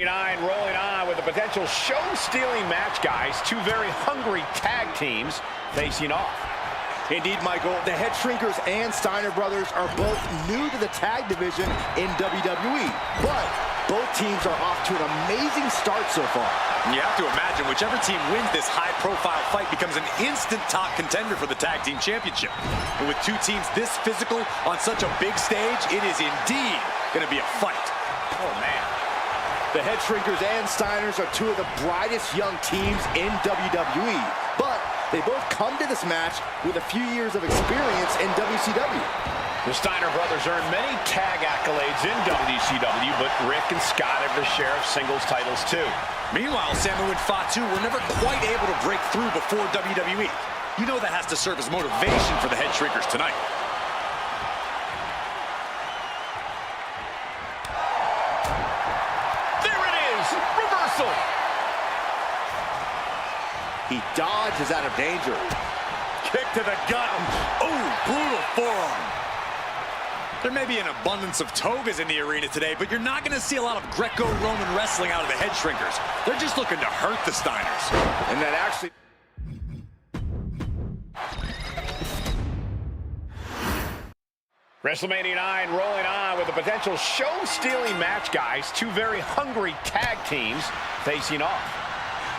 Rolling on with a potential show-stealing match, guys. Two very hungry tag teams facing off. Indeed, Michael, the Head Shrinkers and Steiner brothers are both new to the tag division in WWE, but both teams are off to an amazing start so far. You have to imagine whichever team wins this high-profile fight becomes an instant top contender for the tag team championship. And with two teams this physical on such a big stage, it is indeed going to be a fight. Oh, man. The Head Shrinkers and Steiners are two of the brightest young teams in WWE, but they both come to this match with a few years of experience in WCW. The Steiner brothers earned many tag accolades in WCW, but Rick and Scott have their share of singles titles too. Meanwhile, Samu and Fatu were never quite able to break through before WWE. You know that has to serve as motivation for the Head Shrinkers tonight. He dodges out of danger. Kick to the gut. Oh, brutal forearm. There may be an abundance of togas in the arena today, but you're not going to see a lot of Greco-Roman wrestling out of the Head Shrinkers. They're just looking to hurt the Steiners. And that actually... WrestleMania 9 rolling on with a potential show-stealing match, guys. Two very hungry tag teams facing off.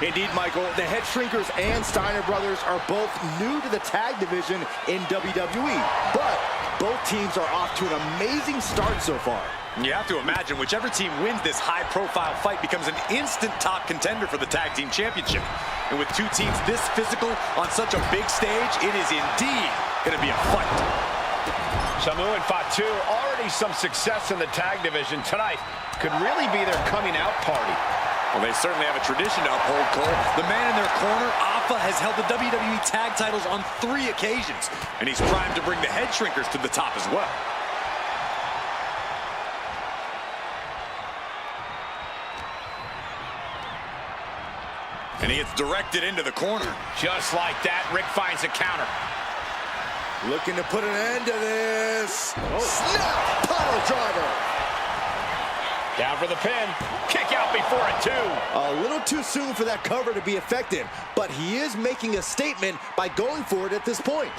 Indeed, Michael, the Head Shrinkers and Steiner brothers are both new to the tag division in WWE, but both teams are off to an amazing start so far. You have to imagine whichever team wins this high-profile fight becomes an instant top contender for the tag team championship. And with two teams this physical on such a big stage, it is indeed going to be a fight. Samu and Fatu, already some success in the tag division tonight, could really be their coming out party. Well, they certainly have a tradition to uphold, Cole. The man in their corner, Alpha, has held the WWE tag titles on 3 occasions, and he's primed to bring the Head Shrinkers to the top as well. And he gets directed into the corner. Just like that, Rick finds a counter. Looking to put an end to this. Oh. Snap! Pile driver. Down for the pin. Kick out before it, too. A little too soon for that cover to be effective, but he is making a statement by going for it at this point.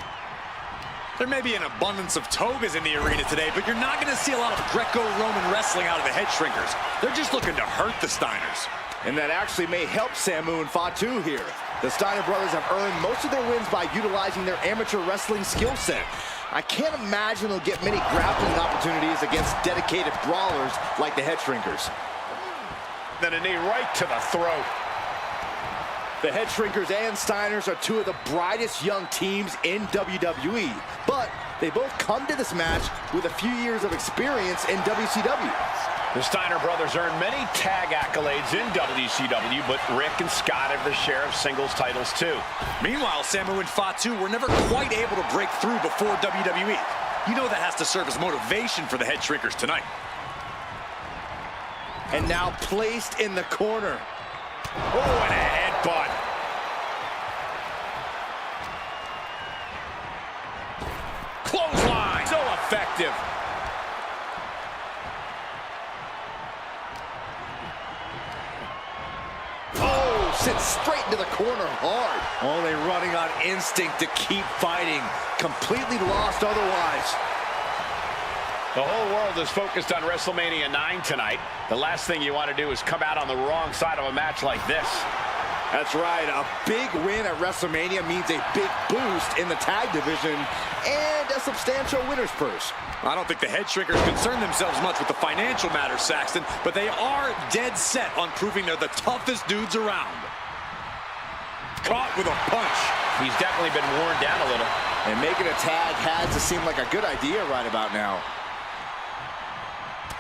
There may be an abundance of togas in the arena today, but you're not going to see a lot of Greco-Roman wrestling out of the Head Shrinkers. They're just looking to hurt the Steiners. And that actually may help Samu and Fatu here. The Steiner brothers have earned most of their wins by utilizing their amateur wrestling skill set. I can't imagine they'll get many grappling opportunities against dedicated brawlers like the Head Shrinkers. Then a knee right to the throat. The Head Shrinkers and Steiners are two of the brightest young teams in WWE, but they both come to this match with a few years of experience in WCW. The Steiner brothers earned many tag accolades in WCW, but Rick and Scott have their share of singles titles too. Meanwhile, Samu and Fatu were never quite able to break through before WWE. You know that has to serve as motivation for the Head Shrinkers tonight. And now placed in the corner. Oh, and a headbutt. Clothesline, so effective. Sits straight into the corner hard. Only running on instinct to keep fighting. Completely lost otherwise. The whole world is focused on WrestleMania 9 tonight. The last thing you want to do is come out on the wrong side of a match like this. That's right. A big win at WrestleMania means a big boost in the tag division and a substantial winner's purse. I don't think the Head Shrinkers concern themselves much with the financial matter, Saxton, but they are dead set on proving they're the toughest dudes around. Caught with a punch. He's definitely been worn down a little. And making a tag has to seem like a good idea right about now.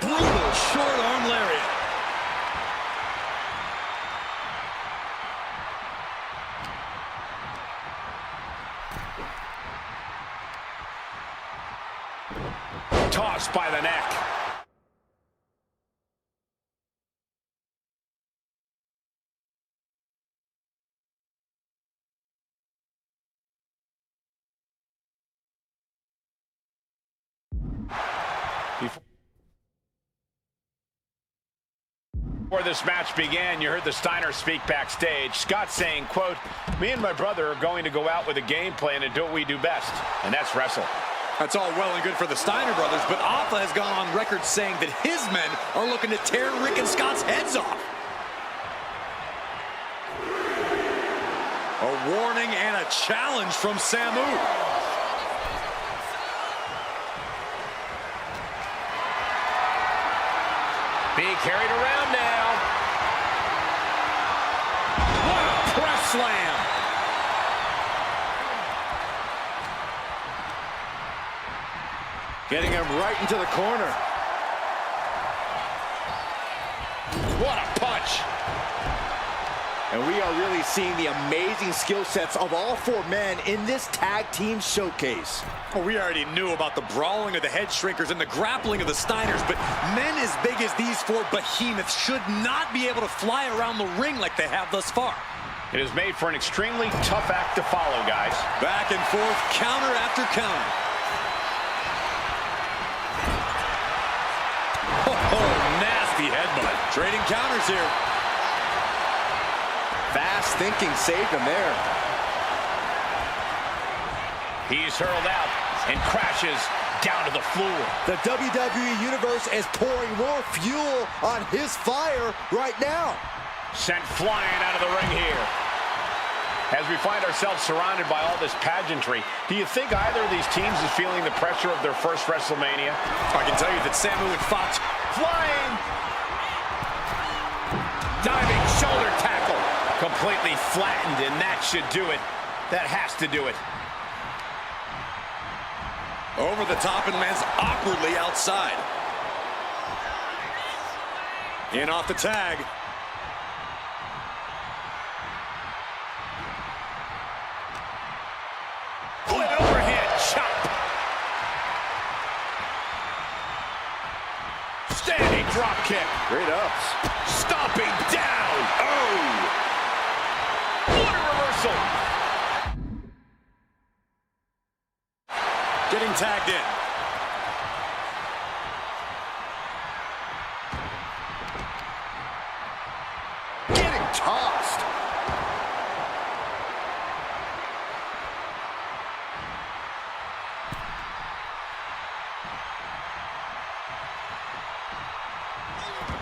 Brutal short arm lariat. Tossed by the neck. Before Before this match began, you heard the Steiners speak backstage. Scott saying, quote, "Me and my brother are going to go out with a game plan and do what we do best, and that's wrestle." That's all well and good for the Steiner brothers, but Alpha has gone on record saying that his men are looking to tear Rick and Scott's heads off. A warning and a challenge from Samu. Being carried around now. What a press slam. Getting him right into the corner. What a punch. And we are really seeing the amazing skill sets of all four men in this tag team showcase. Well, we already knew about the brawling of the head shrinkers and the grappling of the Steiners, but men as big as these four behemoths should not be able to fly around the ring like they have thus far. It is made for an extremely tough act to follow, guys. Back and forth, counter after counter. Oh, nasty headbutt. Trading counters here. Fast thinking saved him there. He's hurled out and crashes down to the floor. The WWE Universe is pouring more fuel on his fire right now. Sent flying out of the ring here. As we find ourselves surrounded by all this pageantry, do you think either of these teams is feeling the pressure of their first WrestleMania? I can tell you that Samu and Fox Flying! Diving shoulder tackle. Completely flattened, and that should do it. That has to do it. over the top and lands awkwardly outside. In off the tag. An overhead chop. Standing drop kick. Great ups. Stomping down. Oh! What a reversal. Getting tagged in. Getting tossed.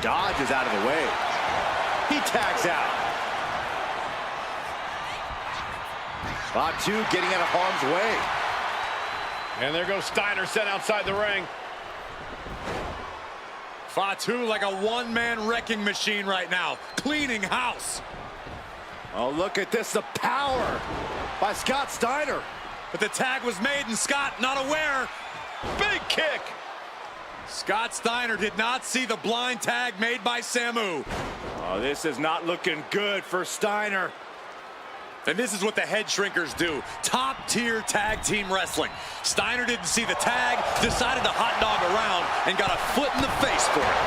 Dodges out of the way. He tags out. Fatu getting out of harm's way. And there goes Steiner sent outside the ring. Fatu like a one-man wrecking machine right now, cleaning house. Oh, look at this, the power by Scott Steiner. But the tag was made and Scott not aware. Big kick. Scott Steiner did not see the blind tag made by Samu. Oh, this is not looking good for Steiner. And this is what the head shrinkers do. Top-tier tag team wrestling. Steiner didn't see the tag, decided to hot dog around, and got a foot in the face for it.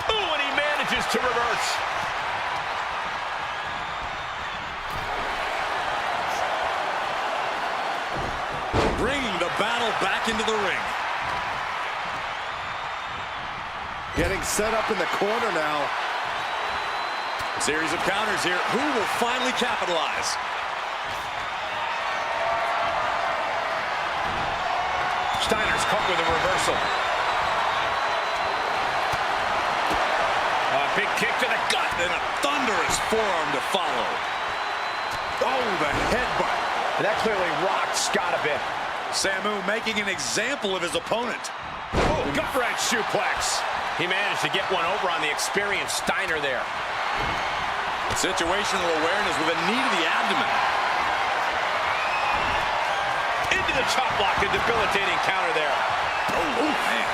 Ooh, and he manages to reverse. Bringing the battle back into the ring. Getting set up in the corner now. Series of counters here. Who will finally capitalize? Steiner's caught with a reversal. A big kick to the gut. And a thunderous forearm to follow. Oh, the headbutt. That clearly rocked Scott a bit. Samu making an example of his opponent. Oh, gut-wrench suplex. He managed to get one over on the experienced Steiner there. Situational awareness with a knee to the abdomen. Into the chop block, a debilitating counter there. Oh, man.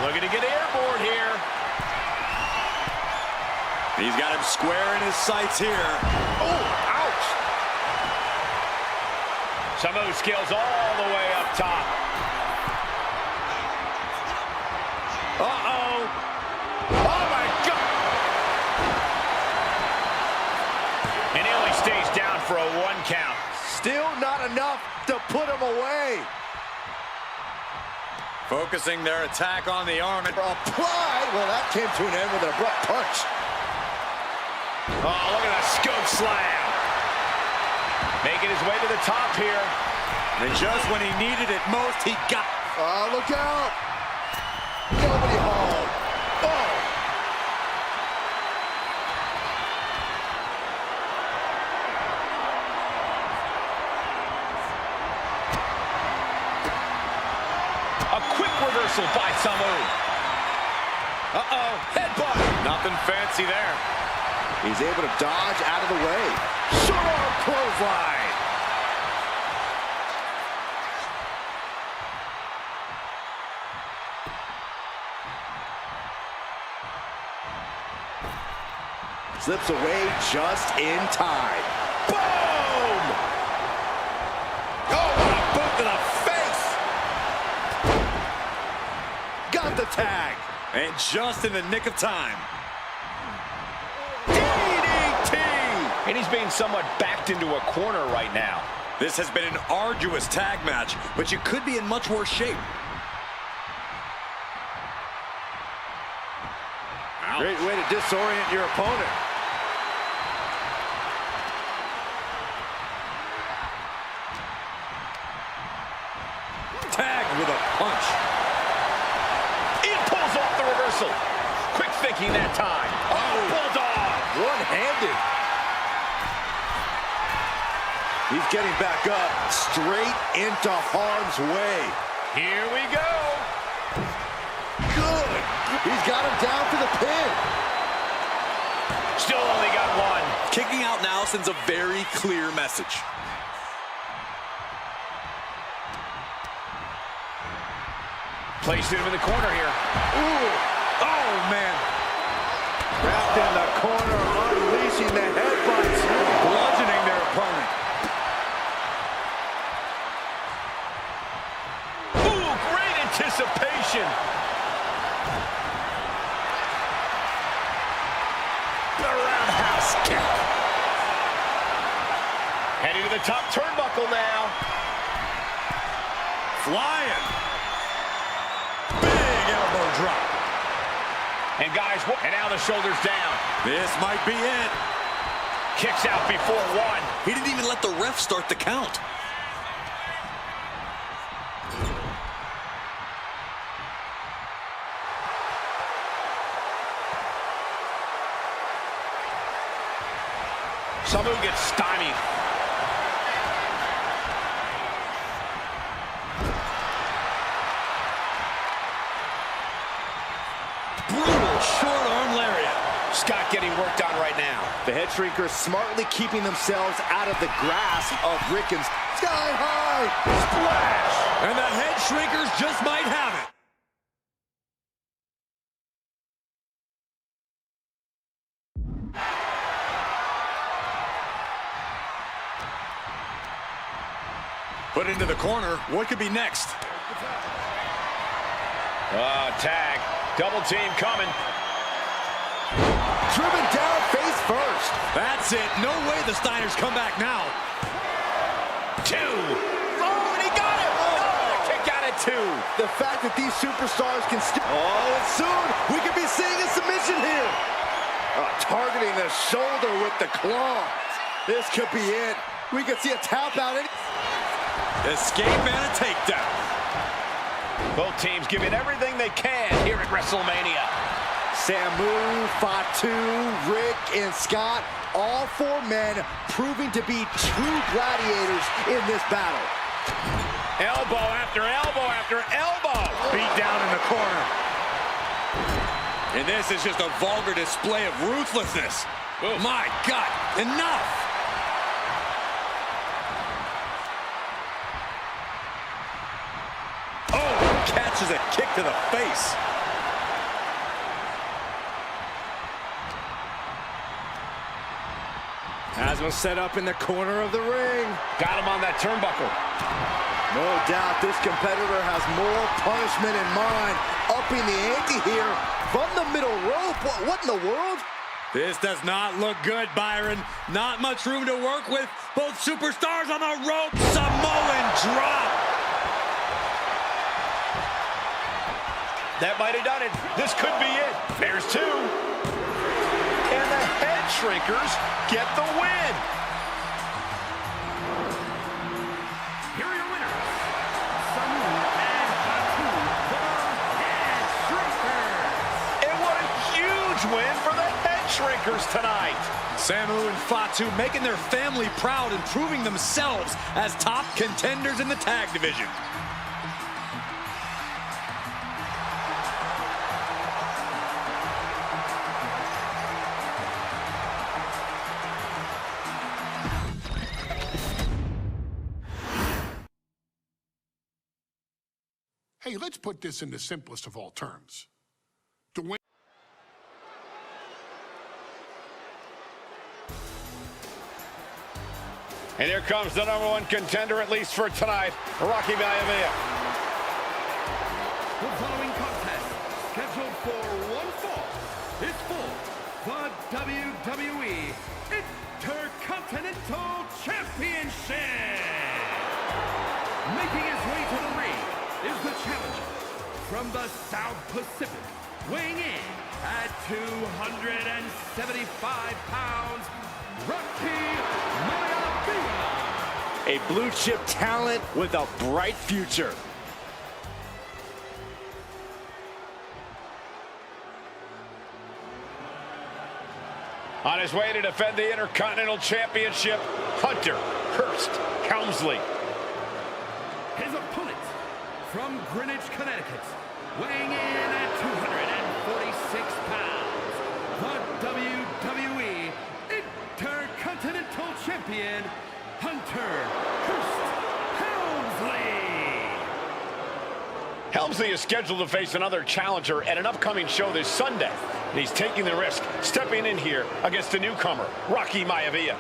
Looking to get airborne here. He's got him square in his sights here. Oh, ouch. Some of those skills all the way up top. Uh-oh. Oh, my God. And he only stays down for a 1 count. Still not enough to put him away. Focusing their attack on the arm. And apply. Well, that came to an end with an abrupt punch. Oh, look at that scoop slam. Making his way to the top here. And just when he needed it most, he got... Oh, look out. Nobody home. Oh. A quick reversal by Samu. Uh-oh, headbutt. Nothing fancy there. He's able to dodge out of the way. Short arm clothesline. Slips away just in time. Boom! Oh, what a boot to the face! Got the tag. And just in the nick of time. DDT! And he's being somewhat backed into a corner right now. This has been an arduous tag match, but you could be in much worse shape. Great way to disorient your opponent. Tagged with a punch. He pulls off the reversal. Quick thinking that time. Oh, bulldog. One-handed. He's getting back up, straight into harm's way. Here we go. Good. He's got him down for the pin. Still only got one. Kicking out now sends a very clear message. Placing him in the corner here. Ooh. Oh, man. Wrapped in the corner, unleashing the headbutts. Bludgeoning their opponent. Ooh, great anticipation. The roundhouse kick. Heading to the top turnbuckle now. Flying. Big elbow drop. And guys, and now the shoulders down. This might be it. Kicks out before one. He didn't even let the ref start the count. Samu gets stymied. Brutal short arm lariat. Scott getting worked on right now. The head shrinkers smartly keeping themselves out of the grasp of Ricken's sky high Splash! And the head shrinkers just might have it. Put into the corner. What could be next? Tag. Double team coming. driven down face first. That's it. No way the Steiners come back now. 2. Oh, and he got it. Oh, the kick out at 2. The fact that these superstars can still... Oh, and soon we could be seeing a submission here. Targeting the shoulder with the claw. This could be it. We could see a tap out. Escape and a takedown. Both teams giving everything they can here at WrestleMania. Samu, Fatu, Rick, and Scott, all 4 men proving to be true gladiators in this battle. Elbow after elbow after elbow. Beat down in the corner. And this is just a vulgar display of ruthlessness. Oof. My God, enough! Oh, catches a kick to the face. Asma set up in the corner of the ring. Got him on that turnbuckle. No doubt this competitor has more punishment in mind. Upping the ante here from the middle rope. What in the world? This does not look good, Byron. Not much room to work with. Both superstars on the rope. Samoan drop. That might have done it. This could be it. There's two. And the head shrinkers get the win. Here are your winners, Samu and Fatu, the Head Shrinkers. And what a huge win for the head shrinkers tonight. Samu and Fatu making their family proud and proving themselves as top contenders in the tag division. Hey, let's put this in the simplest of all terms. To win. And here comes the #1 contender, at least for tonight, Rocky Maivia. The following contest, scheduled for one fall, is for the WWE Intercontinental Championship. Making his way to the ring is the challenger from the South Pacific, weighing in at 275 pounds, Rocky Maivia. A blue chip talent with a bright future. On his way to defend the Intercontinental Championship, Hunter Hearst Helmsley. His opponent from Greenwich, Connecticut, weighing in at 246 pounds, the WWE Intercontinental Champion, Hunter Hearst Helmsley. Helmsley is scheduled to face another challenger at an upcoming show this Sunday. And he's taking the risk, stepping in here against the newcomer, Rocky Maivia.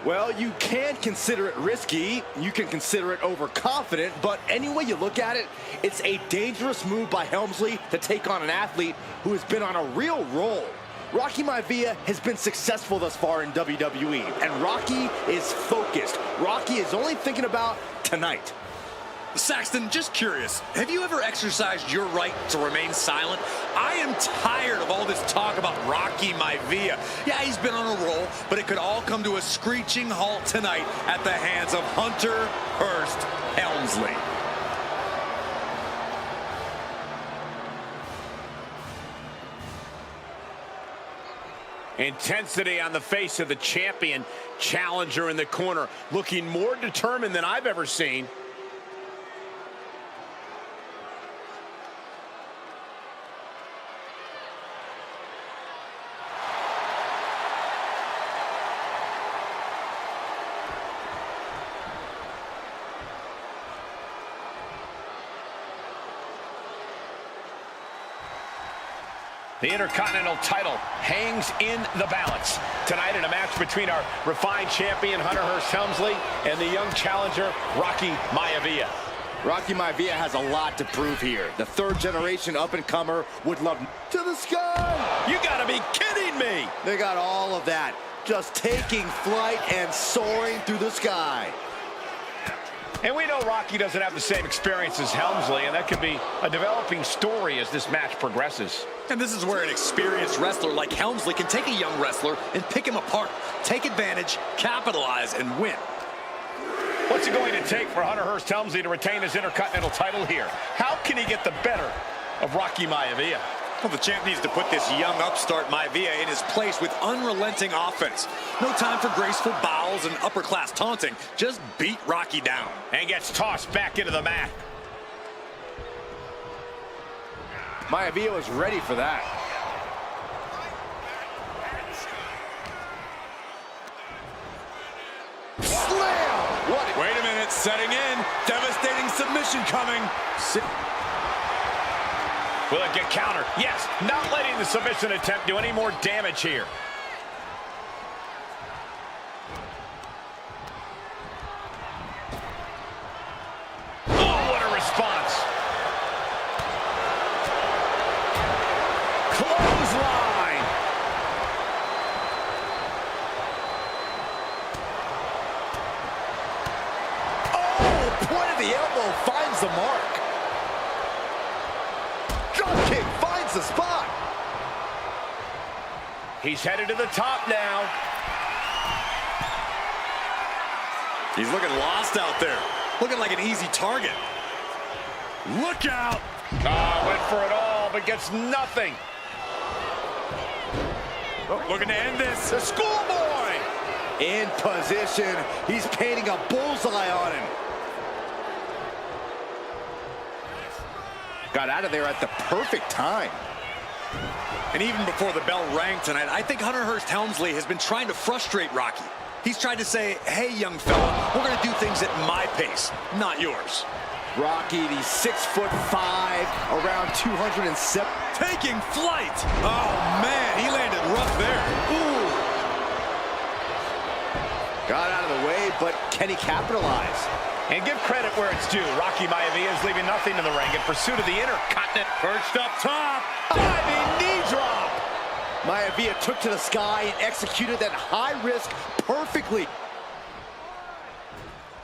Well, you can consider it risky, you can consider it overconfident, but any way you look at it, it's a dangerous move by Helmsley to take on an athlete who has been on a real roll. Rocky Maivia has been successful thus far in WWE, and Rocky is focused. Rocky is only thinking about tonight. Saxton, just curious, have you ever exercised your right to remain silent? I am tired of all this talk about Rocky Maivia. Yeah, he's been on a roll, but it could all come to a screeching halt tonight at the hands of Hunter Hearst Helmsley. Intensity on the face of the champion, challenger in the corner, looking more determined than I've ever seen. The Intercontinental title hangs in the balance tonight in a match between our refined champion, Hunter Hearst Helmsley, and the young challenger, Rocky Maivia. Rocky Maivia has a lot to prove here. The third-generation up-and-comer would love to the sky. You gotta be kidding me! They got all of that, just taking flight and soaring through the sky. And we know Rocky doesn't have the same experience as Helmsley, and that could be a developing story as this match progresses. And this is where an experienced wrestler like Helmsley can take a young wrestler and pick him apart, take advantage, capitalize, and win. What's it going to take for Hunter Hearst Helmsley to retain his Intercontinental title here? How can he get the better of Rocky Maivia? Well, the champ needs to put this young upstart Maivia in his place with unrelenting offense. No time for graceful bows and upper-class taunting. Just beat Rocky down. And gets tossed back into the mat. Maivia was ready for that. Slam! Wait a minute, setting in. Devastating submission coming. Will it get countered? Yes, not letting the submission attempt do any more damage here. Oh, what a response. Clothesline. Oh, point of the elbow finds the mark. He's headed to the top now. He's looking lost out there. Looking like an easy target. Look out! Went for it all, but gets nothing. Looking to end this. The schoolboy! In position. He's painting a bullseye on him. Got out of there at the perfect time. And even before the bell rang tonight, I think Hunter Hearst Helmsley has been trying to frustrate Rocky. He's tried to say, hey, young fella, we're going to do things at my pace, not yours. Rocky, the 6'5", around 207. Taking flight. Oh, man, he landed rough there. Ooh. Got out of the way, but can he capitalize? And give credit where it's due. Rocky Maivia is leaving nothing in the ring in pursuit of the Intercontinental. Perched up top. Diving knee drop. Maivia took to the sky and executed that high risk perfectly.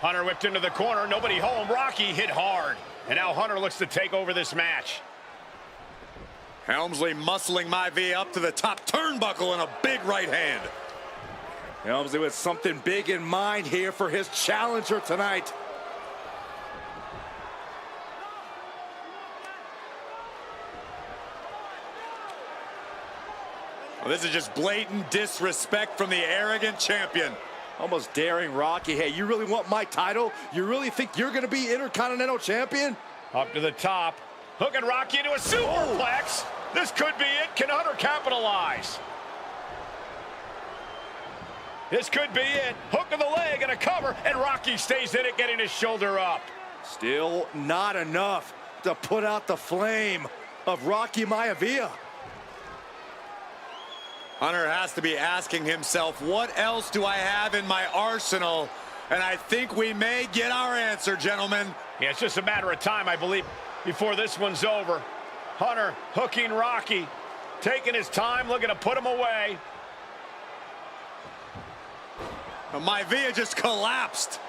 Hunter whipped into the corner. Nobody home. Rocky hit hard. And now Hunter looks to take over this match. Helmsley muscling Maivia up to the top turnbuckle in a big right hand. Helmsley with something big in mind here for his challenger tonight. Well, this is just blatant disrespect from the arrogant champion. Almost daring Rocky. Hey, you really want my title? You really think you're going to be Intercontinental Champion? Up to the top. Hooking Rocky into a superplex. This could be it. Can Hunter capitalize? This could be it. Hook of the leg and a cover, and Rocky stays in it, getting his shoulder up. Still not enough to put out the flame of Rocky Maivia. Hunter has to be asking himself, what else do I have in my arsenal? And I think we may get our answer, gentlemen. Yeah, it's just a matter of time, I believe, before this one's over. Hunter hooking Rocky, taking his time, looking to put him away. Maivia just collapsed.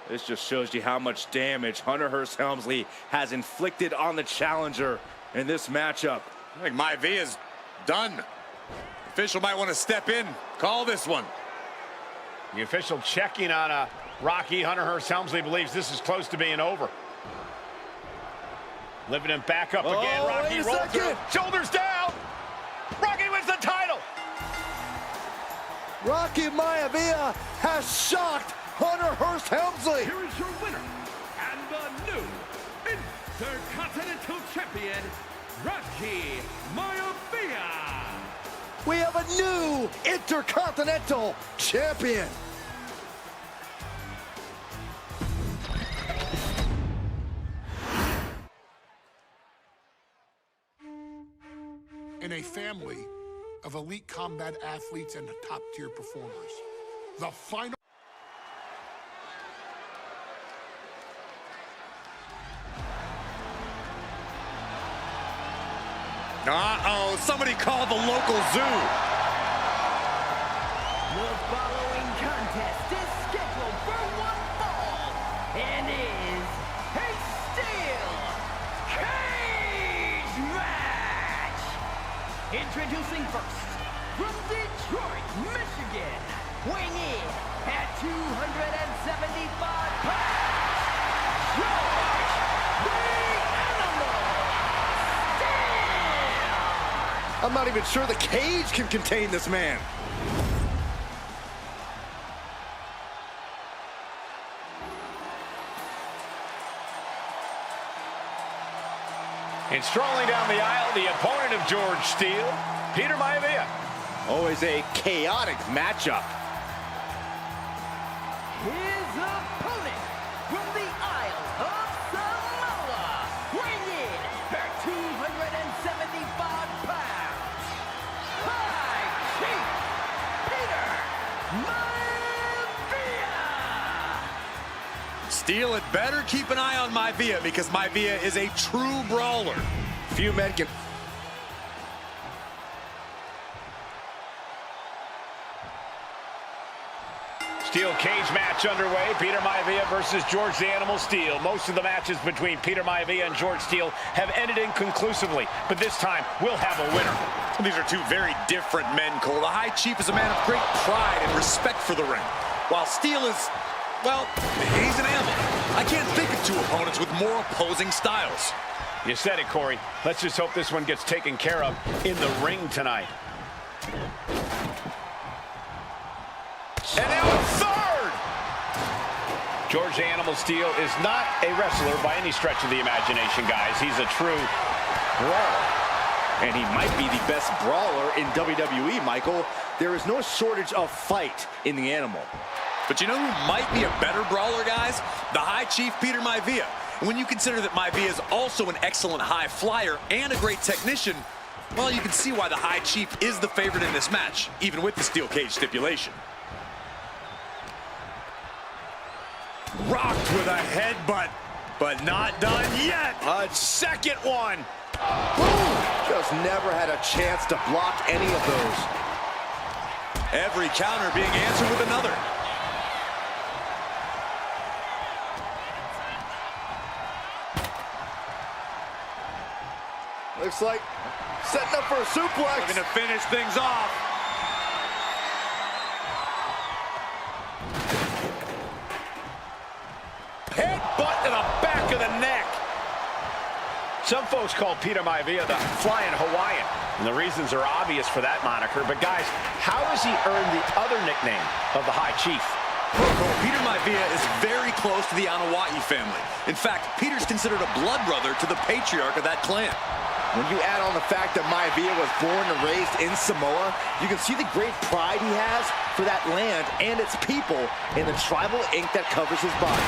This just shows you how much damage Hunter Hearst Helmsley has inflicted on the challenger in this matchup. I think Maivia's done. Official might want to step in, call this one. The official checking on Rocky. Hunter Hearst Helmsley believes this is close to being over. Lifting him back up again. Rocky rolls through. Shoulders down. Rocky wins the title. Rocky Maivia has shocked Hunter Hearst Helmsley. Here is your winner, and the new Intercontinental Champion, Rocky Maivia. We have a new Intercontinental Champion. In a family of elite combat athletes and top-tier performers, the final... Uh-oh, somebody call the local zoo. The following contest is scheduled for one fall and is a steel cage match. Introducing first, from Detroit, Michigan, weighing in at 275 pounds, George the Animal. I'm not even sure the cage can contain this man. And strolling down the aisle, the opponent of George Steele, Peter Maivia. Always a chaotic matchup. His opponent from the Isle of Samoa, weighing in at 275 pounds, High Chief Peter Maivia. Steele had better keep an eye on Maivia because Maivia is a true brawler. Few men can... Steel cage match underway. Peter Maivia versus George the Animal Steele. Most of the matches between Peter Maivia and George Steele have ended inconclusively, but this time we'll have a winner. These are two very different men, Cole. The High Chief is a man of great pride and respect for the ring, while Steele is, well, he's an animal. I can't think of two opponents with more opposing styles. You said it, Corey. Let's just hope this one gets taken care of in the ring tonight. And now a third! George the Animal Steele is not a wrestler by any stretch of the imagination, guys. He's a true brawler. And he might be the best brawler in WWE, Michael. There is no shortage of fight in the Animal. But you know who might be a better brawler, guys? The High Chief, Peter Maivia. And when you consider that Maivia is also an excellent high flyer and a great technician, well, you can see why the High Chief is the favorite in this match, even with the steel cage stipulation. Rocked with a headbutt, but not done yet. A second one. Boom! Just never had a chance to block any of those. Every counter being answered with another. Looks like setting up for a suplex. Looking to finish things off. Headbutt to the back of the neck. Some folks call Peter Maivia the Flying Hawaiian, and the reasons are obvious for that moniker. But guys, how has he earned the other nickname of the High Chief? Peter Maivia is very close to the Anawa'i family. In fact, Peter's considered a blood brother to the patriarch of that clan. When you add on the fact that Maivia was born and raised in Samoa, you can see the great pride he has for that land and its people in the tribal ink that covers his body.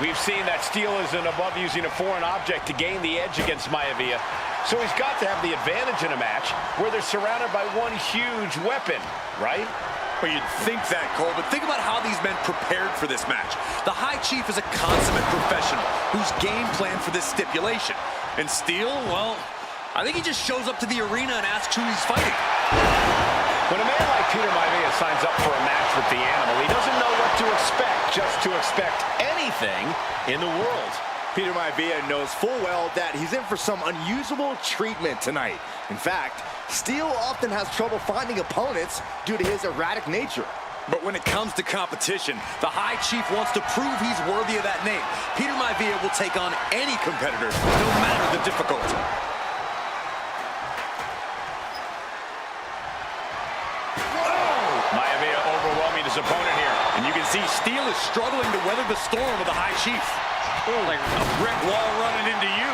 We've seen that Steele isn't above using a foreign object to gain the edge against Maivia, so he's got to have the advantage in a match where they're surrounded by one huge weapon, right? Well, you'd think that, Cole, but think about how these men prepared for this match. The High Chief is a consummate professional who's game planned for this stipulation. And Steele, well, I think he just shows up to the arena and asks who he's fighting. When a man like Peter Maivia signs up for a match with the Animal, he doesn't know what to expect, just to expect anything in the world. Peter Maivia knows full well that he's in for some unusual treatment tonight. In fact, Steele often has trouble finding opponents due to his erratic nature. But when it comes to competition, the High Chief wants to prove he's worthy of that name. Peter Maivia will take on any competitor, no matter the difficulty. Maivia overwhelming his opponent here. And you can see Steele is struggling to weather the storm of the High Chief. Like a brick wall running into you.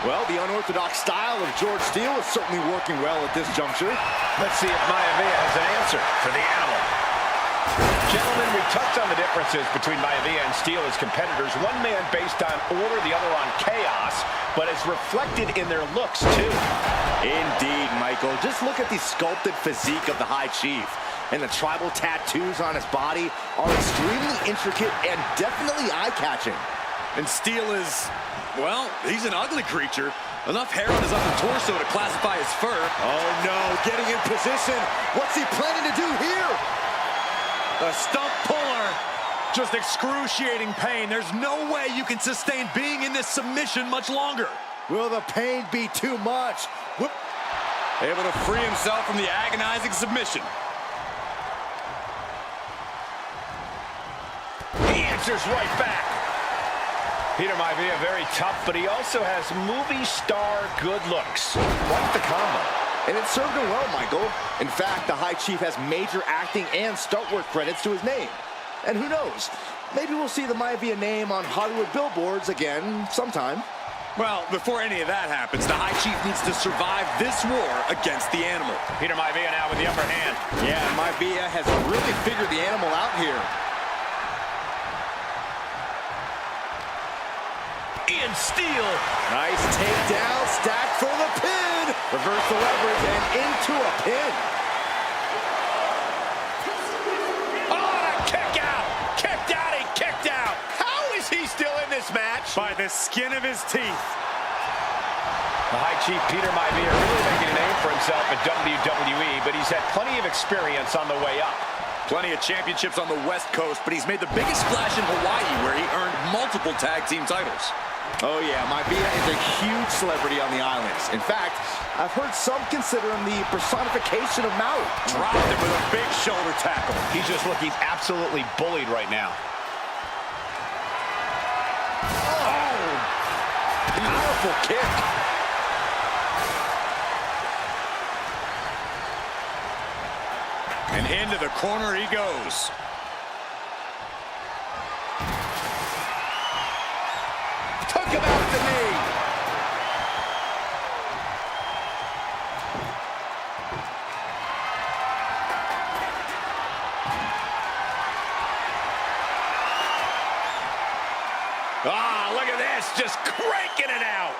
Well, the unorthodox style of George Steele is certainly working well at this juncture. Let's see if Maivia has an answer for the Animal. Gentlemen, we touched on the differences between Maivia and Steele as competitors. One man based on order, the other on chaos, but it's reflected in their looks, too. Indeed, Michael. Just look at the sculpted physique of the High Chief. And the tribal tattoos on his body are extremely intricate and definitely eye-catching. And Steele is, well, he's an ugly creature. Enough hair on his upper torso to classify as fur. Oh, no. Getting in position. What's he planning to do here? A stump puller. Just excruciating pain. There's no way you can sustain being in this submission much longer. Will the pain be too much? Whoop. Able to free himself from the agonizing submission. He answers right back. Peter Maivia, very tough, but he also has movie star good looks. Quite the combo. And it served him well, Michael. In fact, the High Chief has major acting and stunt work credits to his name. And who knows, maybe we'll see the Maivia name on Hollywood billboards again sometime. Well, before any of that happens, the High Chief needs to survive this war against the Animal. Peter Maivia now with the upper hand. Yeah, Maivia has really figured the Animal out here. Ian Steele. Nice takedown, stack for the pin. Reverse the leverage and into a pin. Oh, and a kick out. Kicked out and kicked out. How is he still in this match? By the skin of his teeth. The High Chief Peter Maivia really making a name for himself at WWE, but he's had plenty of experience on the way up. Plenty of championships on the West Coast, but he's made the biggest splash in Hawaii, where he earned multiple tag team titles. Oh yeah, Maivia is a huge celebrity on the islands. In fact, I've heard some consider him the personification of Maui. Dropped him with a big shoulder tackle. He's just looking absolutely bullied right now. Oh! Powerful kick. And into the corner he goes. Took him out the knee. Ah, look at this, just cranking it out.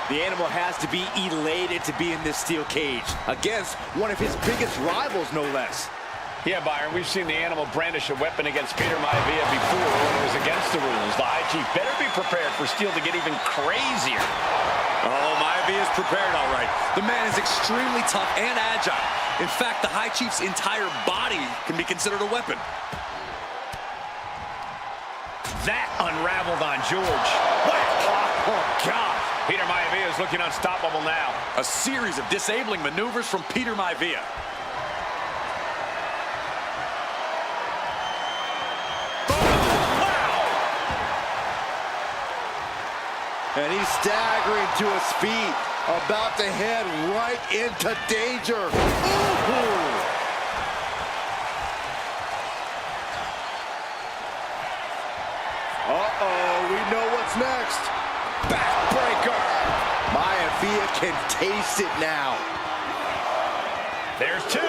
The animal has to be elated to be in this steel cage against one of his biggest rivals, no less. Yeah, Byron, we've seen the animal brandish a weapon against Peter Maivia before when it was against the rules. The High Chief better be prepared for Steel to get even crazier. Oh, Maivia's prepared all right. The man is extremely tough and agile. In fact, the High Chief's entire body can be considered a weapon. That unraveled on George. Oh, God. Peter Maivia is looking unstoppable now. A series of disabling maneuvers from Peter Maivia. And he's staggering to his feet, about to head right into danger. Ooh. Uh-oh, we know what's next. Backbreaker. Maivia can taste it now. There's two.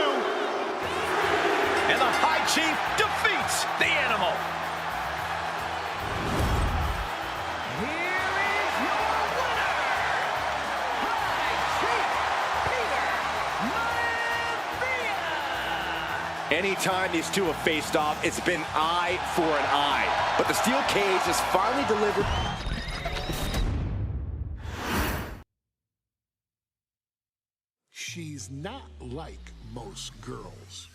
And the High Chief defeats the animal. Here is your winner, High Chief Peter Maivia. Anytime these two have faced off, it's been eye for an eye. But the steel cage has finally delivered. She's not like most girls.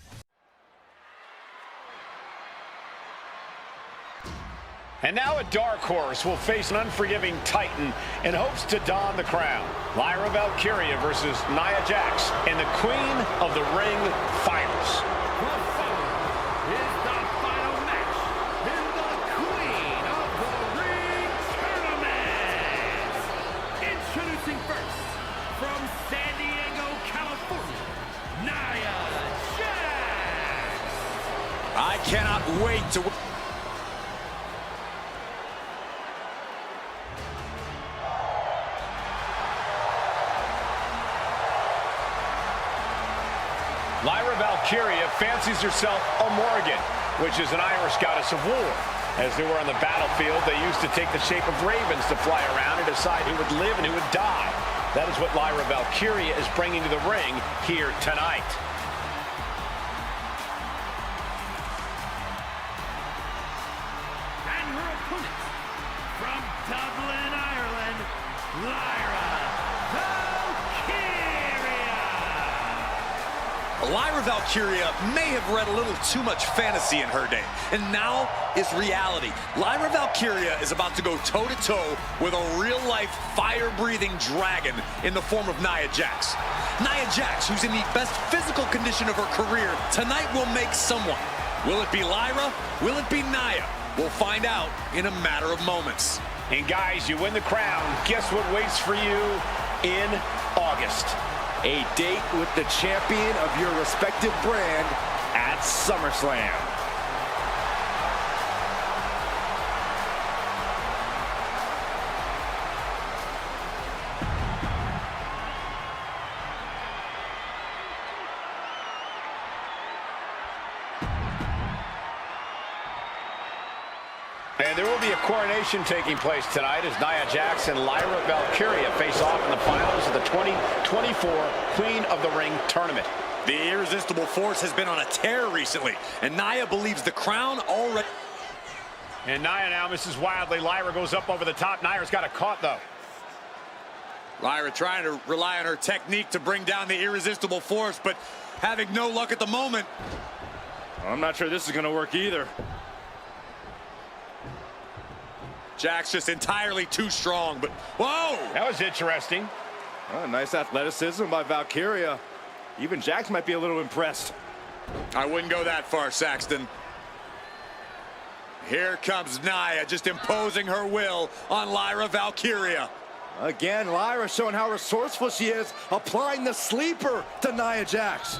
And now a dark horse will face an unforgiving titan in hopes to don the crown. Lyra Valkyria versus Nia Jax in the Queen of the Ring Finals. The following is the final match in the Queen of the Ring Tournament. Introducing first, from San Diego, California, Nia Jax. I cannot wait to... Lyra Valkyria fancies herself a Morrigan, which is an Irish goddess of war. As they were on the battlefield, they used to take the shape of ravens to fly around and decide who would live and who would die. That is what Lyra Valkyria is bringing to the ring here tonight. And her opponent, from Dublin, Ireland, Lyra Valkyria. Lyra Valkyria may have read a little too much fantasy in her day, and now is reality. Lyra Valkyria is about to go toe-to-toe with a real-life, fire-breathing dragon in the form of Nia Jax. Nia Jax, who's in the best physical condition of her career, tonight will make someone. Will it be Lyra? Will it be Nia? We'll find out in a matter of moments. And guys, you win the crown. Guess what waits for you in August? A date with the champion of your respective brand at SummerSlam. And there will be a coronation taking place tonight as Nia Jax and Lyra Valkyria face off in the finals of the 2024 Queen of the Ring Tournament. The irresistible force has been on a tear recently, and Nia believes the crown already... And Nia now misses wildly. Lyra goes up over the top. Nia's got it caught, though. Lyra trying to rely on her technique to bring down the irresistible force, but having no luck at the moment. I'm not sure this is going to work either. Jax just entirely too strong, but whoa! That was interesting. Oh, nice athleticism by Valkyria. Even Jax might be a little impressed. I wouldn't go that far, Saxton. Here comes Nia, just imposing her will on Lyra Valkyria. Again, Lyra showing how resourceful she is, applying the sleeper to Nia Jax.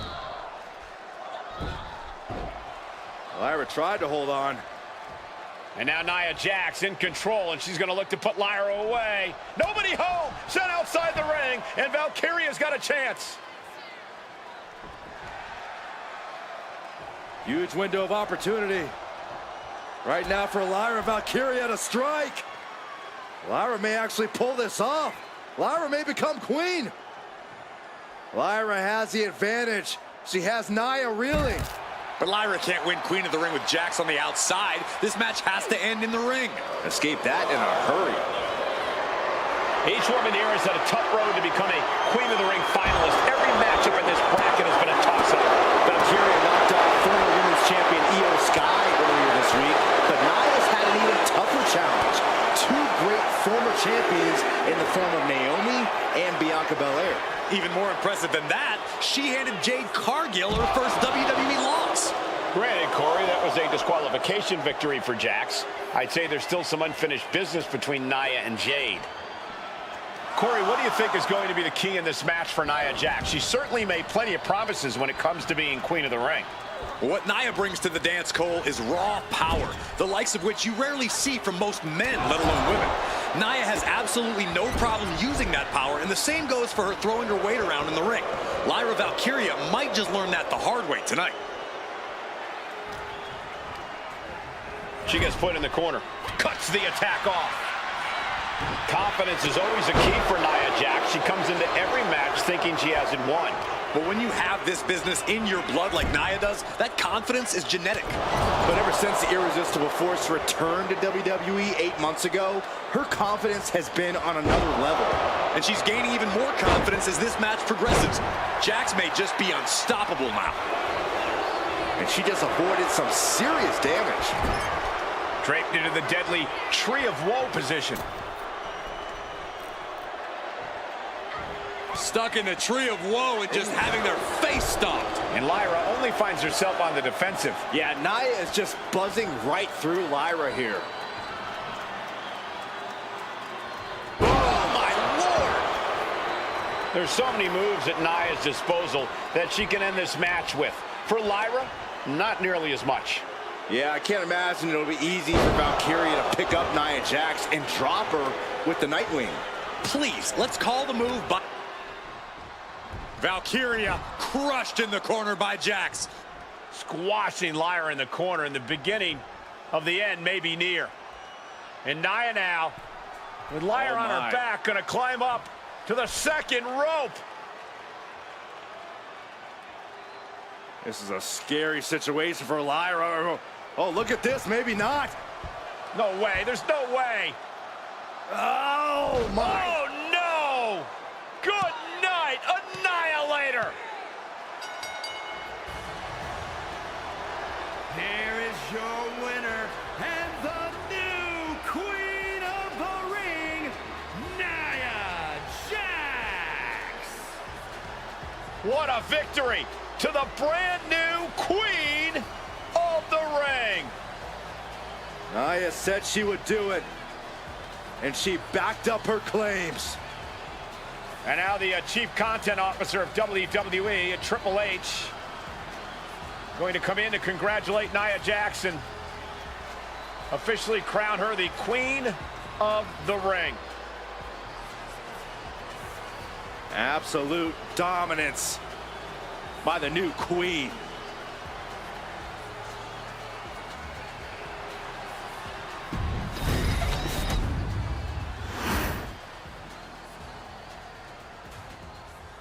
Lyra tried to hold on. And now Nia Jax in control, and she's going to look to put Lyra away. Nobody home, sent outside the ring, and Valkyria's got a chance. Huge window of opportunity. Right now for Lyra Valkyria to strike. Lyra may actually pull this off. Lyra may become queen. Lyra has the advantage. She has Nia reeling. But Lyra can't win Queen of the Ring with Jax on the outside. This match has to end in the ring. Escape that in a hurry. Each woman here has had a tough road to become a Queen of the Ring finalist. Every matchup in this bracket has been a toss-up. Valkyria knocked out former women's champion Io Sky earlier this week, but Nia's had an even tougher challenge. Two great former champions in the form of Naomi and Bianca Belair. Even more impressive than that, she handed Jade Cargill her first WWE loss. Granted, Corey, that was a disqualification victory for Jax. I'd say there's still some unfinished business between Nia and Jade. Corey, what do you think is going to be the key in this match for Nia Jax? She certainly made plenty of promises when it comes to being Queen of the Ring. What Nia brings to the dance, Cole, is raw power, the likes of which you rarely see from most men, let alone women. Nia has absolutely no problem using that power, and the same goes for her throwing her weight around in the ring. Lyra Valkyria might just learn that the hard way tonight. She gets put in the corner, cuts the attack off. Confidence is always a key for Nia Jax. She comes into every match thinking she hasn't won. But when you have this business in your blood like Nia does, that confidence is genetic. But ever since the Irresistible Force returned to WWE 8 months ago, her confidence has been on another level. And she's gaining even more confidence as this match progresses. Jax may just be unstoppable now. And she just avoided some serious damage. Draped into the deadly Tree of Woe position. Stuck in the Tree of Woe and just having their face stomped. And Lyra only finds herself on the defensive. Yeah, Nia is just buzzing right through Lyra here. Oh, my Lord! There's so many moves at Nia's disposal that she can end this match with. For Lyra, not nearly as much. Yeah, I can't imagine it'll be easy for Valkyria to pick up Nia Jax and drop her with the Nightwing. Please, let's call the move by... Valkyria crushed in the corner by Jax. Squashing Lyra in the corner, and the beginning of the end may be near. And Nia now, with Lyra on her back, gonna climb up to the second rope. This is a scary situation for Lyra. Oh, look at this, maybe not. No way, there's no way. Oh, my. Oh, no! Good night, Annihilator! Here is your winner and the new Queen of the Ring, Nia Jax! What a victory to the brand new Queen of the Ring! Nia said she would do it, and she backed up her claims. And now the Chief Content Officer of WWE, Triple H, going to come in to congratulate Nia Jax and officially crown her the Queen of the Ring. Absolute dominance by the new queen.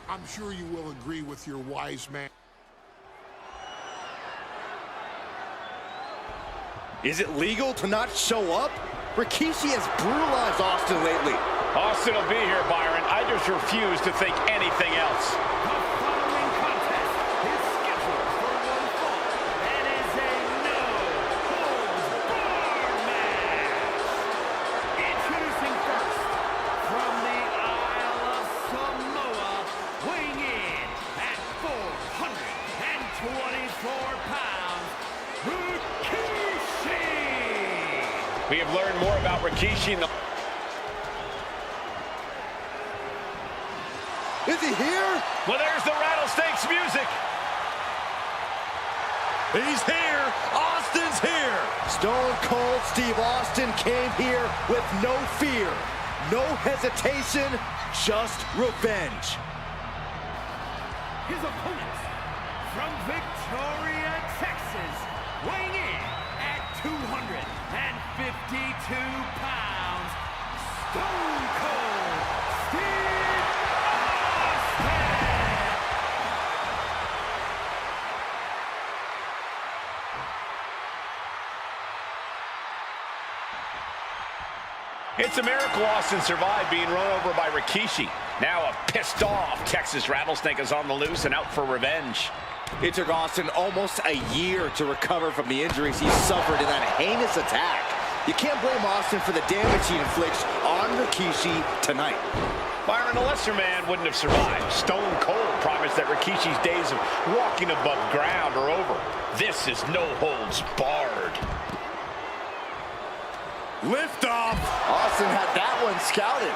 I'm sure you will agree with your wise man. Is it legal to not show up? Rikishi has brutalized Austin lately. Austin will be here, Byron. I I just refuse to think anything else. The following contest is scheduled for one fall and is a no-holds-barred match. Introducing first, from the Isle of Samoa, weighing in at 424 pounds, Rikishi! We have learned more about Rikishi in the... Is he here? Well, there's the Rattlesnakes music. He's here. Austin's here. Stone Cold Steve Austin came here with no fear, no hesitation, just revenge. His opponent, from Victoria, Texas, weighing in at 252 pounds, Stone Cold Steve Austin! It's a miracle Austin survived being run over by Rikishi. Now a pissed off Texas Rattlesnake is on the loose and out for revenge. It took Austin almost a year to recover from the injuries he suffered in that heinous attack. You can't blame Austin for the damage he inflicts on Rikishi tonight. Byron, a lesser man wouldn't have survived. Stone Cold promised that Rikishi's days of walking above ground are over. This is no holds barred. Lift off. Austin had that one scouted.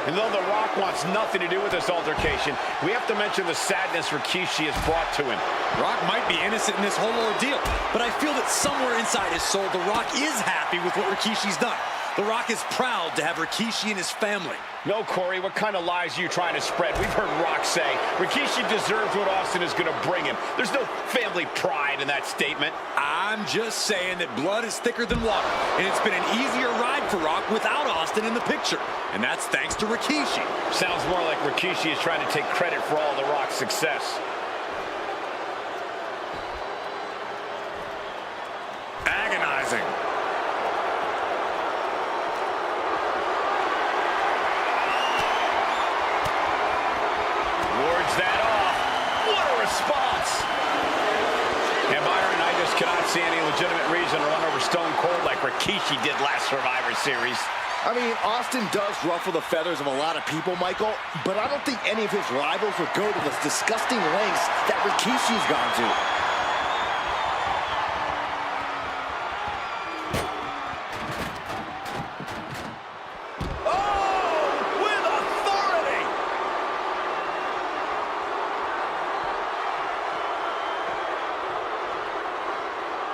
And though The Rock wants nothing to do with this altercation, we have to mention the sadness Rikishi has brought to him. Rock might be innocent in this whole ordeal, but I feel that somewhere inside his soul, The Rock is happy with what Rikishi's done. The Rock is proud to have Rikishi and his family. No, Corey, what kind of lies are you trying to spread? We've heard Rock say Rikishi deserves what Austin is going to bring him. There's no family pride in that statement. I'm just saying that blood is thicker than water, and it's been an easier ride for Rock without Austin in the picture. And that's thanks to Rikishi. Sounds more like Rikishi is trying to take credit for all The Rock's success. Agonizing. Wards that off. What a response. And Byron, I just cannot see any legitimate reason to run over Stone Cold like Rikishi did last Survivor Series. I mean, Austin does ruffle the feathers of a lot of people, Michael, but I don't think any of his rivals would go to the disgusting lengths that Rikishi's gone to.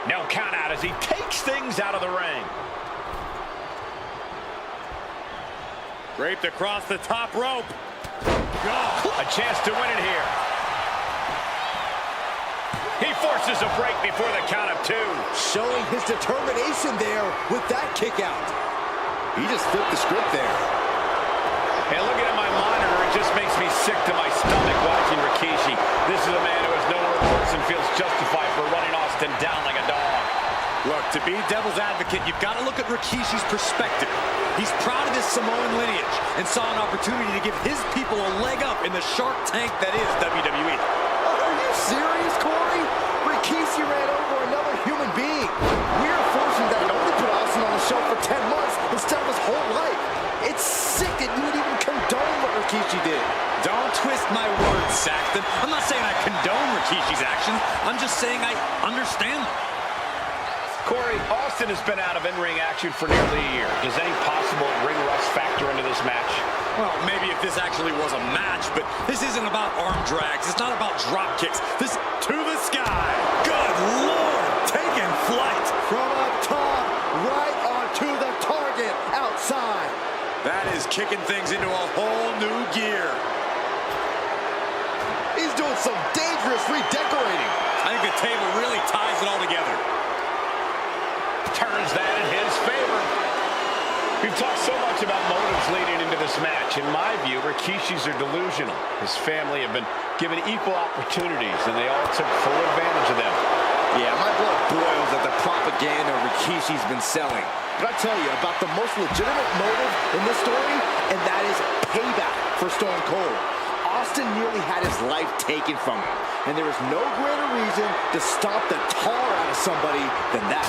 No count out as he takes things out of the ring. Draped across the top rope. A chance to win it here. He forces a break before the count of two. Showing his determination there with that kick out. He just flipped the script there. And looking at my monitor, it just makes me sick to my stomach watching Rikishi. This is a man who has no remorse and feels justified for running Austin down like a dog. Look, to be devil's advocate, you've got to look at Rikishi's perspective. He's proud of his Samoan lineage and saw an opportunity to give his people a leg up in the shark tank that is WWE. Are you serious, Corey? Rikishi ran over another human being. We're fortunate that he only put Austin on the show for 10 months instead of his whole life. It's sick that you would even condone what Rikishi did. Don't twist my words, Saxton. I'm not saying I condone Rikishi's actions. I'm just saying I understand them. Corey, Austin has been out of in-ring action for nearly a year. Does any possible ring rust factor into this match? Well, maybe if this actually was a match, but this isn't about arm drags. It's not about drop kicks. This to the sky. Good Lord, taking flight. From up top, right onto the target outside. That is kicking things into a whole new gear. He's doing some dangerous redecorating. I think the table really ties it all together. Turns that in his favor. We've talked so much about motives leading into this match. In my view, Rikishi's are delusional. His family have been given equal opportunities, and they all took full advantage of them. Yeah, my blood boils at the propaganda Rikishi's been selling. But I tell you about the most legitimate motive in this story, and that is payback for Stone Cold. Austin nearly had his life taken from him, and there is no greater reason to stomp the tar out of somebody than that.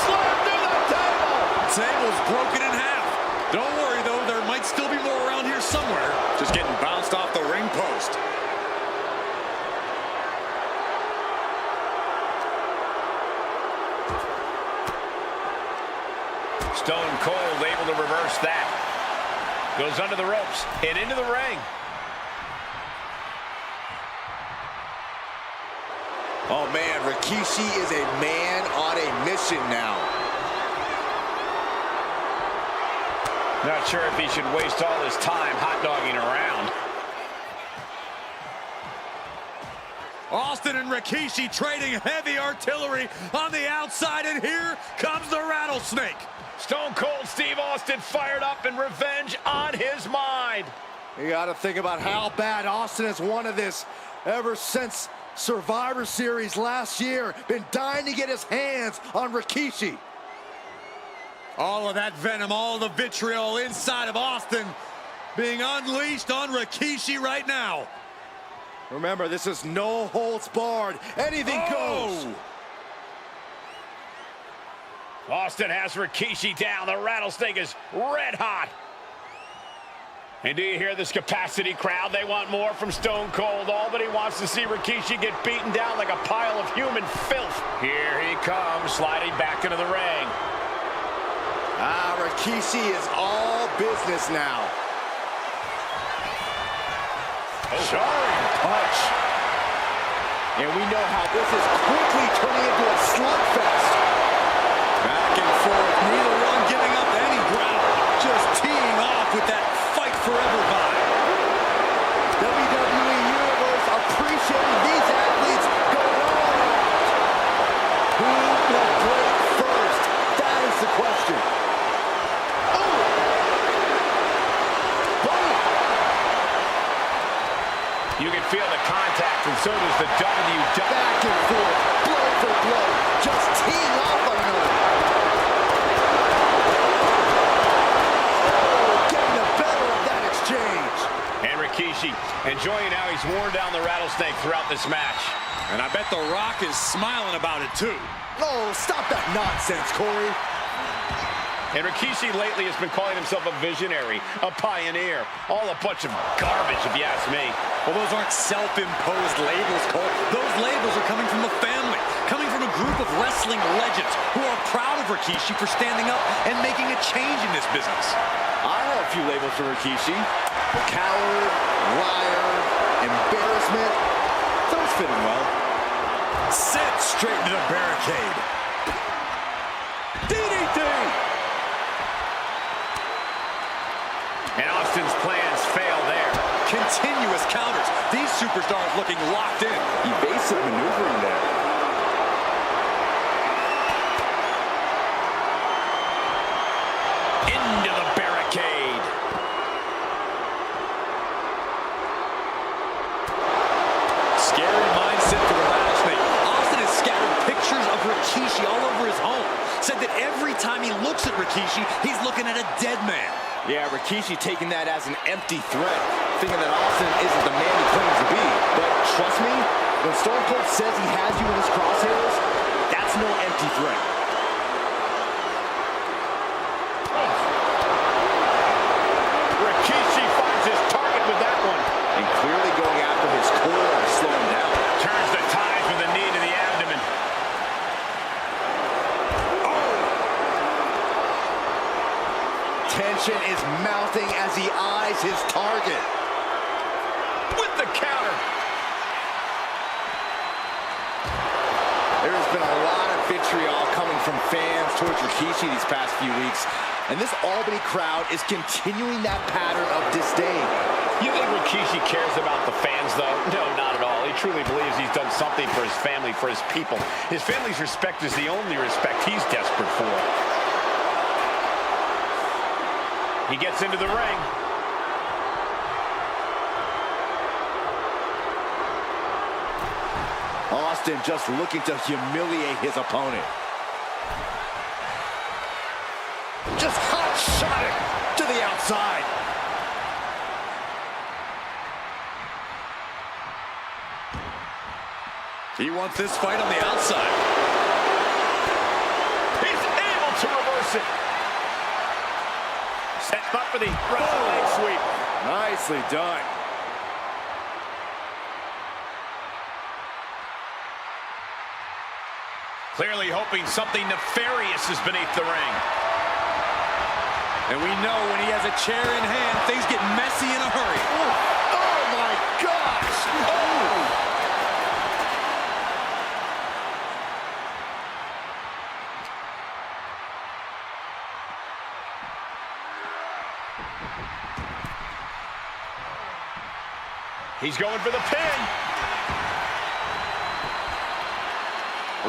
Slam through the table! Table's broken in half. Don't worry, though, there might still be more around here somewhere. Just getting bounced off the ring post. Stone Cold able to reverse that. Goes under the ropes and into the ring. Oh man, Rikishi is a man on a mission now. Not sure if he should waste all his time hot-dogging around. Austin and Rikishi trading heavy artillery on the outside, and here comes the rattlesnake. Stone Cold Steve Austin fired up and revenge on his mind. You got to think about how bad Austin has wanted this ever since Survivor Series last year. Been dying to get his hands on Rikishi. All of that venom, all the vitriol inside of Austin being unleashed on Rikishi right now. Remember, this is no holds barred. Anything goes. Austin has Rikishi down. The rattlesnake is red hot. And do you hear this capacity crowd? They want more from Stone Cold. All but he wants to see Rikishi get beaten down like a pile of human filth. Here he comes, sliding back into the ring. Rikishi is all business now. Jarring punch. And we know how this is quickly turning into a slugfest. Back and forth, neither one giving up any ground. Just teeing off with that fight forever vibe. WWE Universe appreciating these athletes going all out. Who will break first? That is the question. You can feel the contact, and so does the WWE. Back and forth, blow for blow, just teeing off on another. Oh, getting the better of that exchange. And Rikishi enjoying how he's worn down the rattlesnake throughout this match. And I bet The Rock is smiling about it, too. Oh, stop that nonsense, Corey. And Rikishi lately has been calling himself a visionary, a pioneer. All a bunch of garbage, if you ask me. Well, those aren't self-imposed labels, Cole. Those labels are coming from the family, coming from a group of wrestling legends who are proud of Rikishi for standing up and making a change in this business. I have a few labels for Rikishi. Coward, liar, embarrassment. Those fit him well. Sent straight into the barricade. DDT! And Austin's plans fail there. Continuous counters. These superstars looking locked in. Evasive maneuvering there. Into the barricade. Scary mindset for the rattlesnake. Austin has scattered pictures of Rikishi all over his home. Said that every time he looks at Rikishi, he's looking at a dead man. Yeah, Rikishi taking that as an empty threat, thinking that Austin isn't the man he claims to be. But trust me, when Stone Cold says he has you in his crosshairs, that's no empty threat. Rikishi finds his target with that one. And clearly going after his core to slow him down. Turns the tide with a knee to the abdomen. Tension is mounting as he eyes his target. With the counter. There has been a lot of vitriol coming from fans towards Rikishi these past few weeks. And this Albany crowd is continuing that pattern of disdain. You think Rikishi cares about the fans, though? No, not at all. He truly believes he's done something for his family, for his people. His family's respect is the only respect he's desperate for. He gets into the ring. Austin just looking to humiliate his opponent. just hot shot it to the outside. He wants this fight on the outside. He's able to reverse it. Set up for the right leg sweep. Nicely done. Clearly hoping something nefarious is beneath the ring. And we know when he has a chair in hand, things get messy in a hurry. Oh my gosh! Oh! He's going for the pin.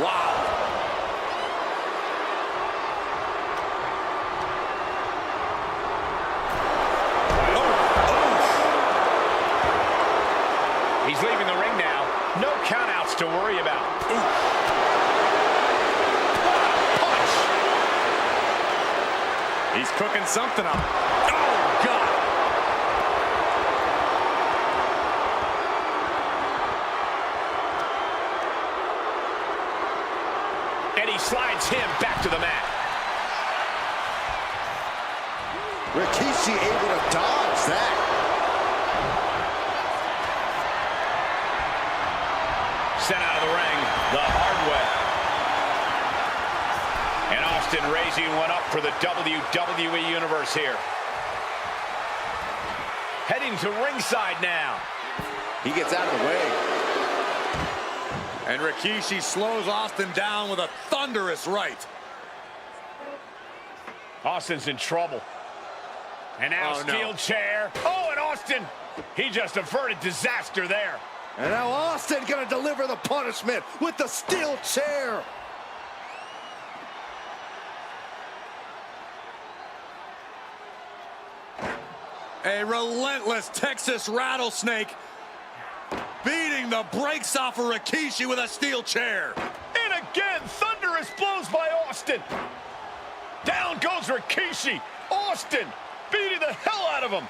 Wow. He's leaving the ring now. No countouts to worry about. Punch. He's cooking something up. Oh, God. And he slides him back to the mat. Rikishi able to dodge that. Sent out of the ring the hard way. And Austin raising one up for the WWE Universe here. Heading to ringside now. He gets out of the way. And Rikishi slows Austin down with a thunderous right. Austin's in trouble. And now steel chair. Oh, and Austin, he just averted disaster there. And now Austin gonna deliver the punishment with the steel chair. A relentless Texas rattlesnake beating the brakes off of Rikishi with a steel chair. And again, thunderous blows by Austin. Down goes Rikishi. Austin beating the hell out of him.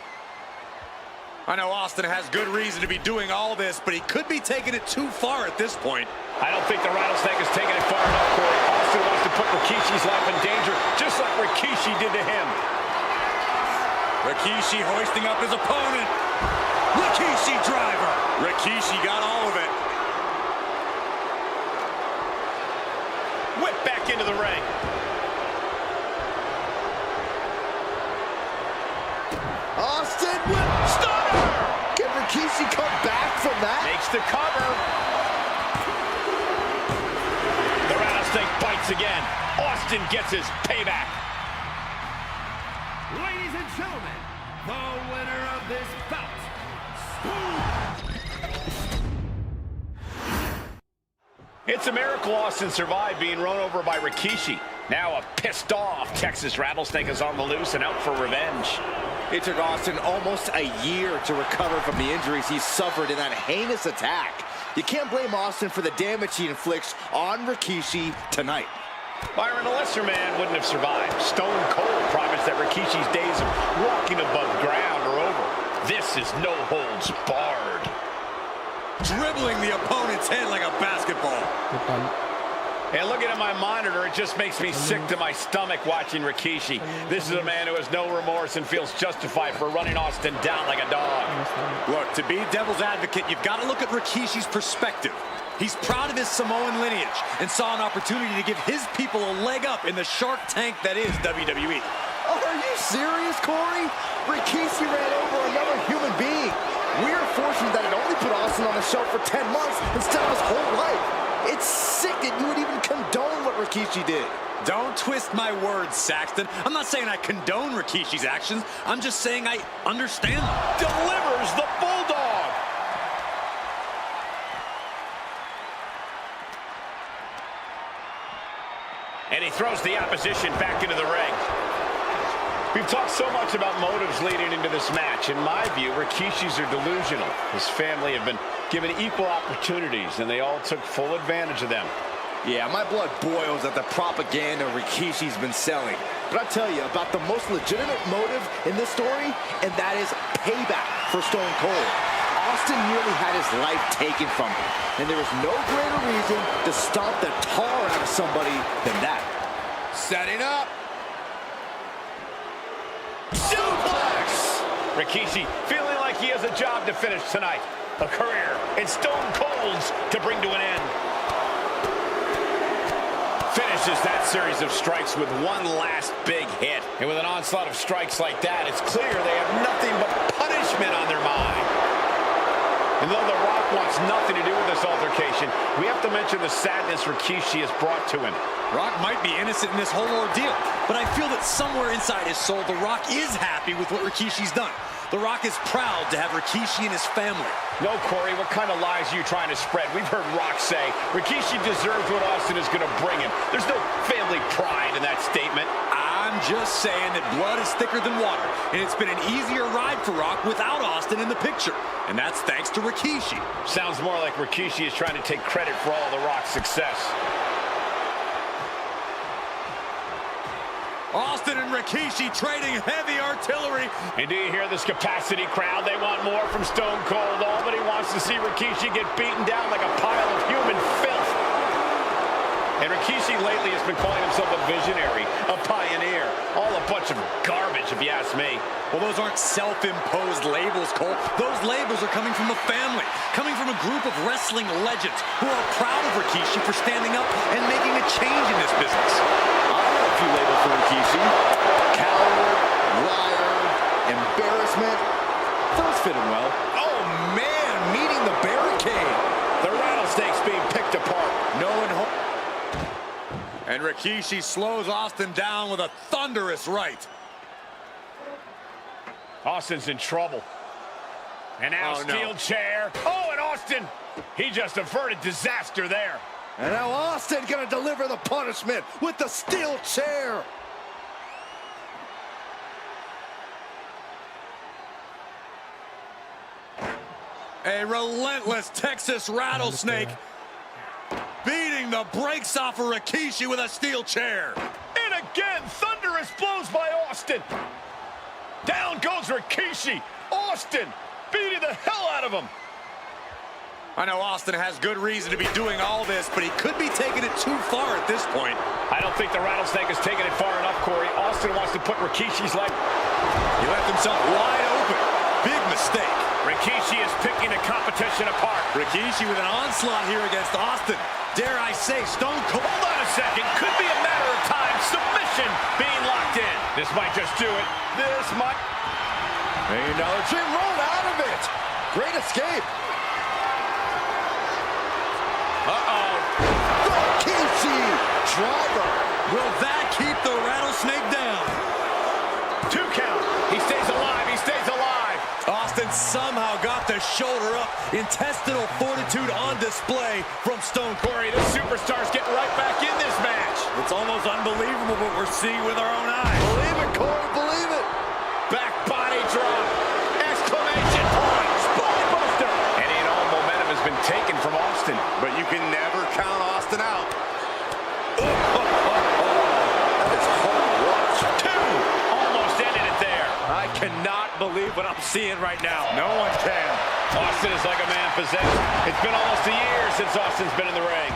I know Austin has good reason to be doing all this, but he could be taking it too far at this point. I don't think the rattlesnake is taking it far enough, Corey. Austin wants to put Rikishi's life in danger, just like Rikishi did to him. Rikishi hoisting up his opponent. Rikishi driver. Rikishi got all of it. Whip back into the ring. Austin with stunner. Can Rikishi come back from that? Makes the cover. The rattlesnake bites again. Austin gets his payback. Ladies and gentlemen, the winner of this bout, It's a miracle Austin survived being run over by Rikishi. Now a pissed off Texas rattlesnake is on the loose and out for revenge. It took Austin almost a year to recover from the injuries he suffered in that heinous attack. You can't blame Austin for the damage he inflicts on Rikishi tonight. Byron, a lesser man wouldn't have survived. Stone Cold promised that Rikishi's days of walking above ground are over. This is no holds barred. Dribbling the opponent's head like a basketball. And looking at my monitor, it just makes me sick to my stomach watching Rikishi. This is a man who has no remorse and feels justified for running Austin down like a dog. Look, to be devil's advocate, you've got to look at Rikishi's perspective. He's proud of his Samoan lineage and saw an opportunity to give his people a leg up in the Shark Tank that is WWE. Oh, are you serious, Corey? Rikishi ran over another human being. We're fortunate that it only put Austin on the show for 10 months instead of his whole life. It's sick that you would even condone what Rikishi did. Don't twist my words, Saxton. I'm not saying I condone Rikishi's actions. I'm just saying I understand them. Delivers the Bulldog. And he throws the opposition back into the ring. We've talked so much about motives leading into this match. In my view, Rikishi's are delusional. His family have been given equal opportunities, and they all took full advantage of them. Yeah, my blood boils at the propaganda Rikishi's been selling. But I tell you about the most legitimate motive in this story, and that is payback for Stone Cold. Austin nearly had his life taken from him, and there was no greater reason to stomp the tar out of somebody than that. Setting up. Suplex! Rikishi feeling like he has a job to finish tonight. A career in Stone Cold's to bring to an end. Finishes that series of strikes with one last big hit. And with an onslaught of strikes like that, it's clear they have nothing but punishment on their mind. And though The Rock wants nothing to do with this altercation, we have to mention the sadness Rikishi has brought to him. Rock might be innocent in this whole ordeal, but I feel that somewhere inside his soul, The Rock is happy with what Rikishi's done. The Rock is proud to have Rikishi and his family. No, Corey, what kind of lies are you trying to spread? We've heard Rock say Rikishi deserves what Austin is going to bring him. There's no family pride in that statement. I'm just saying that blood is thicker than water, and it's been an easier ride for Rock without Austin in the picture. And that's thanks to Rikishi. Sounds more like Rikishi is trying to take credit for all The Rock's success. Austin and Rikishi trading heavy artillery. And do you hear this capacity crowd? They want more from Stone Cold. Nobody wants to see Rikishi get beaten down like a pile of human filth. And Rikishi lately has been calling himself a visionary, a pioneer. All a bunch of garbage, if you ask me. Well, those aren't self-imposed labels, Cole. Those labels are coming from the family, coming from a group of wrestling legends who are proud of Rikishi for standing up and making a change in this business. I have a few labels for Rikishi. Coward, liar, embarrassment. Those fit him well. Oh, man, meeting the barricade. The rattlesnake's being picked apart. No one home. And Rikishi slows Austin down with a thunderous right. Austin's in trouble. And now steel chair. Oh, and Austin, he just averted disaster there. And now Austin gonna deliver the punishment with the steel chair. A relentless Texas rattlesnake beating the brakes off of Rikishi with a steel chair. And again, thunderous blows by Austin. Down goes Rikishi. Austin beating the hell out of him. I know Austin has good reason to be doing all this, but he could be taking it too far at this point. I don't think the rattlesnake is taking it far enough, Corey. Austin wants to put Rikishi's leg. He left himself wide open. Big mistake. Rikishi is picking the competition apart. Rikishi with an onslaught here against Austin. Dare I say, Stone Cold. Hold on a second. Could be a matter of time. Submission being locked in. This might just do it. This might. $1 million dream rolled out of it. Great escape. Rikishi driver. Will that keep the rattlesnake down? 2 count. He stays alive. He stays alive. Austin somehow got the shoulder up. Intestinal fortitude on display from Stone Cold. Corey, this superstar's getting right back in this match. It's almost unbelievable what we're seeing with our own eyes. Believe it, Corey, believe it. Back body drop. Exclamation point. Spine buster. Any and all momentum has been taken from Austin. But you can never count Austin out. That is hard watch. 2. Almost ended it there. I cannot believe what I'm seeing right now. No one can. Austin is like a man possessed. It's been almost a year since Austin's been in the ring.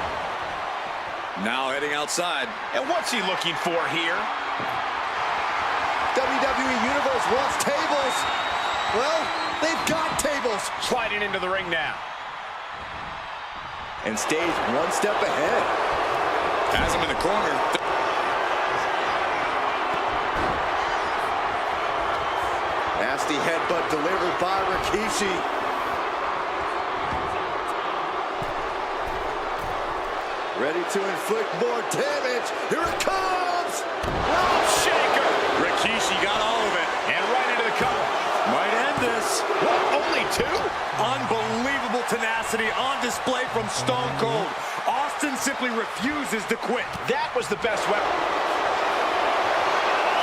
Now heading outside. And what's he looking for here? WWE Universe wants tables. Well, they've got tables. Sliding into the ring now. And stays one step ahead. Has him in the corner. Nasty headbutt delivered by Rikishi. Ready to inflict more damage. Here it comes. Rope shaker. Rikishi got all of it. And right into the cover. Might end this. What, only 2? Unbelievable tenacity on display from Stone Cold. Austin simply refuses to quit. That was the best weapon.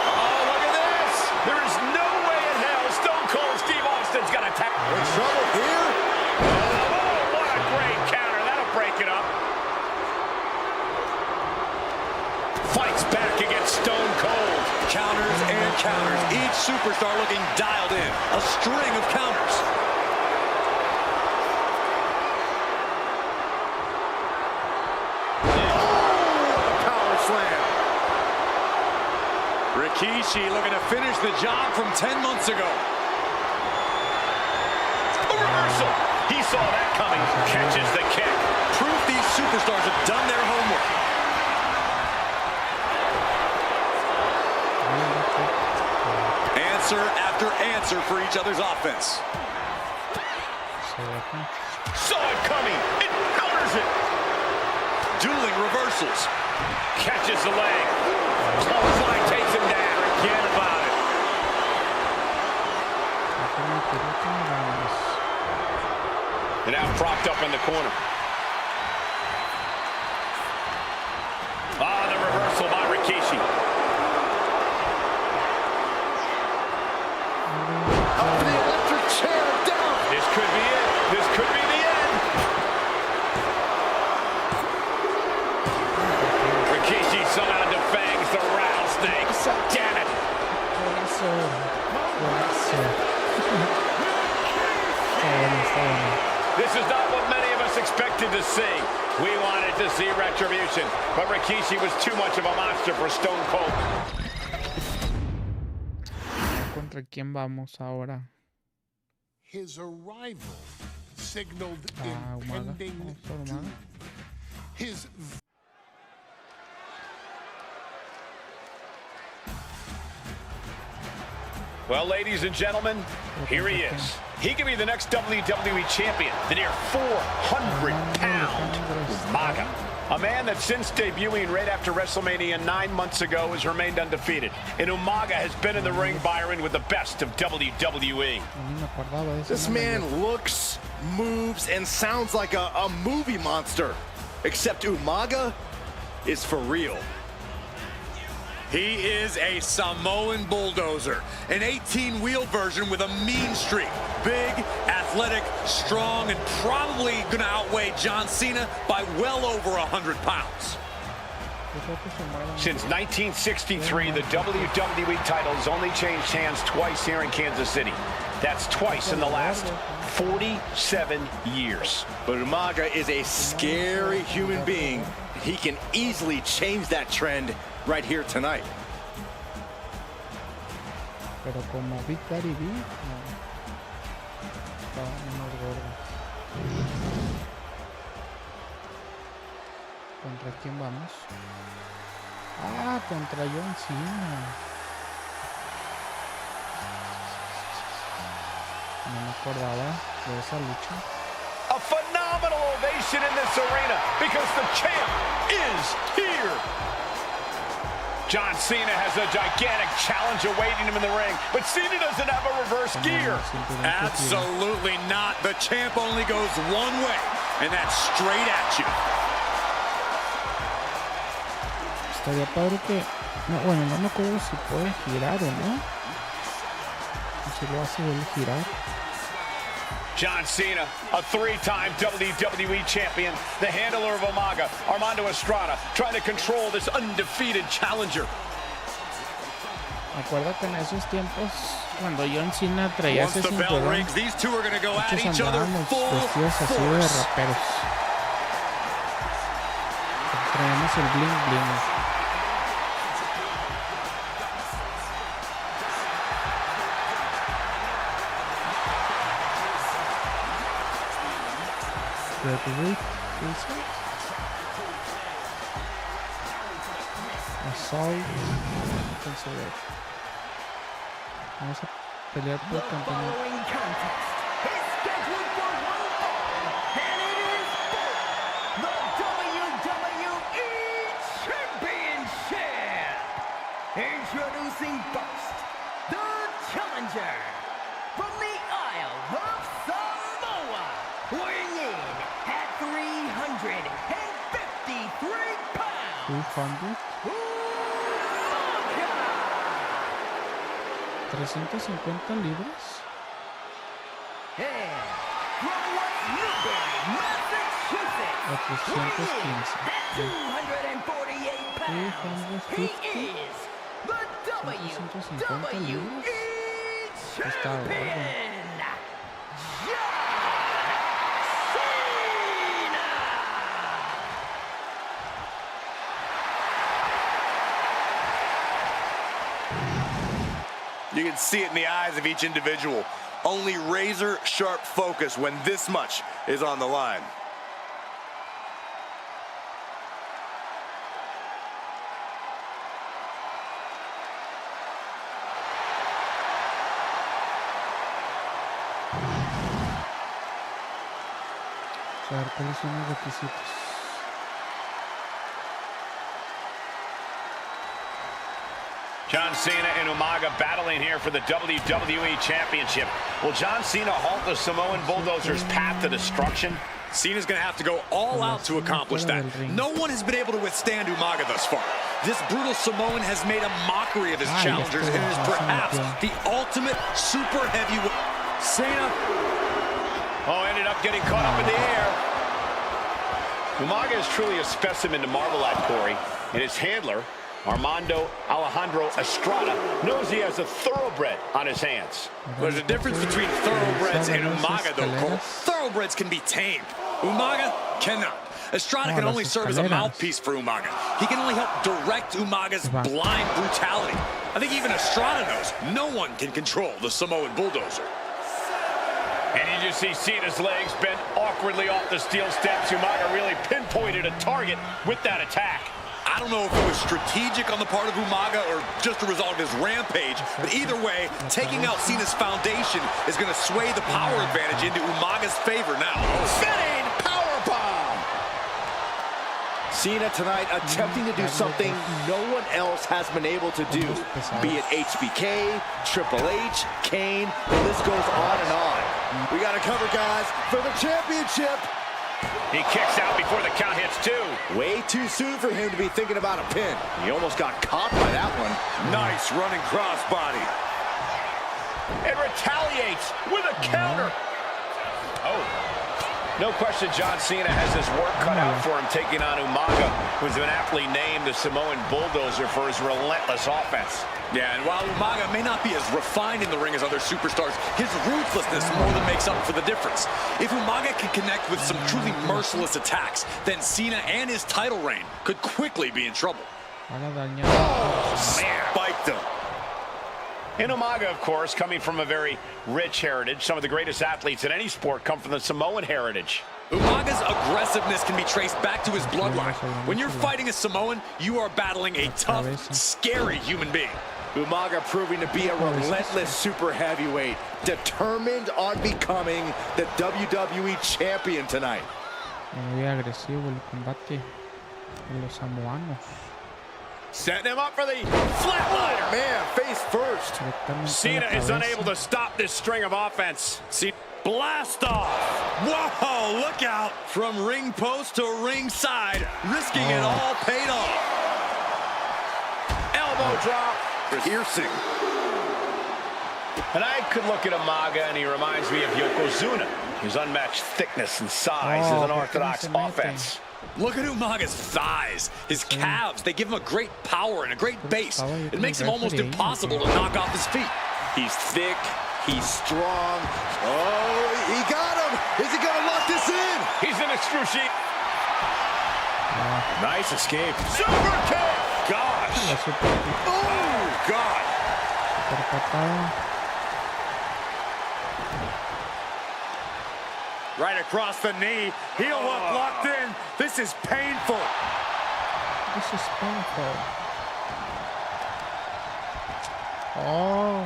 Oh, look at this. There is no way in hell Stone Cold Steve Austin's going to tap. In trouble here. Oh, what a great counter. That'll break it up. Fights back against Stone Cold. counters. Each superstar looking dialed in. A string of counters. Power slam. Rikishi looking to finish the job from 10 months ago. A reversal. He saw that coming. Catches the kick. Proof these superstars have done their homework. Answer after answer for each other's offense. Saw it coming. It counters it. Dueling reversals. Catches the leg. Clothesline takes him down. Forget about it. And now propped up in the corner. Ah, the reversal by Rikishi. Up to the electric chair, down. This could be it. This could be the end. Rikishi somehow defangs the rattlesnake. Damn it. This is not what many of us expected to see. We wanted to see retribution, but Rikishi was too much of a monster for Stone Cold. ¿Contra quién vamos ahora? His arrival signaled Umaga. impending Vamos por Umaga. his Well, ladies and gentlemen, here he is. He could be the next WWE champion, the near 400-pound Umaga. A man that since debuting right after WrestleMania 9 months ago has remained undefeated. And Umaga has been in the ring, Byron, with the best of WWE. This man looks, moves, and sounds like a movie monster. Except Umaga is for real. He is a Samoan bulldozer, an 18-wheel version with a mean streak. Big, athletic, strong, and probably going to outweigh John Cena by well over 100 pounds. Since 1963, the WWE title has only changed hands twice here in Kansas City. That's twice in the last 47 years. But Umaga is a scary human being. He can easily change that trend right here tonight. Pero como Big Daddy B, no. Estaba menos gordo. ¿Contra quién vamos? Ah, contra John Cena. No me acordaba de esa lucha. A phenomenal ovation in this arena because the champ is here. John Cena has a gigantic challenge awaiting him in the ring, but Cena doesn't have a reverse gear. Absolutely not. The champ only goes one way, and that's straight at you. Estaría padre que... No, bueno, no me acuerdo si puede girar o no. O si lo hace él girar. John Cena, a three-time WWE champion, the handler of Umaga, Armando Estrada, trying to control this undefeated challenger. Me acuerdo que en esos tiempos, cuando John Cena traía ese cinturón, muchos andábamos vestidos así de raperos. Traíamos el bling bling. Assault. Vamos a pelear por el campeonato. Introducing first, the challenger from the Isle of Samoa, weighing in at 353 pounds. 200. 350 libras. And from West Newbury, Massachusetts, A 315. weighing in at 248 pounds, he is the 150 WWE libras. Está gordo. Champion, You can see it in the eyes of each individual. Only razor-sharp focus when this much is on the line. A ver, ¿cuáles son los requisitos? John Cena and Umaga battling here for the WWE Championship. Will John Cena halt the Samoan Bulldozer's path to destruction? Cena's going to have to go all out to accomplish that. No one has been able to withstand Umaga thus far. This brutal Samoan has made a mockery of his challengers and is perhaps the ultimate super heavyweight. Cena. Oh, ended up getting caught up in the air. Umaga is truly a specimen to marvel at, Corey. And his handler, Armando Alejandro Estrada, knows he has a thoroughbred on his hands. There's a difference between thoroughbreds and Umaga, though, Cole. Thoroughbreds can be tamed. Umaga cannot. Estrada can only serve as a mouthpiece for Umaga. He can only help direct Umaga's blind brutality. I think even Estrada knows no one can control the Samoan Bulldozer. And you just see Cena's legs bent awkwardly off the steel steps. Umaga really pinpointed a target with that attack. I don't know if it was strategic on the part of Umaga or just a result of his rampage, but either way, taking out Cena's foundation is going to sway the power advantage into Umaga's favor now. Spinning powerbomb! Cena tonight attempting to do something no one else has been able to do. Be it HBK, Triple H, Kane, the list goes on and on. We got to cover, guys, for the championship. He kicks out before the count hits two. Way too soon for him to be thinking about a pin. He almost got caught by that one. Nice running crossbody. And retaliates with a counter. Oh. No question John Cena has his work cut out for him taking on Umaga, who's been aptly named the Samoan Bulldozer for his relentless offense. Yeah, and while Umaga may not be as refined in the ring as other superstars, his ruthlessness more than makes up for the difference. If Umaga can connect with some truly merciless attacks, then Cena and his title reign could quickly be in trouble. Spiked him. And Umaga, of course, coming from a very rich heritage. Some of the greatest athletes in any sport come from the Samoan heritage. Umaga's aggressiveness can be traced back to his bloodline. When you're fighting a Samoan, you are battling a tough, scary human being. Umaga proving to be a relentless super heavyweight, determined on becoming the WWE champion tonight. Muy agresivo el combate de los samoanos. Setting him up for the flatliner. Man, face first. Cena is unable to stop this string of offense. Blast off. Whoa, look out. From ring post to ring side, risking it all paid off. Elbow drop. Piercing. And I could look at Umaga and he reminds me of Yokozuna. His unmatched thickness and size is an orthodox offense. Look at Umaga's thighs, his calves. They give him a great power and a great base. It makes him almost impossible to knock off his feet. He's thick. He's strong. Oh, he got him. Is he going to lock this in? He's in excruciating. Nice escape. Super kick. Gosh. Oh, God. Right across the knee. Heel hook locked in. This is painful. This is painful. Oh.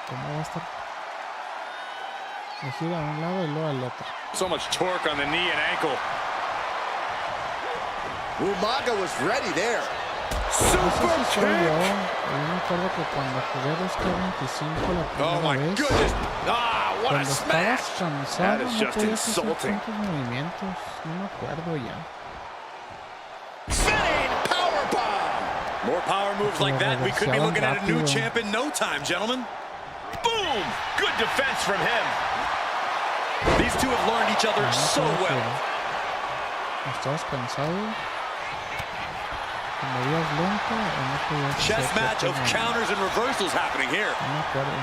¿Cómo va a estar? Le gira a un lado y luego al otro. So much torque on the knee and ankle. Umaga was ready there. Super kick. Yo me acuerdo que cuando jugué 2K25 la primera vez, goodness. What a cuando smash. estabas cansado, That is no just podías hacer insulting. tantos movimientos. No me acuerdo ya. Spinning powerbomb. More power moves like that. We could be looking at a new champ in no time, gentlemen. Boom! Good defense from him. These two have learned each other so well. ¿Estabas cansado? te movías lento o no podías Chess hacer match of ciertos counters and reversals happening here. no me acuerdo.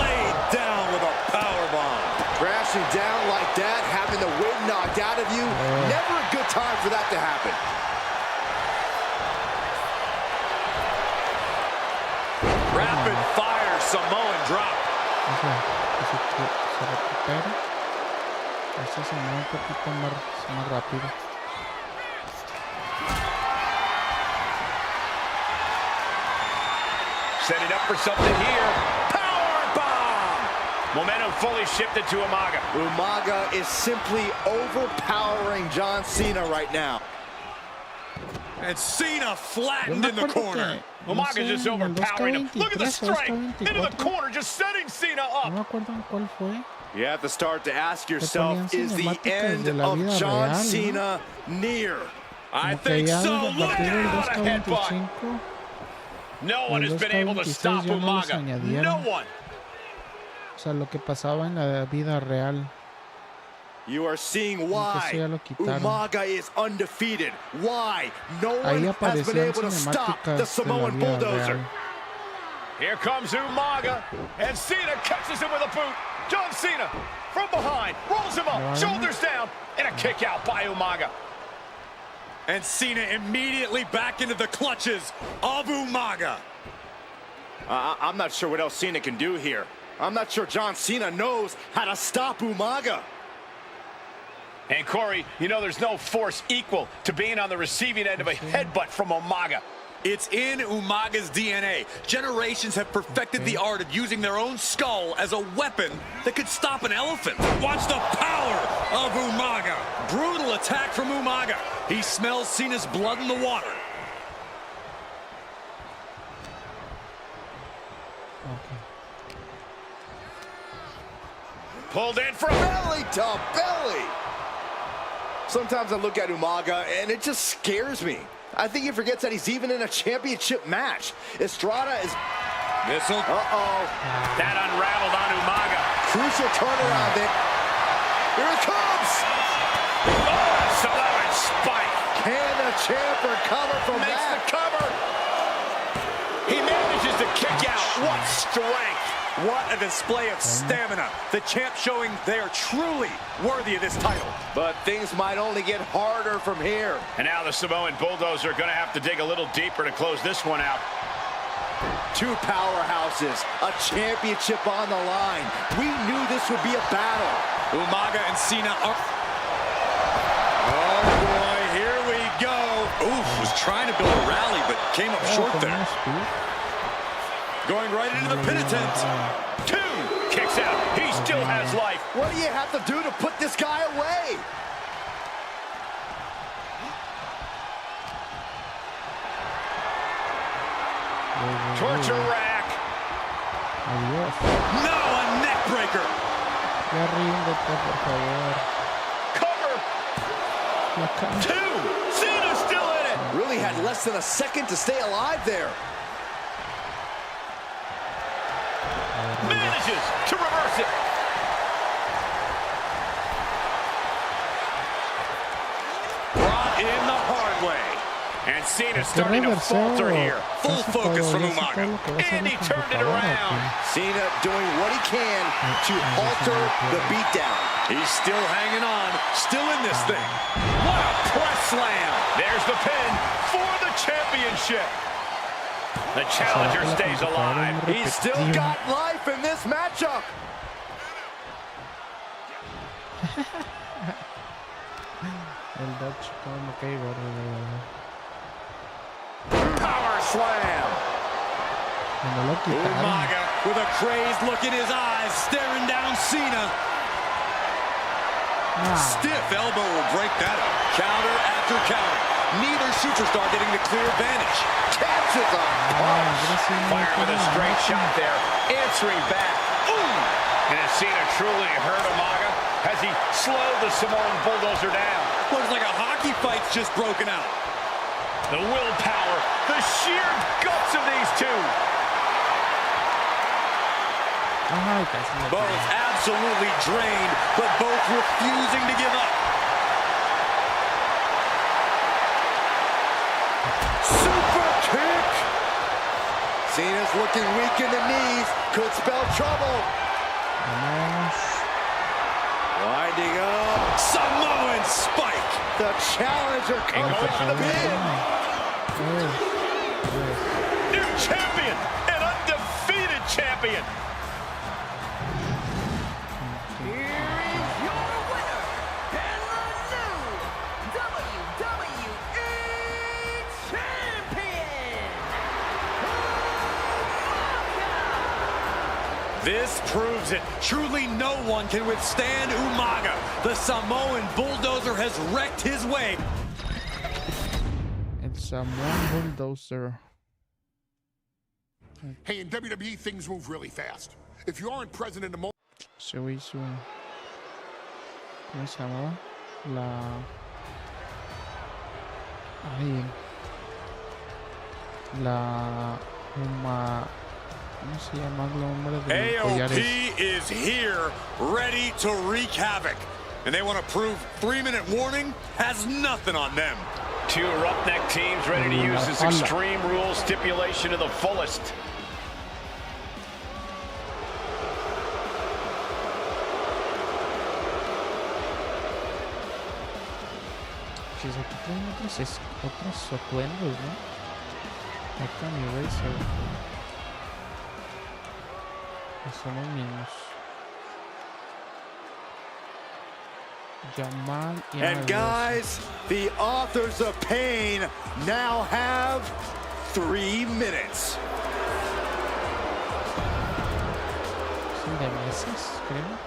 Laid down with a powerbomb. Crashing down like that, having the wind knocked out of you, never a good time for that to happen. Rapid fire Samoan drop. O sea, que se recupera. Este se mueve un poquito más rápido. Setting up for something here. Powerbomb! Momentum fully shifted to Umaga. Umaga is simply overpowering John Cena right now. And Cena flattened in the corner. Umaga's just overpowering him. Look at the strength. Into the corner, just setting Cena No up. me acuerdo en cuál fue. You have to start to ask yourself, is the cinemáticas end de la of vida John real, ¿no? Cena near? I Como que think ya so. a Look partir del out! 2K25 No one has been able to stop ya no los Umaga. añadieron. No one. O sea, lo que pasaba en la vida real. You are seeing eso why ya lo quitaron. Umaga is undefeated. Why no Ahí one has been aparecían able to stop the cinemáticas de la Samoan vida bulldozer. real. Here comes Umaga, and Cena catches him with a boot. John Cena from behind, rolls him up, shoulders down, and a kick out by Umaga. And Cena immediately back into the clutches of Umaga. I'm not sure what else Cena can do here. I'm not sure John Cena knows how to stop Umaga. And Corey, you know there's no force equal to being on the receiving end of a headbutt from Umaga. It's in Umaga's DNA. Generations have perfected the art of using their own skull as a weapon that could stop an elephant. Watch the power of Umaga. Brutal attack from Umaga. He smells Cena's blood in the water. Okay. Pulled in from Belly to belly. Sometimes I look at Umaga and it just scares me. I think he forgets that he's even in a championship match. Estrada is... Missile. Uh-oh. that unraveled on Umaga. Crucial turnaround there. Here it comes. Oh, Samoan spike. Can the champ recover from Makes that? the cover. He manages to kick out. What strength. What a display of stamina. The champ showing they are truly worthy of this title. But things might only get harder from here. And now the Samoan Bulldozer are going to have to dig a little deeper to close this one out. Two powerhouses, a championship on the line. We knew this would be a battle. Umaga and Cena are... Oh boy, here we go. Oof, was trying to build a rally, but came up short there. Going right into the pin attempt. Two kicks out. He still has life. What do you have to do to put this guy away? Torture rack. Adiós. No, a neck breaker. Ya ríndete, por favor. Cover. La cara. Two. Cena's still in it. Really had less than a second to stay alive there. Manages to reverse it. Brought in the hard way. And Cena's starting to falter here. Full focus from Umaga. And he turned it around. Cena doing what he can to alter the beatdown. He's still hanging on, still in this thing. What a press slam. There's the pin for the championship. The challenger stays alive. He's still got life in this matchup. El Dodge, como me cae gordo, de verdad. Power slam. Cuando lo quitaron. Umaga with a crazed look in his eyes, staring down Cena. Stiff elbow will break that up. Counter after counter. Neither superstar getting the clear advantage. Catches a Fire with a straight shot there. Answering back. Ooh! And has Cena truly hurt Umaga? Has he slowed the Samoan Bulldozer down? Looks like a hockey fight's just broken out. The willpower, the sheer guts of these two. Ay, casi lo Both absolutely drained, but both refusing to give up. Cena's looking weak in the knees. Could spell trouble. Vamos. Winding up. Samoan spike. The challenger comes to the pin. New champion, an undefeated champion. Here is your winner, and the new WWE Champion, Umaga! This proves it. Truly no one can withstand Umaga. The Samoan bulldozer has wrecked his way. El Samoan Bulldozer. Hey, in WWE, things move really fast. If you aren't present in the moment, Se hizo. ¿Cómo se llamaba? Ay. ¿Cómo se llama el nombre de los collares? AOP is here, ready to wreak havoc. And they want to prove 3-minute warning has nothing on them. Two roughneck teams ready to use this Extreme Rules stipulation to the fullest. Pues aquí traen otros atuendos, ¿no? Acá mi Racer. Que son los mismos. Jamal y and guys, the authors of pain now have 3 minutes. Son de meses, creo.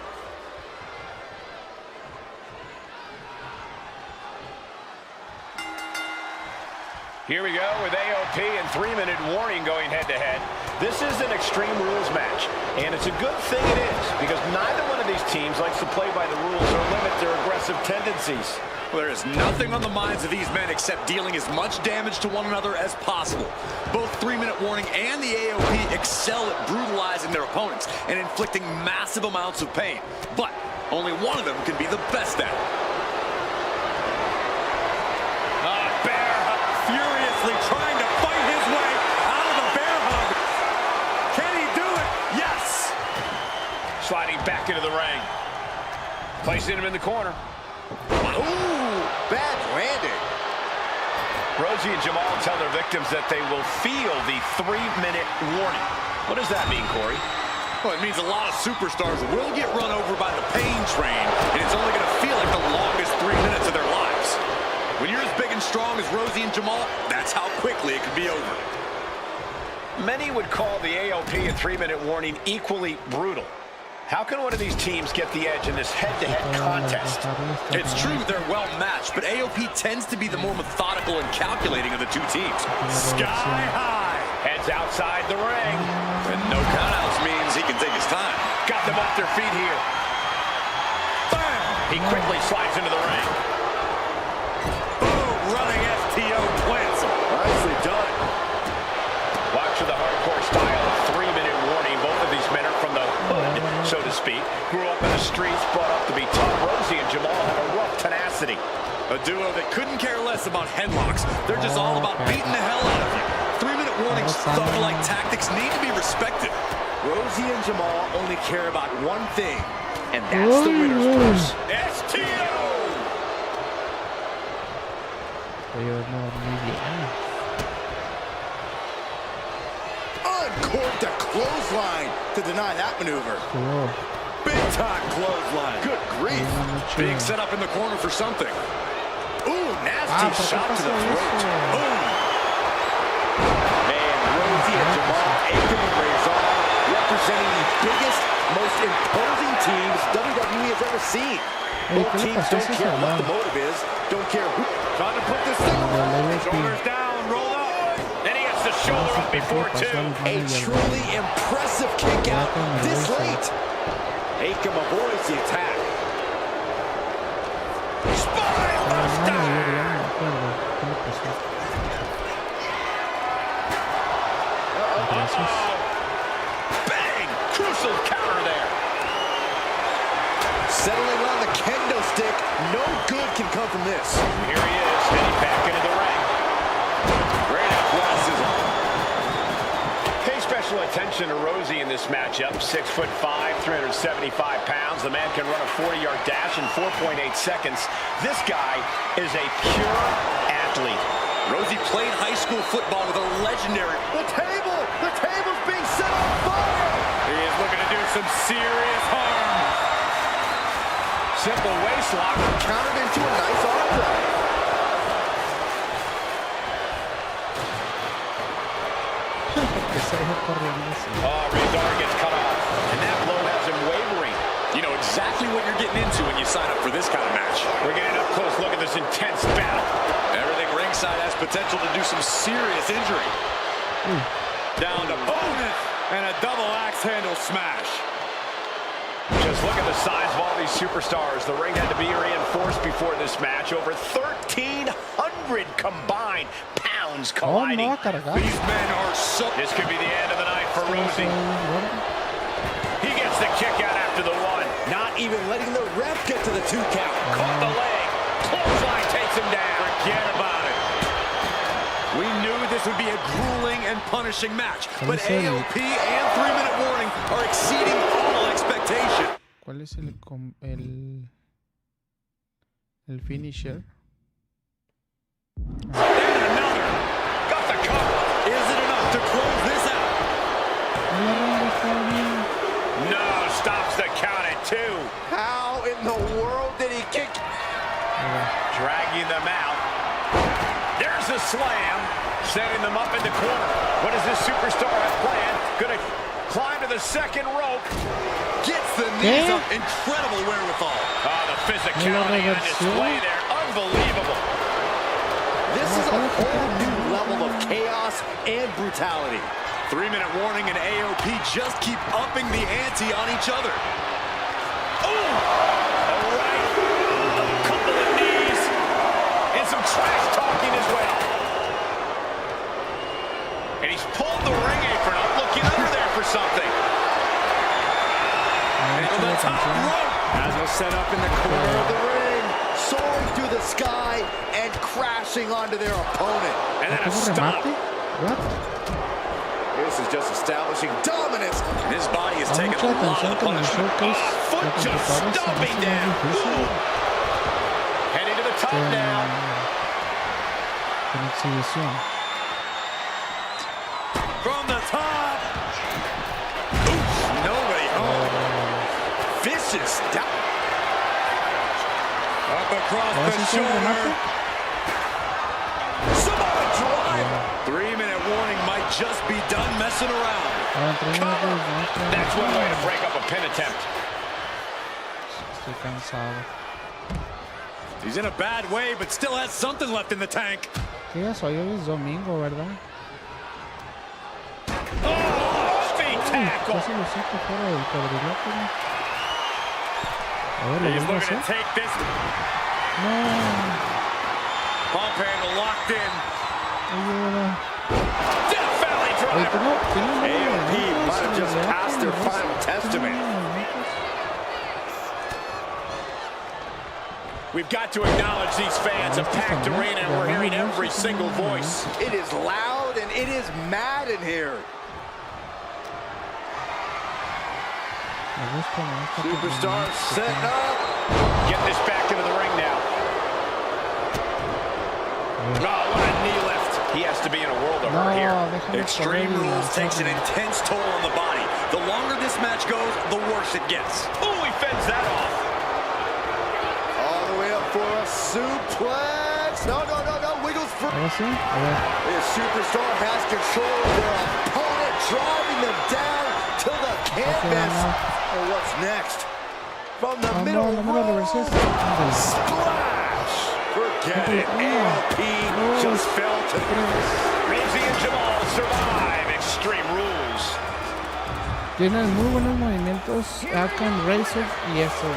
Here we go with AOP and 3-minute warning going head-to-head. This is an Extreme Rules match, and it's a good thing it is, because neither one of these teams likes to play by the rules or limit their aggressive tendencies. Well, there is nothing on the minds of these men except dealing as much damage to one another as possible. Both 3-minute warning and the AOP excel at brutalizing their opponents and inflicting massive amounts of pain. But only one of them can be the best at it. Trying to fight his way out of the bear hug. Can he do it? Yes. Sliding back into the ring. Placing him in the corner. Ooh, bad landing. Rosie and Jamal tell their victims that they will feel the 3-minute warning. What does that mean, Corey? Well, it means a lot of superstars will get run over by the pain train, and it's only going to feel like the longest 3 minutes of their lives. When you're as big and strong as Rosie and Jamal, that's how quickly it can be over. Many would call the AOP and 3-minute warning equally brutal. How can one of these teams get the edge in this head-to-head contest? It's true they're well matched, but AOP tends to be the more methodical and calculating of the two teams. Sky high. Heads outside the ring. And no countouts means he can take his time. Got them off their feet here. Bam! He quickly slides into the ring. Running FTO plants him. Nicely done. Watch for the hardcore style of 3-minute warning. Both of these men are from the hood, so to speak. Grew up in the streets, brought up to be tough. Rosie and Jamal have a rough tenacity. A duo that couldn't care less about headlocks. They're just all about beating the hell out of you. 3-minute warnings, thug-like tactics need to be respected. Rosie and Jamal only care about one thing, and that's the winner's purse. STO! Uncorked a clothesline to deny that maneuver. Cool. Big time clothesline. Good grief. Being set up in the corner for something. Ooh, nasty shot to the throat. Boom. And Rosie and Jamal Aiken and Razor representing the biggest, most imposing teams WWE has ever seen. Both teams don't care what the motive is, don't care who. Trying to put this thing away. Shoulders down, roll up. Then he gets the shoulder up before two. A truly impressive kick out this late. Aiken avoids the attack. Spine buster! Bang! Crucial counter there. Settling on the kendo stick. No good can come from this. Here he is, heading back into the ring. Great athleticism. Pace special attention to Rosie in this matchup. 6'5", 375 pounds. The man can run a 40-yard dash in 4.8 seconds. This guy is a pure athlete. Rosie played high school football with a legendary... The table's being set on fire! He is looking to do some serious harm. Simple waist lock. Countered into a nice arm drag. Rezar gets cut off, and that blow has him wavering. You know exactly what you're getting into when you sign up for this kind of match. We're getting up close look at this intense battle. Everything ringside has potential to do some serious injury. Down to opponent, and a double axe handle smash. Just look at the size of all these superstars. The ring had to be reinforced before this match. Over 1,300 combined pounds colliding. These men are so... This could be the end of the night for Rosie. He gets the kick out after the one. Not even letting the ref get to the 2 count. Caught the leg. Clothesline takes him down. Forget about it. We knew this would be a grueling and punishing match, but AOP and 3-minute warning are exceeding all expectation. ¿Cuál es el finisher? And another. Got the cover. Is it enough to close this out? No, stops the count at 2. How in the world did he kick? Dragging them out. There's a slam, setting them up in the corner. What does this superstar have planned? Gonna climb to the second rope. Gets the knees up. Incredible wherewithal. Oh, the physicality on display there. Unbelievable. This is a whole new level of chaos and brutality. 3-minute warning, and AOP just keep upping the ante on each other. Oh! All right. A couple of knees. And some trash talking as well. And he's pulled the ring apron up, looking under there for something. And to the top rope. As was set up in the corner of the ring, soaring through the sky and crashing onto their opponent. And then a stop. What? This is just establishing dominance. And his body is taking a lot of the punishment. Foot just stomping down. Ooh. Heading to the top now. From the top. Oof, nobody home. Vicious down. Up across the shoulder. Samoa drive. 3-minute warning might just be done messing around. That's one way to break up a pin attempt. Estoy cansado. He's in a bad way, but still has something left in the tank. ¿Qué es hoy? Hoy es domingo, ¿verdad? Oh, feet tackle. Casi lo saco fuera del cuadrilátero. A ver, He's ¿lo vuelvo a looking to hacer? take this. No. Pump handle locked in. Ayuda. Death Valley Oye, driver. AOP might have just passed their final testament. We've got to acknowledge these fans. A packed arena, and we're hearing every single voice. It is loud and it is mad in here. Superstar setting up. Get this back into the ring now. Oh, what a knee lift. He has to be in a world of hurt here. Extreme Rules takes an intense toll on the body. The longer this match goes, the worse it gets. Oh, he fends that off. All the way up for a suplex. No. Wiggles for... This superstar has control of their opponent, driving them down to the canvas. And what's next? From the middle row. Splash. Forget it. AOP just fell to the ground. Rosie and Jamal survive Extreme Rules. Tienen muy buenos movimientos Akon, Razor y eso de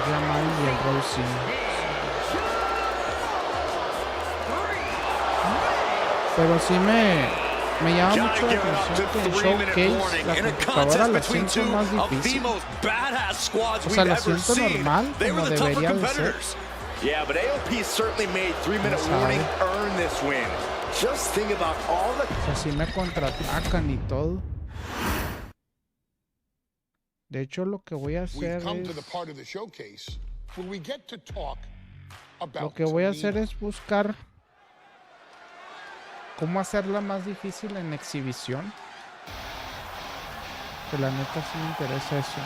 Jamal y el Rosie. Pero sí me llama mucho la atención que en Showcase la computadora la siento más difícil. O sea, la siento normal como debería de ser. Yeah, but AOP certainly made 3-minute warning earn this win. Just think about all the... O sea, sí me contraatacan y todo. De hecho, lo que voy a hacer es... Lo que voy a hacer es buscar cómo hacerla más difícil en exhibición. Que la neta sí me interesa eso.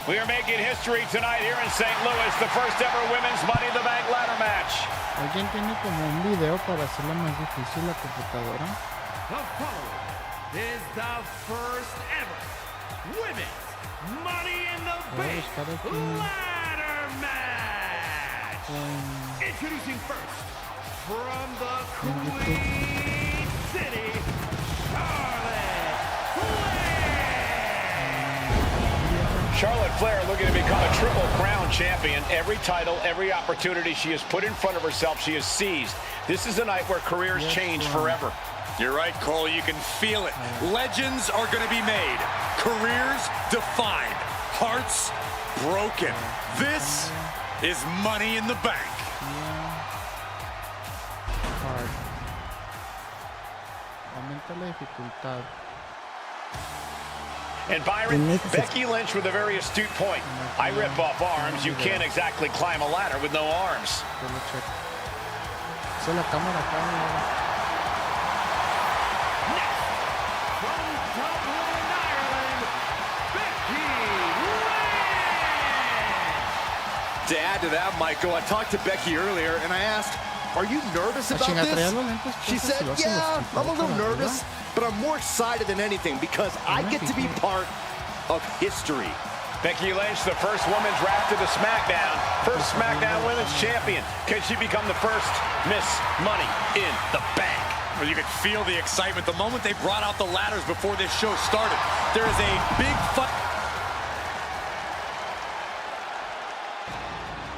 We are making history tonight here in St. Louis, the first ever women's Money in the Bank ladder match. ¿Alguien tiene como un video para hacerla más difícil la computadora? The following is the first ever women's Money in the Bank ladder match. Introducing first, from the Queen City, Charlotte Flair looking to become a Triple Crown champion. Every title, every opportunity she has put in front of herself, she has seized. This is a night where careers change forever. You're right, Cole. You can feel it. Legends are going to be made. Careers defined. Hearts broken. This is Money in the Bank. Aumenta la dificultad. And Byron, Becky Lynch with a very astute point. I rip off arms. You can't exactly climb a ladder with no arms. Esa es la cámara acá. Next, from Dublin, Ireland, Becky Lynch. To add to that, Michael, I talked to Becky earlier and I asked, are you nervous about this? She said, yeah, I'm a little nervous, but I'm more excited than anything because I get to be part of history. Becky Lynch, the first woman drafted to SmackDown, first SmackDown Women's Champion. Can she become the first Miss Money in the Bank? Well, you could feel the excitement the moment they brought out the ladders before this show started. There is a big fight.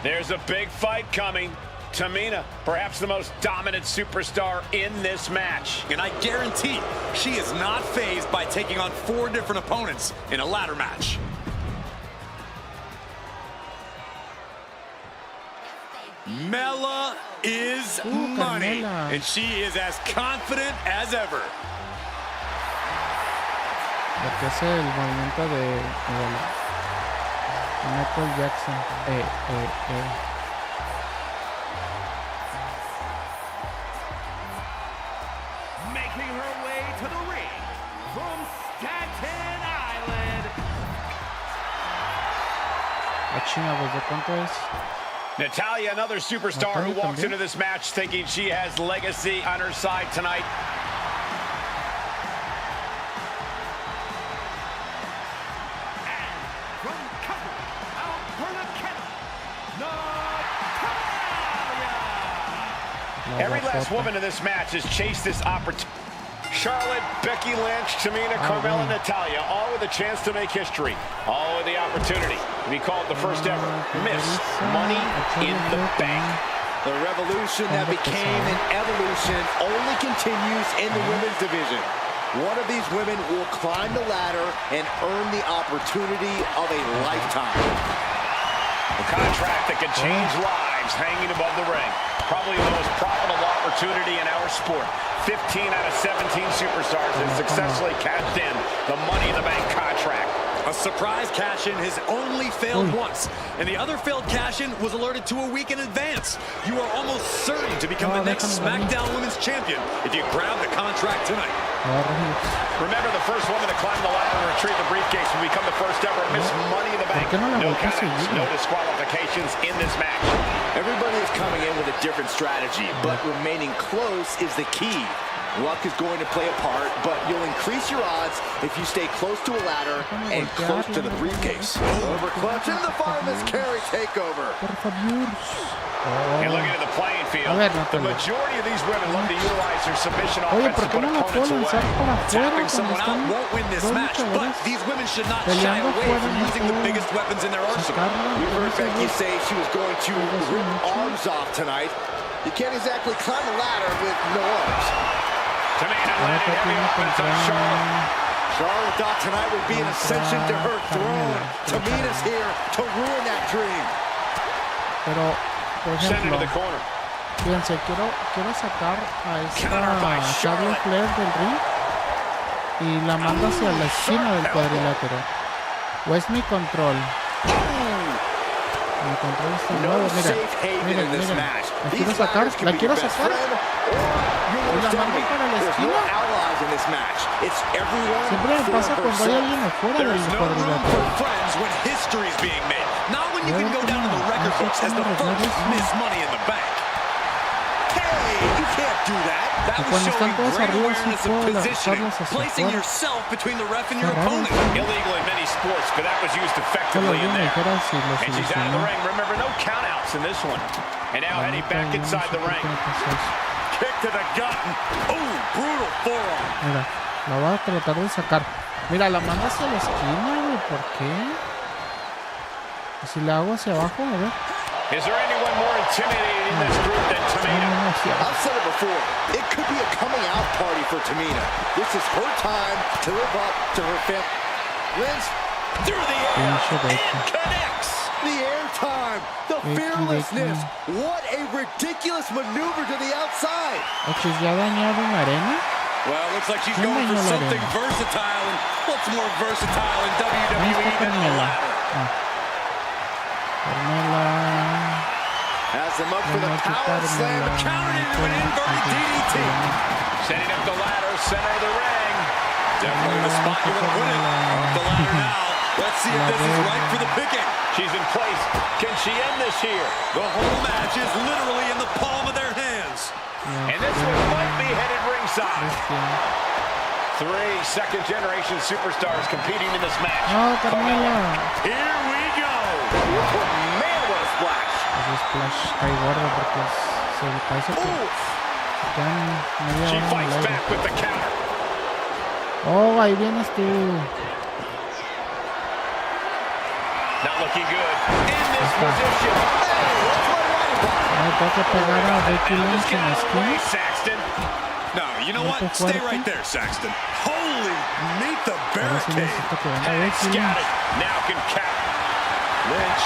There's a big fight coming. Tamina, perhaps the most dominant superstar in this match. And I guarantee she is not fazed by taking on 4 different opponents in a ladder match. Mela is money, and she is as confident as ever. Lo que hace el movimiento de Michael Jackson. Making her way to the ring from Staten Island. La chinga, ¿de cuánto es? Natalya, another superstar who walks into this match thinking she has legacy on her side tonight. And from Calgary, Alberta, Canada, Natalya. Every last woman in this match has chased this opportunity. Charlotte, Becky Lynch, Tamina, Carmella, Natalya, all with a chance to make history, all with the opportunity to be called the first ever Miss Money in the Bank. The revolution that became an evolution only continues in the women's division. One of these women will climb the ladder and earn the opportunity of a lifetime. A contract that can change lives hanging above the ring. Probably the most profitable opportunity in our sport. 15 out of 17 superstars have successfully cashed in the Money in the Bank contract. A surprise cash-in has only failed once, and the other failed cash-in was alerted to a week in advance. You are almost certain to become the next SmackDown Women's Champion if you grab the contract tonight. Remember, the first woman to climb the ladder and retrieve the briefcase will become the first ever Miss Money in the Bank. No counts, no disqualifications in this match. Everybody is coming in with a different strategy, but remaining close is the key. Luck is going to play a part, but you'll increase your odds if you stay close to a ladder and close to the briefcase. Over clutch into the fireman's carry takeover. And looking at the playing field, the majority of these women love to utilize their submission offense to put opponents away. Tapping someone out won't win this match, but these women should not shy away from using the biggest weapons in their arsenal. We heard Becky say she was going to rip arms off tonight. You can't exactly climb a ladder with no arms. Tamina landing heavy offense on Charlotte. Charlotte thought tonight would be an ascension to her throne. Tamina's here to ruin that dream. Pero, por ejemplo, the corner. Fíjense, quiero sacar a esta Charlotte Flair del ring. y la manda hacia la esquina del cuadrilátero. ¿O es mi control? Mi control está nuevo, miren. La quiero sacar. Y la mando para la esquina. Siempre me pasa cuando hay alguien afuera del cuadrilátero. Y cuando están todos arriba, sí puedo lanzarlos hacia afuera. Illegal in many sports, but that was used effectively in there. And she's out of the ring. Remember, no countouts in this one. And now heading back inside the ring. Kick to the gut. Oh, brutal forearm. Mira, la voy a tratar de sacar. Mira, la manda hacia la esquina, güey. ¿Por qué? ¿Y si la hago hacia abajo? A ver. Is there anyone more intimidating in this group than Tamina? I've said it before. It could be a coming out party for Tamina. This is her time to live up to her family. Lynch through the air and connects. The air time, the fearlessness. What a ridiculous maneuver to the outside. Oye, ¿ya dañaron la arena? Well, looks like she's going for something versatile. And what's more versatile in WWE than the ladder? Has him up for the power slam, countered into an inverted DDT. Setting up the ladder, center of the ring. Definitely the spot you want to put it. Off the ladder now. Let's see if this is right for the picking. She's in place. Can she end this here? The whole match is literally in the palm of their hands. And this one might be headed ringside. 3 second-generation superstars competing in this match. No, Carmela. Here we go. Man, what a splash. Ese splash cae gordo porque se parece que quedan media She hora en fights el aire. back with the counter. Oh, ahí vienes tú. Not looking good. In this position. Me toca pegar a Becky Lynch en la esquina. Saxton. No, you know what? Stay right there, Saxton. Holy, meet the Ahora sí barricade. necesito que venga Becky Lynch. Scattered. Now can count. Lynch.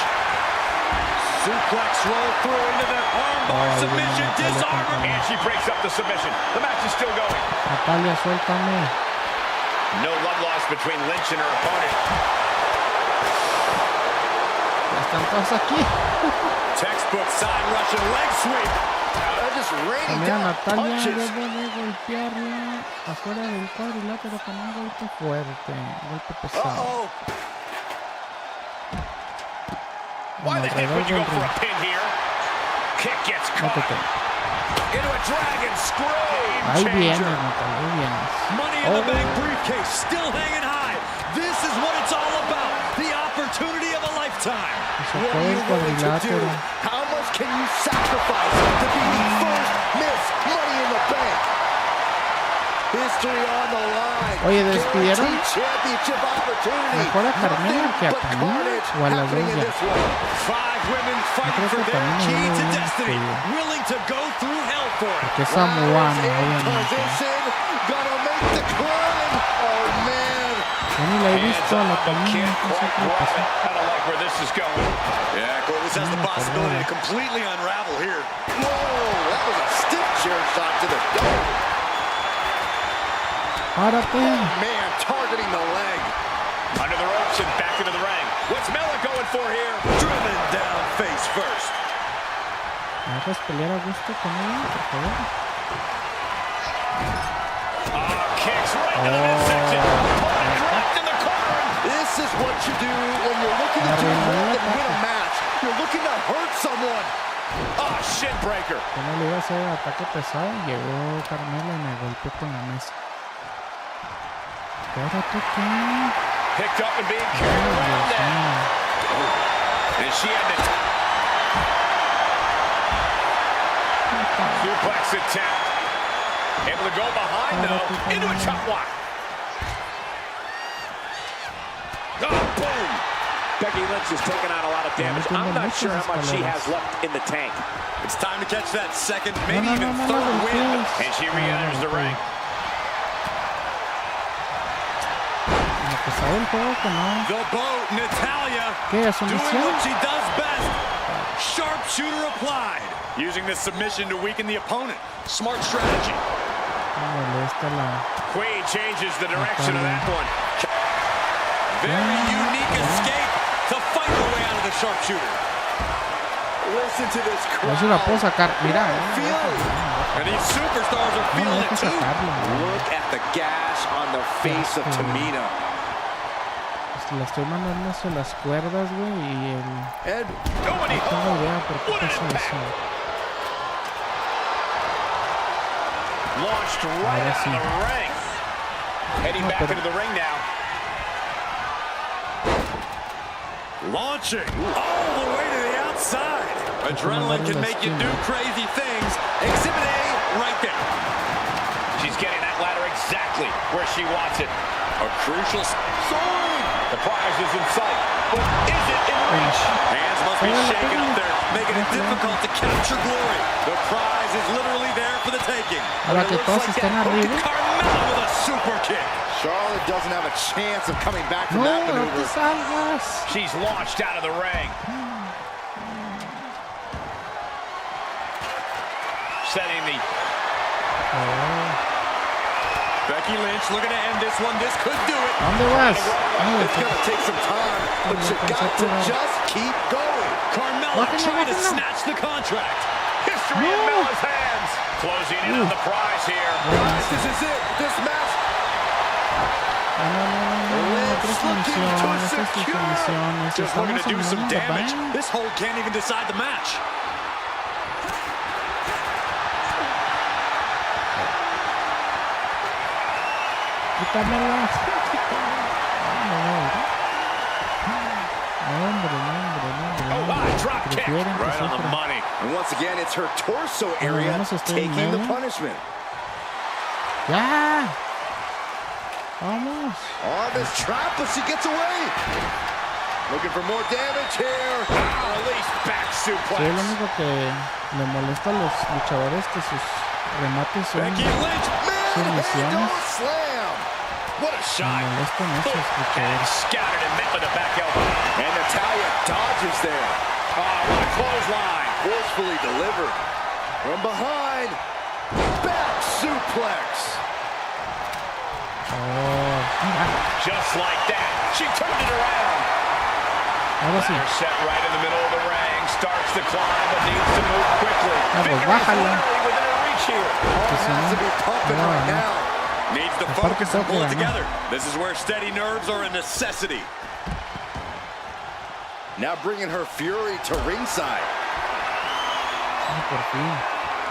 Suplex roll through into the armbar submission. Disarm. And she breaks up the submission. The match is still going. Natalia, suéltame. No love lost between Lynch and her opponent. Están todos aquí. Textbook side Russian leg sweep. Just raining Mira, down Natalia punches. debe de golpearla afuera del cuadrilátero con un golpe fuerte, un golpe pesado. Why the heck would you go for a pin here? Kick gets caught. Into a dragon scream. Ahí vienes, Natalia, ahí vienes. Money in the bank briefcase still hanging high. This is what it's all about. The opportunity of a lifetime. What are you willing to do? How much can you sacrifice to be the first Miss Money in the Bank? History on the line. Oye, despidieron championship opportunity. mejor a Carmela que a Tamina o a las dos ya. 5 women fighting for their key to destiny, willing to go through hell for it. Porque es samoano, obviamente. Gonna make the climb. Oh man. Yo ni la he visto a la Tamina, no sé qué le pasó. I don't like where this is going. Yeah, Cole, this has the possibility to completely unravel here. Whoa, that was a stiff chair shot to the dome. Párate. Man, targeting the leg. Under the ropes and back into the ring. What's Mella going for here? Driven down face first. ¿Me dejas pelear a gusto con ella, por favor? Kicks right to the midsection. Right in the corner. This is what you do when you're looking to do more than win a match. You're looking to hurt someone. Oh, shin breaker. Como le iba a hacer ataque pesado, llegó Carmela y me golpeó con la mesa. Espérate, ¿qué? Picked up and being carried around there. And she had the suplex attempt. Able to go behind though. Into a chop block. Oh, boom. Becky Lynch has taken out a lot of damage. I'm not sure how much she has left in the tank. It's time to catch that second, maybe even third win. And she re-enters the ring. The boat, Natalia, doing what she does best. Sharpshooter applied. Using this submission to weaken the opponent. Smart strategy. Queen changes the direction of that one. Very unique escape to fight her way out of the sharpshooter. Listen to this A crowd. ver si la puedo sacar. Mira, And these superstars are no feeling hay it que too. sacarlo. Look at the gash on the face of Tamina. La estoy mandando hacia las cuerdas, güey, y el... And No tengo idea por qué pasa eso. Launched right out of the ring. Heading back into the ring now. Launching all the way to the outside. Adrenaline can make you do crazy things. Exhibit A right there. She's getting that ladder exactly where she wants it. A crucial soaring. The prize is in sight, but is it in reach? Hands must be shaking up there, making it difficult to capture glory. The prize is literally there for the taking. Ahora que todos estén arriba. Carmella with a super kick. Charlotte doesn't have a chance of coming back from No, that no te maneuver. salgas. She's launched out of the ring. Setting the... Becky Lynch looking to end this one. This could do it. ¿Dónde vas? It's going to take some time, but you got to just keep going. Carmella trying to snatch the contract. History in Mella's hands. Closing in on the prize here. Guys, this is it. This match. Just looking to do some damage. This hold can't even decide the match. Drop kick. Right on the money. And once again, it's her torso area taking the punishment. Ya. Vamos. On this trap, but she gets away. Looking for more damage here. Release back Sí, suplex. lo único que le molesta a los luchadores que sus remates son Becky Lynch, sumisiones. Slam. What a Me shot. molestan esos And luchadores. scattered and met with a back elbow. And Natalya dodges there. Oh, what a clothesline. Forcefully delivered. From behind. Back suplex. Oh, mira. Just like that. She turned it around. Ahora sí. Ladder set right in the middle of the ring. Starts to climb, but needs to move quickly. pues Fingers bájala. literally within her reach here. Has to be pumping no, right no. now. needs to Aparte focus and pull it tengo que ganar. together. This is where steady nerves are a necessity. Now bringing her fury to ringside. Ay, por fin.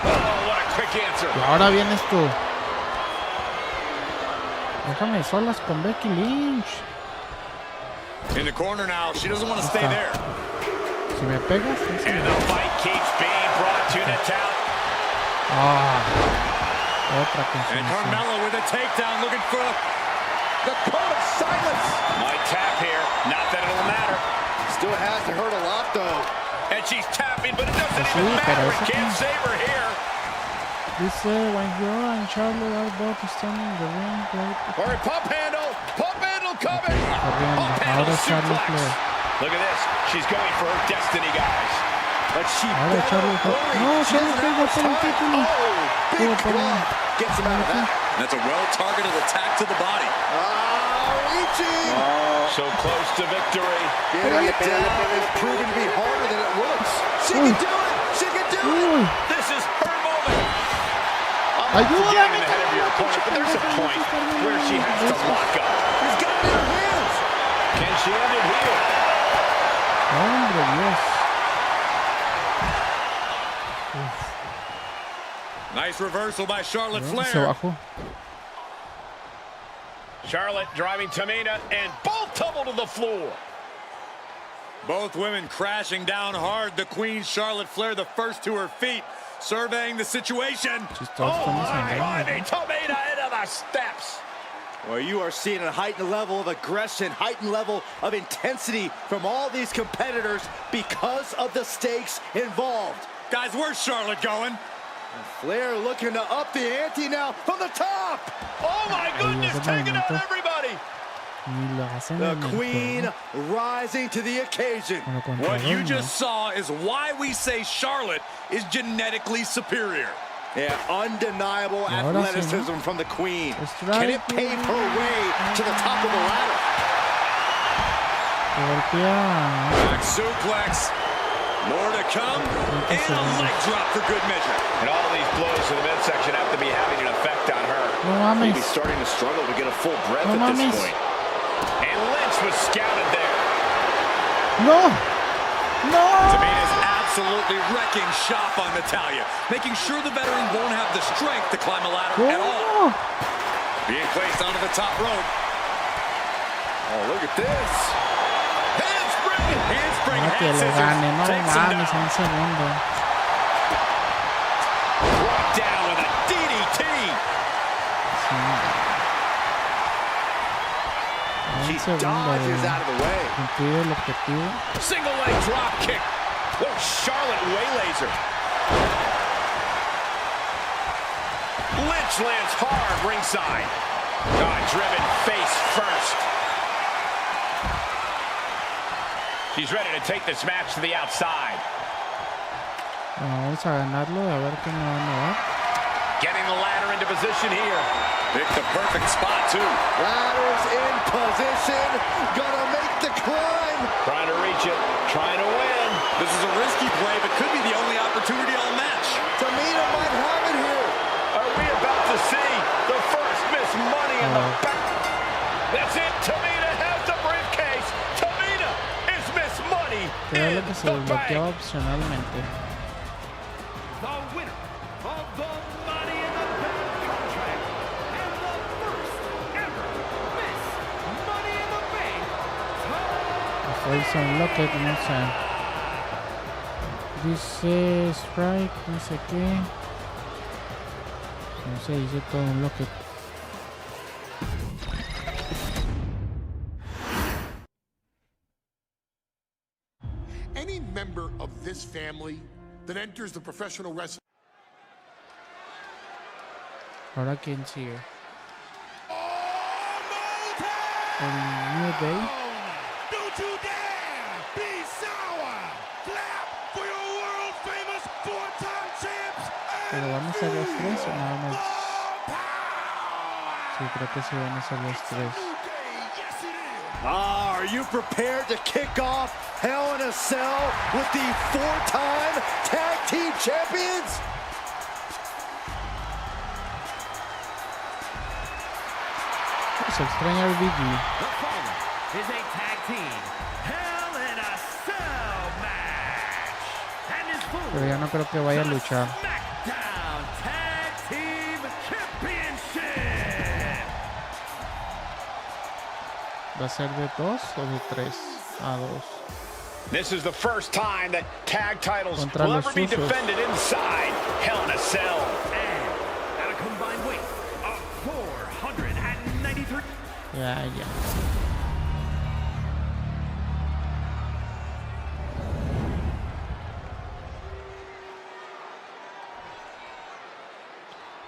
Oh, what a quick answer. Y ahora vienes tú. Déjame solas con Becky Lynch. In the corner now. She doesn't want to stay there. Si me pegas, es And the fight keeps being brought to Natalya. otra And consumición. Carmella with a takedown, looking for The code of silence. Might tap here. Not that it'll matter. Still hasn't hurt a lot though. And she's tapping, but it doesn't Sí, even pero matter. eso It can't sí. save her here. Dice, when you're and Charlotte are both standing in the ring, right? Or a pump handle coming. Corriendo. Pump handle Ahora Charlotte suplex. Flair. Look at this. She's going for her destiny, guys. But she Ahora Charlotte Flair. No, Charlotte Flair va por el título. Big Tuvo por club. Gets him out of that. That's a well-targeted attack to the body. Reaching. So close to victory. Getting it down is proving to be harder than it looks. She can do it. She can do it. Uy, This is her moment. ayúdame. Getting ahead of your opponent, but there's a point where she has to lock up. He's got it in her hands. Can she end it here? Hombre, Dios. Nice reversal by Charlotte Se Flair. bajó. Charlotte driving Tamina, and both tumble to the floor. Both women crashing down hard. The Queen, Charlotte Flair, the first to her feet, surveying the situation. Todos estamos en Driving ring. Tamina into the steps. Well, you are seeing a heightened level of aggression, heightened level of intensity from all these competitors because of the stakes involved. Guys, where's Charlotte going? Flair looking to up the ante now from the top. Oh my goodness, ese taking out movimiento. everybody. Ni lo hacen The en el Queen juego. rising to the occasion. Bueno, contra What you él, just saw is why we say Charlotte is genetically superior. Yeah, undeniable athleticism from the Queen. Can it pave her way to the top of the ladder? Back suplex. More to come. And a leg drop for good measure. And all these blows to the midsection have to be having an effect on her. Maybe starting to struggle to get a full breath at this point. And Lynch was scouted there. No! No! Tamina's absolutely wrecking shop on Natalya, making sure the veteran won't have the strength to climb a ladder at all. Being placed onto the top rope. Oh, look at this. Handspring, No, que le gane, no mames, un segundo. Brought down with a DDT. She dodges out of the way. Cumplir el objetivo. Single leg drop kick. Oh, Charlotte waylays her. Lynch lands hard ringside. Driven face first. She's ready to take this match to the outside. Vamos a ganarlo, a ver qué me van a dar. Getting the ladder into position here. Picked the perfect spot, too. Ladder's in position. Gonna make the climb. Trying to reach it. Trying to win. This is a risky play, but could be the only opportunity all match. Tamina might have it here. Are we about to see the first Miss Money in the back? That's it. Tamina has the briefcase. Tamina is Miss Money Creo in que se the desbloqueó bank. opcionalmente. The winner of the Money in the Bank contract and the first ever Miss Money in the Bank False Unlocked, no sé. Dice Strike, no sé qué. No sé, dice todo Unlocked. Any member of this family that enters the professional wrestling. Ahora quién sigue. El New Day. Don't you dare be sour. Clap for your world famous four-time champs. Pero van a ser los tres o nada más. Sí, creo que sí van a ser los tres. Are you prepared to kick off Hell in a Cell with the four-time tag team champions? Se extraña el BG. The following is a tag team Hell in a Cell match. And is full Pero ya no creo que vaya a luchar. SmackDown Tag Team Championship. ¿Va a ser de 2 o de 3? A 2. This is the first time that tag titles Contra will los ever be Usos. defended inside Hell in a Cell. And at a combined weight of 493. Ya.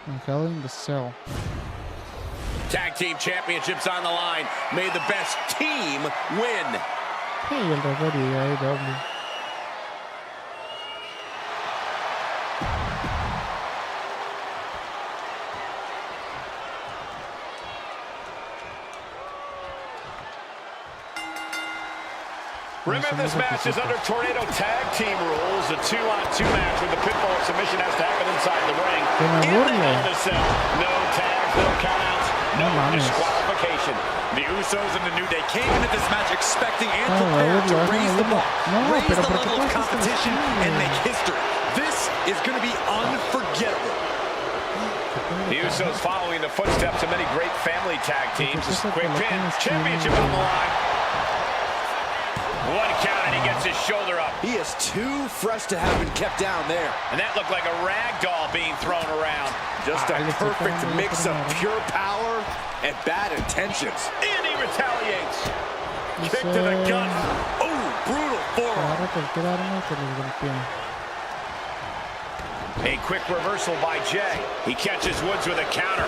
And Hell in the Cell. Tag team championships on the line. May the best team win. Y el referee AEW. Remember, this match is under Tornado tag team rules. A 2-on-2 match with the pinfall submission has to happen inside the ring. Que me In the burle. Hell in a Cell. No tags, no countouts, no mames. disqualification. The Usos and the New Day came into this match expecting and No, prepared to déjame raise the verlo. bar, No, raise pero the ¿por qué level of todas estas competition, así? and make history. This is going to be unforgettable. The Usos following the footsteps of many great family tag teams. This quick pin, championship on the line. One count and he gets his shoulder up. He is too fresh to have been kept down there. And that looked like a rag doll being thrown around. Just a le estoy perfect pegando mix of primero. pure power and bad intentions. And he retaliates. Dice, Kick to the gut. Oh, brutal forearm. agarra cualquier arma y que los golpee. A quick reversal by Jay. He catches Woods with a counter.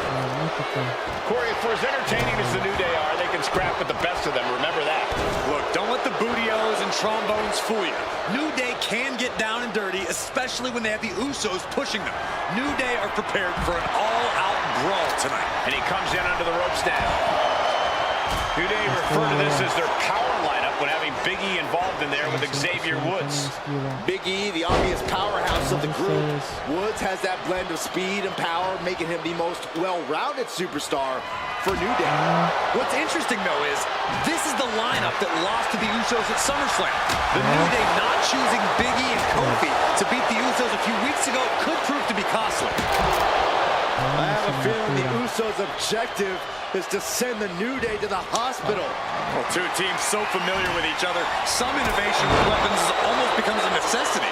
Corey, for as entertaining as the New Day are, they can scrap with the best of them. Remember that. Look, don't let the bootios and trombones fool you. New Day can get down and dirty, especially when they have the Usos pushing them. New Day are prepared for an all-out brawl tonight. And he comes in under the ropes now. New Day refer to this as their power lineup when having Big E involved in there with Xavier Woods. Big E, the obvious powerhouse of the group. Woods has that blend of speed and power, making him the most well-rounded superstar for New Day. What's interesting, though, is this is the lineup that lost to the Usos at SummerSlam. The New Day not choosing Big E and Kofi to beat the Usos a few weeks ago could prove to be costly. I have a feeling the Usos' objective is to send the New Day to the hospital. Well, two teams so familiar with each other, some innovation with weapons almost becomes a necessity.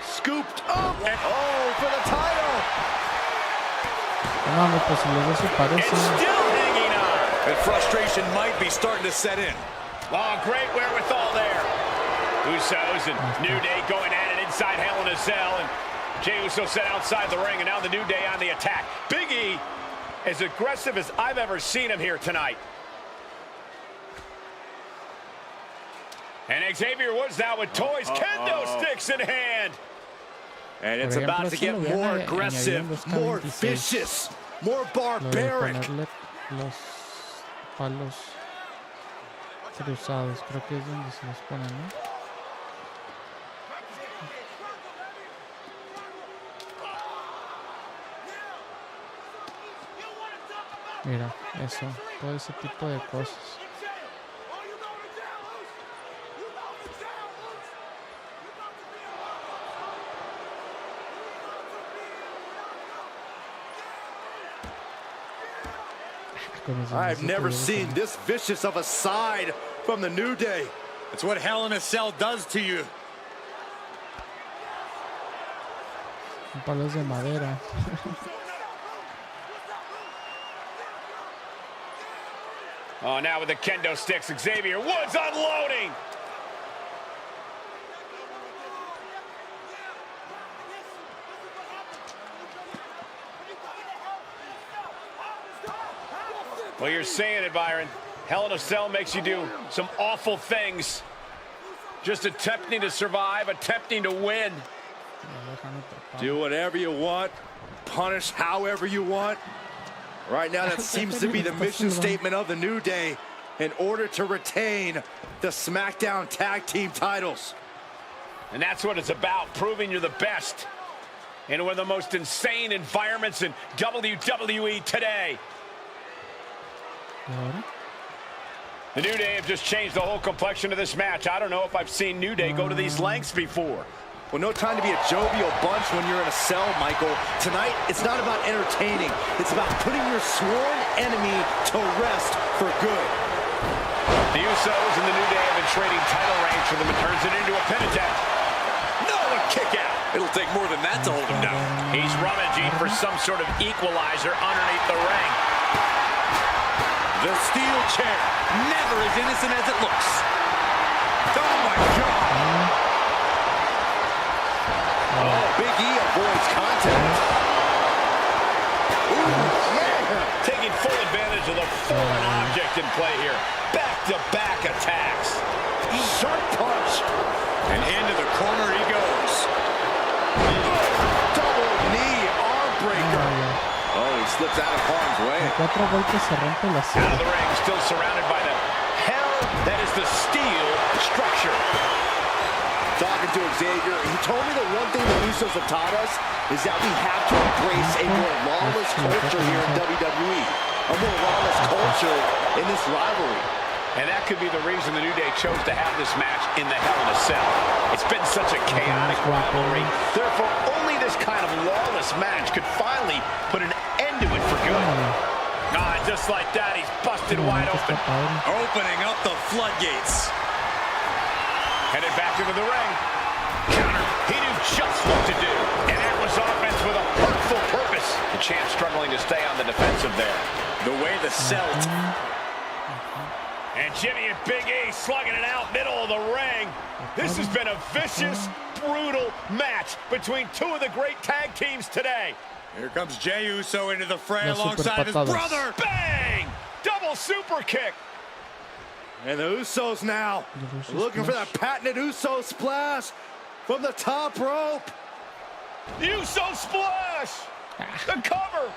Scooped up. Oh, for the title. It's still hanging on. And frustration might be starting to set in. Oh, great wherewithal there. Usos and New Day going at it inside Hell in a Cell, and Jey Uso set outside the ring, and now the New Day on the attack. Big E, as aggressive as I've ever seen him here tonight. And Xavier Woods now with toys, kendo sticks in hand. And it's about to get more aggressive, more vicious, more barbaric. Cruzados, creo que es donde se los ponen, ¿no? Mira, eso, todo ese tipo de cosas. I've never seen this vicious of a side from the New Day. It's what Hell in a Cell does to you. Palos de madera. Oh, now with the kendo sticks, Xavier Woods unloading. Well, you're saying it, Byron. Hell in a Cell makes you do some awful things. Just attempting to survive, attempting to win. Do whatever you want, punish however you want. Right now, that seems to be the mission statement of the New Day in order to retain the SmackDown Tag Team titles. And that's what it's about, proving you're the best in one of the most insane environments in WWE today. The New Day have just changed the whole complexion of this match. I don't know if I've seen New Day go to these lengths before. Well, no time to be a jovial bunch when you're in a cell, Michael. Tonight, it's not about entertaining. It's about putting your sworn enemy to rest for good. The Usos and the New Day have been trading title reigns for them and turns it into a pin attempt. No, a kick out. It'll take more than that to hold him down. He's rummaging for some sort of equalizer underneath the ring. The steel chair, never as innocent as it looks. Oh, my God. Oh, Big E avoids contact. Ooh, man. Taking full advantage of the foreign object in play here. Back-to-back attacks. Sharp punch. And into the corner he goes. Double knee arm breaker. Oh, he slips out of harm's way. Out of the ring, still surrounded by the hell that is the steel structure. Talking to Xavier, he told me the one thing the Usos have taught us is that we have to embrace a more lawless culture here in WWE. A more lawless culture in this rivalry. And that could be the reason the New Day chose to have this match in the Hell in a Cell. It's been such a chaotic rivalry. Therefore, only this kind of lawless match could finally put an end to it for good. Just like that, he's busted wide open. Opening up the floodgates. Headed back into the ring. Counter. He knew just what to do. And that was offense with a hurtful purpose. The champ struggling to stay on the defensive there. The way the Cell And Jimmy and Big E slugging it out middle of the ring. This has been a vicious, brutal match between two of the great tag teams today. Here comes Jey Uso into the fray alongside his brother. Bang! Double super kick. And the Usos now looking for that patented Uso splash from the top rope. Uso splash. The cover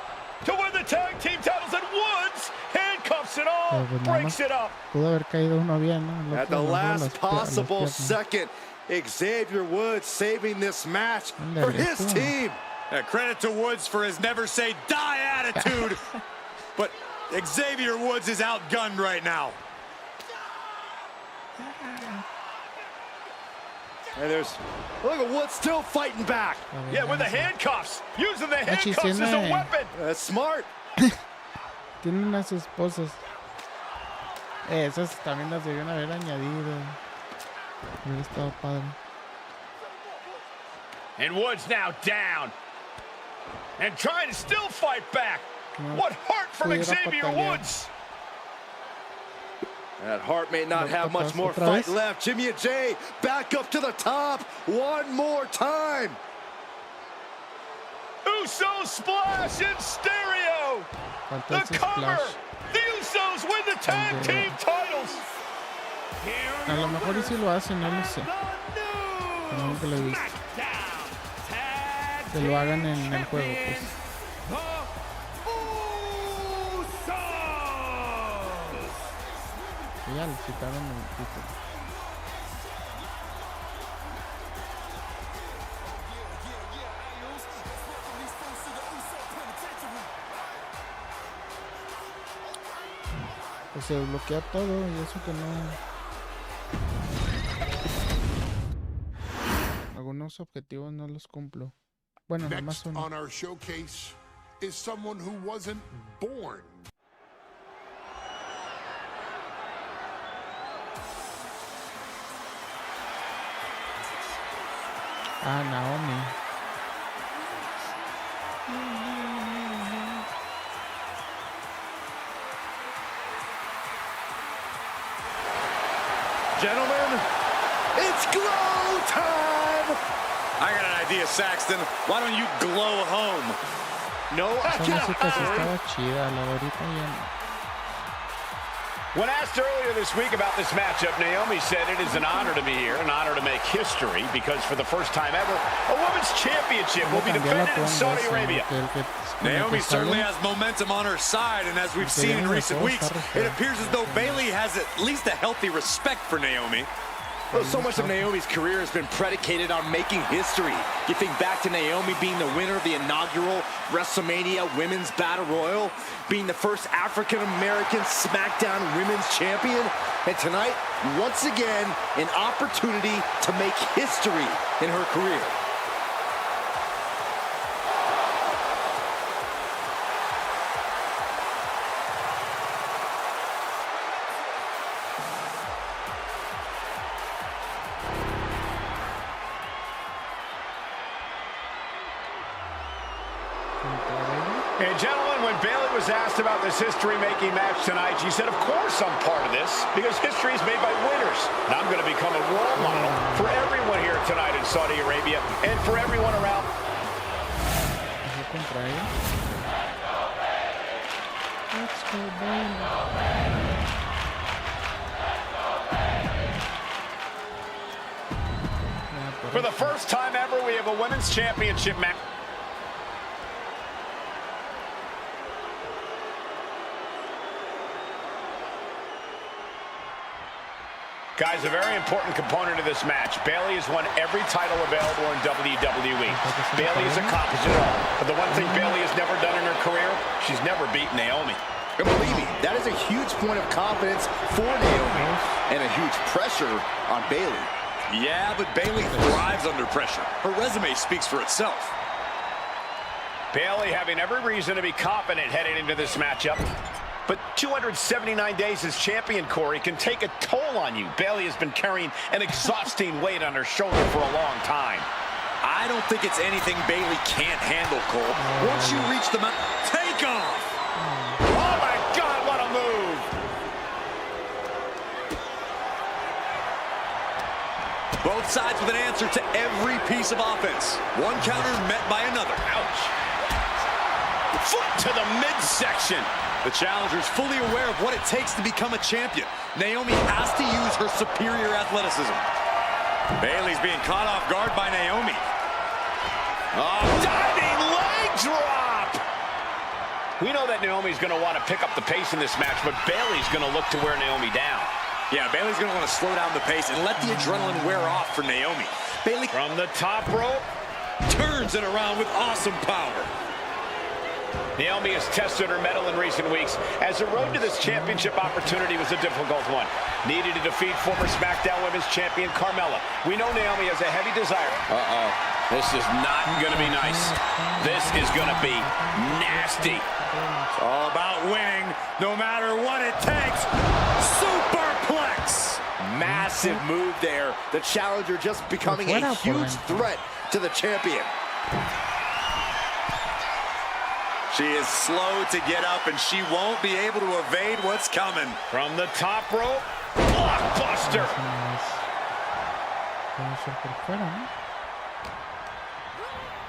to win the tag team titles, and Woods handcuffs it all, breaks it up. Pudo haber caído uno bien, ¿no? At the last possible second, Xavier Woods saving this match for his team. Credit to Woods for his never say die attitude. But Xavier Woods is outgunned right now. And look at Woods still fighting back. Yeah, with the handcuffs. Using the handcuffs as a weapon. That's smart. Tiene unas esposas. Esas también las debían haber añadido. Hubiera estado padre. And Woods now down. And trying to still fight back. What heart from Xavier Woods. That heart may not have much more fight left. Jimmy and Jey back up to the top one more time. Uso splash in stereo. The cover. The Usos win the tag team titles. A lo mejor y si lo hacen, no lo sé. Nunca lo he visto. Que lo hagan en el juego, pues. Ya les quitaron el título. Pues se bloquea todo y eso que no. Algunos objetivos no los cumplo. Bueno, nada más uno. On our showcase is someone who wasn't born. Ah, Naomi. Gentlemen, it's glow time! I got an idea, Saxton. Why don't you glow home? No, Esa música sí estaba chida, la de ahorita ya no. When asked earlier this week about this matchup, Naomi said it is an honor to be here, an honor to make history, because for the first time ever, a women's championship will be defended in Saudi Arabia. Naomi certainly has momentum on her side, and as we've seen in recent weeks, it appears as though Bayley has at least a healthy respect for Naomi. Well, so much of Naomi's career has been predicated on making history. You think back to Naomi being the winner of the inaugural WrestleMania Women's Battle Royal, being the first African-American SmackDown Women's Champion, and tonight, once again, an opportunity to make history in her career. And gentlemen, when Bayley was asked about this history-making match tonight, she said, of course I'm part of this, because history is made by winners. And I'm going to become a role model for everyone here tonight in Saudi Arabia and for everyone around. Let's go, Bayley. For the first time ever, we have a women's championship match. Guys, a very important component of this match. Bayley has won every title available in WWE. Bayley has accomplished it all. But the one thing Bayley has never done in her career, she's never beaten Naomi. And believe me, that is a huge point of confidence for Naomi and a huge pressure on Bayley. Yeah, but Bayley thrives under pressure. Her resume speaks for itself. Bayley having every reason to be confident heading into this matchup. But 279 days as champion, Corey, can take a toll on you. Bayley has been carrying an exhausting weight on her shoulder for a long time. I don't think it's anything Bayley can't handle, Cole. Once you reach the mountain, take off! Oh, my God, what a move! Both sides with an answer to every piece of offense. One counter met by another. Ouch. Foot to the midsection. The challenger's fully aware of what it takes to become a champion. Naomi has to use her superior athleticism. Bayley's being caught off guard by Naomi. Oh, diving leg drop. We know that Naomi's going to want to pick up the pace in this match, but Bayley's going to look to wear Naomi down. Yeah, Bayley's going to want to slow down the pace and let the adrenaline wear off for Naomi. Bayley from the top rope turns it around with awesome power. Naomi has tested her mettle in recent weeks, as the road to this championship opportunity was a difficult one. Needed to defeat former SmackDown Women's Champion Carmella. We know Naomi has a heavy desire. Uh-oh. This is not going to be nice. This is going to be nasty. It's all about winning, no matter what it takes. Superplex. Massive move there. The challenger just becoming a huge threat to the champion. She is slow to get up, and she won't be able to evade what's coming. From the top rope, blockbuster.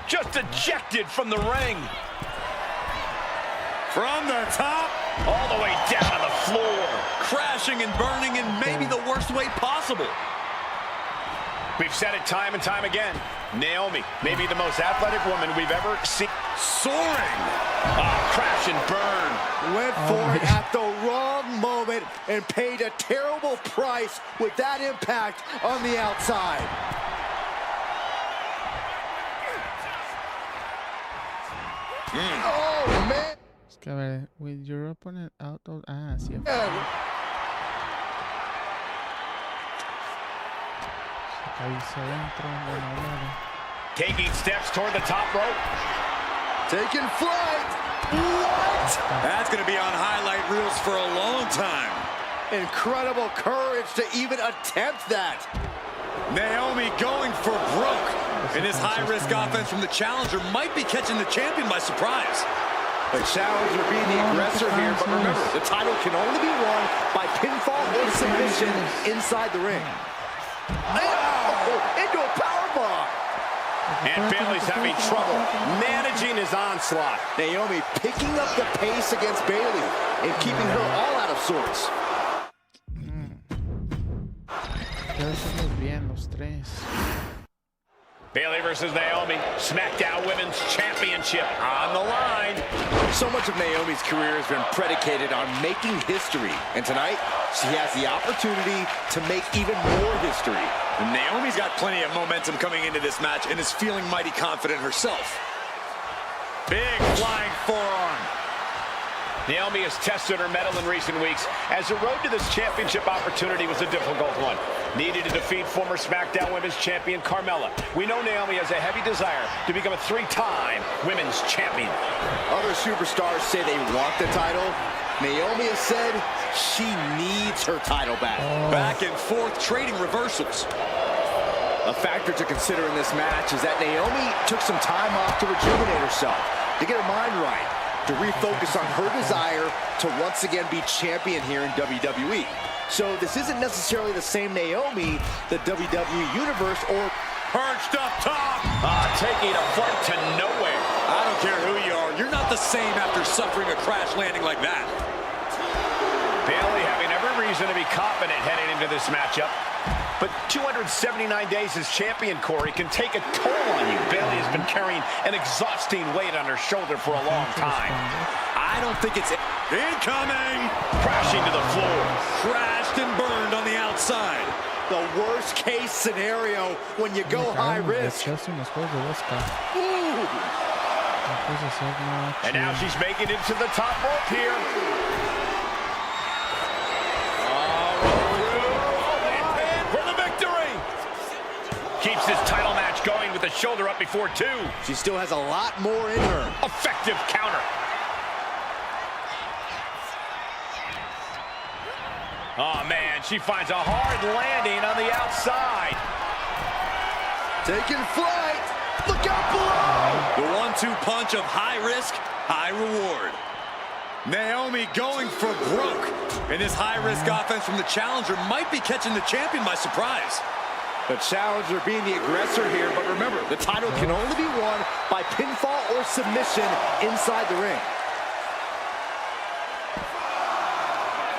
Just ejected from the ring. From the top, all the way down to the floor. Crashing and burning in maybe the worst way possible. We've said it time and time again. Naomi may be the most athletic woman we've ever seen. Soaring. Crash and burn. Went for it at the wrong moment and paid a terrible price with that impact on the outside. Oh, man. Es que a ver, with your opponent out of... Ah, sí. Taking steps toward the top rope. Taking flight. What? That's going to be on highlight reels for a long time. Incredible courage to even attempt that. Naomi going for broke. And this high-risk offense from the challenger might be catching the champion by surprise. The challenger being the aggressor here, but remember, the title can only be won by pinfall or submission inside the ring. Oh, into a powerbomb. And Bayley's having trouble managing his onslaught. Naomi picking up the pace against Bayley and keeping her all out of sorts. Bayley versus Naomi, SmackDown Women's Championship on the line. So much of Naomi's career has been predicated on making history. And tonight, she has the opportunity to make even more history. And Naomi's got plenty of momentum coming into this match and is feeling mighty confident herself. Big flying forearm. Naomi has tested her mettle in recent weeks, as the road to this championship opportunity was a difficult one. Needed to defeat former SmackDown Women's Champion Carmella. We know Naomi has a heavy desire to become a 3-time Women's Champion. Other superstars say they want the title. Naomi has said she needs her title back. Back and forth trading reversals. A factor to consider in this match is that Naomi took some time off to rejuvenate herself, to get her mind right, to refocus on her desire to once again be champion here in WWE. So this isn't necessarily the same Naomi the WWE Universe or perched up top. Taking a flight to nowhere. I don't care who you are. You're not the same after suffering a crash landing like that. Bayley having every reason to be confident heading into this matchup. But 279 days as champion, Corey, can take a toll on you. Bayley has been carrying an exhausting weight on her shoulder for a long time. I don't think it's incoming. Crashing to the floor. Crashed and burned on the outside. The worst case scenario when you go high risk. And now she's making it to the top rope here. Keeps this title match going with the shoulder up before 2. She still has a lot more in her. Effective counter. Oh, man, she finds a hard landing on the outside. Taking flight. Look out below. The 1-2 punch of high risk, high reward. Naomi going for broke. And this high-risk offense from the challenger might be catching the champion by surprise. The challenger being the aggressor here, but remember, the title can only be won by pinfall or submission inside the ring.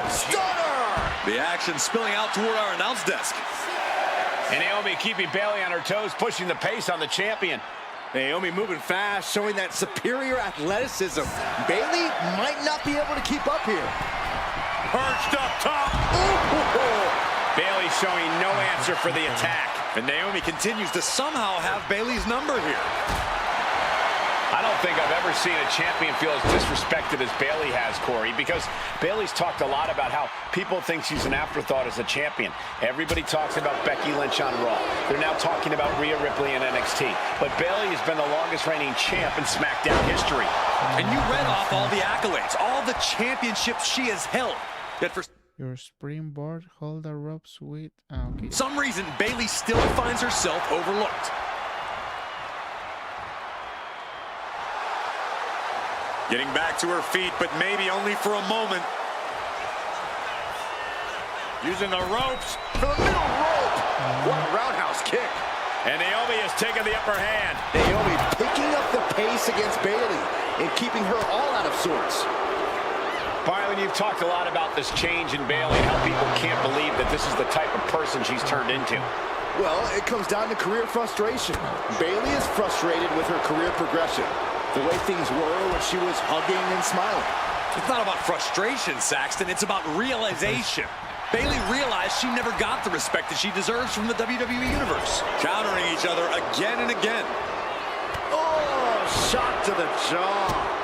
Stunner! The action spilling out toward our announce desk. And Naomi keeping Bayley on her toes, pushing the pace on the champion. Naomi moving fast, showing that superior athleticism. Bayley might not be able to keep up here. Perched up top. Bayley showing no answer for the attack. And Naomi continues to somehow have Bayley's number here. I don't think I've ever seen a champion feel as disrespected as Bayley has, Corey, because Bayley's talked a lot about how people think she's an afterthought as a champion. Everybody talks about Becky Lynch on Raw. They're now talking about Rhea Ripley in NXT. But Bayley has been the longest reigning champ in SmackDown history. And you read off all the accolades, all the championships she has held. Yet for Your springboard, hold the ropes with... okay. some reason, Bayley still finds herself overlooked. Getting back to her feet, but maybe only for a moment. Using the ropes. For the middle rope. What a roundhouse kick. And Naomi has taken the upper hand. Naomi picking up the pace against Bayley and keeping her all out of sorts. Byron, you've talked a lot about this change in Bayley and how people can't believe that this is the type of person she's turned into. Well, it comes down to career frustration. Bayley is frustrated with her career progression. The way things were when she was hugging and smiling. It's not about frustration, Saxton. It's about realization. Bayley realized she never got the respect that she deserves from the WWE Universe. Countering each other again and again. Oh, shot to the jaw.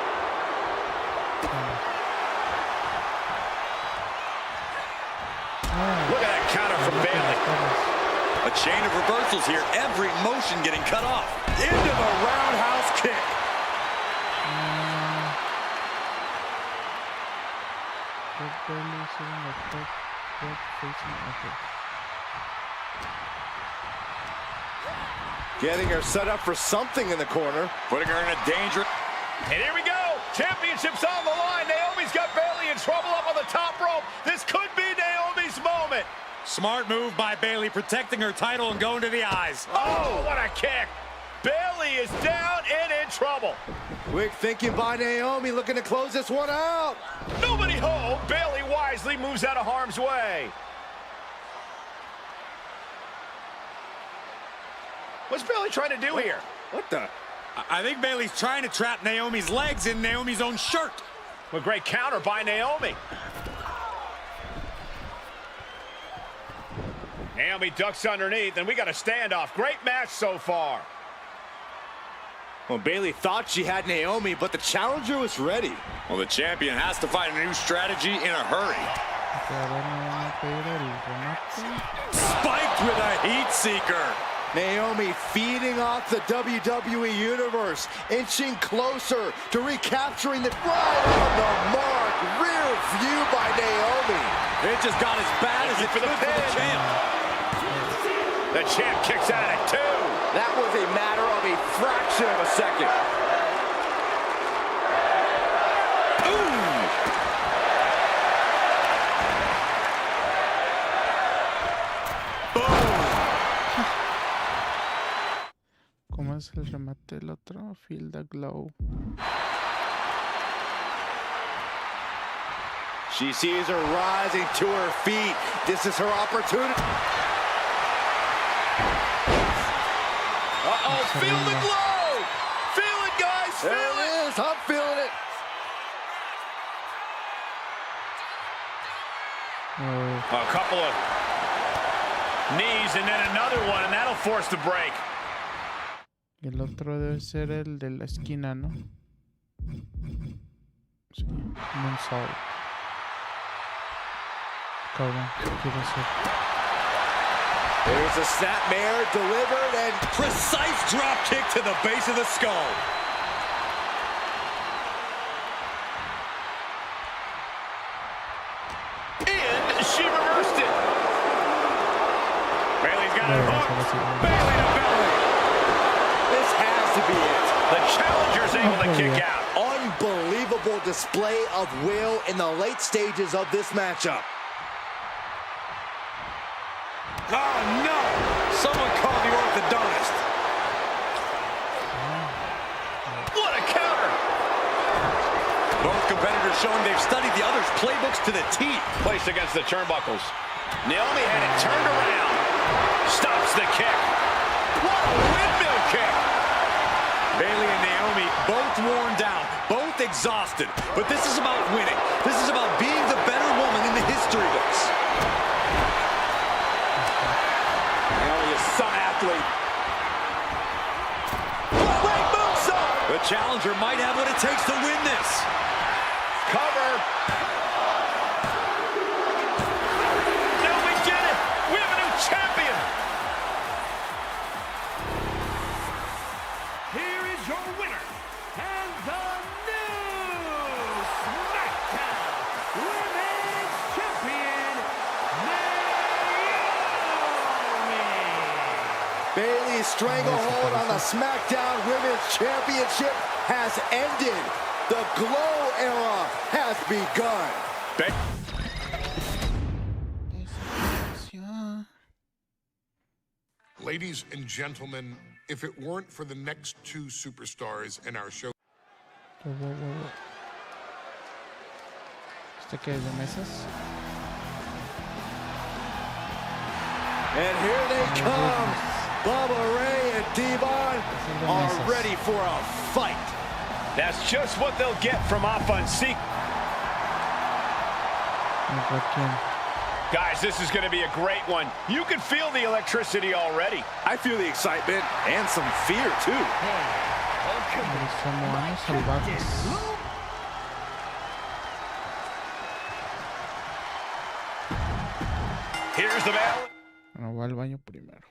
Look at that counter from Bayley. A chain of reversals here. Every motion getting cut off. Into the roundhouse kick. Getting her set up for something in the corner. Putting her in a danger. And here we go. Championship's on the line. Naomi's got Bayley in trouble up on the top rope. This could be Naomi's moment. Smart move by Bayley, protecting her title and going to the eyes. Oh, what a kick. Bayley is down and in trouble. Quick thinking by Naomi, looking to close this one out. Nobody home. Bayley wisely moves out of harm's way. What's Bayley trying to do here? What the? I think Bayley's trying to trap Naomi's legs in Naomi's own shirt. A great counter by Naomi. Naomi ducks underneath, and we got a standoff. Great match so far. Well, Bayley thought she had Naomi, but the challenger was ready. Well, the champion has to find a new strategy in a hurry. Spiked with a heat seeker. Naomi feeding off the WWE Universe, inching closer to recapturing the right on the mark. Rear view by Naomi. It just got as bad as it could for the champ. The champ kicks out at 2. That was a matter of a fraction of a second. ¿Cómo es el remate del otro? Feel the glow. She sees her rising to her feet. This is her opportunity. Uh-oh, feel the glow! Feel it, guys, feel There it is, I'm feeling it. A couple of knees and then another one, and that'll force the break. El otro debe ser el de la esquina, ¿no? Sí, moonsault. Cabrón, ¿qué quiere hacer? There's a snapmare delivered and Precise drop kick to the base of the skull. And she reversed it. Bayley's got it hooked. Bayley to belly. this has to be it. The challenger's able to kick out. Unbelievable display of will in the late stages of this matchup. Oh, no! Someone showing they've studied the others' playbooks to the T. Placed against the turnbuckles. Naomi had it turned around. Stops the kick. What a windmill kick. Bayley and Naomi both worn down, both exhausted. But this is about winning. This is about being the better woman in the history books. Naomi is some athlete. Footleg moonsault. The challenger might have what it takes to win this. Cover. No, we did it. We have a new champion. Here is your winner, and the new SmackDown Women's Champion, Naomi. Bayley's stranglehold on the SmackDown Women's Championship has ended. The Glow era has begun. Ladies and gentlemen, if it weren't for the next two superstars in our show, ¿Este qué es de mesas? And here they come. Bubba Ray and Devon are ready for a fight. That's just what they'll get from Afonso. Guys, this is going to be a great one. You can feel the electricity already. I feel the excitement and some fear, too. Samoanos salvajes. Here's the battle. Bueno, va al baño primero.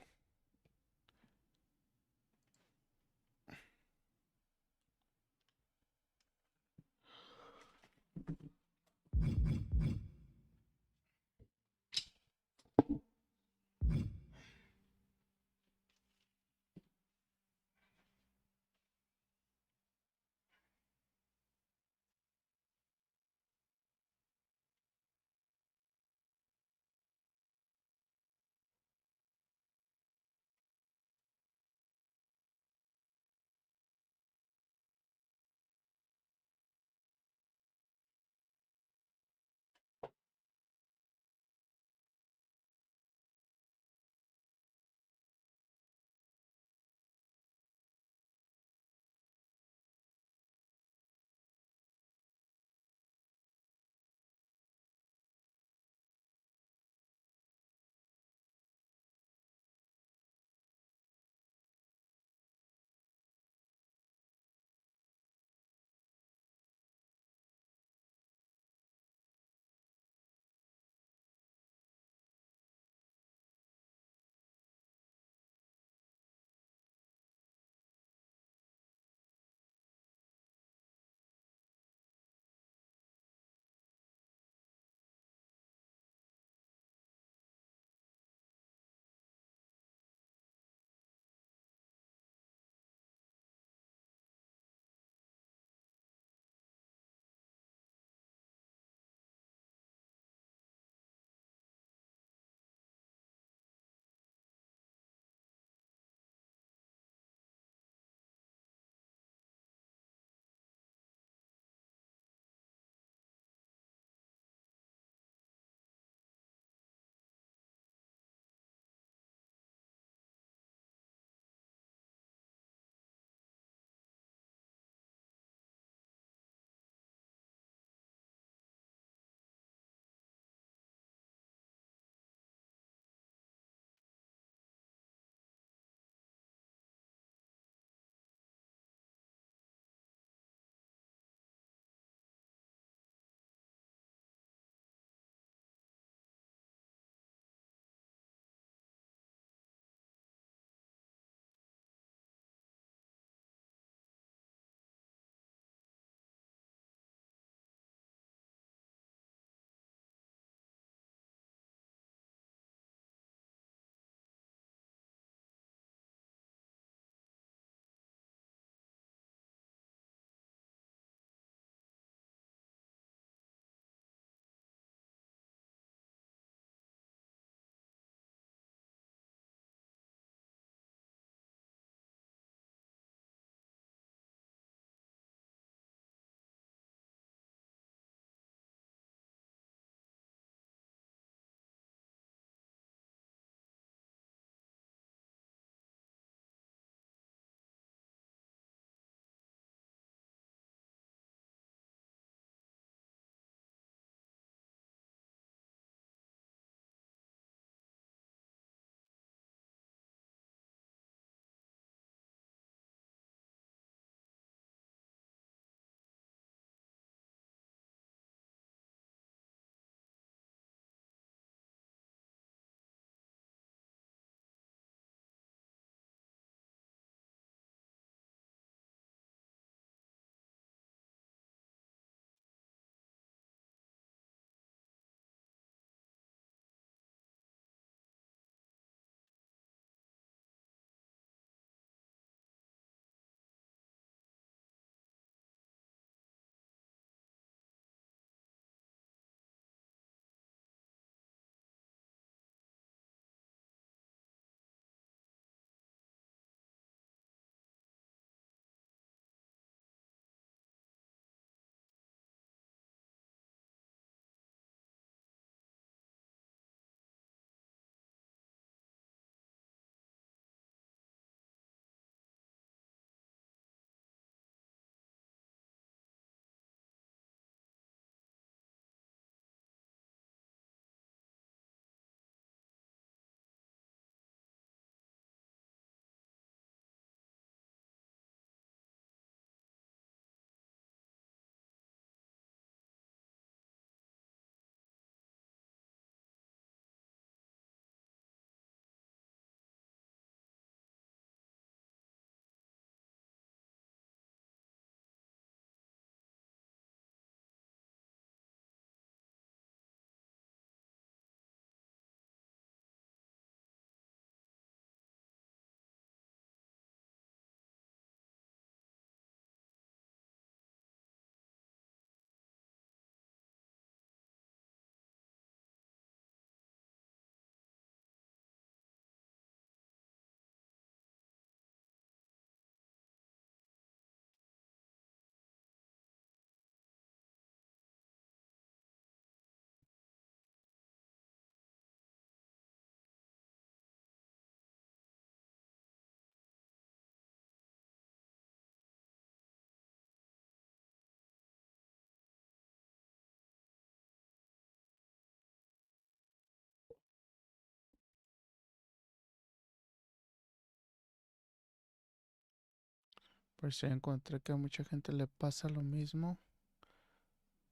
Pues sí, encontré que a mucha gente le pasa lo mismo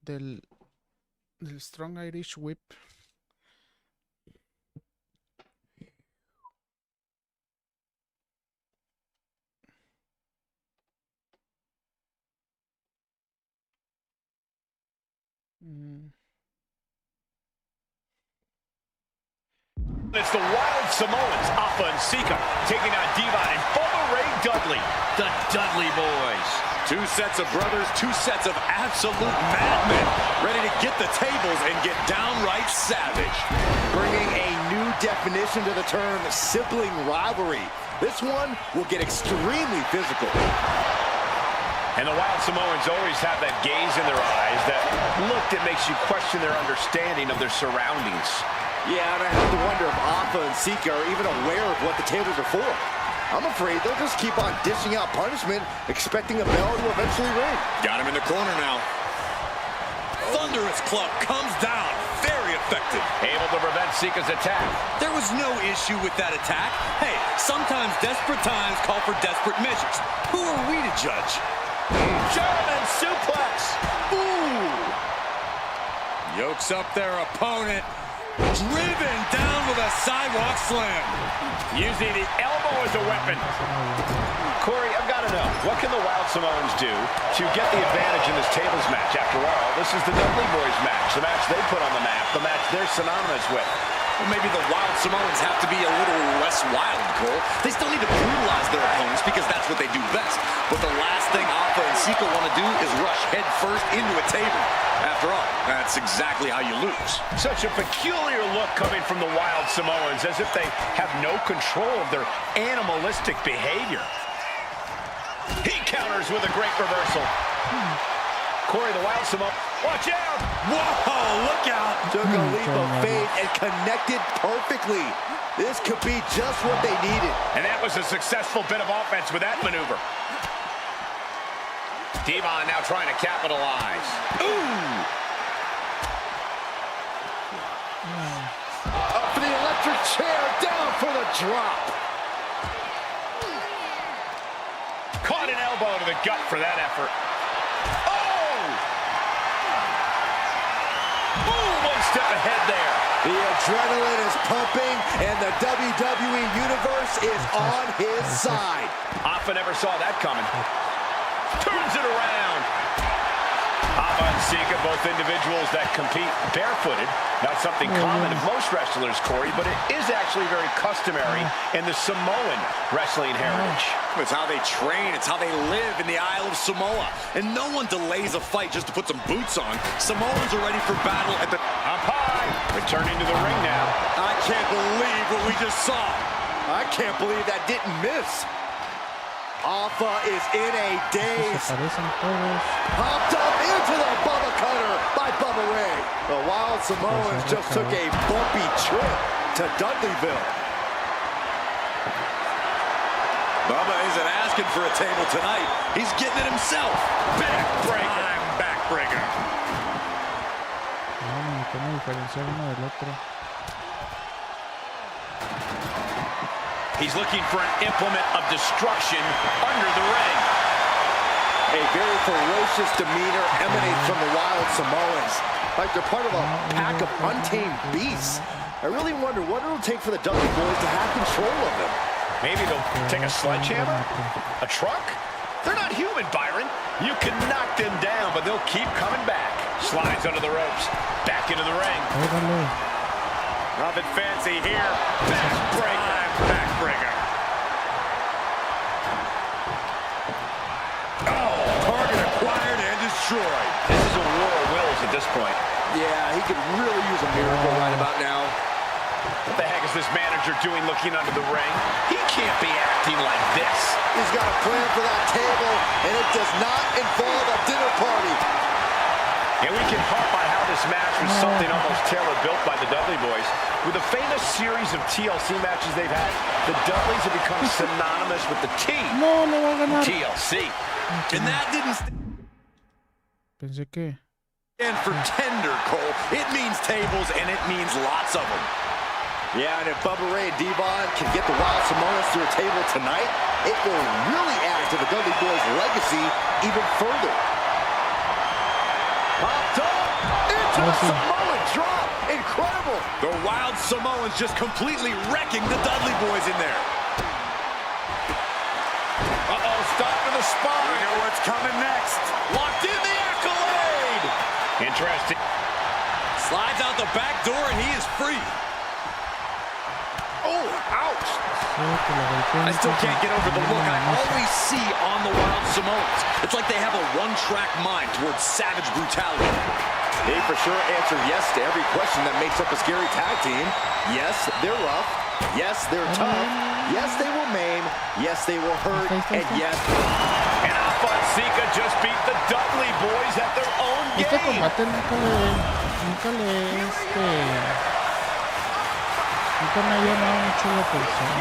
del Strong Irish Whip. It's the Wild Samoans, Alpha and Sika, taking on Devon and Bubba Ray Dudley, the Dudley Boys. Two sets of brothers, two sets of absolute madmen, ready to get the tables and get downright savage. Bringing a new definition to the term sibling rivalry. This one will get extremely physical. And the Wild Samoans always have that gaze in their eyes, that look that makes you question their understanding of their surroundings. Yeah, and I have to wonder if Alpha and Sika are even aware of what the tables are for. I'm afraid they'll just keep on dishing out punishment, expecting a bell to eventually ring. Got him in the corner now. Thunderous club comes down. Very effective. Able to prevent Sika's attack. There was no issue with that attack. Hey, sometimes desperate times call for desperate measures. Who are we to judge? German suplex. Ooh. Yokes up their opponent. Driven down with a sidewalk slam. Using the elbow as a weapon. Corey, I've got to know, what can the Wild Samoans do to get the advantage in this tables match? After all, this is the Dudley Boys match, the match they put on the map, the match they're synonymous with. Well, maybe the Wild Samoans have to be a little less wild, Cole. They still need to brutalize their opponents because that's what they do best. But the last thing Alpha and Sika want to do is rush head first into a table. After all, that's exactly how you lose. Such a peculiar look coming from the Wild Samoans, as if they have no control of their animalistic behavior. He counters with a great reversal. Corey, the Wild Samoans, watch out! Whoa, look out! Took a leap of faith and connected perfectly. This could be just what they needed. And that was a successful bit of offense with that maneuver. Devon now trying to capitalize. Ooh! Up for the electric chair, down for the drop. Caught an elbow to the gut for that effort. Oh! Ooh, one step ahead there. The adrenaline is pumping, and the WWE Universe is on his side. Alpha never saw that coming. Turns it around. Alpha and Sika, both individuals that compete barefooted. Not something common of most wrestlers, Corey, but it is actually very customary in the Samoan wrestling heritage. It's how they train. It's how they live in the Isle of Samoa. And no one delays a fight just to put some boots on. Samoans are ready for battle at the... Up high. Returning to the ring now. I can't believe what we just saw. I can't believe that didn't miss. Alpha is in a daze. Popped up into the Bubba Cutter by Bubba Ray. The Wild Samoans just took a bumpy trip to Dudleyville. Bubba isn't asking for a table tonight. He's getting it himself. Backbreaker. Backbreaker. He's looking for an implement of destruction under the ring. A very ferocious demeanor emanates from the Wild Samoans. Like they're part of a pack of untamed beasts. I really wonder what it'll take for the Dudley Boys to have control of them. Maybe they'll take a sledgehammer? A truck? They're not human, Byron. You can knock them down, but they'll keep coming back. Slides under the ropes. Back into the ring. Nothing fancy here. Backbreaker. Backbreaker. Oh, target acquired and destroyed. This is a war of wills at this point. Yeah, he could really use a miracle right about now. What the heck is this manager doing looking under the ring? He can't be acting like this. He's got a plan for that table, and it does not involve a dinner party. And we can harp on how this match was something almost tailor-built by the Dudley Boys. With the famous series of TLC matches they've had, the Dudleys have become synonymous with the T. TLC. And that didn't Pensé que... stand for tender, Cole. It means tables, and it means lots of them. Yeah, and if Bubba Ray and Devon can get the Wild Samoans to a table tonight, it will really add to the Dudley Boys' legacy even further. Popped up into the Samoan drop. Incredible. The Wild Samoans just completely wrecking the Dudley Boys in there. Uh-oh, stop to the spine. We know what's coming next. Locked in the accolade. Interesting. Slides out the back door and he is free. Oh, ouch. I still can't get over the look I always see on the Wild Samoans. It's like they have a one-track mind towards savage brutality. They for sure answer yes to every question that makes up a scary tag team. Yes, they're rough. Yes, they're tough. Yes, they will maim. Yes, they will hurt. And yes. And Alpha and Sika just beat the Dudley Boys at their own game. Este combate nunca me ha llamado mucho la atención.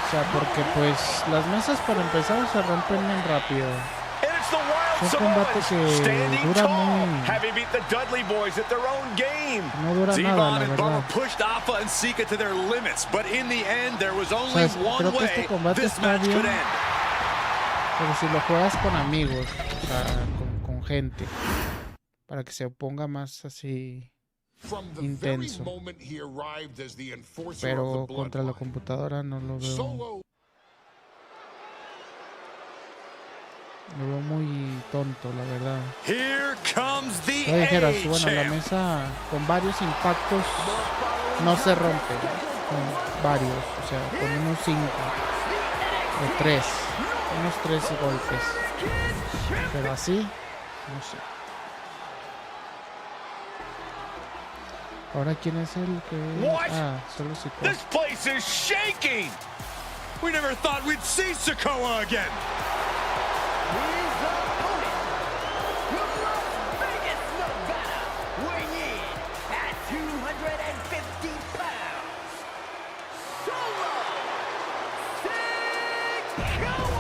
O sea, porque pues las mesas para empezar se rompen bien rápido. Es un combate que dura muy... No dura nada, la verdad. pushed Alpha and Sika to their limits, but in the end there was O only sea, one creo que way este combate this está match bien, could end. pero si lo juegas con amigos, o sea, con gente, para que se ponga más así intenso. Pero contra la computadora no lo veo. Lo veo muy tonto, la verdad. Here comes the No dijeras, bueno, la mesa con varios impactos no se rompe, con varios, o sea, con unos 5 o 3, unos 3 golpes. Pero así, no sé. Ahora, ¿quién es el que...? Ah, solo Sikoa. This place is shaking. We never thought we'd see Sikoa again. His opponent, from Las Vegas, Nevada, weighing in at 250 pounds, Solo Sikoa!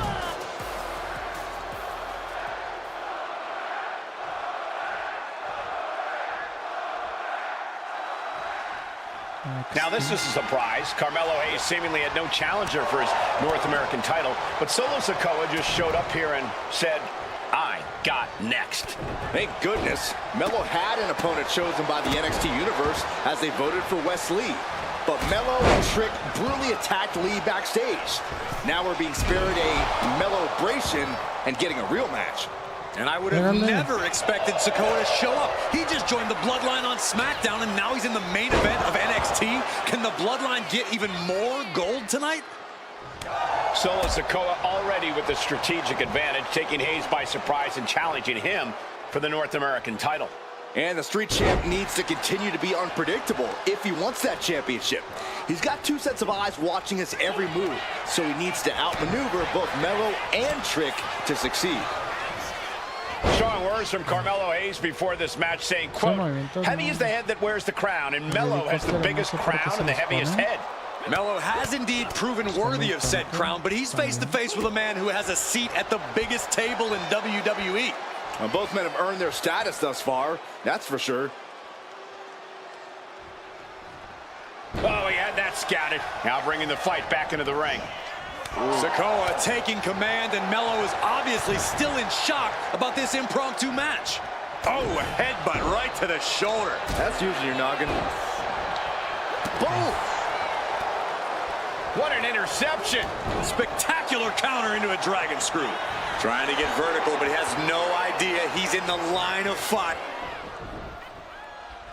Now this is a surprise. Carmelo Hayes seemingly had no challenger for his North American title, but Solo Sikoa just showed up here and said, I got next. Thank goodness. Melo had an opponent chosen by the NXT Universe as they voted for Wes Lee. But Melo and Trick brutally attacked Lee backstage. Now we're being spared a Melo-bration and getting a real match. And I would have never expected Sikoa to show up. He just joined the Bloodline on SmackDown, and now he's in the main event of NXT. Can the Bloodline get even more gold tonight? Solo Sikoa already with the strategic advantage, taking Hayes by surprise and challenging him for the North American title. And the Street Champ needs to continue to be unpredictable if he wants that championship. He's got 2 sets of eyes watching his every move, so he needs to outmaneuver both Melo and Trick to succeed. Strong words from Carmelo Hayes before this match saying, quote, heavy is the head that wears the crown, and Melo has the biggest crown and the heaviest head. Melo has indeed proven worthy of said crown, but he's face-to-face with a man who has a seat at the biggest table in WWE. Well, both men have earned their status thus far, that's for sure. Oh, he had that scouted. Now bringing the fight back into the ring. Sikoa taking command, and Melo is obviously still in shock about this impromptu match. Oh, headbutt right to the shoulder. That's using your noggin. Boom! What an interception. Spectacular counter into a dragon screw. Trying to get vertical, but he has no idea he's in the line of fire.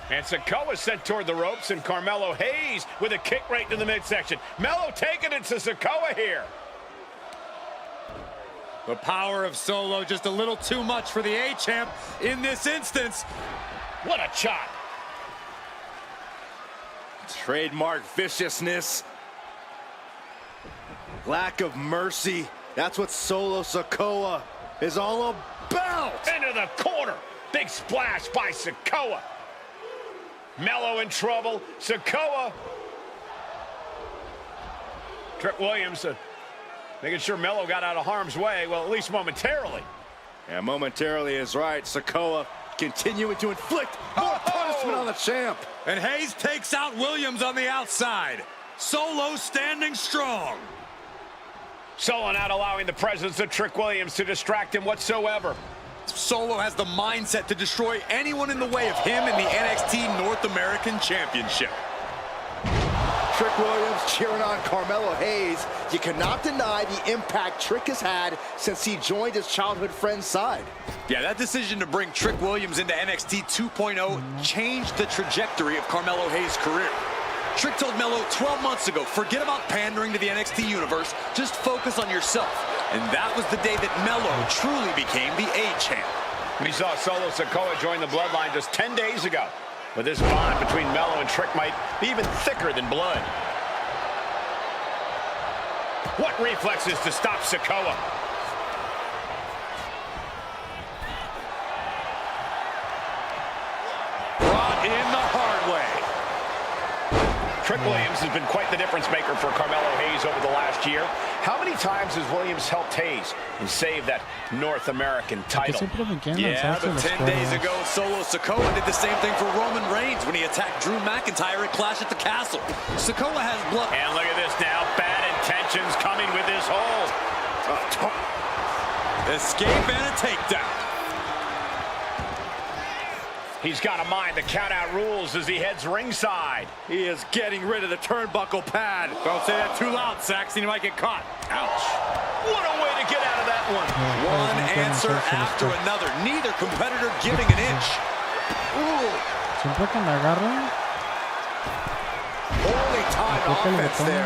And Sikoa sent toward the ropes, and Carmelo Hayes with a kick right to the midsection. Melo taking it to Sikoa here. The power of Solo just a little too much for the A-Champ in this instance. What a chop. Trademark viciousness. Lack of mercy. That's what Solo Sikoa is all about. Into the corner. Big splash by Sikoa. Melo in trouble. Sikoa. Trick Williams making sure Melo got out of harm's way. Well, at least momentarily. Yeah, momentarily is right. Sikoa continuing to inflict more punishment Placement on the champ. And Hayes takes out Williams on the outside. Solo standing strong. Solo not allowing the presence of Trick Williams to distract him whatsoever. Solo has the mindset to destroy anyone in the way of him in the NXT North American Championship. Trick Williams cheering on Carmelo Hayes. You cannot deny the impact Trick has had since he joined his childhood friend's side. Yeah, that decision to bring Trick Williams into NXT 2.0 changed the trajectory of Carmelo Hayes' career. Trick told Melo 12 months ago, forget about pandering to the NXT universe, just focus on yourself. And that was the day that Melo truly became the A-champ. We saw Solo Sikoa join the bloodline just 10 days ago. But this bond between Melo and Trick might be even thicker than blood. What reflexes to stop Sikoa? Brought in the hard way. Trick Williams has been quite the difference maker for Carmelo Hayes over the last year. How many times has Williams helped Hayes and saved that North American title? Yeah, but 10 days ago, Solo Sikoa did the same thing for Roman Reigns when he attacked Drew McIntyre at Clash at the Castle. Sikoa has blood. And look at this now. Bad intentions coming with this hold. Escape and a takedown. He's got to mind the count-out rules as he heads ringside. He is getting rid of the turnbuckle pad. Don't say that too loud, Saxon. You might get caught. Ouch. What a way to get out of that one. One answer after another. Neither competitor giving an inch. Ooh. Siempre que me agarran, Only time offense there.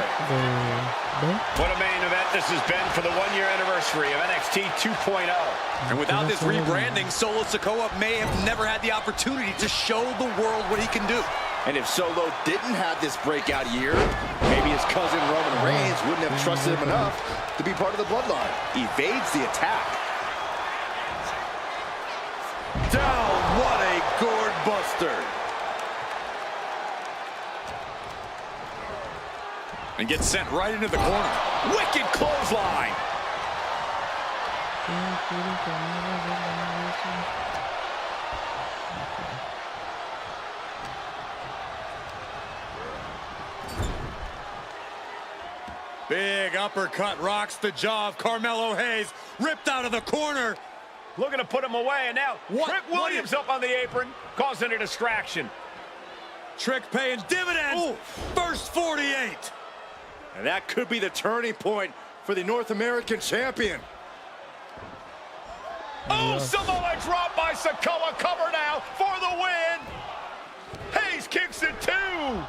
What a main event this has been for the one-year anniversary of NXT 2.0. And without this rebranding, Solo Sikoa may have never had the opportunity to show the world what he can do. And if Solo didn't have this breakout year, maybe his cousin Roman Reigns wouldn't have trusted him enough to be part of the bloodline. Evades the attack. Down, what a gourd buster. And gets sent right into the corner. Wicked clothesline. Big uppercut rocks the jaw of Carmelo Hayes. Ripped out of the corner. Looking to put him away, and now What? Trick Williams up on the apron, causing a distraction. Trick paying dividends. Ooh. First 48. And that could be the turning point for the North American champion. Oh, Samoa drop by Sikoa. Cover now for the win. Hayes kicks it too.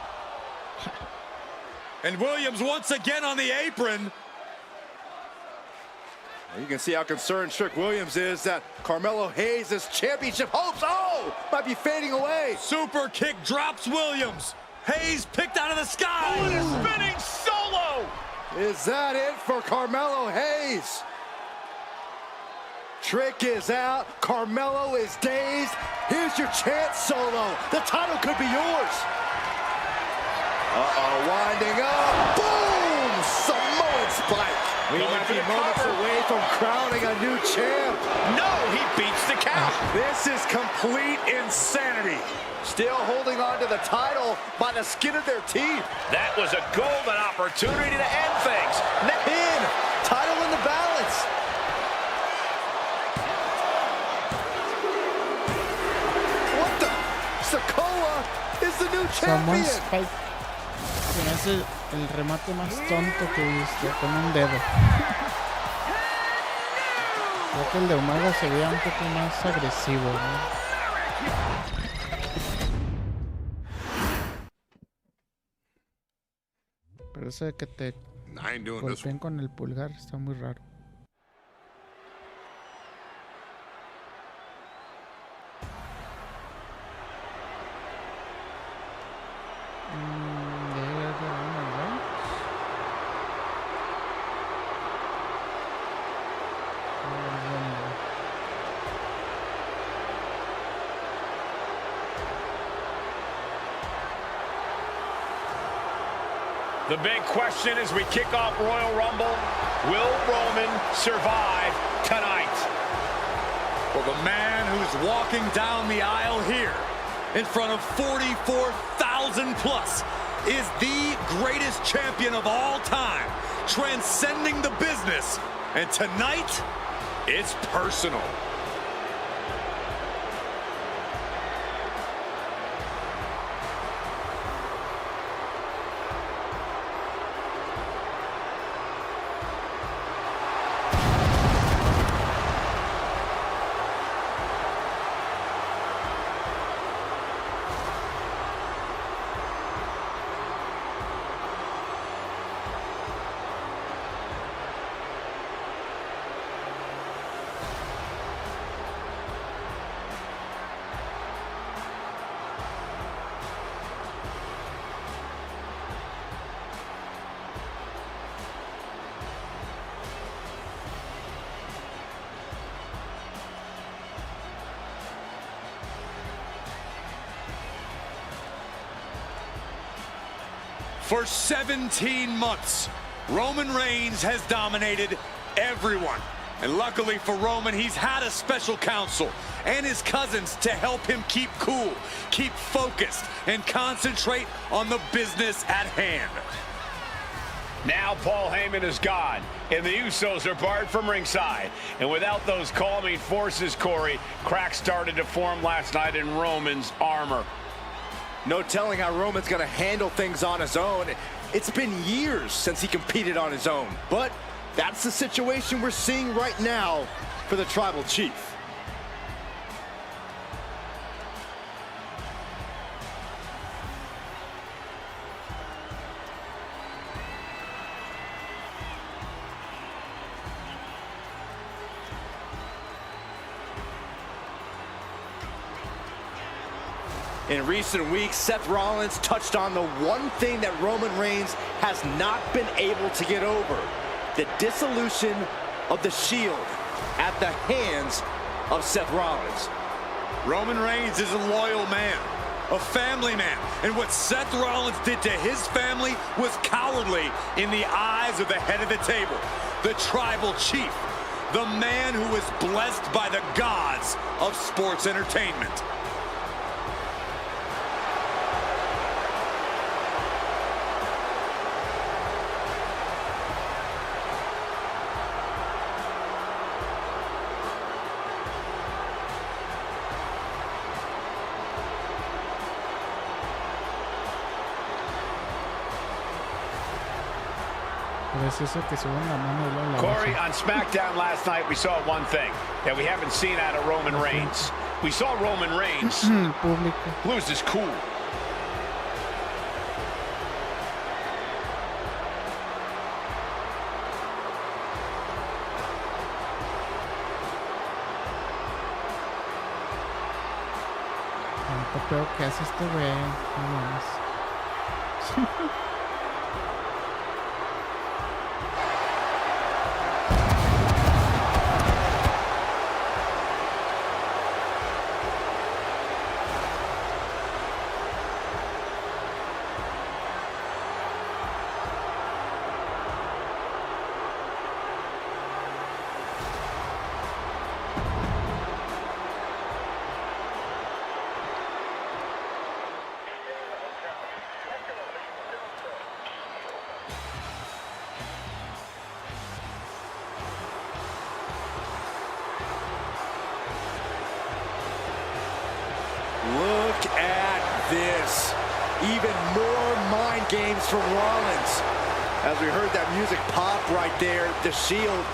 And Williams once again on the apron. You can see how concerned Trick Williams is that Carmelo Hayes' championship hopes, might be fading away. Super kick drops Williams. Hayes picked out of the sky. What a spinning Solo. Is that it for Carmelo Hayes? Trick is out. Carmelo is dazed. Here's your chance, Solo. The title could be yours. Winding up. Boom! Samoan spike. We might be moments away from crowning a new champ. No, he beats the count. This is complete insanity. Still holding on to the title by the skin of their teeth. That was a golden opportunity to end things. Pin. Title in the balance. What the? Sikoa is the new Samoan champion. Spike. Se me hace el remate más tonto que he visto, con un dedo. Creo que el de Umaga se veía un poco más agresivo, ¿no? Pero eso de que te golpeen con el pulgar está muy raro. The big question as we kick off Royal Rumble, will Roman survive tonight? Well, the man who's walking down the aisle here in front of 44,000 plus, is the greatest champion of all time, transcending the business. And tonight, it's personal. For 17 months, Roman Reigns has dominated everyone. And luckily for Roman, he's had a special counsel and his cousins to help him keep cool, keep focused, and concentrate on the business at hand. Now Paul Heyman is gone, and the Usos are barred from ringside. And without those calming forces, Corey, cracks started to form last night in Roman's armor. No telling how Roman's going to handle things on his own. It's been years since he competed on his own. But that's the situation we're seeing right now for the Tribal Chief. In recent weeks, Seth Rollins touched on the one thing that Roman Reigns has not been able to get over: the dissolution of the Shield at the hands of Seth Rollins. Roman Reigns is a loyal man, a family man, and what Seth Rollins did to his family was cowardly in the eyes of the head of the table, the Tribal Chief, the man who was blessed by the gods of sports entertainment. Corey, on SmackDown last night, we saw one thing that we haven't seen out of Roman Reigns. We saw Roman Reigns lose his cool. Peor que hace este güey, no más. Look at this. Even more mind games from Rollins. As we heard that music pop right there, the Shield,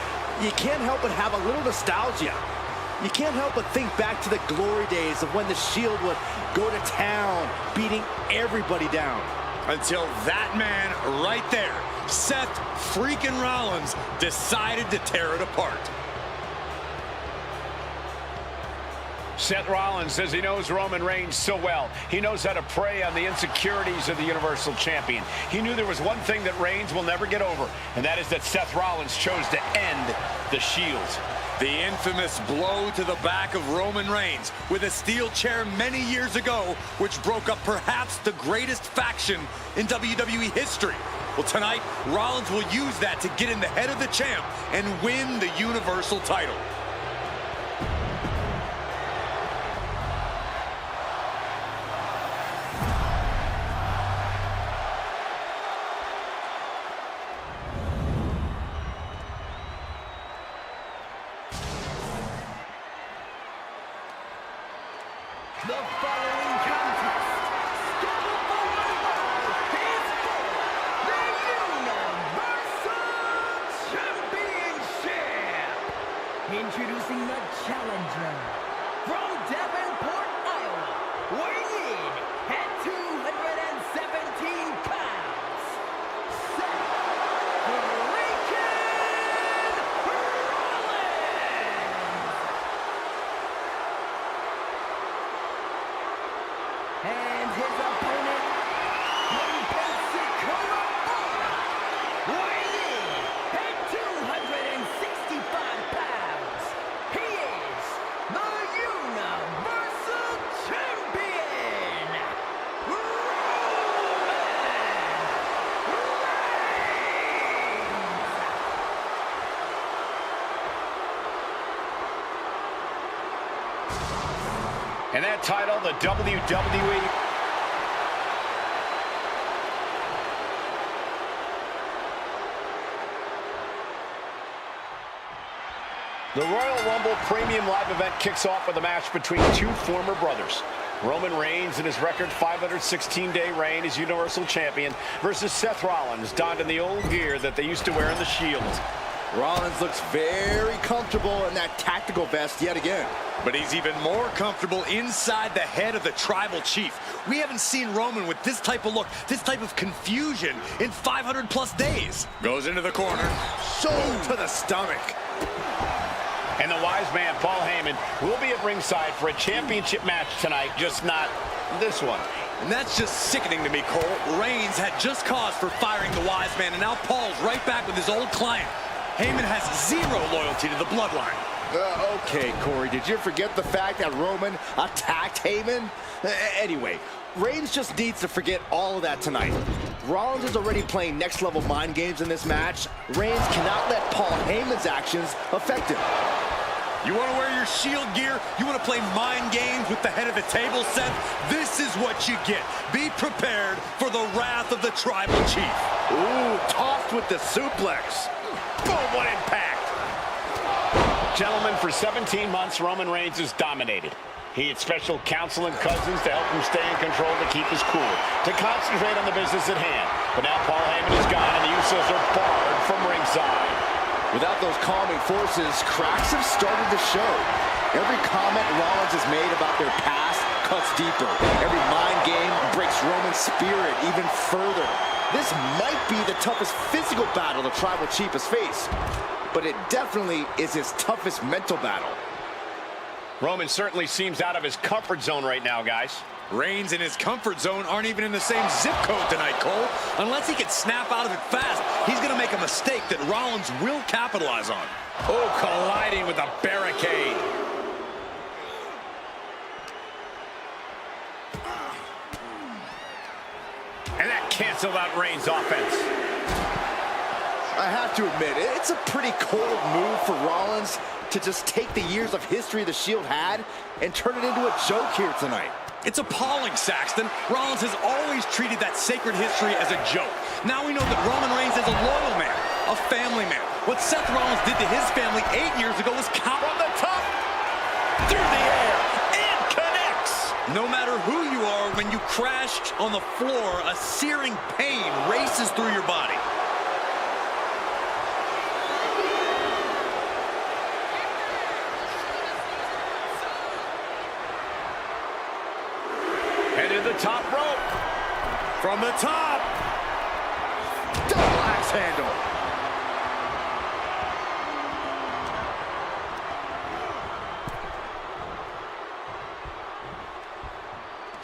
you can't help but have a little nostalgia. You can't help but think back to the glory days of when the Shield would go to town, beating everybody down. Until that man right there, Seth freaking Rollins, decided to tear it apart. Seth Rollins says he knows Roman Reigns so well. He knows how to prey on the insecurities of the Universal Champion. He knew there was one thing that Reigns will never get over, and that is that Seth Rollins chose to end the Shield. The infamous blow to the back of Roman Reigns with a steel chair many years ago, which broke up perhaps the greatest faction in WWE history. Well, tonight, Rollins will use that to get in the head of the champ and win the Universal title. The following contest, scheduled for one fall, is for the Universal Championship. Introducing the challenger from Davenport, Iowa, weighing in at 217 pounds, Seth and his opponent from Pensacola, Florida, weighing in at 265 pounds. He is the Universal Champion, Roman Reigns. And that title, the WWE. The Royal Rumble Premium Live event kicks off with a match between two former brothers. Roman Reigns in his record 516-day reign as Universal Champion versus Seth Rollins, donned in the old gear that they used to wear in the Shield. Rollins looks very comfortable in that tactical vest yet again. But he's even more comfortable inside the head of the Tribal Chief. We haven't seen Roman with this type of look, this type of confusion in 500+ days. Goes into the corner. So to the stomach. And the wise man, Paul Heyman, will be at ringside for a championship match tonight, just not this one. And that's just sickening to me, Cole. Reigns had just cause for firing the wise man, and now Paul's right back with his old client. Heyman has zero loyalty to the bloodline. Okay, Corey, did you forget the fact that Roman attacked Heyman? Anyway, Reigns just needs to forget all of that tonight. Rollins is already playing next-level mind games in this match. Reigns cannot let Paul Heyman's actions affect him. You want to wear your Shield gear? You want to play mind games with the head of the table, Seth? This is what you get. Be prepared for the wrath of the Tribal Chief. Ooh, tossed with the suplex. Boom, what impact! Gentlemen, for 17 months, Roman Reigns has dominated. He had special counsel and cousins to help him stay in control, to keep his cool, to concentrate on the business at hand. But now Paul Heyman is gone, and the Usos are barred from ringside. Without those calming forces, cracks have started to show. Every comment Rollins has made about their past cuts deeper. Every mind game breaks Roman's spirit even further. This might be the toughest physical battle the Tribal Chief has faced, but it definitely is his toughest mental battle. Roman certainly seems out of his comfort zone right now, guys. Reigns and his comfort zone aren't even in the same zip code tonight, Cole. Unless he can snap out of it fast, he's going to make a mistake that Rollins will capitalize on. Oh, colliding with a barricade. And that canceled out Reigns' offense. I have to admit, it's a pretty cold move for Rollins to just take the years of history the Shield had and turn it into a joke here tonight. It's appalling, Saxton. Rollins has always treated that sacred history as a joke. Now we know that Roman Reigns is a loyal man, a family man. What Seth Rollins did to his family 8 years ago was count From the top, through the air, and connects. No matter who you are, when you crash on the floor, a searing pain races through your body. Headed to the top rope. From the top. Double axe handle.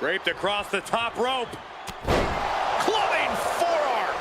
Draped across the top rope. Clubbing forearm.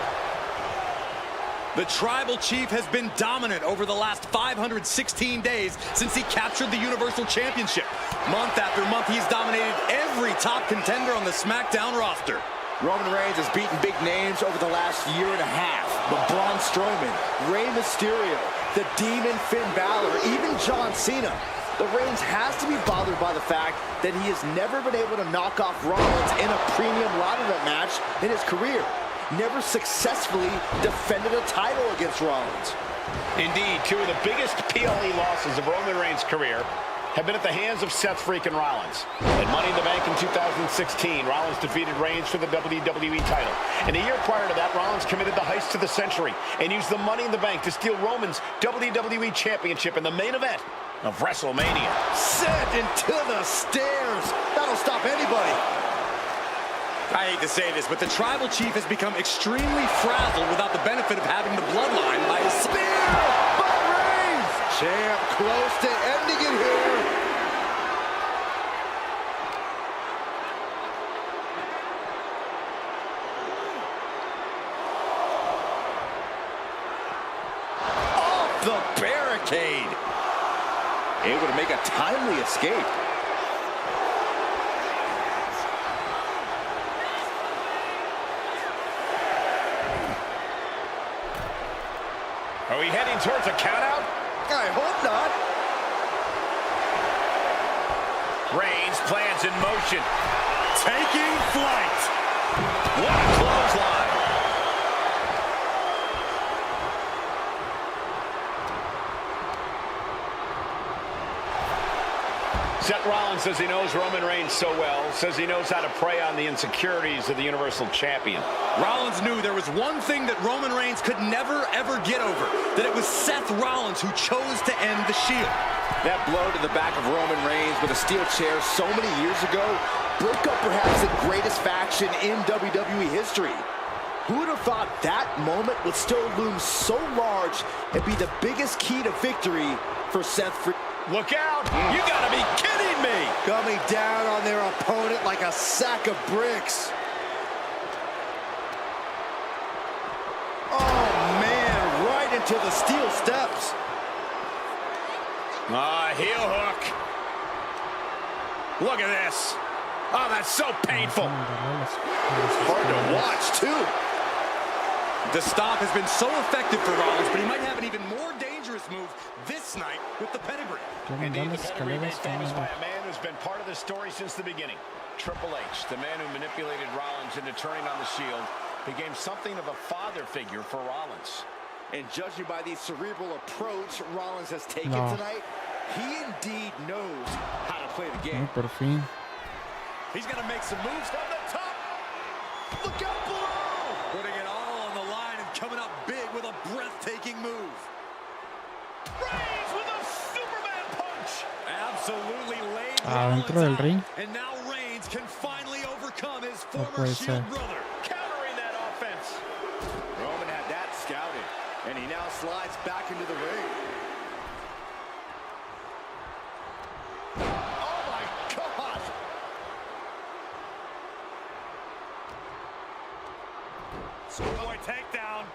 The Tribal Chief has been dominant over the last 516 days since he captured the Universal Championship. Month after month, he's dominated every top contender on the SmackDown roster. Roman Reigns has beaten big names over the last year and a half. But Braun Strowman, Rey Mysterio, the Demon Finn Balor, even John Cena. The Reigns has to be bothered by the fact that he has never been able to knock off Rollins in a premium live event match in his career. Never successfully defended a title against Rollins. Indeed, two of the biggest PLE losses of Roman Reigns' career have been at the hands of Seth freaking Rollins. At Money in the Bank in 2016, Rollins defeated Reigns for the WWE title. And a year prior to that, Rollins committed the heist of the century and used the Money in the Bank to steal Roman's WWE Championship in the main event of WrestleMania. Sent into the stairs. That'll stop anybody. I hate to say this, but the Tribal Chief has become extremely frazzled without the benefit of having the bloodline by his Spear by Reigns. Champ close to ending it here. Off the barricade. Able to make a timely escape. Are we heading towards a countout? I hope not. Reigns plans in motion. taking flight. What a clothesline. Seth Rollins says he knows Roman Reigns so well, says he knows how to prey on the insecurities of the Universal Champion. Rollins knew there was one thing that Roman Reigns could never, ever get over, that it was Seth Rollins who chose to end the Shield. That blow to the back of Roman Reigns with a steel chair so many years ago broke up perhaps the greatest faction in WWE history. Who would have thought that moment would still loom so large and be the biggest key to victory for Seth? Look out! You gotta be kidding me! Coming down on their opponent like a sack of bricks. Oh, man, right into the steel steps. Heel hook. Look at this. Oh, that's so painful. Hard to watch, too. The stop has been so effective for Rollins, but he might have an even more dangerous move this night with the pedigree. Indeed, the pedigree made famous by a man who's been part of the story since the beginning. Triple H, the man who manipulated Rollins into turning on the Shield, became something of a father figure for Rollins. And judging by the cerebral approach Rollins has taken tonight, he indeed knows how to play the game. Por fin. He's going to make some moves from the top. Look out below! Putting it all on the line and coming up big with a breathtaking move. Reigns with a Superman punch! Absolutely laid Adentro del ring. And now Reigns can finally overcome his former Shield brother. Countering that offense. Roman had that scouted, and he now slides back into the ring. Oh my God! Schoolboy takedown.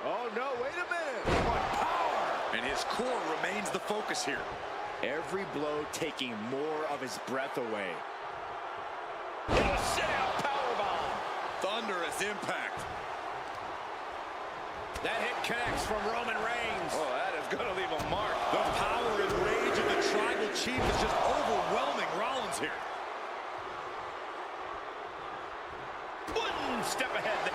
Oh no, wait a minute! What power! And his core remains the focus here. Every blow taking more of his breath away. A sit-out powerbomb. Thunderous impact. That hit connects from Roman Reigns. Oh, that is going to leave a mark. The power and rage of the Tribal Chief is just overwhelming Rollins here. One step ahead.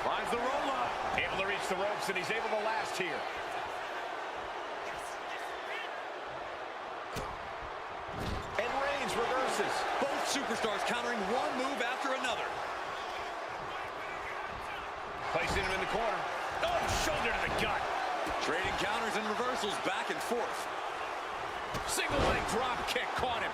Finds the roll-up. Able to reach the ropes, and he's able to last here. And Reigns reverses. Both superstars countering one move after another. Placing him in the corner. Oh, shoulder to the gut. Trading counters and reversals back and forth. Single leg drop kick caught him.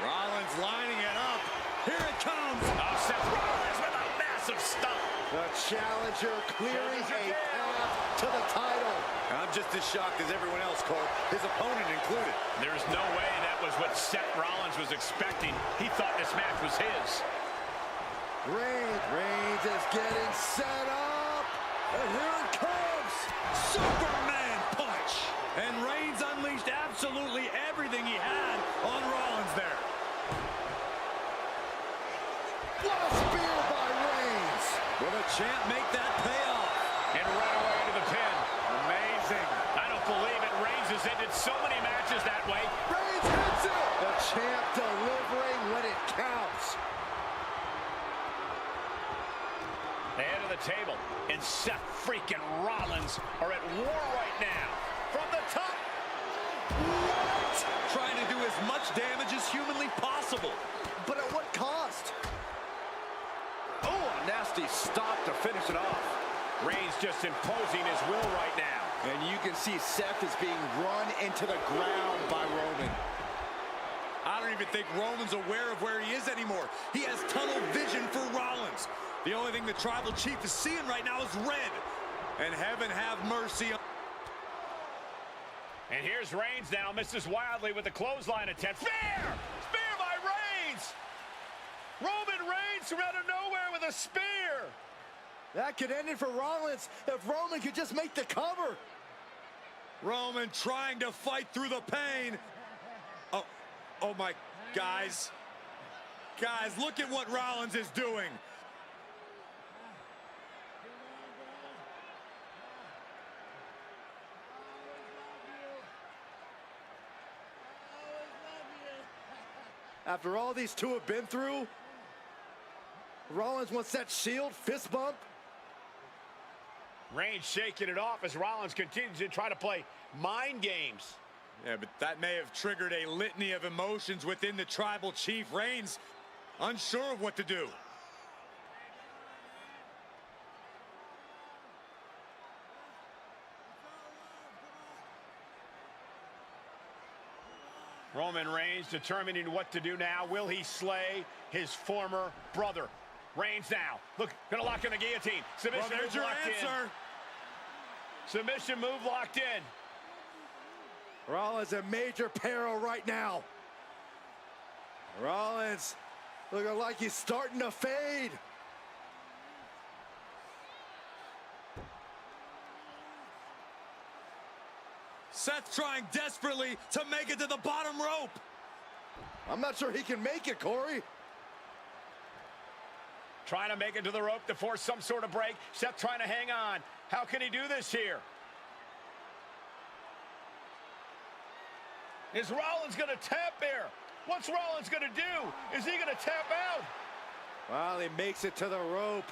Rollins lining it up. Here it comes. Oh, Seth Rollins with a massive stomp. The challenger clearing a path to the title. I'm just as shocked as everyone else, Cole, his opponent included. There's no way that was what Seth Rollins was expecting. He thought this match was his. Reigns is getting set up. And here it comes. Superman punch. And Reigns unleashed absolutely everything he had on Rollins there. What a spear by Reigns. Will the champ make that payoff? And right away to the pin. Amazing. I don't believe it. Reigns has ended so many matches that way. Reigns hits it. The champ delivering when it counts. The head of the table and Seth freaking Rollins are at war right now. From the top. What? Trying to do as much damage as humanly possible. But at what cost? Oh, a nasty stop to finish it off. Reigns just imposing his will right now. And you can see Seth is being run into the ground by Roman. I don't even think Roman's aware of where he is anymore. He has tunnel vision for Rollins. The only thing the Tribal Chief is seeing right now is red. And heaven have mercy. And here's Reigns now, misses wildly with the clothesline attempt. Spear! Spear by Reigns! Roman Reigns from out of nowhere with a spear! That could end it for Rollins if Roman could just make the cover. Roman trying to fight through the pain. Oh my, guys. Guys, look at what Rollins is doing. After all these two have been through, Rollins wants that shield fist bump. Reigns shaking it off as Rollins continues to try to play mind games. Yeah, but that may have triggered a litany of emotions within the Tribal Chief. Reigns unsure of what to do. Roman Reigns determining what to do now. Will he slay his former brother? Reigns now. Look, gonna lock in the guillotine. Submission Well, there's move your locked answer. in. Submission move locked in. Rollins in major peril right now. Rollins looking like he's starting to fade. Seth trying desperately to make it to the bottom rope. I'm not sure he can make it, Corey. Trying to make it to the rope to force some sort of break. Seth trying to hang on. How can he do this here? Is Rollins going to tap here? What's Rollins going to do? Is he going to tap out? Well, he makes it to the rope.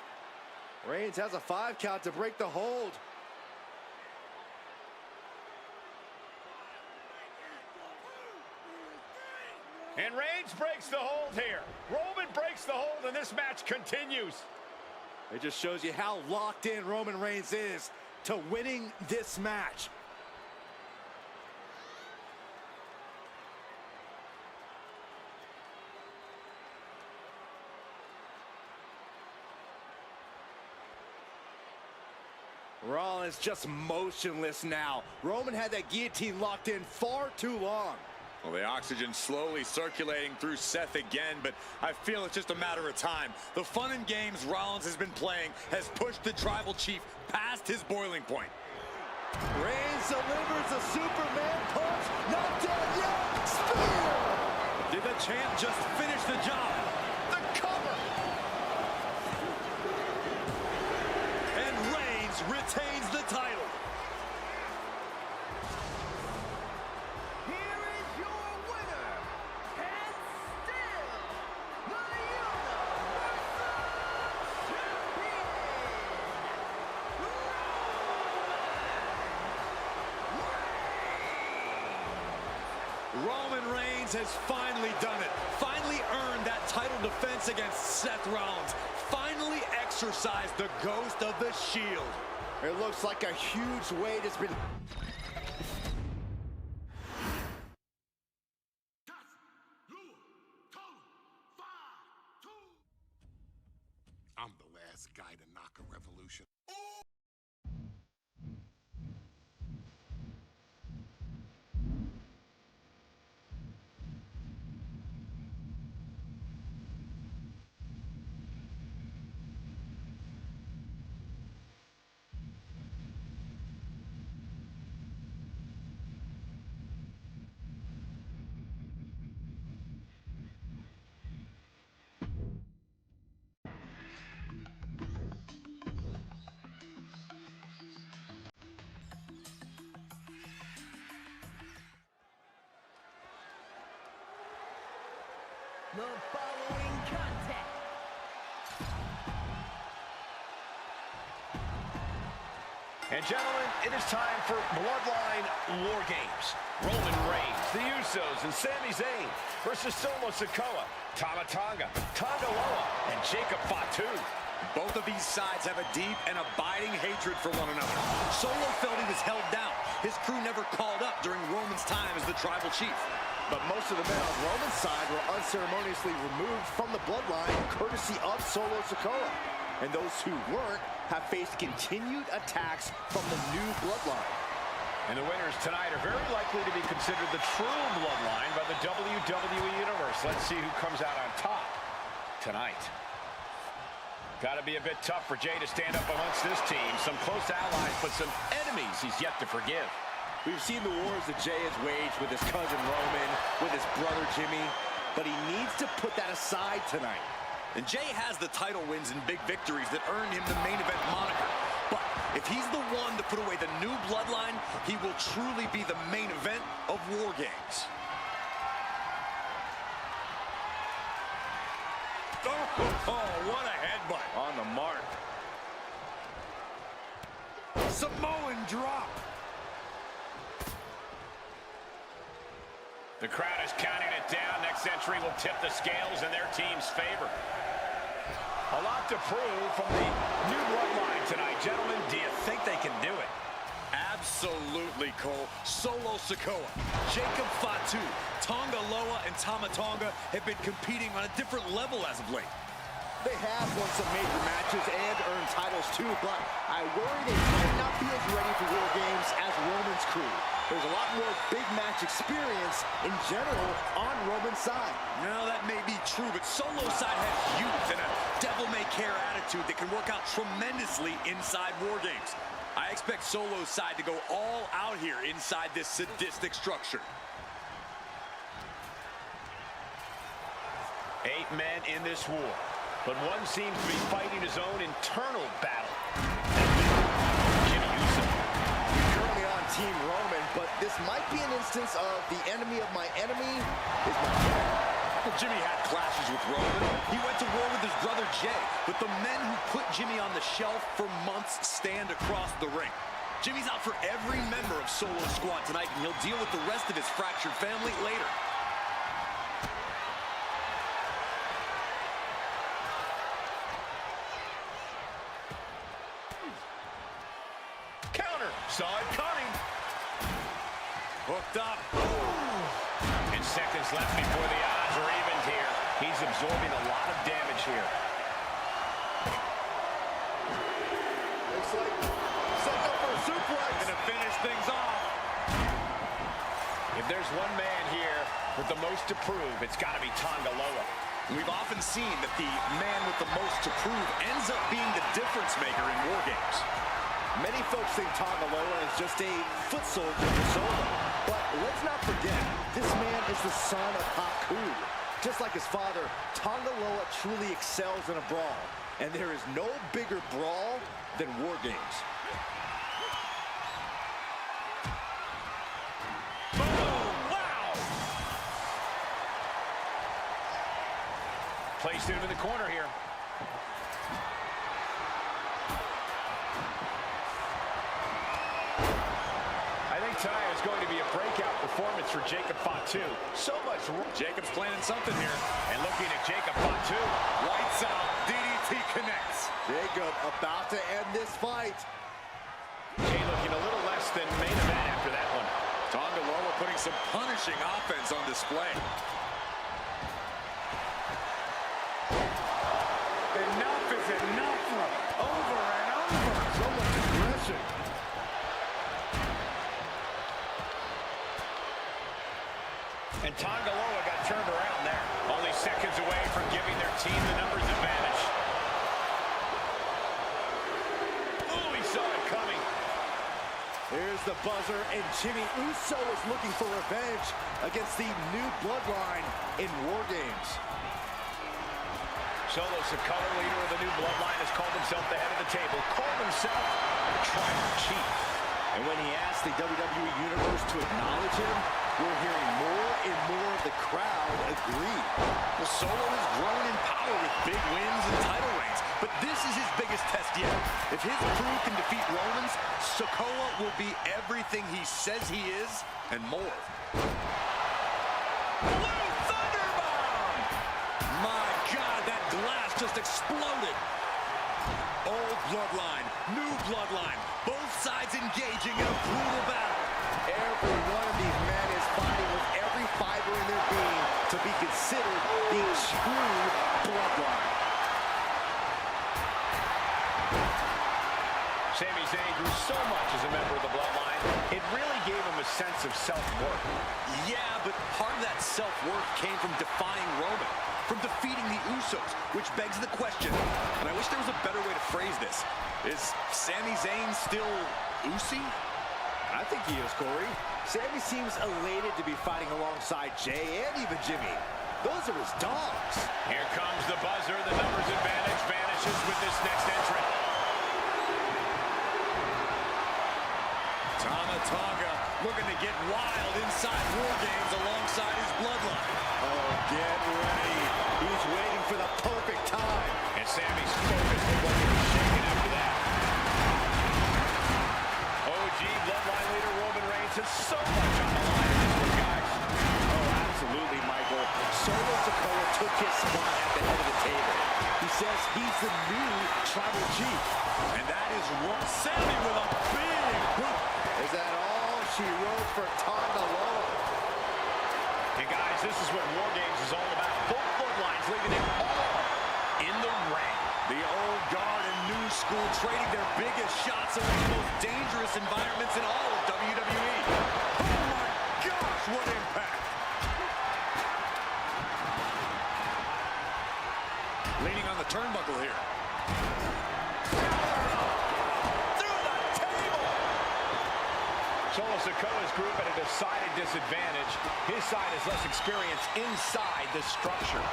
Reigns has a 5 count to break the hold. And Reigns breaks the hold here. Roman breaks the hold and this match continues. It just shows you how locked in Roman Reigns is to winning this match. Rollins just motionless now. Roman had that guillotine locked in far too long. Well, the oxygen slowly circulating through Seth again, but I feel it's just a matter of time. The fun and games Rollins has been playing has pushed the Tribal Chief past his boiling point. Reigns delivers the Superman punch. Not dead yet. Spear! Did the champ just finish the job? The cover! And Reigns retains the title. Here is your winner, and still the Universal Champion, Roman Reigns has finally done it. Finally earned that title defense against Seth Rollins. Finally exercised the ghost of the Shield. It looks like a huge weight has been... I'm the last guy to knock a revolution. The following contest And gentlemen, it is time for Bloodline War Games. Roman Reigns, the Usos, and Sami Zayn versus Solo Sikoa, Tama Tonga, Tonga Loa, and Jacob Fatu. Both of these sides have a deep and abiding hatred for one another. Solo felt he was held down. His crew never called up during Roman's time as the tribal chief. But most of the men on Roman's side were unceremoniously removed from the bloodline courtesy of Solo Sikoa. And those who weren't have faced continued attacks from the new bloodline. And the winners tonight are very likely to be considered the true bloodline by the WWE Universe. Let's see who comes out on top tonight. Got to be a bit tough for Jay to stand up amongst this team. Some close allies, but some enemies he's yet to forgive. We've seen the wars that Jay has waged with his cousin Roman, with his brother Jimmy, but he needs to put that aside tonight. And Jay has the title wins and big victories that earned him the main event moniker. But if he's the one to put away the new bloodline, he will truly be the main event of War Games. Oh, what a headbutt. On the mark. Samoan drop. The crowd is counting it down. Next entry will tip the scales in their team's favor. A lot to prove from the new bloodline tonight. Gentlemen, do you think they can do it? Absolutely, Cole. Solo Sikoa, Jacob Fatu, Tonga Loa, and Tama Tonga have been competing on a different level as of late. They have won some major matches and earned titles too, but I worry they might not be as ready for War Games as Roman's crew. There's a lot more big match experience in general on Roman's side. No, that may be true, but Solo's side has youth and a devil-may-care attitude that can work out tremendously inside War Games. I expect Solo's side to go all out here inside this sadistic structure. 8 men in this war, but one seems to be fighting his own internal battle. Jimmy Uso. You're currently on Team Roman, but this might be an instance of the enemy of my enemy is my friend. Well, Jimmy had clashes with Roman. He went to war with his brother Jay, but the men who put Jimmy on the shelf for months stand across the ring. Jimmy's out for every member of Solo's squad tonight, and he'll deal with the rest of his fractured family later. Counter. Saw it coming. Hooked up. And seconds left before the odds are evened here. He's absorbing a lot of damage here. Looks like setting up for a suplex. Gonna finish things off. If there's one man here with the most to prove, it's got to be Tonga Loa. We've often seen that the man with the most to prove ends up being the difference maker in War Games. Many folks think Tonga Loa is just a foot soldier for Solo. But let's not forget, this man is the son of Haku. Just like his father, Tonga Loa truly excels in a brawl. And there is no bigger brawl than War Games. Placed into the corner here. I think tonight is going to be a breakout performance for Jacob Fatu. So much room. Jacob's planning something here. And looking at Jacob Fatu. Lights out. DDT connects. Jacob about to end this fight. Jay looking a little less than main event after that one. Tonga Loa putting some punishing offense on display. Enough is enough. Over and over. So much aggression. And Tonga Loa got turned around there. Only seconds away from giving their team the numbers advantage. Oh, he saw it coming. Here's the buzzer, and Jimmy Uso is looking for revenge against the new bloodline in War Games. Solo Sikoa, leader of the new bloodline, has called himself the head of the table, called himself the tribal chief. And when he asked the WWE Universe to acknowledge him, we're hearing more and more of the crowd agree. Well, Solo has grown in power with big wins and title reigns, but this is his biggest test yet. If If his crew can defeat Roman's, Sikoa will be everything he says he is and more. Blue Thunderbomb! My God, that glass just exploded. Old bloodline, new bloodline, both sides engaging in a brutal battle. Every one of these men is fighting with every fiber in their being to be considered the true bloodline. Sami Zayn grew so much as a member of the bloodline, it really gave him a sense of self-worth. Yeah, but part of that self-worth came from defying Roman, from defeating the Usos, which begs the question, and I wish there was a better way to phrase this. Is Sami Zayn still Usi? I think he is, Corey. Sami seems elated to be fighting alongside Jay and even Jimmy. Those are his dogs. Here comes the buzzer. The numbers advantage vanishes with this next entrant. Tama Tonga looking to get wild inside War Games alongside his bloodline. Oh, get ready. He's waiting for the perfect time. And Sami's focused on what he's shaking after that. OG bloodline leader Roman Reigns has so much on the line in this one, guys. Oh, absolutely, Michael. Solo Sikoa took his spot at the head of the table. He says he's the new tribal chief. And that is wrong. Sami with a big hook. Is that all she wrote for Tonga Loa? And guys, this is what War Games is all about. Both bloodlines leaving it all in the ring. The old guard and new school trading their biggest shots in one of the most dangerous environments in all of WWE. Oh my gosh, what impact! Leaning on the turnbuckle here. Solo Sikoa's group at a decided disadvantage. His side has less experience inside the structure.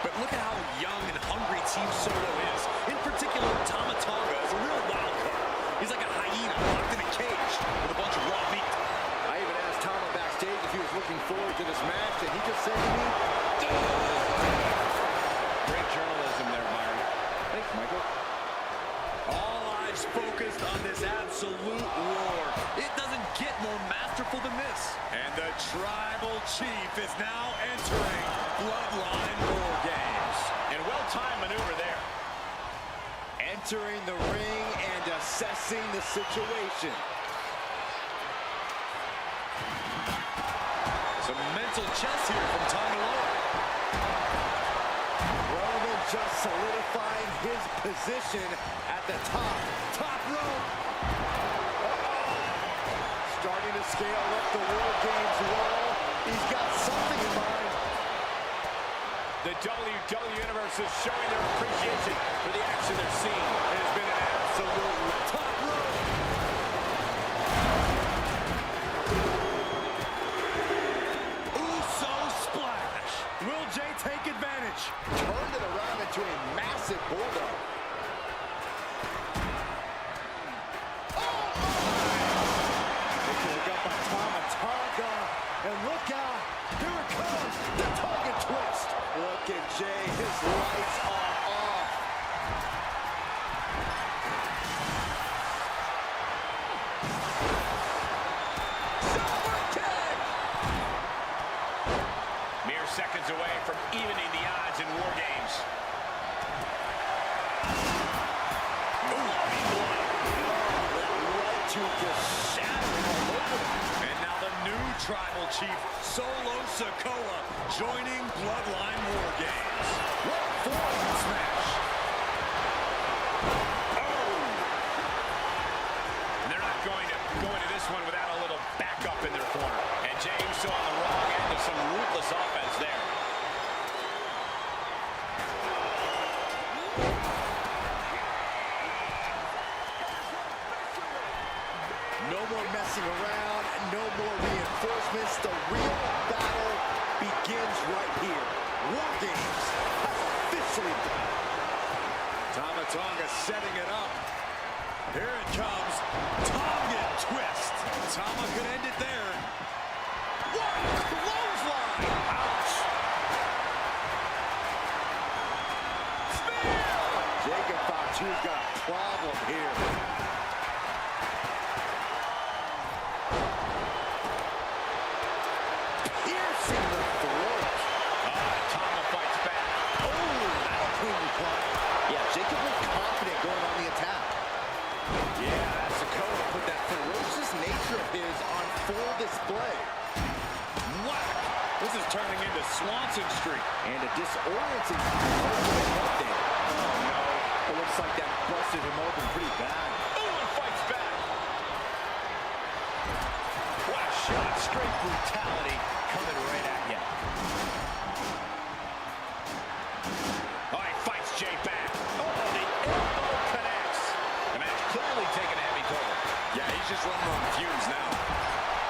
But look at how young and hungry Team Solo is. In particular, Tama Tonga is a real wild card. He's like a hyena locked in a cage with a bunch of raw meat. I even asked Tama backstage if he was looking forward to this match, and he just said to me, Great journalism there, Myron. thanks, Michael. All eyes focused on this absolute war. It doesn't get more masterful than this. And the Tribal Chief is now entering Bloodline War Games. And well-timed maneuver there. Entering the ring and assessing the situation. Some mental chess here from Tonga Loa. Roman just solidifying his position at the top rope. Starting to scale up the War Games wall. He's got something in mind. The WWE Universe is showing their appreciation for the action they're seeing. It has been an absolute Top rope. Uso splash. Will Jay take advantage? Turned it around into a massive bulldog. And look out, here it comes, the Tonga twist. Look at Jay, his lights are off. Super kick! mere seconds away from evening the odds in War Games. Right to the shattering all over. And now the new Tribal Chief, Solo Sikoa, joining Bloodline War Games. What a forearm smash. And they're not going to go into this one without a little backup in their corner. And James saw on the wrong end of some ruthless offense there. No more messing around, no more reinforcements. The real battle begins right here. War Games has officially begun. Tama Tonga setting it up. Here it comes. Tonga twist. Tama could end it there. What a clothesline! Ouch! Spear! Jacob Fatu's got problem here. Piercing the throat. Tama fights back. Oh, that'll clean the clock. Yeah, Jacob was confident going on the attack. Yeah, Sikoa put that ferocious nature of his on full display. Whack! This is turning into Swanson Street. And a disorienting update. Oh, no. It looks like that busted him open pretty bad. Oh, and fights back. What a shot. Straight brutality coming right at you. Oh, he fights Jay back. Oh, the elbow connects. The match clearly taking a heavy toll. Yeah, he's just running on fumes now.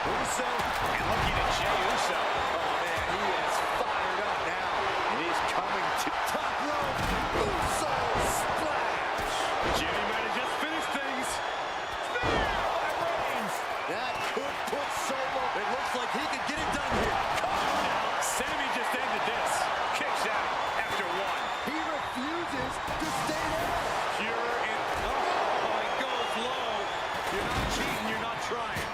Uso, and looking at Jey Uso. Oh, man, he is fired up now. And he's coming to top rope. Uso splash. Jimmy might have just finished things. That could put Solo. It looks like he could get it done here. Now, Sammy just ended this. Kicks out after one. He refuses to stay there. Pure and oh, it goes low. You're not cheating, you're not trying.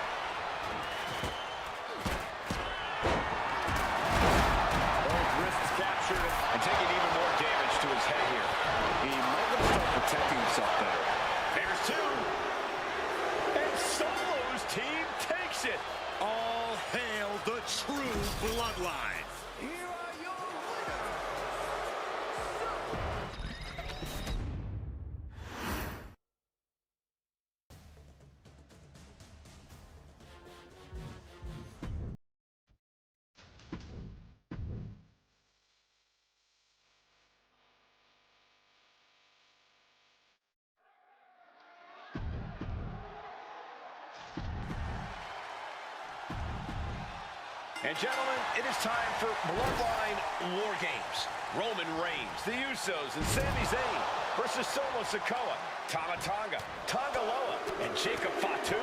Both wrists captured and taking even more damage to his head here. He might want to start protecting himself better. There's two. And Solo's team takes it. All hail the true bloodline. Here are your winners. And gentlemen, it is time for Bloodline War Games. Roman Reigns, the Usos, and Sami Zayn versus Solo Sikoa, Tama Tonga, Tonga Loa, and Jacob Fatu.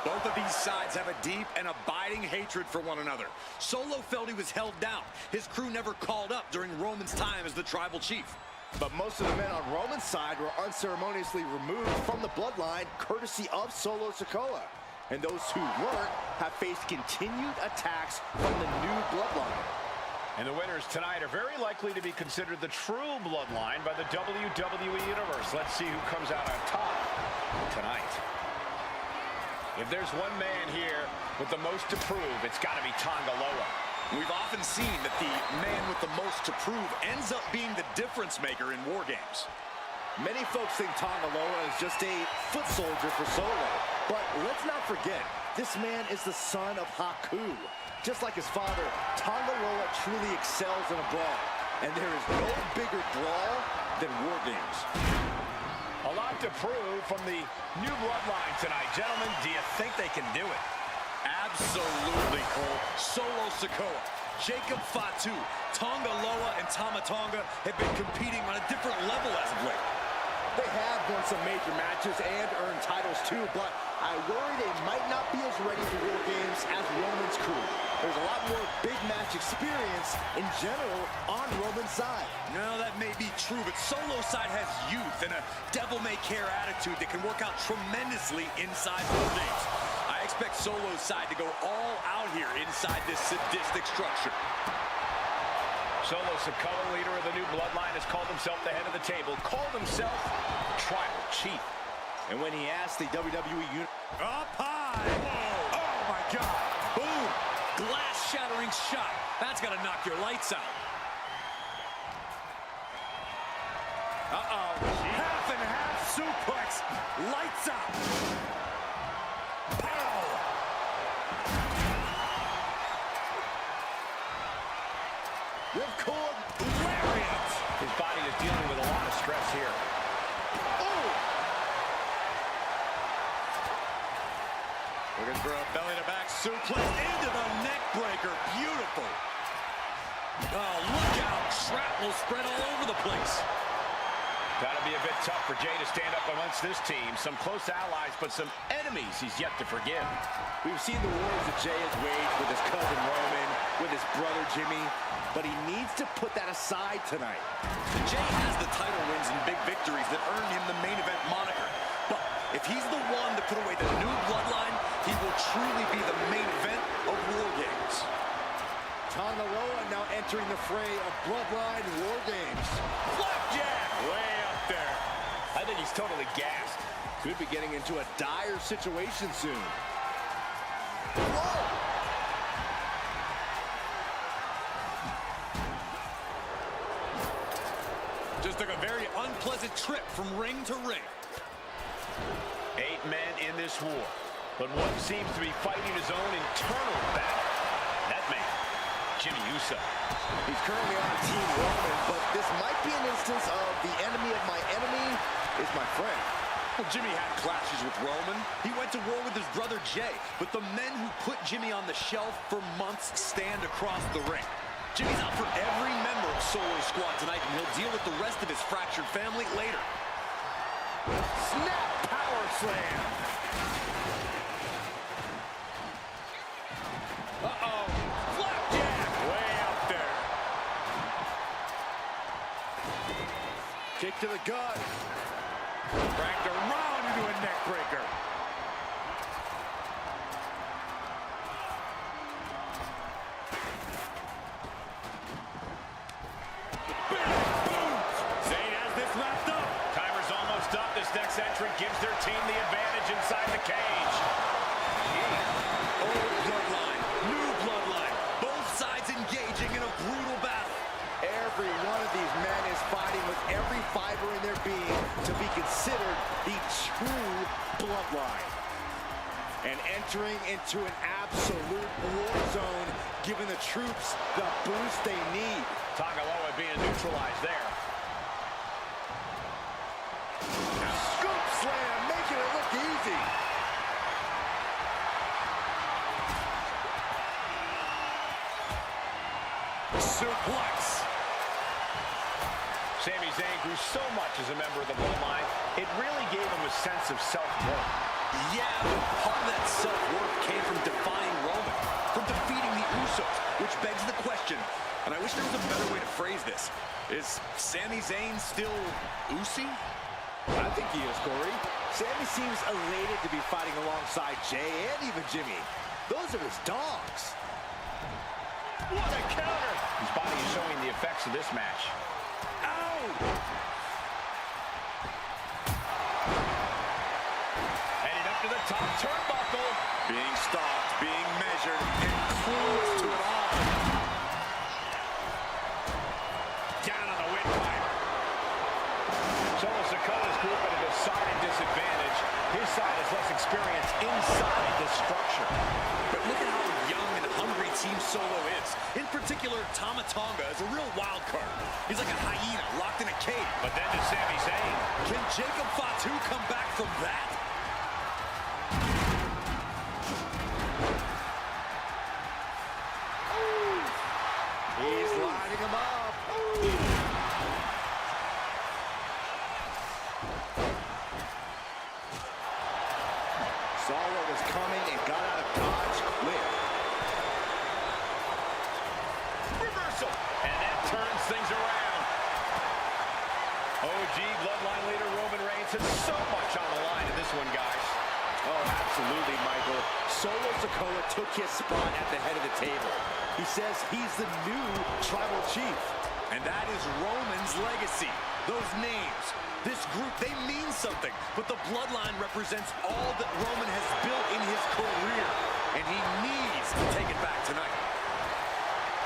Both of these sides have a deep and abiding hatred for one another. Solo felt he was held down. His crew never called up during Roman's time as the tribal chief. But most of the men on Roman's side were unceremoniously removed from the bloodline courtesy of Solo Sikoa. And those who weren't have faced continued attacks from the new bloodline. And the winners tonight are very likely to be considered the true bloodline by the WWE Universe. Let's see who comes out on top tonight. If there's one man here with the most to prove, it's got to be Tonga Loa. We've often seen that the man with the most to prove ends up being the difference maker in war games. Many folks think Tonga Loa is just a foot soldier for Solo. But let's not forget, this man is the son of Haku. Just like his father, Tonga Loa truly excels in a brawl. And there is no bigger brawl than war games. A lot to prove from the new bloodline tonight. Gentlemen, do you think they can do it? Absolutely, Cole. Solo Sikoa, Jacob Fatu, Tonga Loa, and Tama Tonga have been competing on a different level as of late. They have won some major matches and earned titles too, but I worry they might not be as ready for war games as Roman's crew. There's a lot more big match experience in general on Roman's side. No, that may be true, but Solo's side has youth and a devil-may-care attitude that can work out tremendously inside war games. I expect Solo's side to go all out here inside this sadistic structure. Solo Sikoa, leader of the new bloodline, has called himself the head of the table, called himself tribal chief. And when he asked the WWE Up high! Whoa. Oh my God! Boom! Glass-shattering shot. That's got to knock your lights out. Uh-oh. Half and half suplex. Lights out. Pow! Ripcord lariat. His body is dealing with a lot of stress here. Oh! Looking for a belly-to-back suplex into the neck breaker. Beautiful. Oh, look out. Shrapnel spread all over the place. That'll be a bit tough for Jey to stand up amongst this team. Some close allies, but some enemies he's yet to forgive. We've seen the wars that Jey has waged with his cousin Roman, with his brother Jimmy, but he needs to put that aside tonight. Jay has the title wins and big victories that earn him the main event moniker. But if he's the one to put away the new bloodline, he will truly be the main event of War Games. Tangaloa now entering the fray of Bloodline War Games. Flapjack! Way up there. I think he's totally gassed. Could be getting into a dire situation soon. Just took a very unpleasant trip from ring to ring. 8 men in this war, but one seems to be fighting his own internal battle. That man, Jimmy Uso. He's currently on Team Roman, but this might be an instance of the enemy of my enemy is my friend. Well, Jimmy had clashes with Roman. He went to war with his brother Jay, but the men who put Jimmy on the shelf for months stand across the ring. Jimmy's out for every member of Solo Squad tonight, and he'll deal with the rest of his fractured family later. Snap power slam. Uh-oh. Flapjack! Way up there. Kick to the gut. Cracked around into a neck breaker. Next entrant gives their team the advantage inside the cage. Old bloodline, new bloodline, both sides engaging in a brutal battle. Every one of these men is fighting with every fiber in their being to be considered the true bloodline. And entering into an absolute war zone, giving the troops the boost they need. Tangaloa being neutralized there. Slam, making it look easy. Suplex. Sami Zayn grew so much as a member of the Bloodline, it really gave him a sense of self-worth. Yeah, but part of that self-worth came from defying Roman, from defeating the Usos, which begs the question, and I wish there was a better way to phrase this. Is Sami Zayn still Usi? I think he is, Corey. Sami seems elated to be fighting alongside Jay and even Jimmy. Those are his dogs. What a counter! His body is showing the effects of this match. Ow! Heading up to the top turnbuckle. Being stalked, being measured, and clueless to it all. Down on the windpipe. Solo Sikoa's group at a decided disadvantage. His side has less experience inside the structure. But look at how young and hungry Team Solo is. In particular, Tama Tonga is a real wild card. He's like a hyena locked in a cage. But then to Sami Zayn. Can Jacob Fatu come back from that? He's lining him up. Solo was coming and got out of dodge quick. Reversal. And that turns things around. OG Bloodline leader Roman Reigns has so much on the line in this one, guys. Oh, absolutely, Michael. Solo Sikoa took his spot at the head of the table. He says he's the new tribal chief. And that is Roman's legacy. Those names, this group, they mean something. But the bloodline represents all that Roman has built in his career. And he needs to take it back tonight.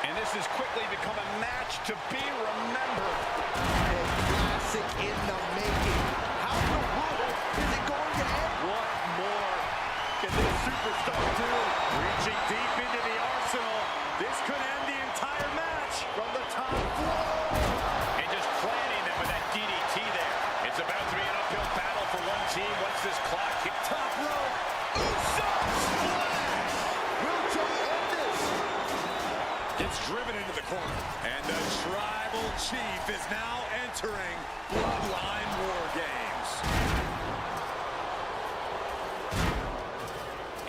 And this has quickly become a match to be remembered. A classic in the making. How in the world is it going to end? What more can this superstar do? Reaching deep into the arsenal. This could end the entire match. From the top floor. And just planting them with that DDT there. It's about to be an uphill battle for one team once this clock hits. Top rope. Uso splash. Will Jay end this? Gets driven into the corner. And the tribal chief is now entering Bloodline War Games.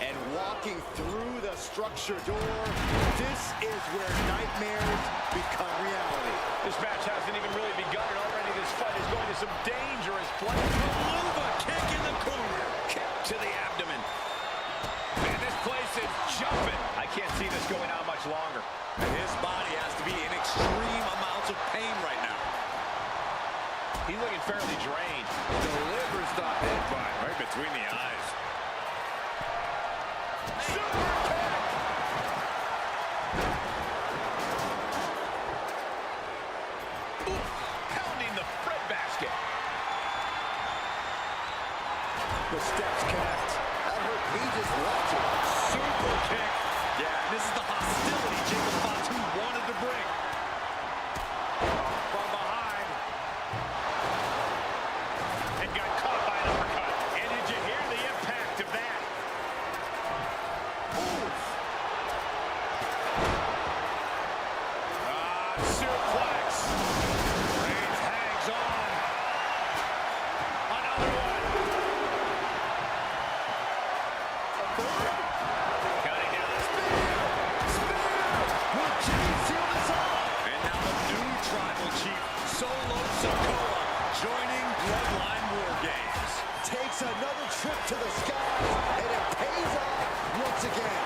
And walk walking through the structure door. This is where nightmares become reality. This match hasn't even really begun, and already this fight is going to some dangerous places. Luva kick in the corner. Kick to the abdomen. And this place is jumping. I can't see this going on much longer. And his body has to be in extreme amounts of pain right now. He's looking fairly drained. Delivers the headbutt right between the eyes. Super kick! Ooh, pounding the breadbasket. The steps connect. That hurt me just watching. Super kick. Yeah, this is the hostility Jacob Fatu wanted to bring. From behind. And got caught by an uppercut. And did you hear the impact of that? Suplex. Reigns hangs on. Another one. Cutting down the spear. Will Jimmy seal this off? And now the new tribal chief, Solo Sikoa, joining Bloodline War Games. Takes another trip to the skies, and it pays off once again.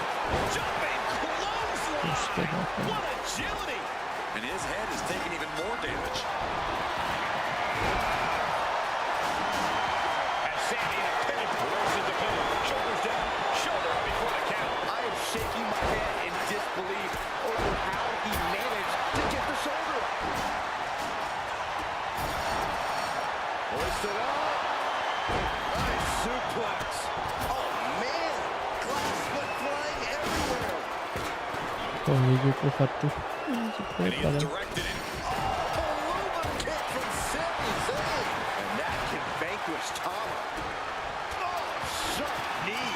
Jumping clothesline. What agility. And his head is taking even more damage. And Sammy in a pin. Versus the pin. Shoulders down. Shoulder up before the count. I am shaking my head in disbelief over how he managed to get the shoulder up. Hoisted up. Nice suplex. Oh, man. Glass went flying everywhere. And he is directed in. Aluminum kick from Sami Zayn. And that can vanquish Tama. Oh, sharp knee.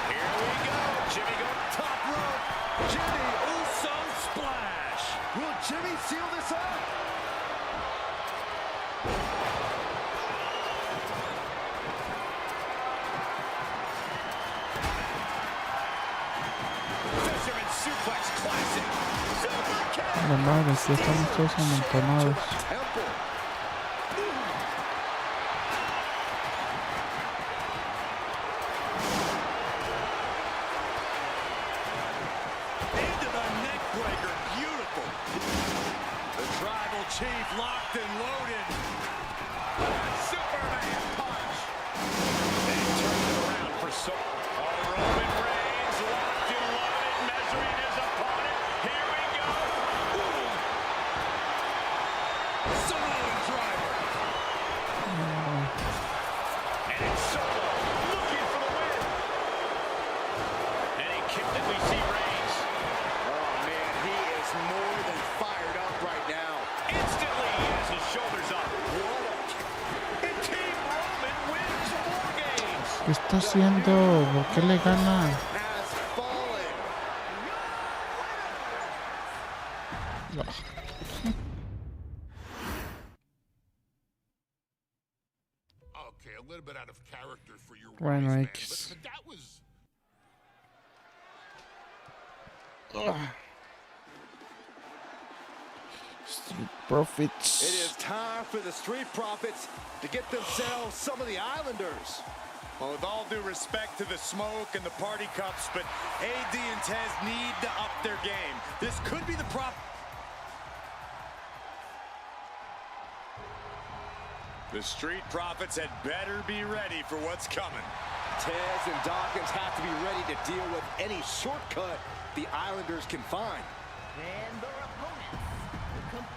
Here we go. Jimmy going top rope. Jimmy Uso splash. Will Jimmy seal this up? Fisherman suplex classic. Super kick. La madre, sí estamos todos amontonados. Temple. Into the neck breaker. Beautiful. The tribal chief locked and loaded. Superman punch. And he turns it around for Roman Reigns locked and loaded, measuring his opponent. Here we go. Ooh. Samoan driver. And it's Solo looking for the win. And he kicked it. We see Reigns. Oh, man, he is more than fired up right now. Instantly he has his shoulders up. And Team Roman wins War Games. ¿Qué está haciendo? ¿Por qué le gana? Has fallen. Okay, a little bit out of character for your Bueno, wise man, X. but that was Street Profits. It is time for the Street Profits to get themselves some of the Islanders. Well, with all due respect to the smoke and the party cups, but AD and Tez need to up their game. This could be the The Street Profits had better be ready for what's coming. Tez and Dawkins have to be ready to deal with any shortcut the Islanders can find. And their opponents will come.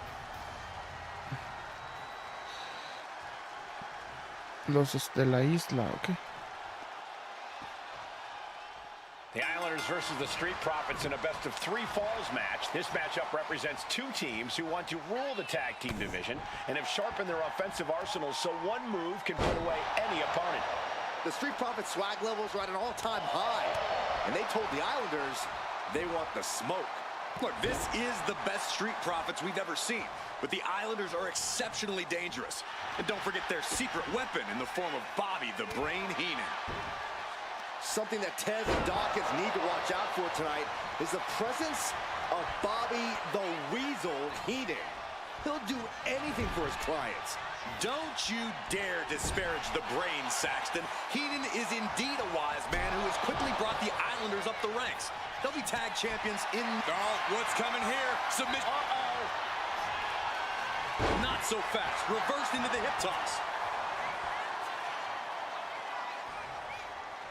Los de la isla, ok. The Islanders versus the Street Profits in a best-of-3 falls match. This matchup represents two teams who want to rule the tag team division and have sharpened their offensive arsenals so one move can put away any opponent. The Street Profits swag levels are at an all-time high, and they told the Islanders they want the smoke. Look, this is the best Street Profits we've ever seen, but the Islanders are exceptionally dangerous. And don't forget their secret weapon in the form of Bobby the Brain Heenan. Something that Tez and Dawkins need to watch out for tonight is the presence of Bobby the Weasel Heenan. He'll do anything for his clients. Don't you dare disparage the brain, Saxton. Heenan is indeed a wise man who has quickly brought the Islanders up the ranks. They'll be tag champions in... Oh, what's coming here? Submission. Uh-oh. Not so fast. Reversed into the hip toss.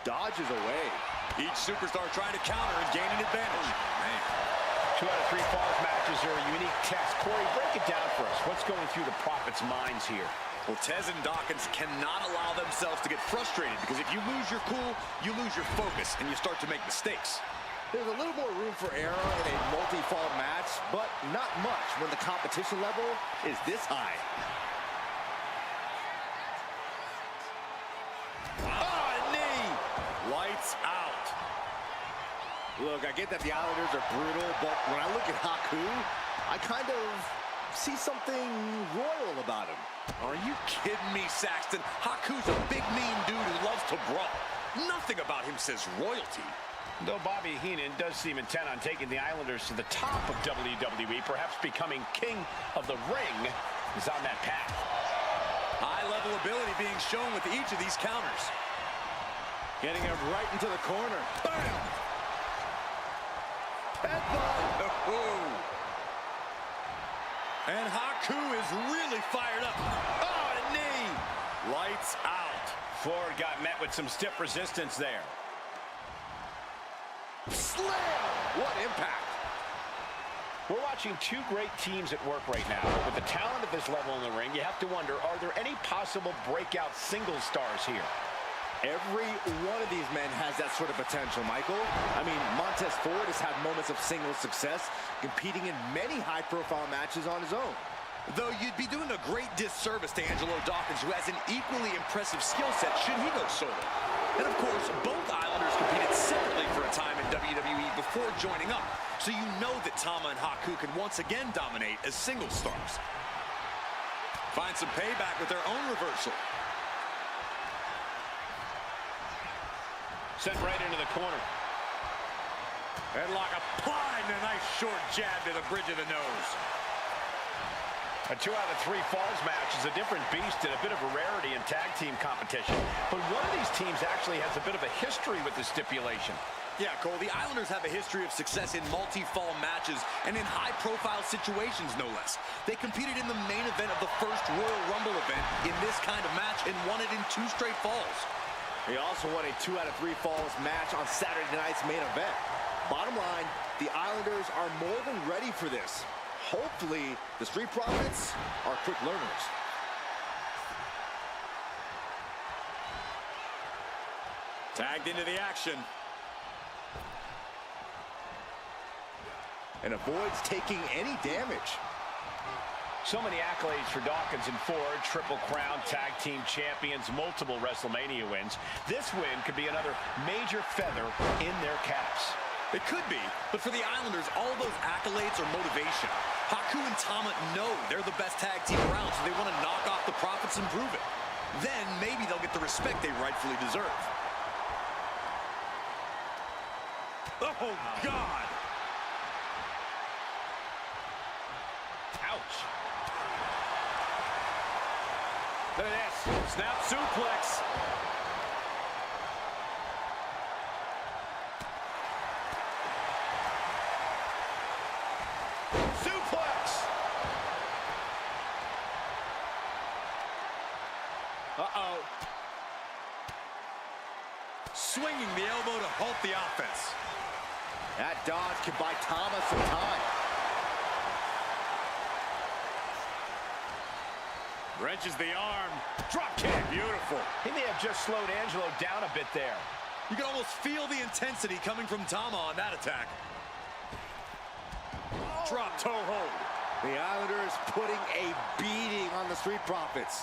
Dodges away. Each superstar trying to counter and gain an advantage. Man. 2 out of 3 falls matches are a unique test. Corey, break it down for us. What's going through the Prophet's minds here? Well, Tez and Dawkins cannot allow themselves to get frustrated, because if you lose your cool, you lose your focus, and you start to make mistakes. There's a little more room for error in a multi-fall match, but not much when the competition level is this high. Oh, knee! Lights out. Look, I get that the Islanders are brutal, but when I look at Haku, I kind of see something royal about him. Are you kidding me, Saxton? Haku's a big, mean dude who loves to brawl. Nothing about him says royalty. Though Bobby Heenan does seem intent on taking the Islanders to the top of WWE, perhaps becoming king of the ring, is on that path. High-level ability being shown with each of these counters. Getting him right into the corner. Bam! Headbutt! And Haku is really fired up. Oh, a knee! Lights out. Ford got met with some stiff resistance there. Slam! What impact! We're watching 2 great teams at work right now. With the talent at this level in the ring, you have to wonder, are there any possible breakout single stars here? Every one of these men has that sort of potential, Michael. I mean, Montez Ford has had moments of single success, competing in many high-profile matches on his own. Though you'd be doing a great disservice to Angelo Dawkins, who has an equally impressive skill set should he go solo. And of course, both Islanders competed separately for a time in WWE before joining up, so you know that Tama and Haku can once again dominate as single stars. Find some payback with their own reversal. Sent right into the corner. Headlock applied and a nice short jab to the bridge of the nose. A 2 out of 3 falls match is a different beast and a bit of a rarity in tag team competition. But one of these teams actually has a bit of a history with the stipulation. Yeah, Cole, the Islanders have a history of success in multi-fall matches and in high-profile situations, no less. They competed in the main event of the first Royal Rumble event in this kind of match and won it in 2 straight falls. He also won a 2 out of 3 falls match on Saturday night's main event. Bottom line, the Islanders are more than ready for this. Hopefully, the Street Profits are quick learners. Tagged into the action. And avoids taking any damage. So many accolades for Dawkins and Ford. Triple Crown, tag team champions, multiple WrestleMania wins. This win could be another major feather in their caps. It could be, but for the Islanders, all those accolades are motivation. Haku and Tama know they're the best tag team around, so they want to knock off the Profits and prove it. Then maybe they'll get the respect they rightfully deserve. Oh, God! Ouch. Look at this. Snap suplex. Suplex. Uh-oh. Swinging the elbow to halt the offense. That dodge can buy Thomas some time. Wrenches the arm. Drop kick. Beautiful. He may have just slowed Angelo down a bit there. You can almost feel the intensity coming from Tama on that attack. Drop toe hold. The Islanders putting a beating on the Street Profits.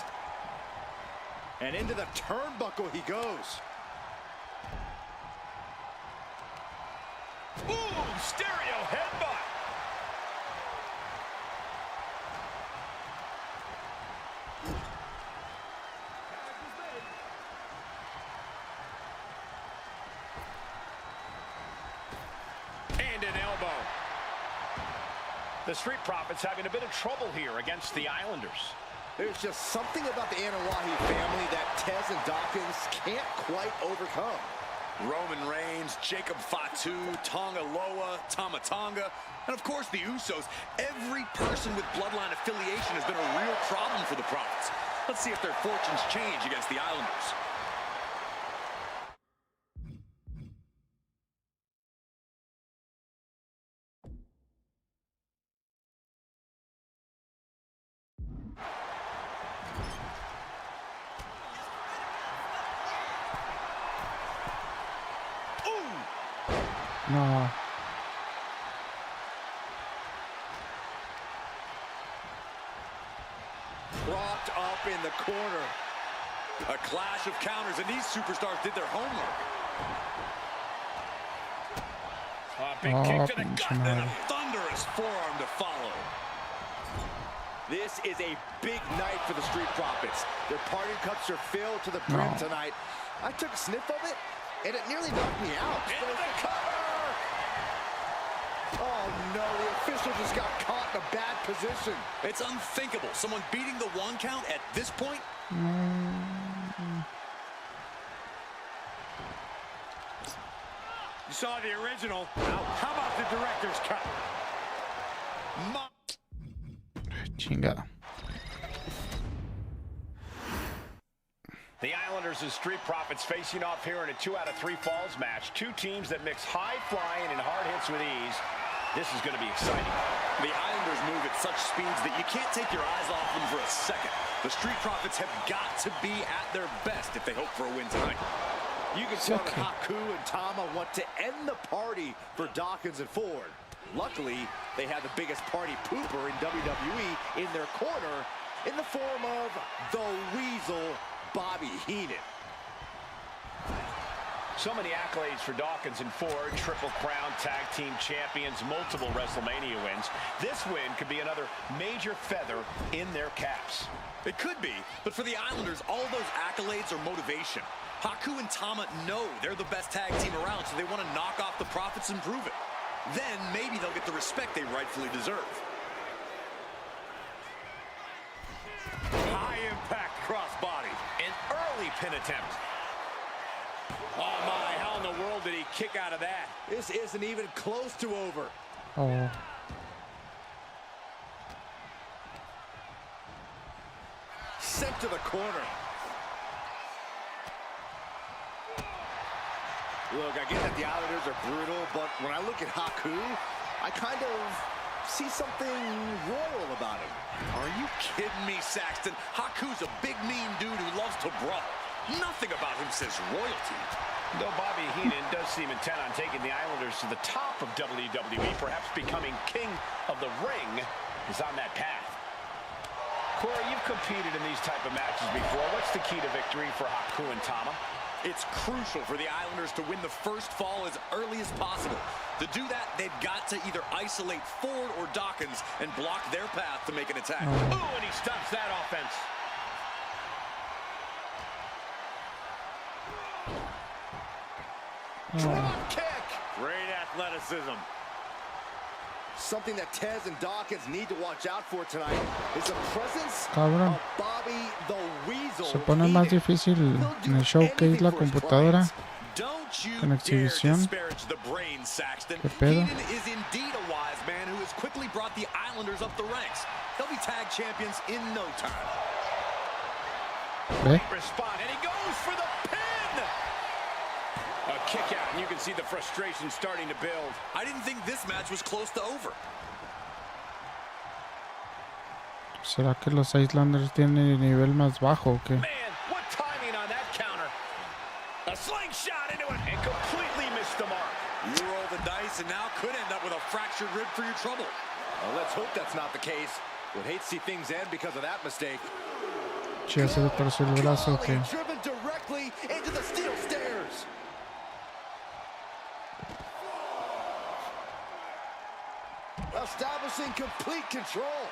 And into the turnbuckle he goes. Ooh, stereo headbutt. The Street Profits having a bit of trouble here against the Islanders. There's just something about the Anawahi family that Tez and Dawkins can't quite overcome. Roman Reigns, Jacob Fatu, Tonga Loa, Tama Tonga, and of course the Usos. Every person with bloodline affiliation has been a real problem for the Profits. Let's see if their fortunes change against the Islanders. No. Propped up in the corner. A clash of counters, and these superstars did their homework. Big kick to the gut, and a thunderous forearm to follow. This is a big night for the Street Profits. Their party cups are filled to the brim tonight. I took a sniff of it, and it nearly knocked me out. Into the cover! Oh no, the official just got caught in a bad position. It's unthinkable. Someone beating the 1 count at this point? You saw the original. How about the director's cut? Chingada. The Islanders and Street Profits facing off here in a 2 out of 3 falls match. Two teams that mix high flying and hard hits with ease. This is going to be exciting. The Islanders move at such speeds that you can't take your eyes off them for a second. The Street Profits have got to be at their best if they hope for a win tonight. You can tell that Haku and Tama want to end the party for Dawkins and Ford. Luckily, they have the biggest party pooper in WWE in their corner in the form of the Weasel, Bobby Heenan. So many accolades for Dawkins and Ford. Triple Crown Tag Team Champions, multiple WrestleMania wins. This win could be another major feather in their caps. It could be, but for the Islanders, all of those accolades are motivation. Haku and Tama know they're the best tag team around, so they want to knock off the Profits and prove it. Then maybe they'll get the respect they rightfully deserve. High impact crossbody. An early pin attempt. Oh my, how in the world did he kick out of that? This isn't even close to over. Oh. Sent to the corner. Look, I get that the Islanders are brutal, but when I look at Haku, I kind of see something royal about him. Are you kidding me, Saxton? Haku's a big, mean dude who loves to brawl. Nothing about him says royalty. Though Bobby Heenan does seem intent on taking the Islanders to the top of WWE, perhaps becoming king of the ring, is on that path. Corey, you've competed in these type of matches before. What's the key to victory for Haku and Tama? It's crucial for the Islanders to win the first fall as early as possible. To do that, they've got to either isolate Ford or Dawkins and block their path to make an attack. Ooh, and he stops that offense. Drop kick! Great athleticism. Something that Tez and Dawkins need to watch out for tonight is the presence Cabrón. of Bobby the Weasel. Se pone más difícil en el showcase la computadora. Con exhibición. ¿Qué pedo? Heenan is indeed a wise man who has quickly brought the Islanders up the ranks. They'll be tag champions in no time. ¿Ve? Respond, and he goes for the pin! A kick out, and you can see the frustration starting to build. I didn't think this match was close to over. ¿Será que los Islanders tienen el nivel más bajo o qué? Man, what timing on that counter. A slingshot into it and completely missed the mark. You roll the dice and now could end up with a fractured rib for your trouble. Well, let's hope that's not the case. Would hate to see things end because of that mistake. Che, se le torció el brazo o qué? Driven directly into the steel stairs. Establishing complete control.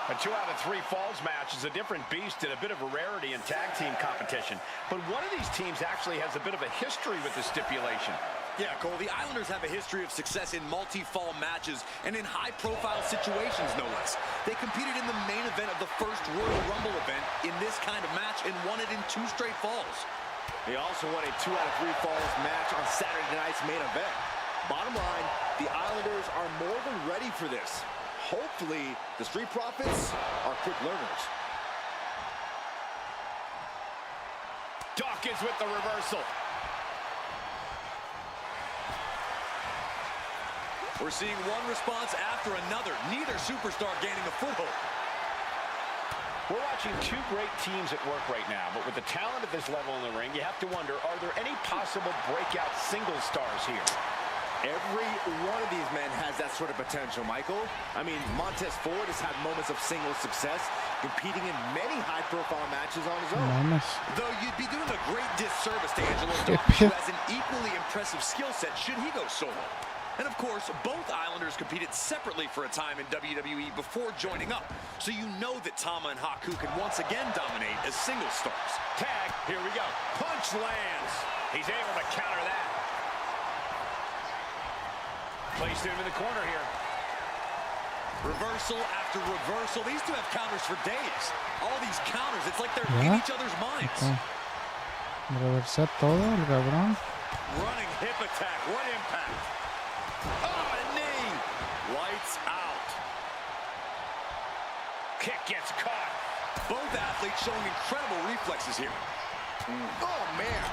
A 2 out of 3 falls match is a different beast and a bit of a rarity in tag team competition. But one of these teams actually has a bit of a history with the stipulation. Yeah, Cole, the Islanders have a history of success in multi-fall matches and in high-profile situations, no less. They competed in the main event of the first Royal Rumble event in this kind of match and won it in 2 straight falls. They also won a 2 out of 3 falls match on Saturday night's main event. Bottom line, the Islanders are more than ready for this. Hopefully, the Street Profits are quick learners. Dawkins with the reversal. We're seeing one response after another. Neither superstar gaining a foothold. We're watching 2 great teams at work right now, but with the talent at this level in the ring, you have to wonder, are there any possible breakout single stars here? Every one of these men has that sort of potential, Michael. I mean, Montez Ford has had moments of single success, competing in many high-profile matches on his own. Mames. Though you'd be doing a great disservice to Angelo Qué Dawkins, who pedo. has an equally impressive skill set should he go solo. And of course, both Islanders competed separately for a time in WWE before joining up. So you know that Tama and Haku can once again dominate as single stars. Tag, here we go. Punch lands. He's able to counter that. Placed him in the corner here. Reversal after reversal. These two have counters for days. All these counters, it's like they're in Yeah. each other's minds. Reversa todo el cabrón. Running hip attack. What impact. Oh, a knee. Lights out. Kick gets caught. Both athletes showing incredible reflexes here. Oh, man.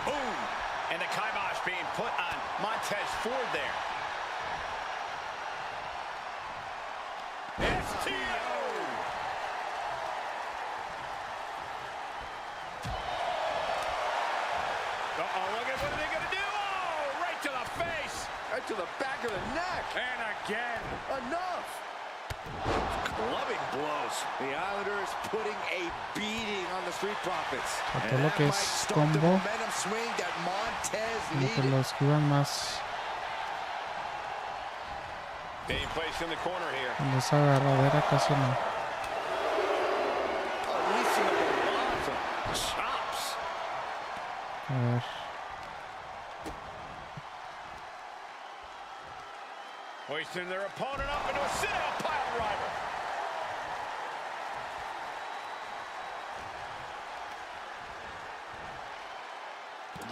Boom. And the kibosh being put on Montez Ford there. STO. Uh-oh, look at what are they going to do? Oh, right to the face. Right to the back of the neck. And again. Enough. Clubbing blows. The Islanders putting a beating on the Street Profits. Todo And lo that que might es start the combo. momentum swing that Montez Como que needed. lo esquivan más. Being placed in the corner here. Cuando esa agarradera casi no. Unleashing a lot of chops. A ver. Hoisting their opponent up into a sit-out pile driver.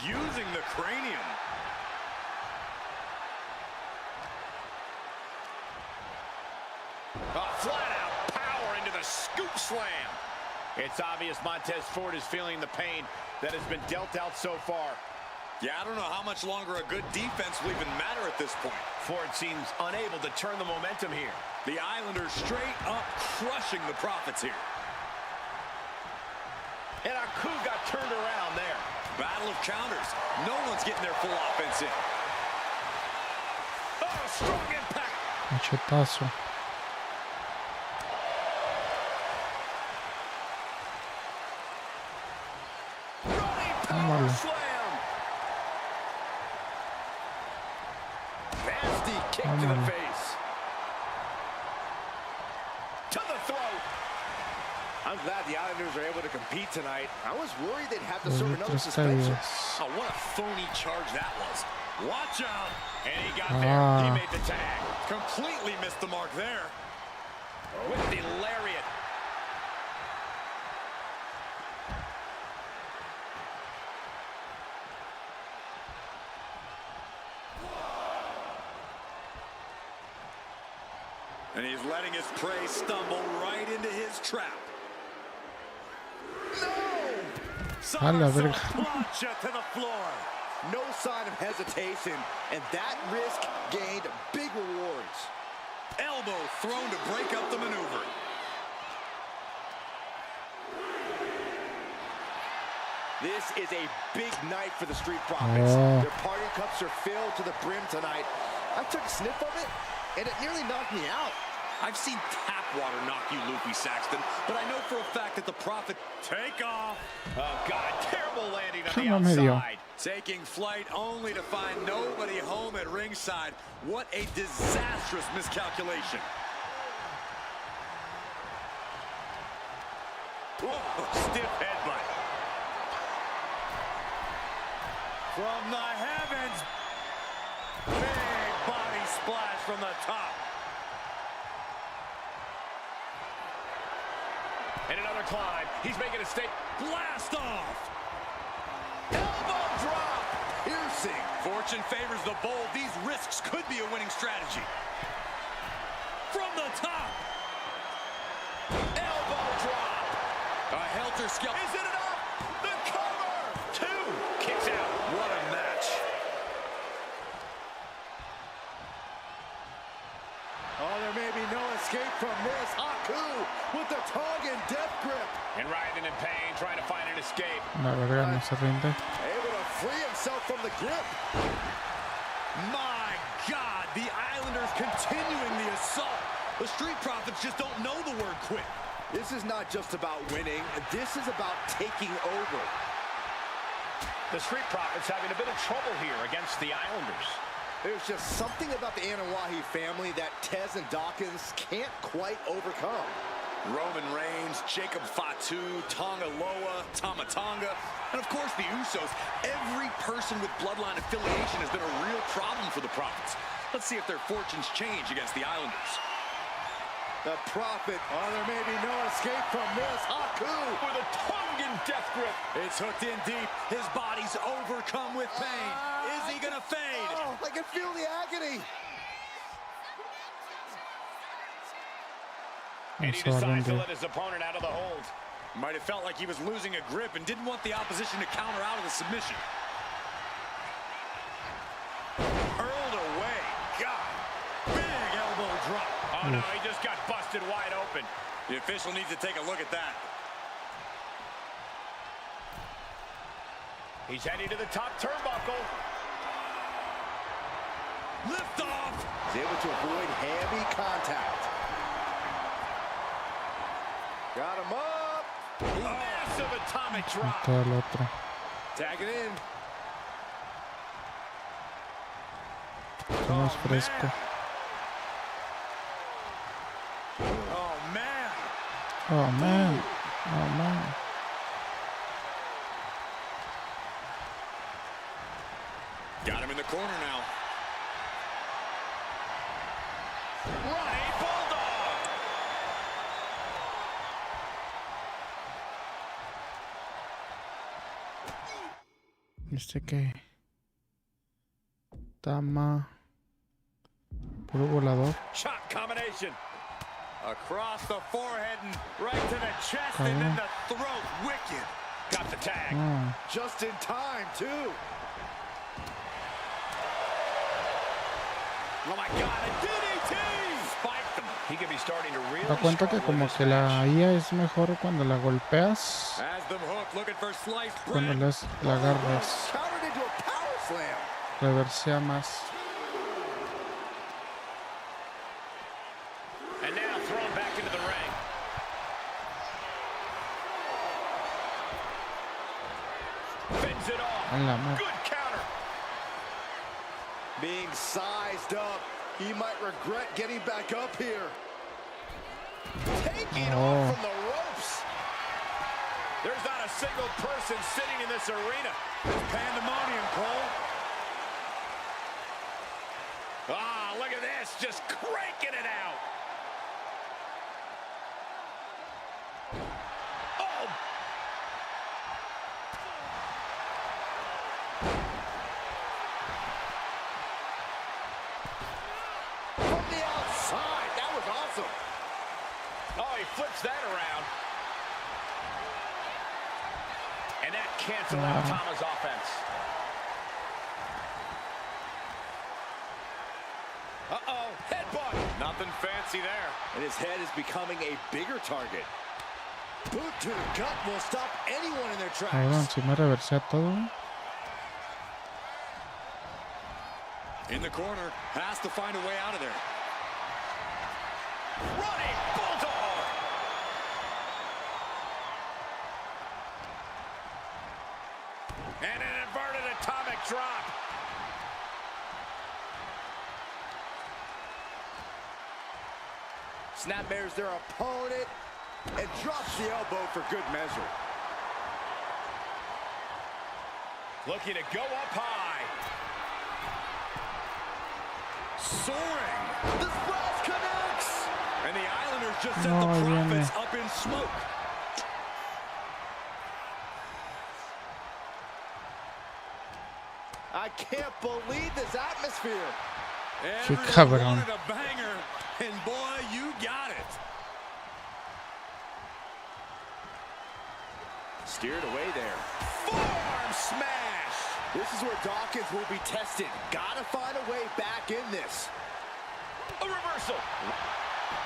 Using the cranium. Flat-out power into the scoop slam. It's obvious Montez Ford is feeling the pain that has been dealt out so far. Yeah, I don't know how much longer a good defense will even matter at this point. Ford seems unable to turn the momentum here. The Islanders straight up crushing the Profits here. And Aku got turned around there. Battle of counters. No one's getting their full offense in. Oh, strong impact. Machetazo. Running power Ándale. slam. Nasty kick to the Ándale. face. To the throat. I'm glad the Islanders are able to compete tonight. I was worried they'd have to Le serve di another 3 suspension. caídas. Oh, what a phony charge that was. Watch out. And he got there. He Ah. made the tag. Completely missed the mark there. With the lariat. And he's letting his prey stumble right into his trap. A la verga. Plancha to the floor. No sign of hesitation, and that risk gained big rewards. Elbow thrown to break up the maneuver. This is a big night for the Street Profits. Oh. Their party cups are filled to the brim tonight. I took a sniff of it, and it nearly knocked me out. I've seen tap water knock you loopy, Saxton, but I know for a fact that the Prophet take off. Oh, God. Terrible landing on No the me dio. outside. Taking flight only to find nobody home at ringside. What a disastrous miscalculation. Oh, stiff headbutt. From the heavens, Big body splash from the top. And another climb. He's making a statement. Blast off. Elbow drop. Piercing. Fortune favors the bold. These risks could be a winning strategy. From the top. Elbow drop. A helter-skelter. Is it enough? The cover. 2. Kicks out. What a match. Oh, there may be no escape from this. Haku with the Tongan death grip. And writhing in pain, trying to find an escape. La verga, no se rinde. Able to free himself from the grip. My God, the Islanders continuing the assault. The Street Profits just don't know the word quit. This is not just about winning. This is about taking over. The Street Profits having a bit of trouble here against the Islanders. There's just something about the Anawahi family that Tez and Dawkins can't quite overcome. Roman Reigns, Jacob Fatu, Tonga Loa, Tama Tonga, and of course the Usos. Every person with bloodline affiliation has been a real problem for the Profits. Let's see if their fortunes change against the Islanders. The Prophet, oh, there may be no escape from this. Haku With a Tongan death grip. It's hooked in deep. His body's overcome with pain. Is he gonna fade? Oh, I can feel the agony. And he Se va a decides to rendir. let his opponent out of the hold. Might have felt like he was losing a grip and didn't want the opposition to counter out of the submission. Hurled away. God. Big elbow drop. Oh no, he just got busted wide open. The official needs to take a look at that. He's heading to the top turnbuckle. Lift off. He's able to avoid heavy contact. Got him up. Massive atomic drop. Todo el otro. Tag it in. Está más fresco. Oh, man. Oh, man. Oh, man. Got him in the corner now. Running Bulldog. ¿Este qué? Tama. Puro volador. Chop combination. Across the forehead and right to the chest and then the throat. Wicked. Got the tag. Oh, Just in time, too. Oh, my God. A DDT. Spiked him. He could be starting to really da cuenta que struggle in como this que la IA es mejor cuando la golpeas, Has them hooked, looking for sliced cuando bread. la agarras, Countered into a power slam. reversea más. And now thrown back into the ring. Fends it off. A la madre. Good counter. Being sized up. He might regret getting back up here. Taking Oh. off from the ropes. There's not a single person sitting in this arena. It's pandemonium, Cole. Ah, look at this, just cranking it out. Oh, From the outside. That was awesome. oh, he flips that around. And that cancels out Tama's offense. Uh-oh, headbutt. Nothing fancy there. And his head is becoming a bigger target. Boot to the gut will stop anyone in their Cabrón, tracks. si me reversea todo. In the corner. Has to find a way out of there. Running Bulldog. And an inverted atomic drop. Snapmares their opponent and drops the elbow for good measure. Looking to go up high. soaring. The splash connects. And the Islanders just set the Profits up in smoke. I can't believe this atmosphere. Everyone wanted a banger, and boy, you got it. Steered away there. Forearm smash. This is where Dawkins will be tested. Gotta find a way back in this. A reversal.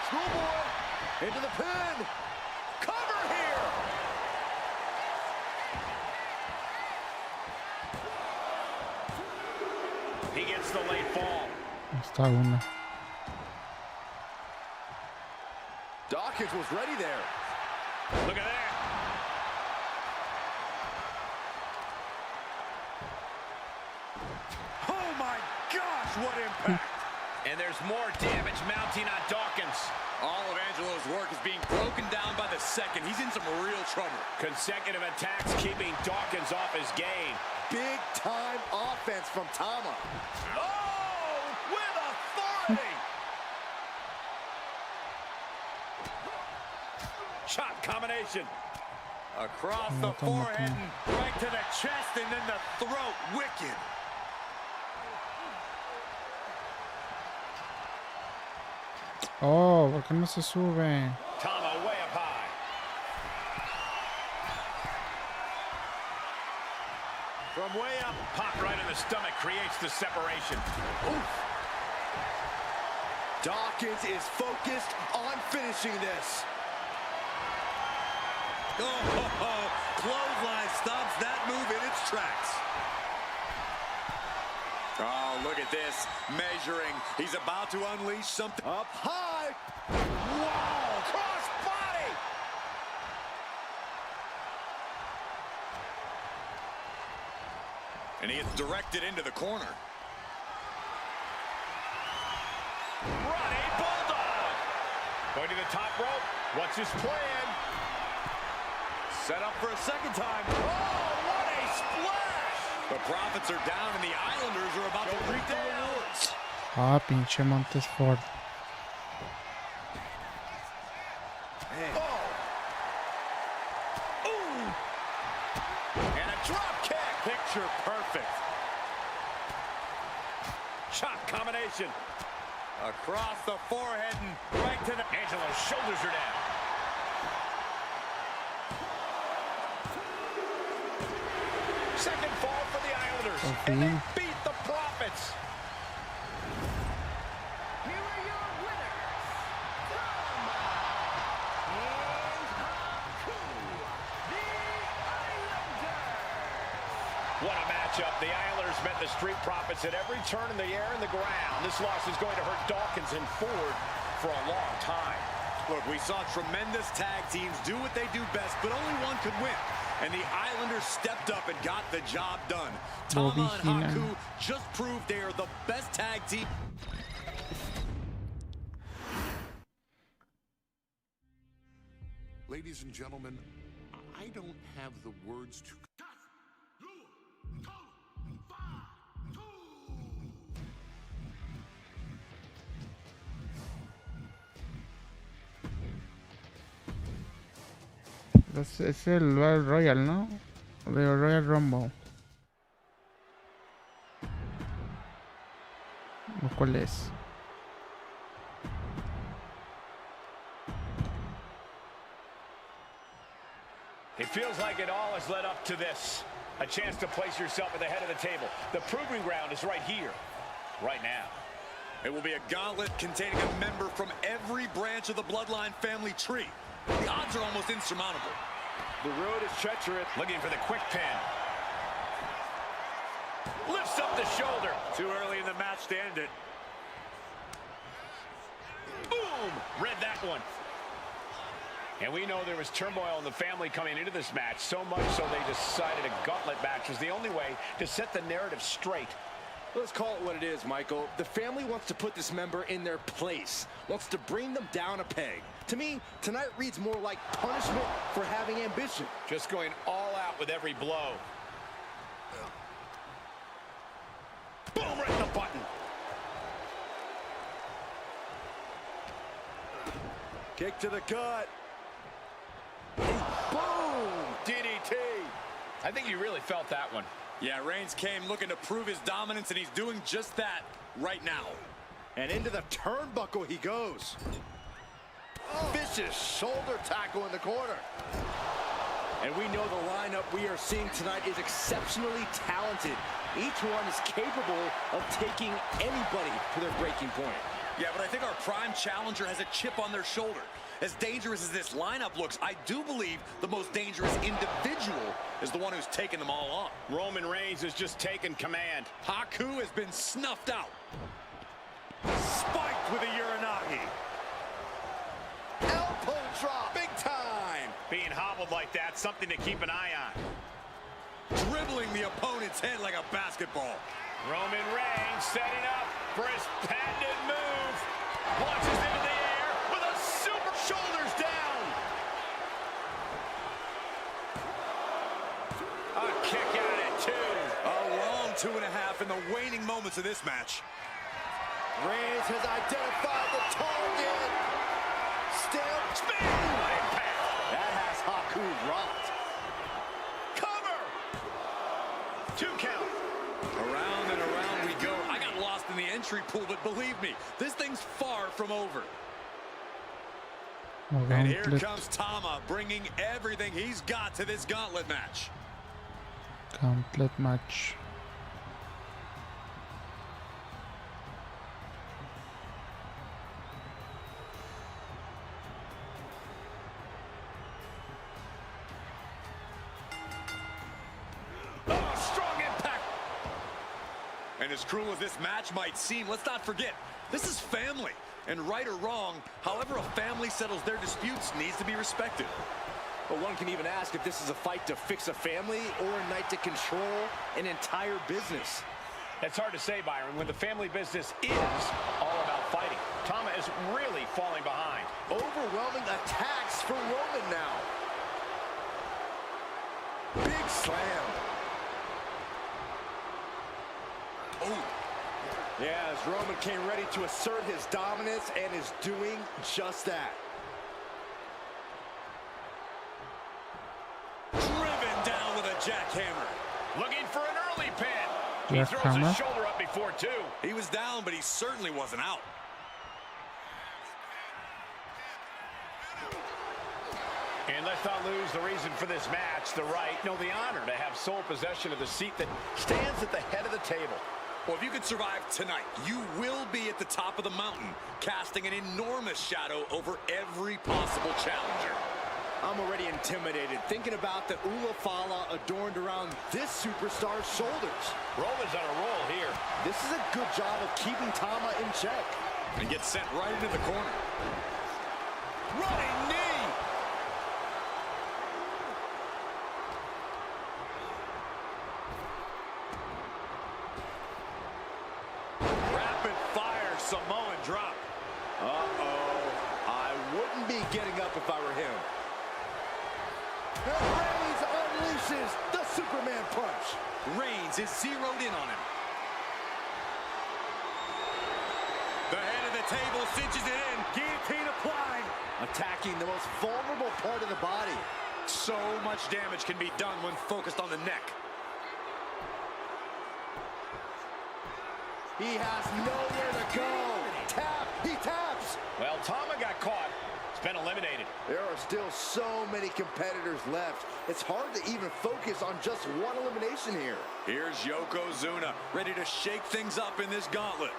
Schoolboy into the pin. Cover here. He gets the late fall. Está una. Dawkins was ready there. Look at that. Oh my gosh, what impact. And there's more damage mounting on Dawkins. All of Angelo's work is being broken down by the second. He's in some real trouble. Consecutive attacks keeping Dawkins off his game. Big time offense from Tama. Oh, with authority. Shot combination. Across the forehead and right to the chest and then the throat. Wicked. Oh, ¿por qué no se sube? Tama way up high. From way up, pop right in the stomach creates the separation. Oof. Dawkins is focused on finishing this. Oh, clothesline stops that move in its tracks. Oh, look at this. Measuring. He's about to unleash something. Up high. Wow. Cross body. And he gets directed into the corner. Running Bulldog. Going to the top rope. What's his plan? Set up for a second time. Oh, what a splash! The Profits are down and the Islanders are about to reap the rewards. Ah, pinche Montesford. And a drop kick. Picture perfect. Shot combination. Across the forehead and right to the... Angelo's shoulders are down. Second fall for the Islanders. And they beat the Profits. Here are your winners, Tama and Haku, the Islanders. What a matchup. The Islanders met the Street Profits at every turn in the air and the ground. This loss is going to hurt Dawkins and Ford for a long time. Look, we saw tremendous tag teams do what they do best, but only one could win. And the Islanders stepped up and got the job done. Tama and Haku just proved they are the best tag team. Ladies and gentlemen, I don't have the words to... Es el Battle Royal, ¿no? De Royal Rumble. ¿O cuál es? It feels like it all has led up to this. A chance to place yourself at the head of the table. The proving ground is right here, right now. It will be a gauntlet containing a member from every branch of the Bloodline family tree. The odds are almost insurmountable. The road is treacherous. Looking for the quick pin. Lifts up the shoulder. Too early in the match to end it. Boom! Read that one. And we know there was turmoil in the family coming into this match, so much so they decided a gauntlet match was the only way to set the narrative straight. Let's call it what it is, Michael. The family wants to put this member in their place, wants to bring them down a peg. To me, tonight reads more like punishment for having ambition. Just going all out with every blow. Boom, right in the button. Kick to the gut. Boom! DDT. I think you really felt that one. Yeah, Reigns came looking to prove his dominance, and he's doing just that right now. And into the turnbuckle he goes. Vicious shoulder tackle in the corner. And we know the lineup we are seeing tonight is exceptionally talented. Each one is capable of taking anybody to their breaking point. Yeah, but I think our prime challenger has a chip on their shoulder. As dangerous as this lineup looks, I do believe the most dangerous individual is the one who's taken them all on. Roman Reigns has just taken command. Haku has been snuffed out. Spiked with a Uranagi. Elbow drop, big time. Being hobbled like that, something to keep an eye on. Dribbling the opponent's head like a basketball. Roman Reigns setting up for his patented move. Launches into the air with a super shoulders down. A kick out at 2. A long 2.5 in the waning moments of this match. Reigns has identified the target. Still spin. Impact. That has Haku rocked. Cover. 2 count. Around and around we go. I got lost in the entry pool, but believe me, this thing's far from over. And here comes Tama, bringing everything he's got to this gauntlet match. Gauntlet match. And as cruel as this match might seem, let's not forget, this is family. And right or wrong, however a family settles their disputes needs to be respected. But one can even ask if this is a fight to fix a family or a night to control an entire business. It's hard to say, Byron, when the family business is all about fighting. Tama is really falling behind. Overwhelming attacks for Roman now. Big slam. Oh. Yeah, as Roman came ready to assert his dominance and is doing just that. Driven down with a jackhammer. Looking for an early pin. He throws his shoulder up before 2. He was down, but he certainly wasn't out. And let's not lose the reason for this match, the right, no, the honor to have sole possession of the seat that stands at the head of the table. Well, if you could survive tonight, you will be at the top of the mountain, casting an enormous shadow over every possible challenger. I'm already intimidated thinking about the Ulafala adorned around this superstar's shoulders. Roman's on a roll here. This is a good job of keeping Tama in check. And gets sent right into the corner. Running knee! Rapid fire Samoan drop. Uh-oh. I wouldn't be getting up if I were him. And Reigns unleashes the Superman punch. Reigns is zeroed in on him. The head of the table cinches it in. Guillotine applied. Attacking the most vulnerable part of the body. So much damage can be done when focused on the neck. He has nowhere to go. Tap. He taps. Well, Tama got caught. He's been eliminated. There are still so many competitors left. It's hard to even focus on just one elimination here. Here's Yokozuna, ready to shake things up in this gauntlet.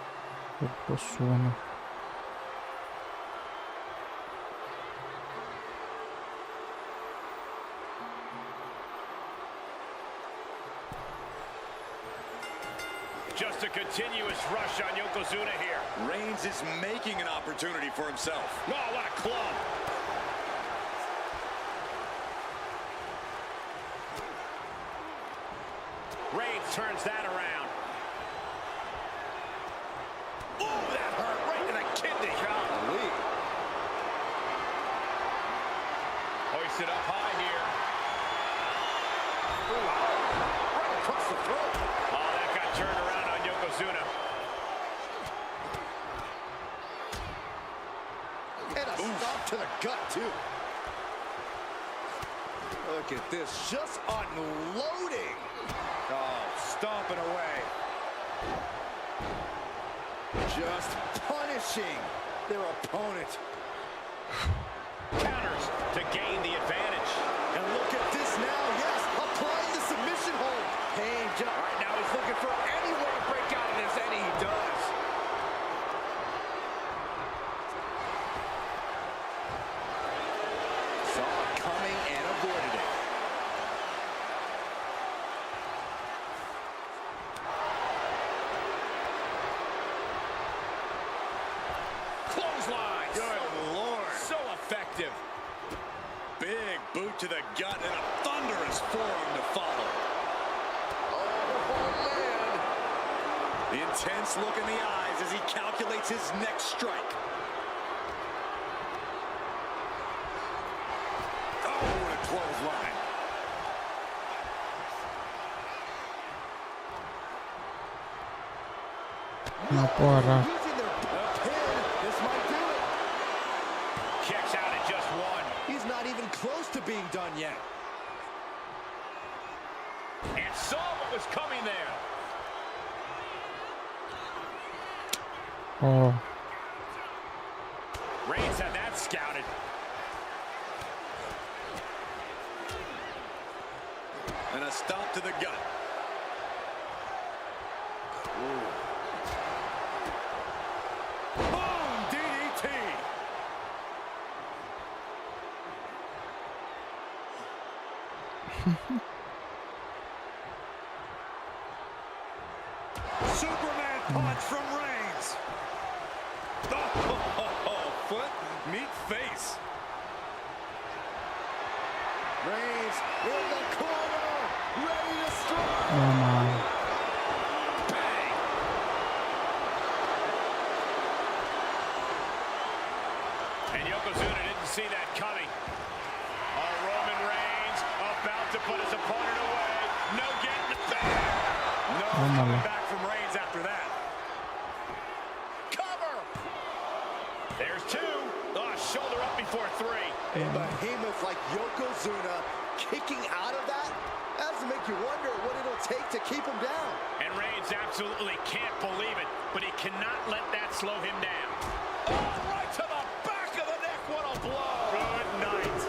Yokozuna. Just a continuous rush on Yokozuna here. Reigns is making an opportunity for himself. Oh, what a club. Reigns turns that around. Ooh, that hurt right in the kidney. Golly. Hoisted up high here. Ooh. Right across the throat. Oh, that got turned around on Yokozuna. And a stop to the gut, too. Look at this, just unloading. Oh, stomping away. Just punishing their opponent. Counters to gain the advantage. And look at this now, yes, applying the submission hold. Pain, right now he's looking for any way to break out of this, and he does. Saw it coming and avoided it. Clothesline. Good Lord. So effective. Big boot to the gut and a thunderous forearm to follow. Oh, man. The intense look in the eyes as he calculates his next strike. Oh, what a clothesline. No puedo agarrar. Using their pin, this might do it. Kicks out at just one. He's not even close to being done yet. And saw what was coming there. Oh, Reigns had that scouted. And a stomp to the gut. Boom! DDT! Superman punch from Reigns. Oh, foot, meet face. Reigns in the corner, ready to strike. no man. Bang. And Yokozuna didn't see that coming. Oh, Roman Reigns about to put his opponent away. No getting it back. No Tómala. coming back from Reigns after that. Cover. There's two. Oh, shoulder up before three. A behemoth like Yokozuna kicking out of that has to make you wonder what it'll take to keep him down. And Reigns absolutely can't believe it, but he cannot let that slow him down. Oh, right to the back of the neck. What a blow. Good night.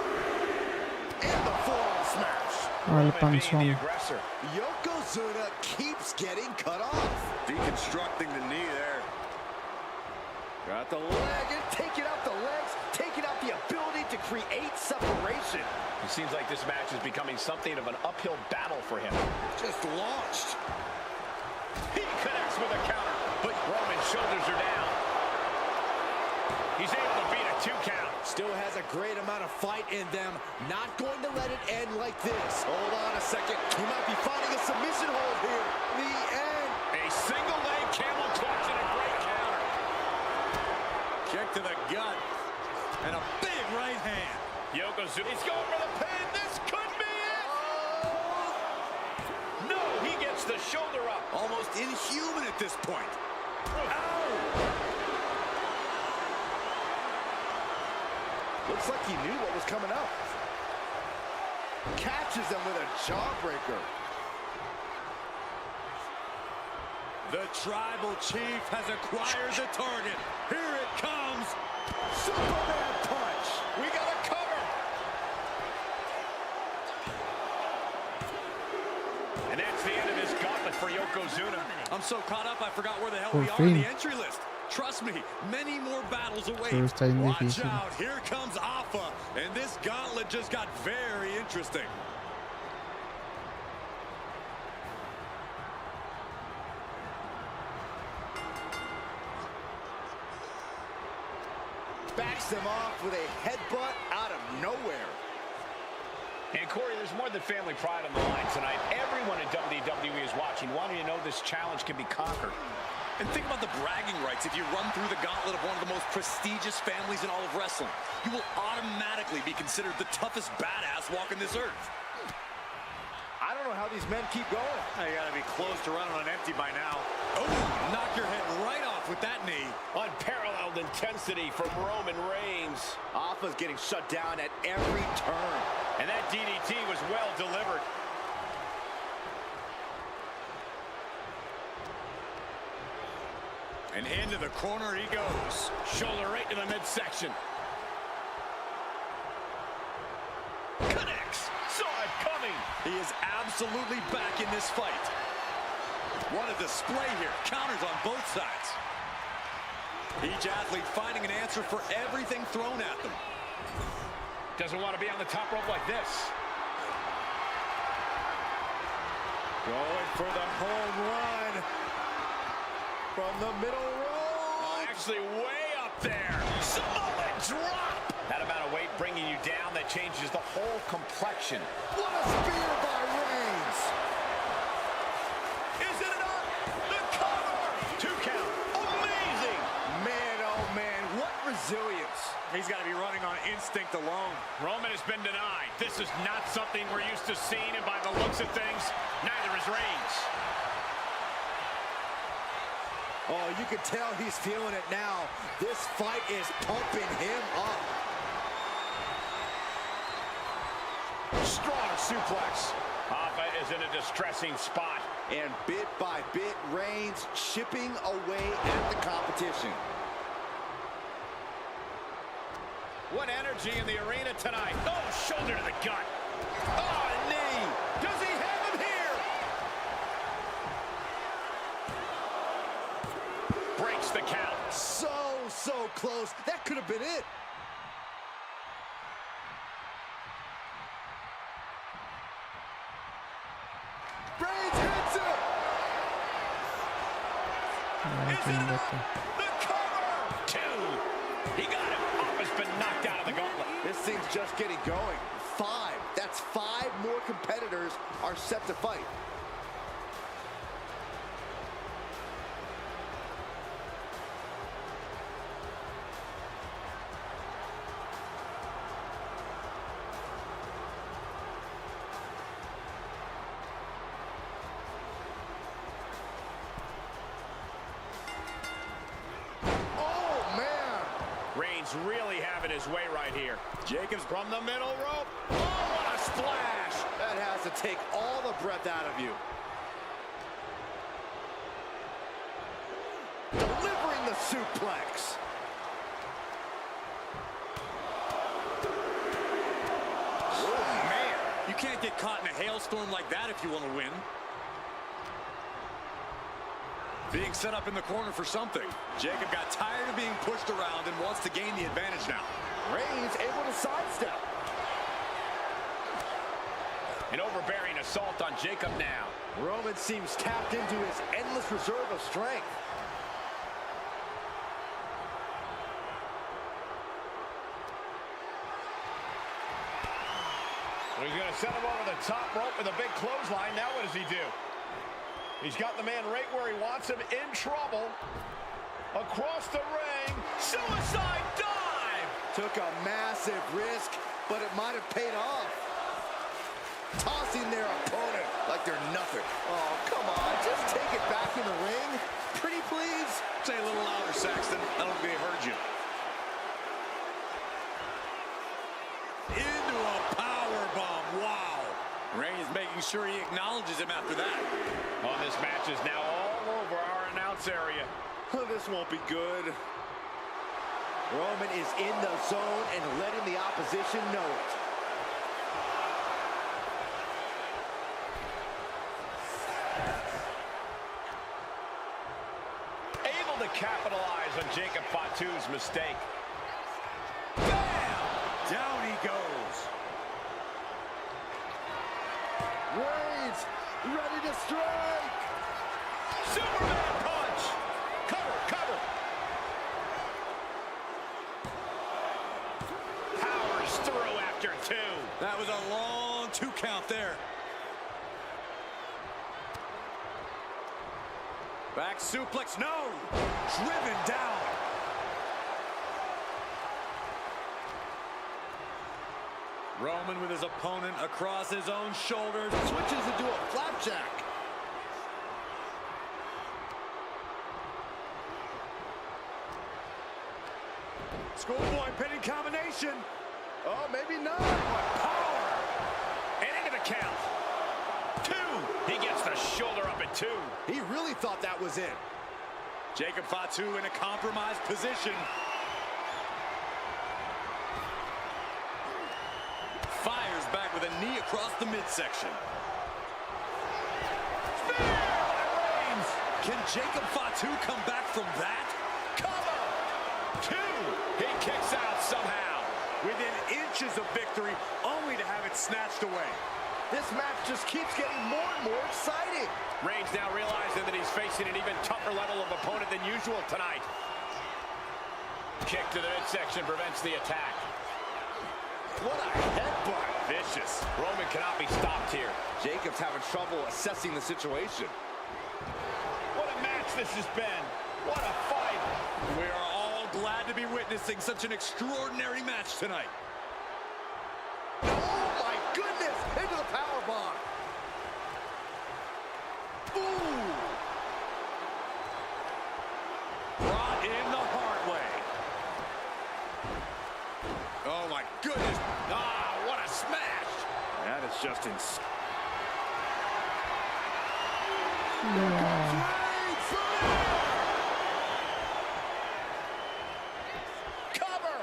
And the forearm smash. Oh, el Roman being the panzón. aggressor. Yokozuna keeps getting cut off. Deconstructing the knee there. Got the leg and taking out the legs, taking out the ability to create separation. It seems like this match is becoming something of an uphill battle for him. Just launched. He connects with a counter, but Roman's shoulders are down. He's able to beat a 2 count. Still has a great amount of fight in them. Not going to let it end like this. Hold on a second. He might be finding a submission hold here. The end. A single leg camel clutch and a great counter. Kick to the gut. And a big right hand. Yokozuna, he's going for the pin. This could be it. No, he gets the shoulder up. Almost inhuman at this point. Looks like he knew what was coming up. Catches him with a jawbreaker. The tribal chief has acquired the target. Here it comes. Superman punch. We got a cover. And that's the end of this gauntlet for Yokozuna. I'm so caught up, I forgot where the hell Por we are in fin. the entry list. Trust me, many more battles await. Pero está bien Watch difícil. out, here comes Alpha, and this gauntlet just got very interesting. Backs them off with a headbutt out of nowhere. And Corey, there's more than family pride on the line tonight. Everyone in WWE is watching, wanting to know this challenge can be conquered. And think about the bragging rights. If you run through the gauntlet of one of the most prestigious families in all of wrestling, you will automatically be considered the toughest badass walking this earth. I don't know how these men keep going. You gotta be close to running on empty by now. Oh, knock your head right off off with that knee. Unparalleled intensity from Roman Reigns. Alpha's getting shut down at every turn. And that DDT was well delivered. And into the corner he goes. Shoulder right to the midsection. Connects. Saw it coming. He is absolutely back in this fight. What a display here. Counters on both sides. Each athlete finding an answer for everything thrown at them. Doesn't want to be on the top rope like this. Going for the home run from the middle row. Actually way up there. Samoa drop. That amount of weight bringing you down, that changes the whole complexion. What a spear by Reigns. Is it enough? The cover. 2 count. Amazing. Man, oh man, what resilience. He's got to be running on instinct alone. Roman has been denied. This is not something we're used to seeing, and by the looks of things, neither is Reigns. Oh, you can tell he's feeling it now. This fight is pumping him up. Strong suplex. Alpha is in a distressing spot. And bit by bit, Reigns chipping away at the competition. What energy in the arena tonight. Oh, shoulder to the gut. Oh, a knee. Does he have him here? Breaks the count. So close. That could have been it. Reigns hits it. Is it enough? The cover. 2. He got him. Alpha's been knocked out of the gauntlet. This thing's just getting going. 5. That's 5 more competitors are set to fight. Reigns really having his way right here. Jacobs from the middle rope. Oh, what a splash! That has to take all the breath out of you. Delivering the suplex. Oh, man. You can't get caught in a hailstorm like that if you want to win. Being set up in the corner for something. Jacob got tired of being pushed around and wants to gain the advantage now. Reigns able to sidestep. An overbearing assault on Jacob now. Roman seems tapped into his endless reserve of strength. He's going to set him over the top rope with a big clothesline. Now what does he do? He's got the man right where he wants him, in trouble. Across the ring, suicide dive! Took a massive risk, but it might have paid off. Tossing their opponent like they're nothing. Oh, come on, just take it back in the ring. Pretty please? Say a little louder, Saxton. I don't think they heard you. Into a powerbomb, wow. Reigns making sure he acknowledges him after that. Oh, this match is now all over our announce area. This won't be good. Roman is in the zone and letting the opposition know it. Able to capitalize on Jacob Fatu's mistake. Bam! Down he goes. Reigns ready to strike. Superman punch. Cover, cover. Powers through after 2. That was a long 2 count there. Back suplex, no! Driven down. Roman with his opponent across his own shoulders. Switches into a flapjack. Schoolboy pinning combination. Oh, maybe not. Power. And into the count. 2. He gets the shoulder up at 2. He really thought that was it. Jacob Fatu in a compromised position. Fires back with a knee across the midsection. Can Jacob Fatu come back from that? Cover. 2. He kicks out somehow. Within inches of victory, only to have it snatched away. This match just keeps getting more and more exciting. Reigns now realizing that he's facing an even tougher level of opponent than usual tonight. Kick to the midsection prevents the attack. What a headbutt. Vicious. Roman cannot be stopped here. Jacob's having trouble assessing the situation. What a match this has been. What a fight. We are all glad to be witnessing such an extraordinary match tonight. Oh my goodness! Into the powerbomb. Ooh! Brought in the hard way. Oh my goodness. Ah, what a smash. That is just insane. Cover.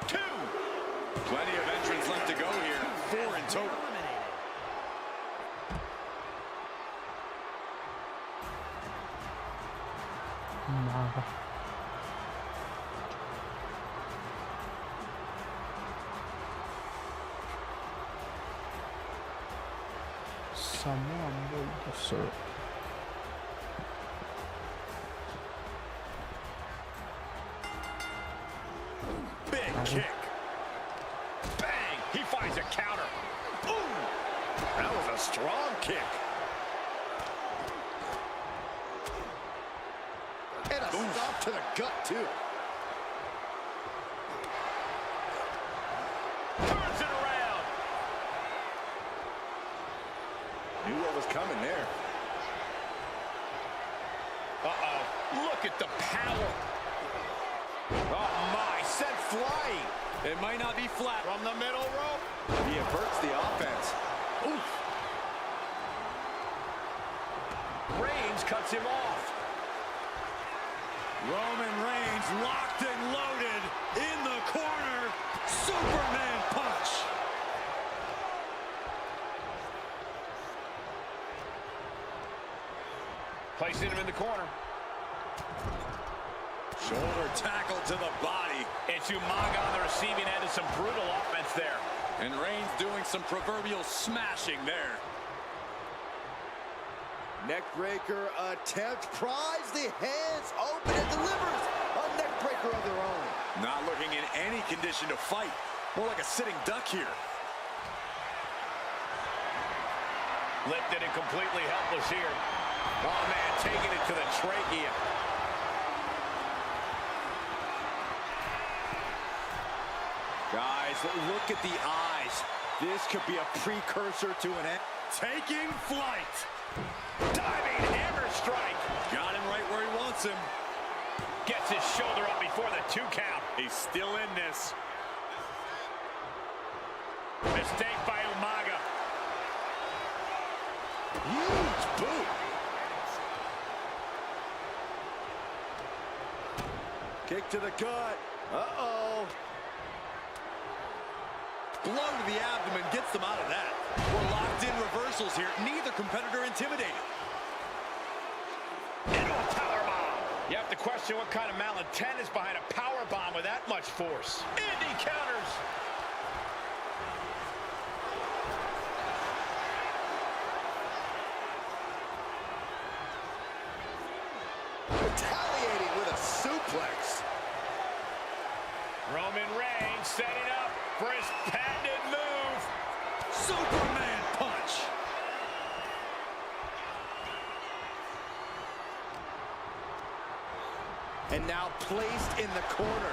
2. Plenty of entrants left to go here. 4 in total. Nada. Samoan Bulldozer. Big kick. Bang. He finds a counter. Ooh. That was a strong kick. And a stop to the gut, too. Turns it around. Knew what was coming there. Uh-oh. Look at the power. Oh, my. Sent flying. It might not be flat. From the middle rope. He averts the offense. Oof. Reigns cuts him off. Roman Reigns locked and loaded in the corner. Superman punch. Placing him in the corner. Shoulder tackle to the body. It's Umaga on the receiving end of some brutal offense there. And Reigns doing some proverbial smashing there. Neckbreaker attempt. Pries the hands open and delivers a neckbreaker of their own. Not looking in any condition to fight. More like a sitting duck here. Lifted and completely helpless here. Oh, man, taking it to the trachea. Guys, look at the eyes. This could be a precursor to an end. Taking flight. Diving hammer strike. Got him right where he wants him. Gets his shoulder up before the 2 count. He's still in this. Mistake by Umaga. Huge boot. Kick to the gut. Uh-oh. Blow to the abdomen gets them out of that. We're locked in reversals here. Neither competitor intimidated. Into a powerbomb. You have to question what kind of malintent is behind a powerbomb with that much force. Indy counters. Retaliating with a suplex. Roman Reigns setting up for his patented move. Superman punch. And now placed in the corner.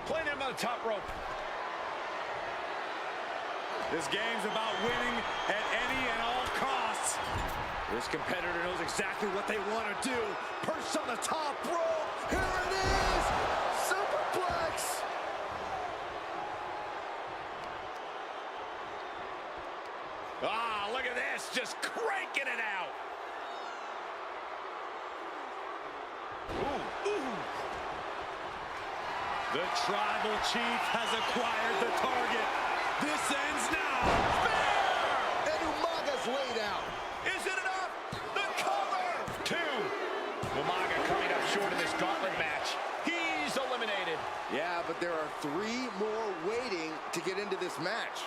Playing him on the top rope. This game's about winning at any and all costs. This competitor knows exactly what they want to do. Perched on the top rope. Here it is. Superplex. Ah, look at this. Just cranking it out. Ooh, ooh. The Tribal Chief has acquired the target. This ends now. Fair! And Umaga's laid out. Is it enough? The cover! 2. Umaga coming up short in this gauntlet match. He's eliminated. Yeah, but there are 3 more waiting to get into this match.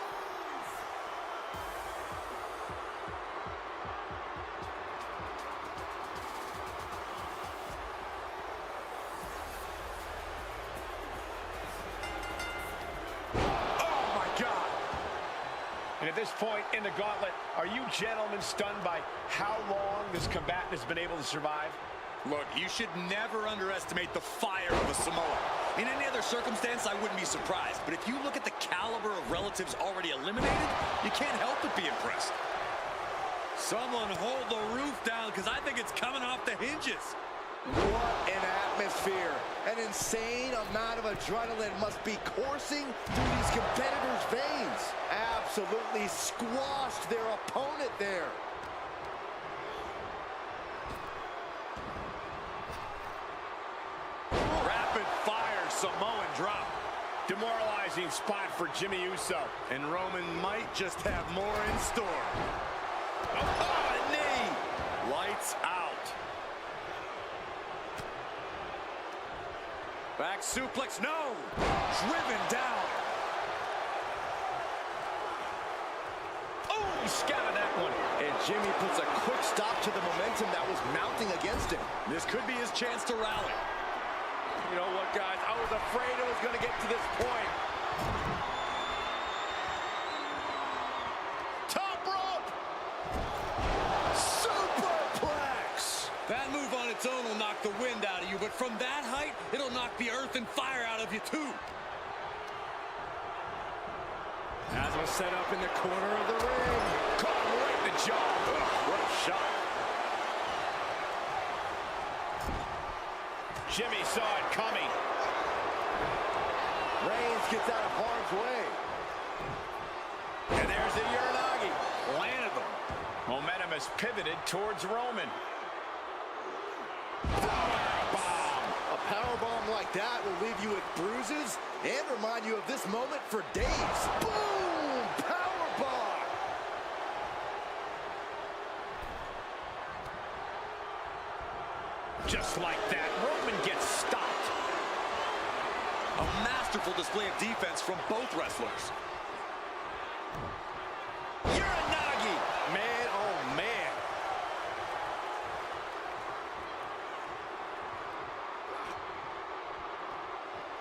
And at this point in the gauntlet, are you gentlemen stunned by how long this combatant has been able to survive? Look, you should never underestimate the fire of a Samoan. In any other circumstance, I wouldn't be surprised. But if you look at the caliber of relatives already eliminated, you can't help but be impressed. Someone hold the roof down, because I think it's coming off the hinges. What an atmosphere. An insane amount of adrenaline must be coursing through these competitors' veins. Absolutely squashed their opponent there. Rapid fire Samoan drop. Demoralizing spot for Jimmy Uso. And Roman might just have more in store. Oh, a knee! Lights out. Back suplex, no! Driven down. Oh, he scattered that one. And Jimmy puts a quick stop to the momentum that was mounting against him. This could be his chance to rally. You know what, guys? I was afraid it was going to get to this point. Top rope! Superplex! That move on its own will knock the wind out of you, but from that height, it'll knock the earth and fire out of you, too. As was set up in the corner of the ring. Caught him right in the jaw. Ugh, what a shot. Jimmy saw it coming. Reigns gets out of harm's way. And there's the Uranagi. Landed them. Momentum has pivoted towards Roman. Powerbomb. A powerbomb like that will leave you with bruises and remind you of this moment for days. Boom! Powerbomb! Just like that, Roman gets stopped. A masterful display of defense from both wrestlers. Uranagi! Man, oh man.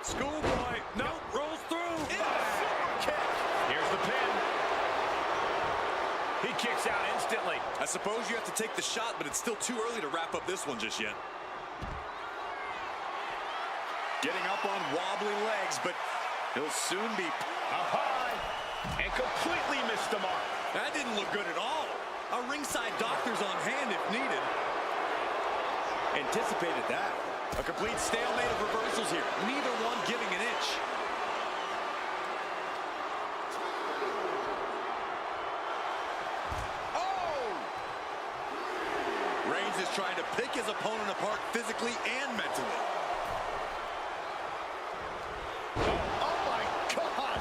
Schoolboy, no, rolls through. Super kick. Here's the pin. He kicks out instantly. I suppose you have to take the shot, but it's still too early to wrap up this one just yet. Getting up on wobbly legs, but he'll soon be Up high. And completely missed the mark. That didn't look good at all. A ringside doctor's on hand if needed. Anticipated that. A complete stalemate of reversals here. Neither one giving an inch. Oh! Reigns is trying to pick his opponent apart physically and mentally. Oh my God!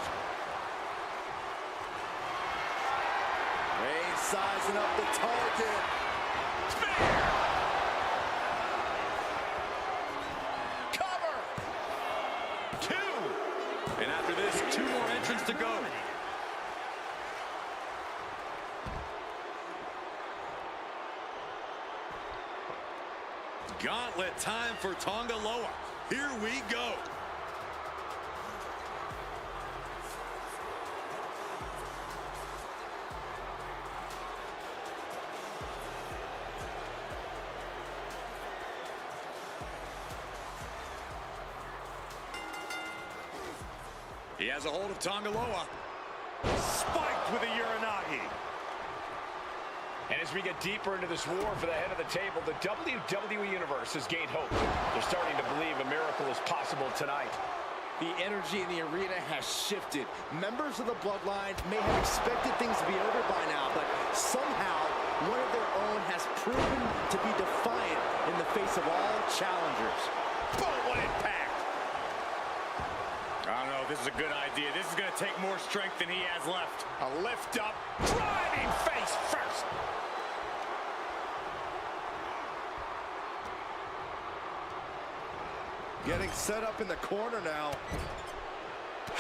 Reigns sizing up the target. Cover. 2. And after this, 2 more entrants to go. Gauntlet time for Tonga Loa. Here we go. He has a hold of Tonga Loa. Spiked with a Uranagi. And as we get deeper into this war for the head of the table, the WWE Universe has gained hope. They're starting to believe a miracle is possible tonight. The energy in the arena has shifted. Members of the Bloodline may have expected things to be over by now, but somehow one of their own has proven to be defiant in the face of all challengers. Boom, what impact! I don't know if this is a good idea. This is going to take more strength than he has left. A lift up, driving face first. Getting set up in the corner now.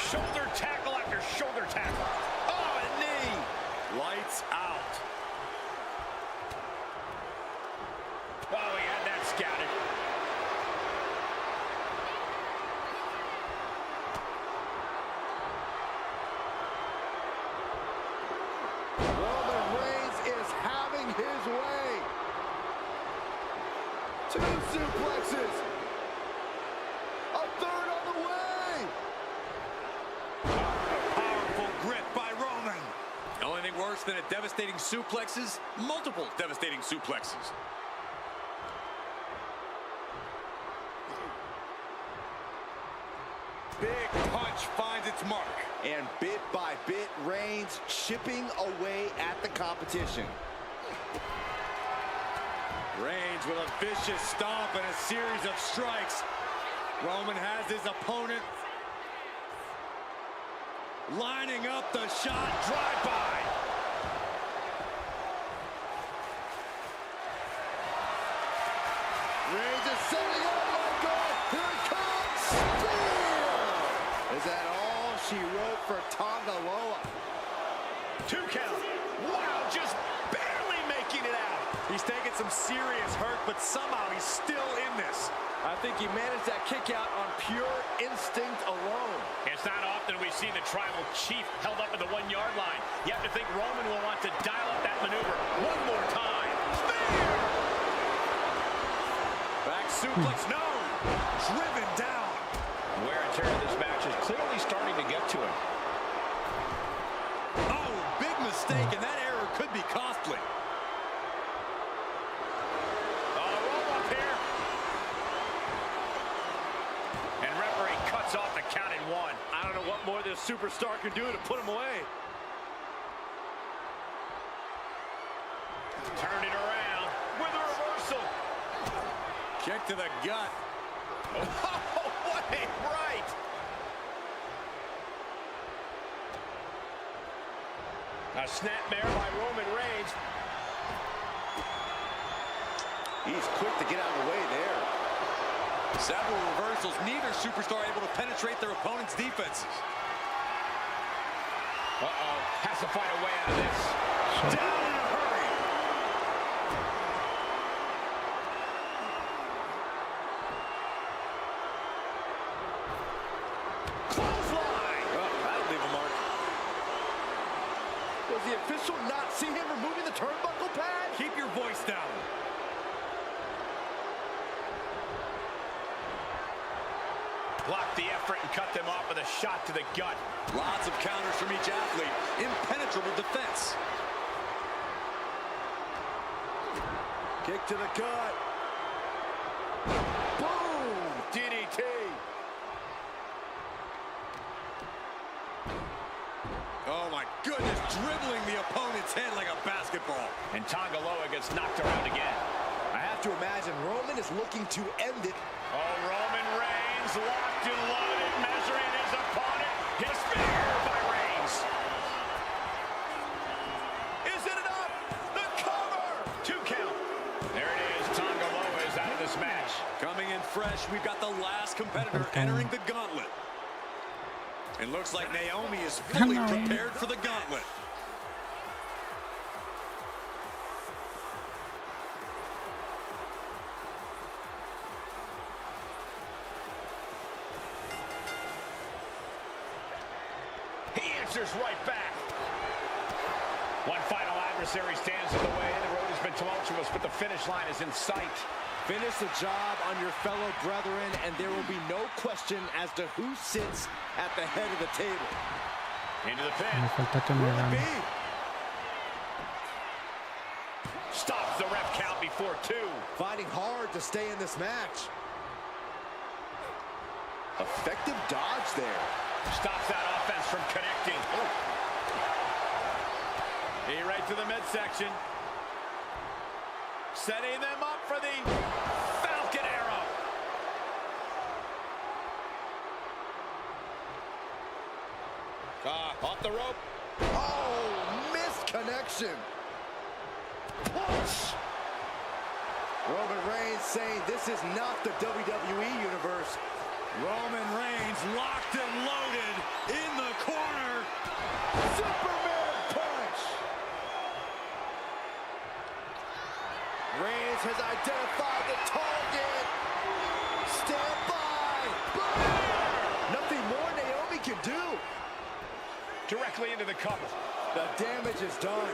Shoulder tackle after shoulder tackle. Oh, a knee. Lights out. Oh, he had that scouted. Roman Reigns is having his way. 2 suplexes. A third on the way. Powerful grip by Roman. The only thing worse than a devastating suplex is multiple devastating suplexes. Big punch finds its mark. And bit by bit, Reigns chipping away at the competition. Reigns with a vicious stomp and a series of strikes. Roman has his opponent lining up the shot, drive-by. Reigns is setting up, my God, here it comes, spear! Is that all she wrote for Tonga Loa? 2 count. Wow, just barely making it out. He's taking some serious hurt, but somehow he's still in this. I think he managed that kick out on pure instinct alone. It's not often we see the tribal chief held up at the 1-yard line. You have to think Roman will want to dial up that maneuver one more time. Spear! Back suplex, no! Driven down. Wear and tear of this match is clearly starting to get to him. Oh, big mistake, and that error could be costly. Roll up here. And referee cuts off the count in 1. I don't know what more this superstar can do to put him away. Turn it around with a reversal. Kick to the gut. Oh, what a right. A snapmare by Roman Reigns. He's quick to get out of the way there. Several reversals, neither superstar able to penetrate their opponent's defenses. Uh-oh, has to find a way out of this. Down in a hurry. Clothesline. Oh, that'll leave a mark. Was the official not see him removing the turnbuckle pad? Keep your voice down. Blocked the effort and cut them off with a shot to the gut. Lots of counters from each athlete. Impenetrable defense. Kick to the gut. Boom! DDT. Oh my goodness, dribbling the opponent's head like a basketball. And Tonga Loa gets knocked around again. I have to imagine Roman is looking to end it. Oh, Roman Reigns locked and loaded, measuring his opponent. His spear by Reigns. Is it enough? The cover! 2 count. There it is. Tonga Loa is out of this match. Coming in fresh, we've got the last competitor entering the gauntlet. It looks like Naomi is fully prepared for the gauntlet. He answers right back. One final adversary stands in the way. The road has been tumultuous, but the finish line is in sight. Finish the job on your fellow brethren, and there will be no question as to who sits at the head of the table. Into the pin. Me falta que me Will it gane. be? the ref count before 2. Fighting hard to stay in this match. Effective dodge there. Stops that offense from connecting. He right to the midsection. Setting them up for the Falcon Arrow. Off the rope. Oh, missed connection. Punch. Roman Reigns saying this is not the WWE Universe. Roman Reigns locked and loaded in the corner. Superman punch. Reigns has identified the target. Stand by. Boom. Nothing more Naomi can do. Directly into the cover. The damage is done.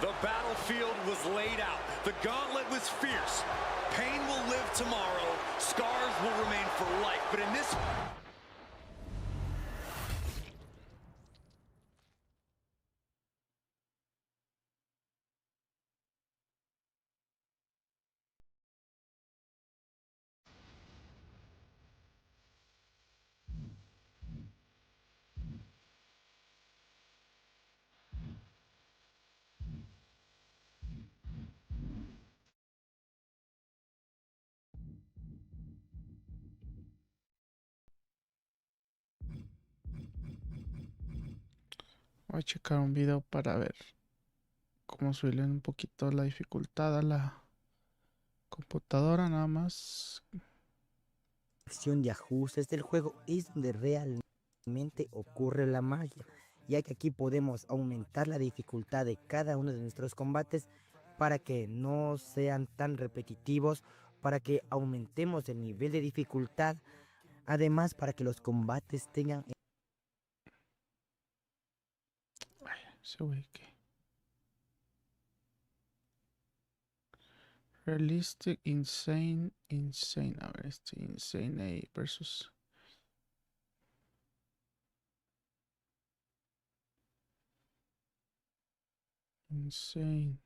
The battlefield was laid out. The gauntlet was fierce. Pain will live tomorrow. Scars will remain for life. But in this... Voy a checar un video para ver cómo subirle un poquito la dificultad a la computadora, nada más. Sección de ajustes del juego es donde realmente ocurre la magia, ya que aquí podemos aumentar la dificultad de cada uno de nuestros combates para que no sean tan repetitivos, para que aumentemos el nivel de dificultad, además para que los combates tengan... Ese güey que... Realistic, insane. A ver, insane A versus... Insane.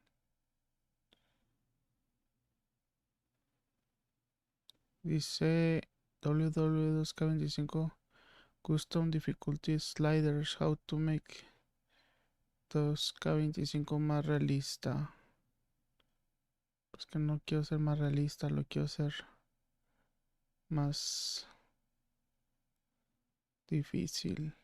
Dice WW2K25 Custom Difficulty Sliders. How to make 2K25 más realista. Pues que no quiero ser más realista, lo quiero ser más difícil.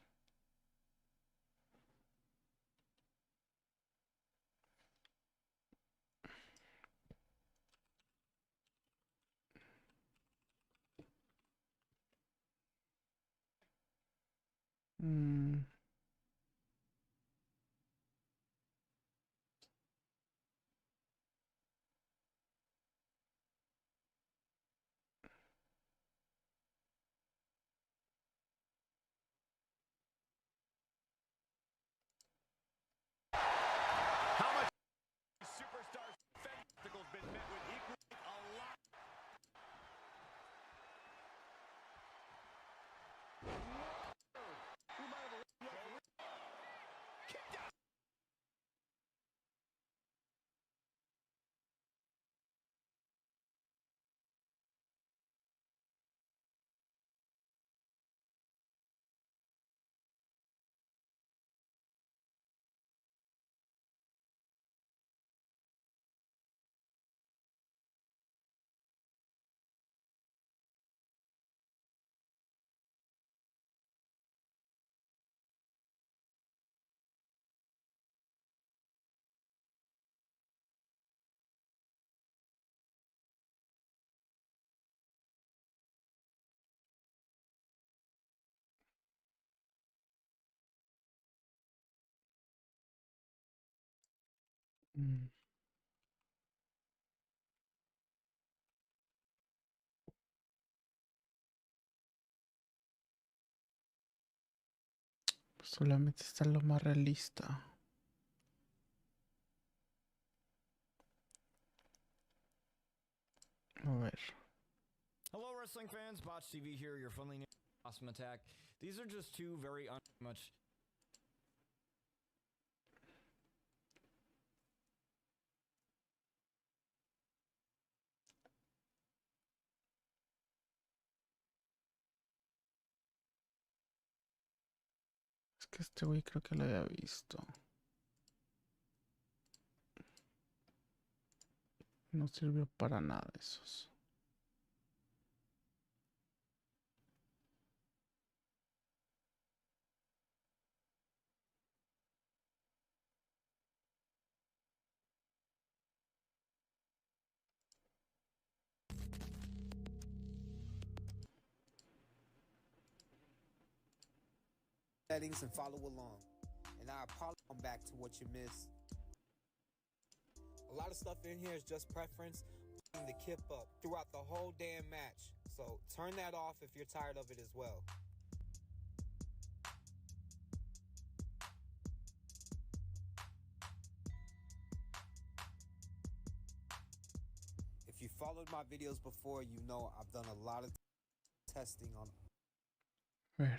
How much superstars spectacles been met with equally a lot. Solamente está lo más realista. A ver. Hello, wrestling fans. Botch TV here, your friendly new awesome attack. These are just two very much. Es que este güey creo que lo había visto. No sirvió para nada esos. Settings and follow along. And I apologize back to what you missed. A lot of stuff in here is just preference. The kip up throughout the whole damn match. So turn that off if you're tired of it as well. If you followed my videos before, you know I've done a lot of testing on. Ver.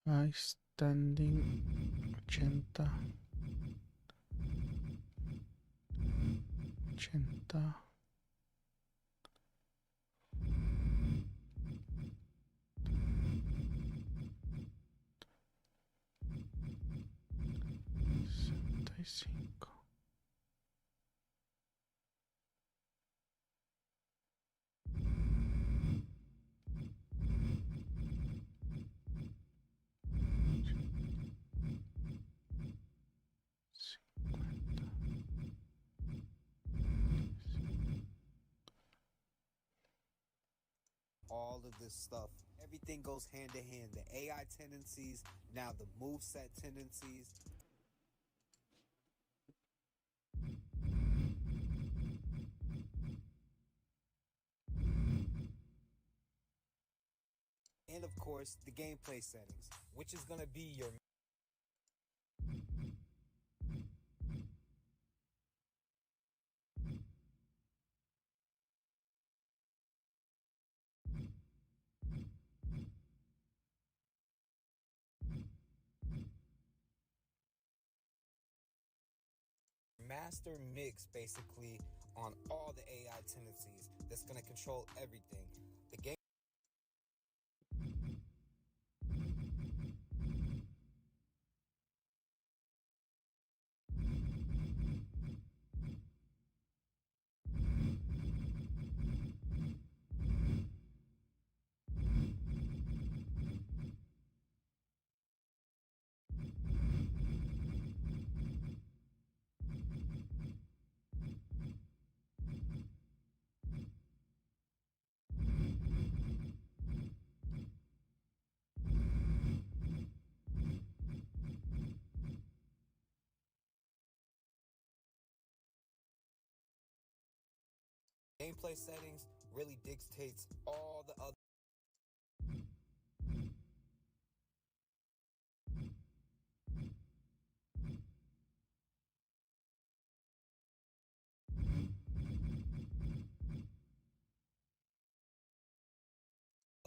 High standing 80. 80. All of this stuff. Everything goes hand to hand. The AI tendencies, now the moveset tendencies. And of course, the gameplay settings, which is going to be your master mix, basically, on all the AI tendencies that's going to control everything. The game. Gameplay settings really dictates all the other.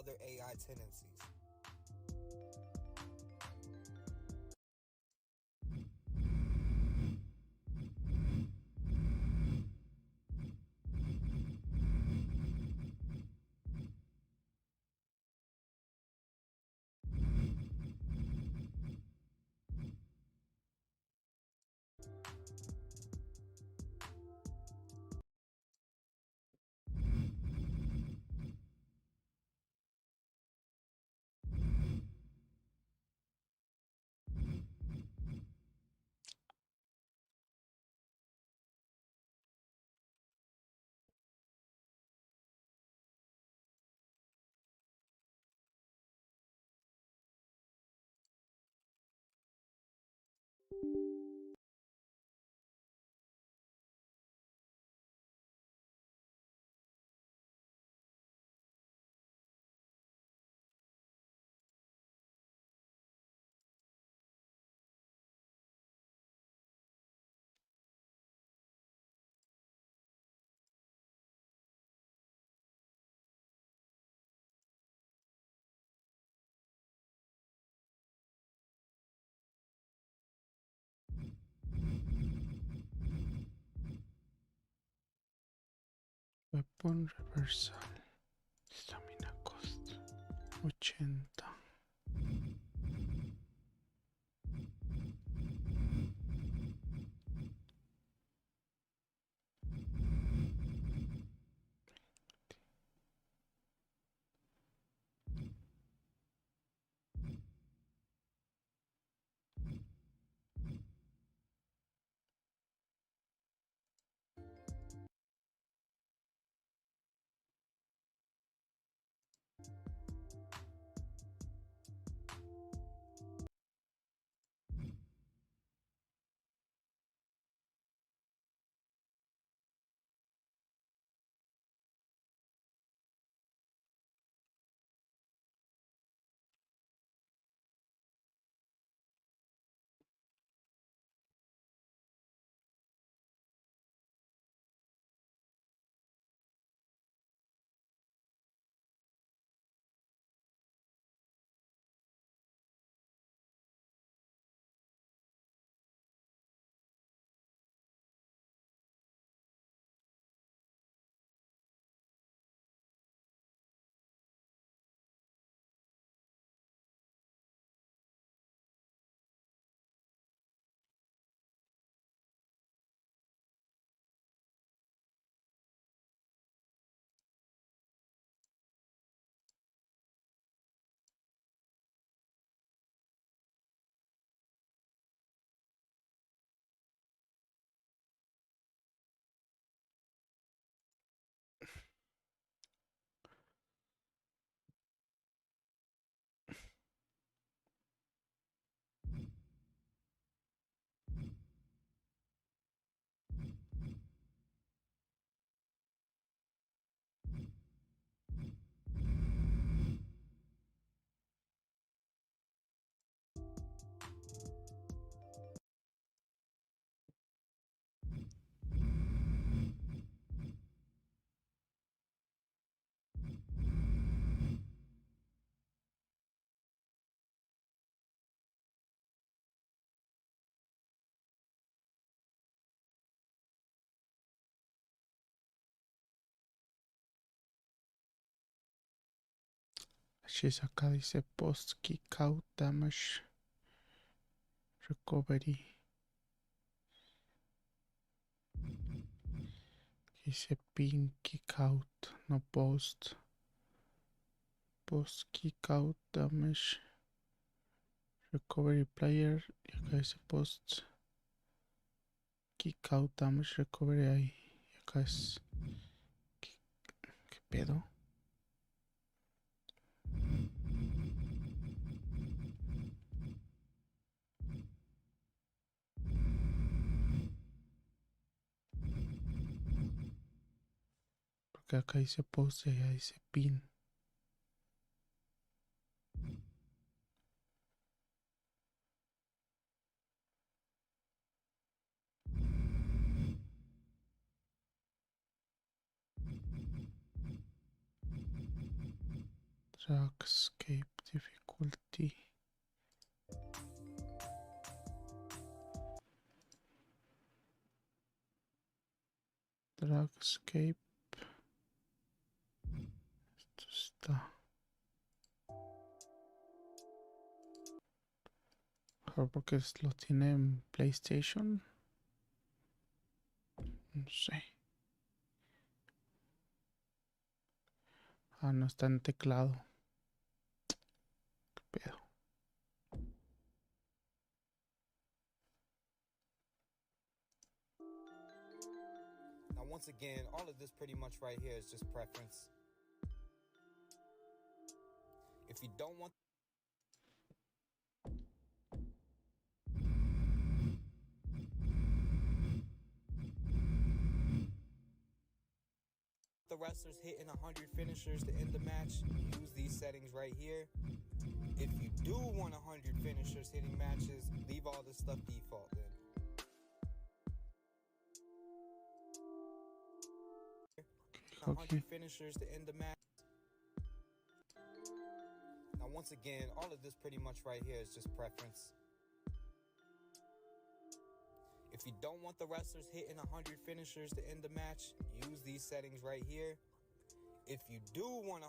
Other AI tendencies. Weapon reversal. Stamina cost 80. She's acá dice post kick out damage recovery. Dice pin kick out, no post. Post kick out damage recovery player. Y acá dice post kick out damage recovery ahí. Y acá es. ¿Qué pedo? Porque acá dice post y allá dice pin. Drag escape difficulty. Drag escape. Esto está. Mejor porque lo tiene en PlayStation. No sé. Ah, no está en teclado. ¿Qué pedo? Now, once again, all of this pretty much right here is just preference. If you don't want wrestlers hitting 100 finishers to end the match, use these settings right here. If you do want 100 finishers hitting matches, leave all this stuff default then. 100 finishers to end the match. Now once again, all of this pretty much right here is just preference. If you don't want the wrestlers hitting 100 finishers to end the match, use these settings right here. If you do want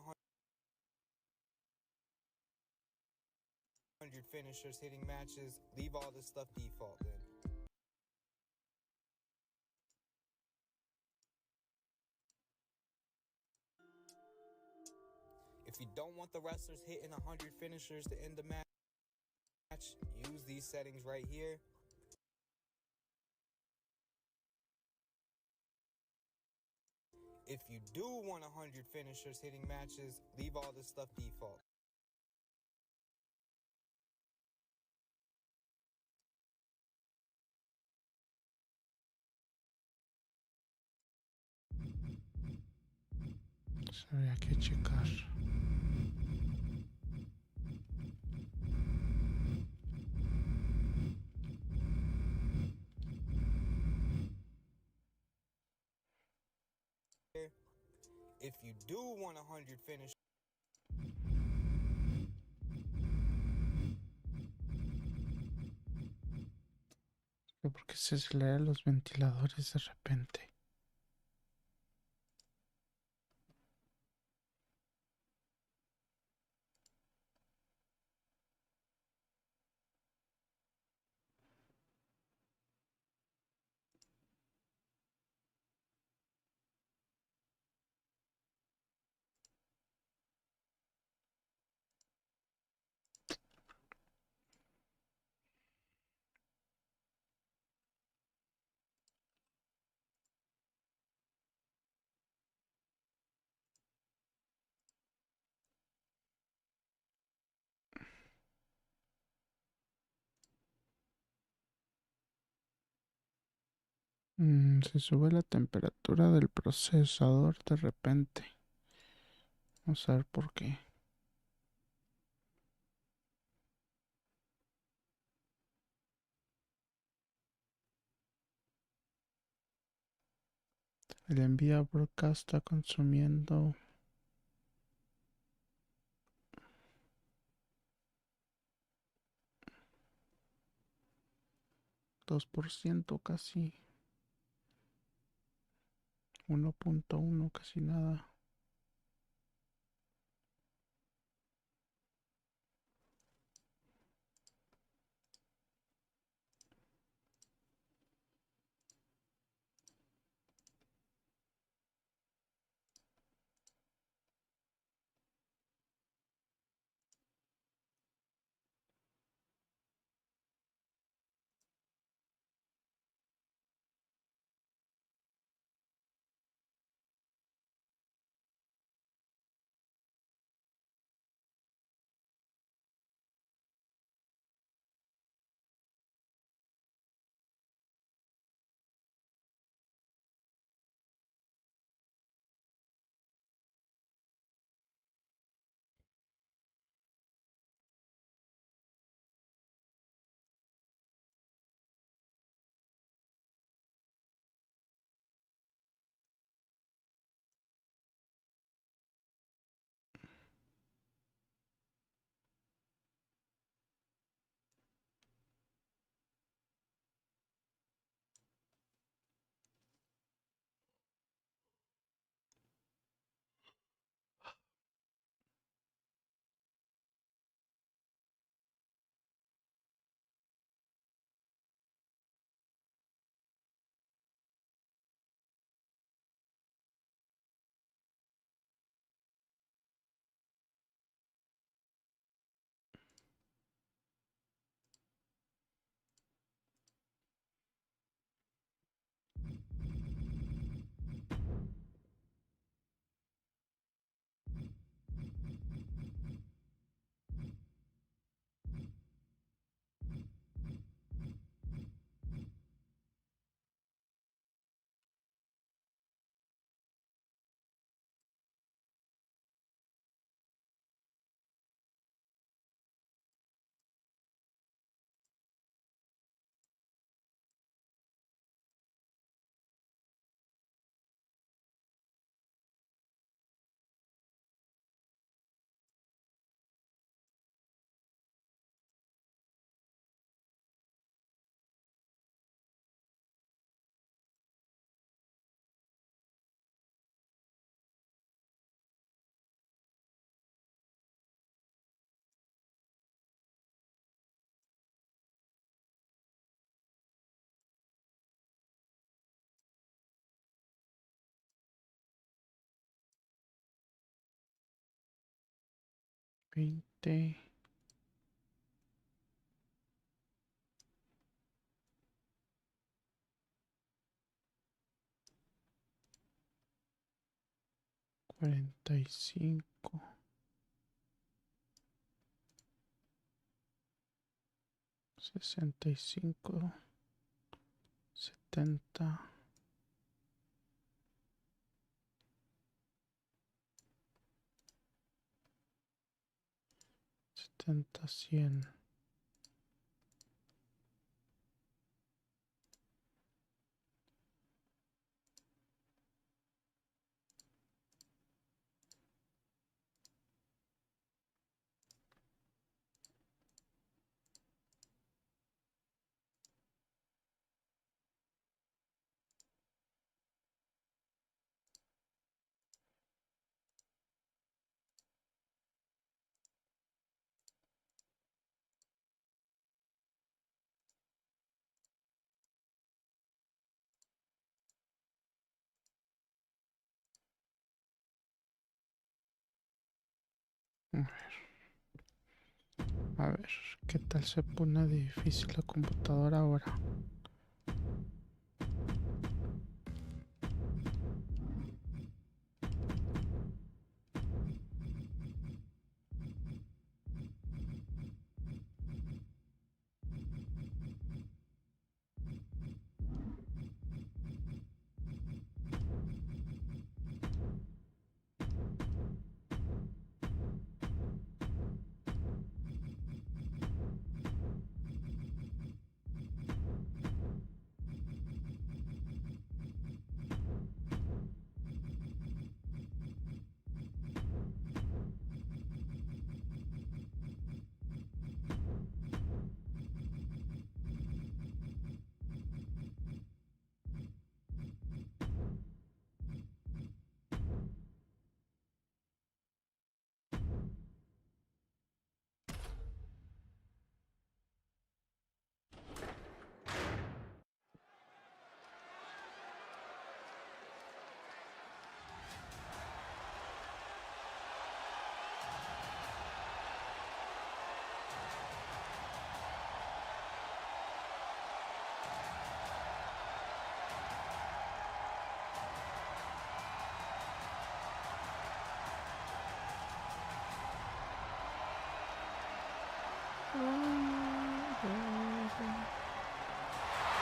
100 finishers hitting matches, leave all this stuff default then. If you don't want the wrestlers hitting 100 finishers to end the match, use these settings right here. If you do want 100 finishers hitting matches, leave all this stuff default. Habría que checar. If you do want 100 finishers. ¿Por qué se aceleran los ventiladores de repente? Se sube la temperatura del procesador de repente. Vamos a ver por qué. El Nvidia Broadcast está consumiendo 2% casi. 1.1 casi nada. 20. $45. 65. 70. 70, 100. A ver, ¿qué tal se pone difícil la computadora ahora?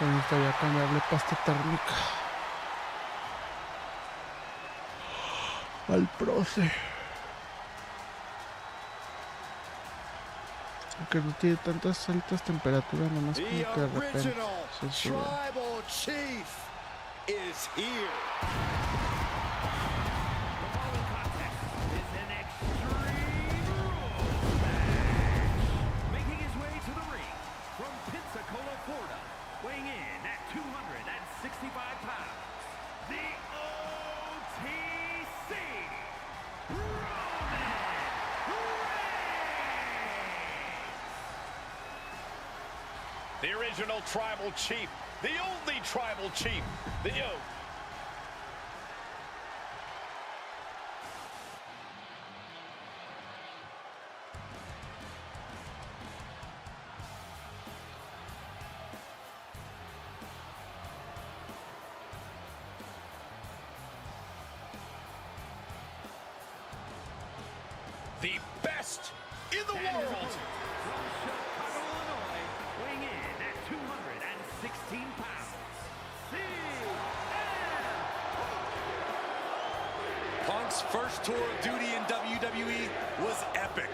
Necesitaría cambiarle pasta térmica al proce, aunque no tiene tantas altas temperaturas, nomás como que de repente se sube. Weighing in at 265 pounds, the OTC, Roman Reigns! The original tribal chief, the only tribal chief, the the best in the world. From Chicago, Illinois, weighing in at 216 pounds, Punk's first tour of duty in WWE was epic.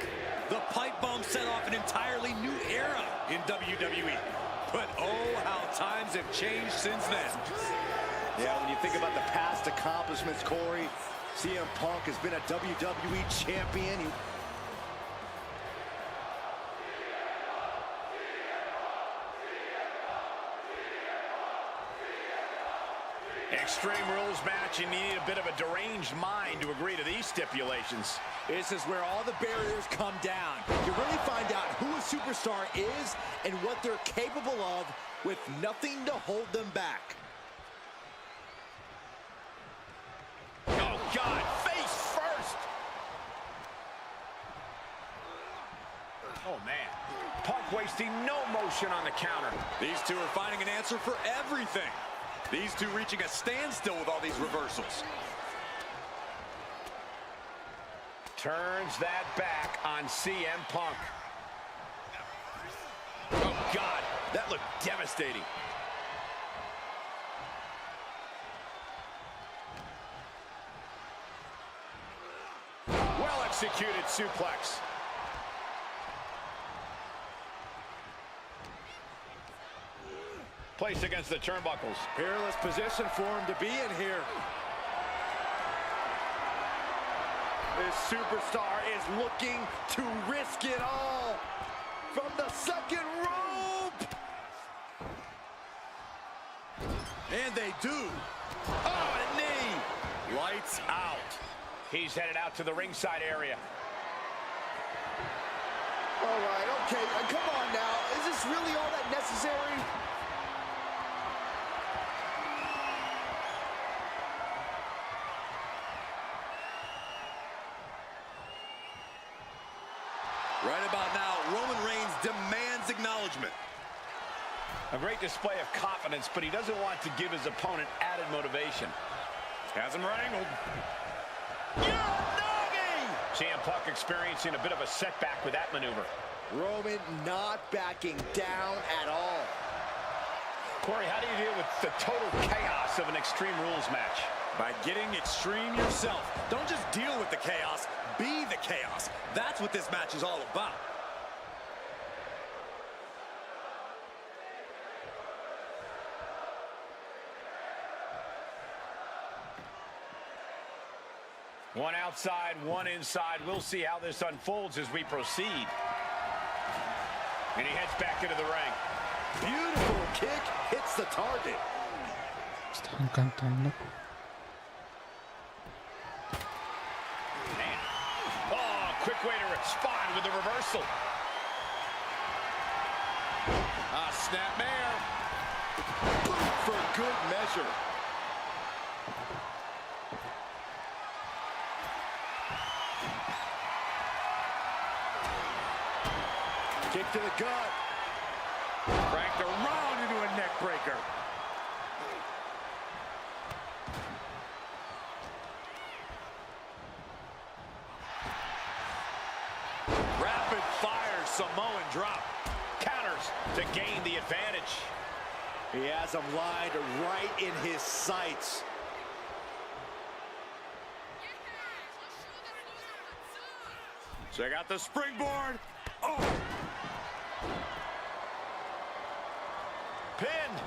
The pipe bomb set off an entirely new era in WWE. But oh, how times have changed since then. Yeah, when you think about the past accomplishments, Corey, CM Punk has been a WWE champion. Extreme Rules match, you need a bit of a deranged mind to agree to these stipulations. This is where all the barriers come down. You really find out who a superstar is and what they're capable of with nothing to hold them back. Oh, God, face first! man. Punk wasting no motion on the counter. These two are finding an answer for everything. These two reaching a standstill with all these reversals. Turns that back on CM Punk. Oh, God, that looked devastating. Well-executed suplex. Placed against the turnbuckles. Peerless position for him to be in here. This superstar is looking to risk it all from the second rope. And they do. Oh, and a knee. Lights out. He's headed out to the ringside area. All right, okay, come on now. Is this really all that necessary? Right about now, Roman Reigns demands acknowledgement. A great display of confidence, but he doesn't want to give his opponent added motivation. Has him wrangled. CM Punk experiencing a bit of a setback with that maneuver. Roman not backing down at all. Corey, how do you deal with the total chaos of an Extreme Rules match? By getting extreme yourself. Don't just deal with the chaos, be the chaos. That's what this match is all about. One outside, one inside. We'll see how this unfolds as we proceed. And he heads back into the ring. Beautiful kick hits the target. Están cantando. Man. Oh, quick way to respond with the reversal. Snapmare. For good measure. Kick to the gut. Cranked around into a neck breaker. Rapid fire Samoan drop. Counters to gain the advantage. He has him lined right in his sights. Check out the springboard. Oh! Pinned.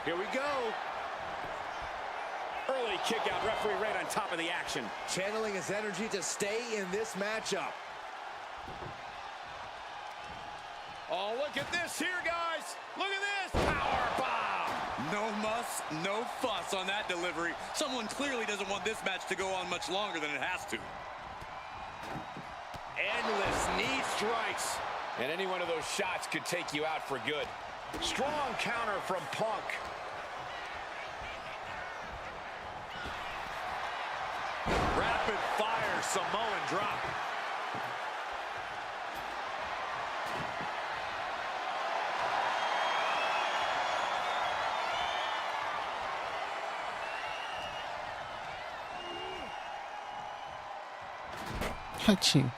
Here we go. Early kick out. Referee right on top of the action. Channeling his energy to stay in this matchup. Oh, look at this here, guys. Look at this. Power bomb. No muss, no fuss on that delivery. Someone clearly doesn't want this match to go on much longer than it has to. Endless knee strikes. And any one of those shots could take you out for good. Strong counter from Punk. Rapid fire Samoan drop. Aching.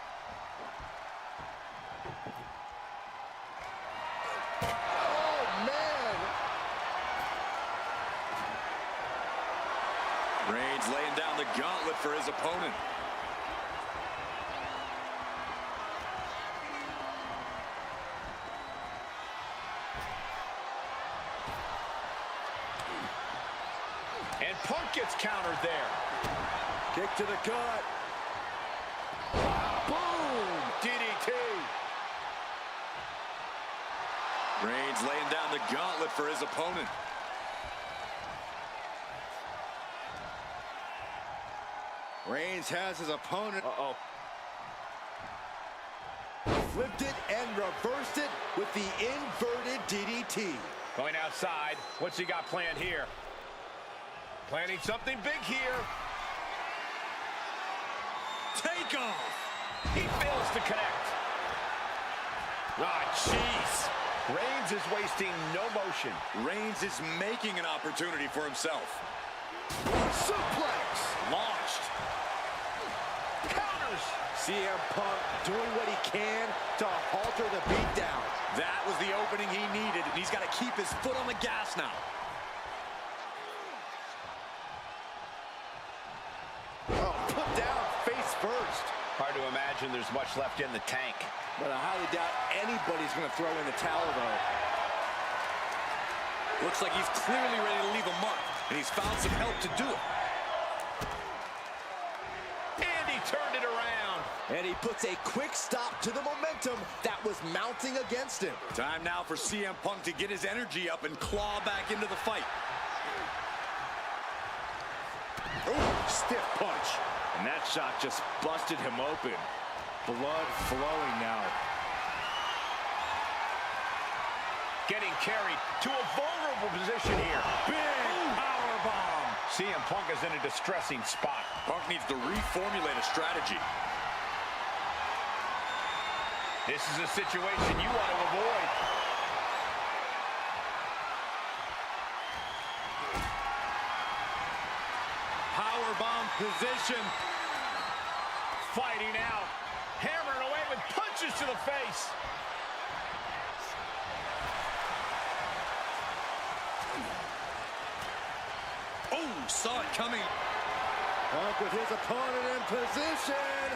Reigns laying down the gauntlet for his opponent. And Punk gets countered there. Kick to the gut. Boom! DDT. Reigns laying down the gauntlet for his opponent. Reigns has his opponent. Uh-oh. Flipped it and reversed it with the inverted DDT. Going outside. What's he got planned here? Planning something big here. Take off. He fails to connect. Ah, jeez. Reigns is wasting no motion. Reigns is making an opportunity for himself. Suplex. Launched. Counters. CM Punk doing what he can to halter the beatdown. That was the opening he needed, and he's got to keep his foot on the gas now. Oh, put down face first. Hard to imagine there's much left in the tank. But I highly doubt anybody's going to throw in the towel, though. Looks like he's clearly ready to leave a mark, and he's found some help to do it. And he turned it around. And he puts a quick stop to the momentum that was mounting against him. Time now for CM Punk to get his energy up and claw back into the fight. Ooh, stiff punch. And that shot just busted him open. Blood flowing now. Getting carried to a vulnerable position here. Big powerbomb. CM Punk is in a distressing spot. Punk needs to reformulate a strategy. This is a situation you want to avoid. Powerbomb position. Fighting out. Hammering away with punches to the face. Oh, saw it coming. Punk with his opponent in position.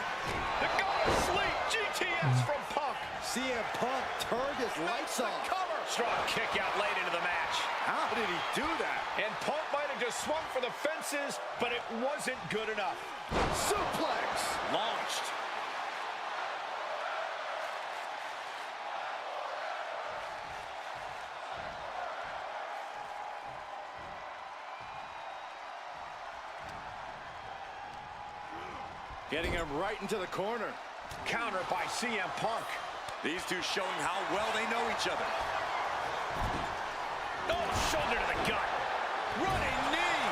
The go to sleep. GTS from Punk. CM Punk turned his lights off. Cover. Strong kick out late into the match. How did he do that? And Punk might have just swung for the fences, but it wasn't good enough. Suplex. Launched. Getting him right into the corner. Counter by CM Punk. These two showing how well they know each other. Oh, shoulder to the gut. Running knee.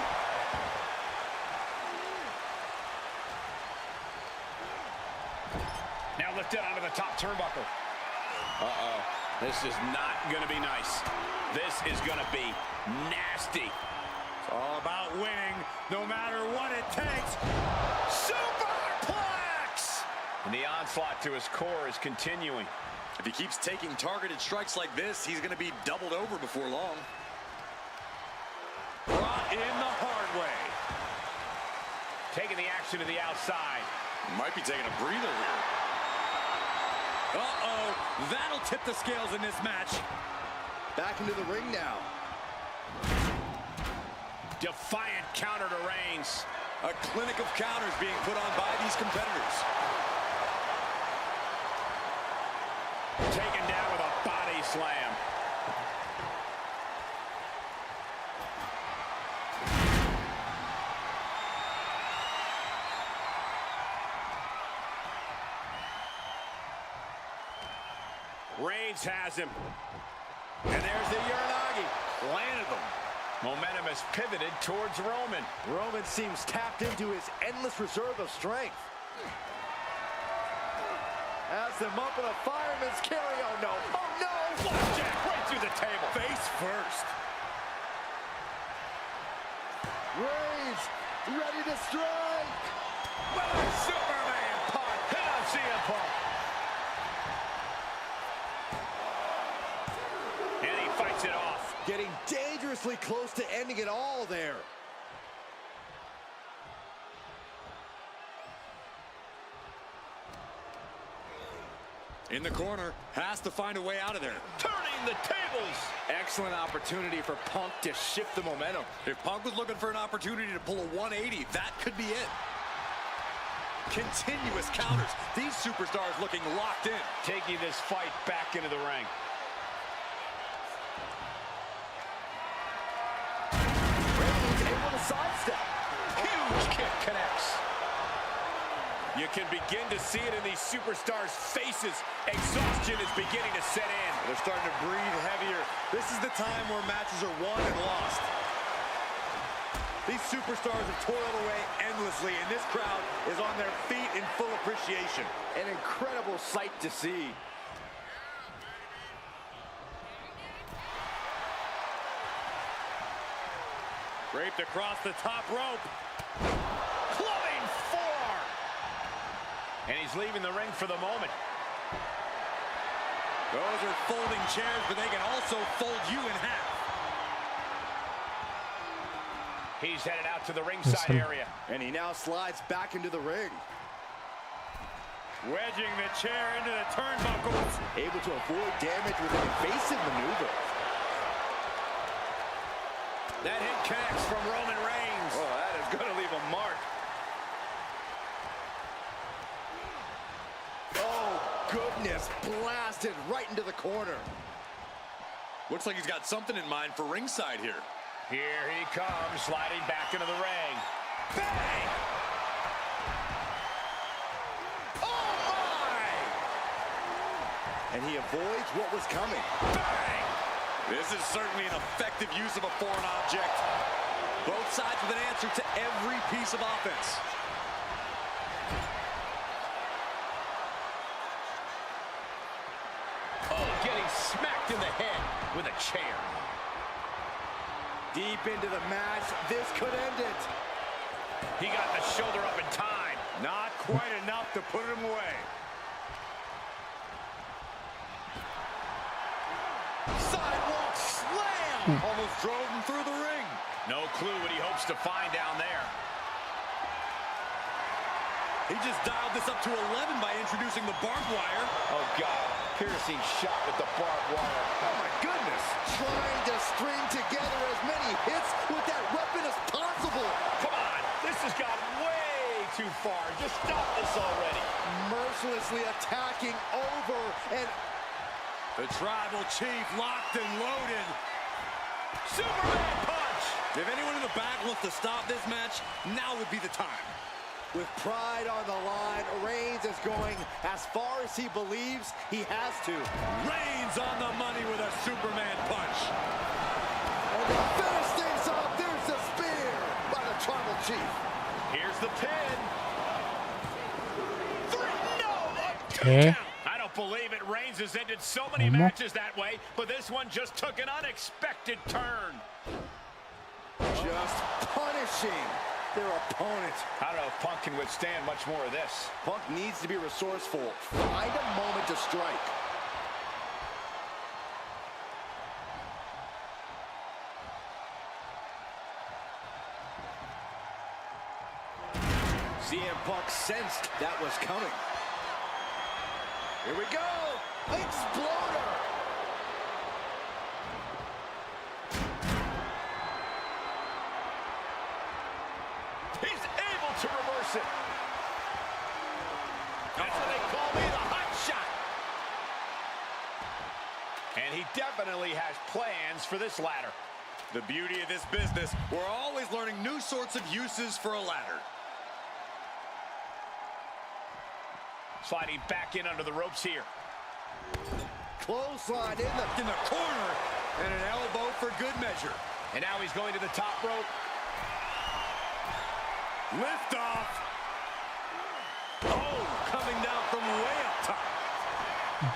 Now lifted onto the top turnbuckle. Uh-oh. This is not going to be nice. This is going to be nasty. It's all about winning, no matter what it takes. Superplex! And the onslaught to his core is continuing. If he keeps taking targeted strikes like this, he's going to be doubled over before long. Brought in the hard way. Taking the action to the outside. Might be taking a breather here. Uh-oh. That'll tip the scales in this match. Back into the ring now. Defiant counter to Reigns. A clinic of counters being put on by these competitors. Taken down with a body slam. Reigns has him. And there's the Uranagi. Landed them. Momentum has pivoted towards Roman. Roman seems tapped into his endless reserve of strength. Has him up in a fireman's carry. Oh, no. Oh, no. Flapjack right through the table. Face first. Reigns ready to strike. Well, Superman Punk. Hit on CM Punk. And he fights it off. Getting dangerously close to ending it all there. In the corner, has to find a way out of there. Turning the tables. Excellent opportunity for Punk to shift the momentum. If Punk was looking for an opportunity to pull a 180, that could be it. Continuous counters. These superstars looking locked in. Taking this fight back into the ring. Reigns able to sidestep. Huge kick connects. You can begin to see it in these superstars' faces. Exhaustion is beginning to set in. They're starting to breathe heavier. This is the time where matches are won and lost. These superstars have toiled away endlessly, and this crowd is on their feet in full appreciation. An incredible sight to see. Draped across the top rope. Clubbing forearm. And he's leaving the ring for the moment. Those are folding chairs, but they can also fold you in half. He's headed out to the ringside area. And he now slides back into the ring. Wedging the chair into the turnbuckles. Able to avoid damage with an evasive maneuver. That hit connects from Roman Reigns. Oh, that is going to leave a mark. Oh, goodness. Blasted right into the corner. Looks like he's got something in mind for ringside here. Here he comes, sliding back into the ring. Bang! Oh, my! And he avoids what was coming. Bang! This is certainly an effective use of a foreign object. Both sides with an answer to every piece of offense. Oh, getting smacked in the head with a chair. Deep into the match, this could end it. He got the shoulder up in time. Not quite enough to put him away. Sidewalk slam! Almost drove him through the ring. No clue what he hopes to find down there. He just dialed this up to 11 by introducing the barbed wire. Oh, God. Piercing shot with the barbed wire. Oh, my goodness. Trying to string together as many hits with that weapon as possible. Come on. This has gone way too far. Just stop this already. Mercilessly attacking over and... The tribal chief locked and loaded. Superman punch. If anyone in the back wants to stop this match, now would be the time. With pride on the line, Reigns is going as far as he believes he has to. Reigns on the money with a Superman punch. And to finish things off, there's the spear by the tribal chief. Here's the pin. ¿Qué? I don't believe it. Reigns has ended so many matches that way, but this one just took an unexpected turn. Just punishing their opponent. I don't know if Punk can withstand much more of this. Punk needs to be resourceful. Find a moment to strike. CM Punk sensed that was coming. Here we go. Exploder. He's able to reverse it. That's what they call me, the hot shot. And he definitely has plans for this ladder. The beauty of this business, we're always learning new sorts of uses for a ladder. Sliding back in under the ropes here. Clothesline in the corner. And an elbow for good measure. And now he's going to the top rope. Lift off. Oh, coming down from way up top.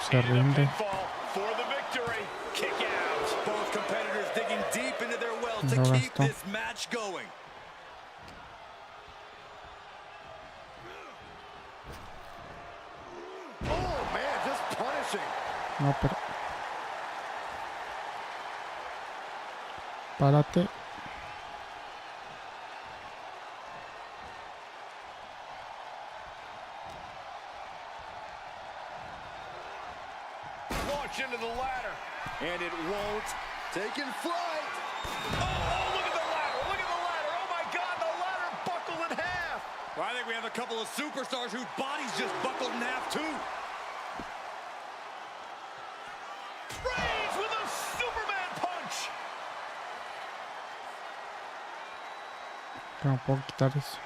Se rinde. For the victory. Kick out. Both competitors digging deep into their well to Lo keep gastó. this match going. Oh, man, just punishing. No, pero... Párate. Launch into the ladder. And it won't. Taking flight. Oh, look at the ladder. Look at the ladder. Oh, my God, the ladder buckled in half. Well, I think we have a couple of superstars whose bodies just buckled in half, too. Reigns with a Superman punch. No puedo quitar eso.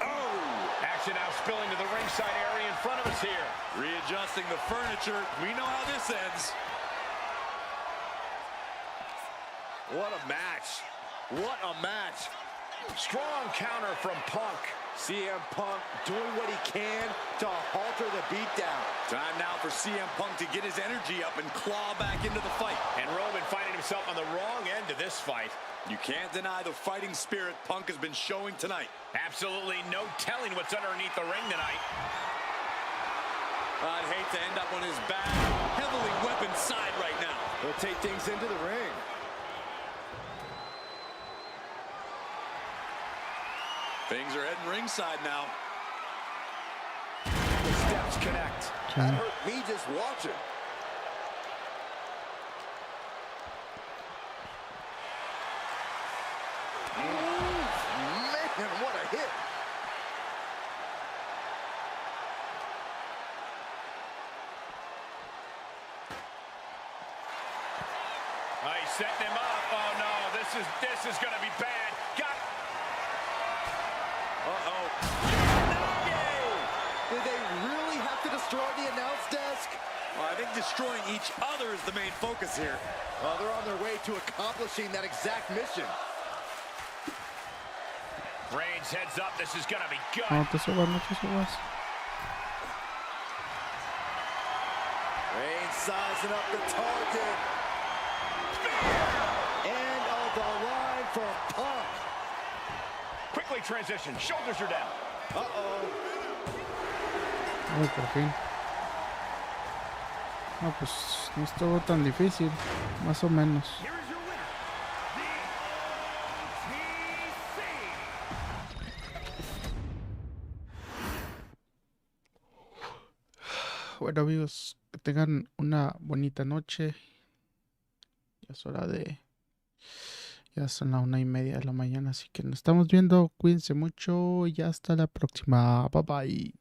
Oh, action now spilling to the ringside area in front of us here. Readjusting the furniture. We know how this ends. What a match. What a match. Strong counter from Punk. CM Punk doing what he can to halt after the beatdown. Time now for CM Punk to get his energy up and claw back into the fight. And Roman finding himself on the wrong end of this fight. You can't deny the fighting spirit Punk has been showing tonight. Absolutely no telling what's underneath the ring tonight. I'd hate to end up on his back, heavily weaponed side right now. He'll take things into the ring. Things are heading ringside now. The steps connect. That hurt me just watching. Man, what a hit. Oh, he's setting him up. Oh no, this is gonna be bad. Got. Uh-oh. Did they really have to destroy the announce desk? Well, I think destroying each other is the main focus here. Well, they're on their way to accomplishing that exact mission. Reigns heads up. This is gonna be good. No te subas, no te subas. Reigns sizing up the target. End of the line for Punk. Quickly transition. Shoulders are down. Uh-oh. Ay, por fin. No, pues no estuvo tan difícil. Más o menos. Here is your winner, the OTC. Bueno, amigos, que tengan una bonita noche. Ya es hora de... Ya son las 1:30 de la mañana, así que nos estamos viendo. Cuídense mucho y hasta la próxima. Bye bye.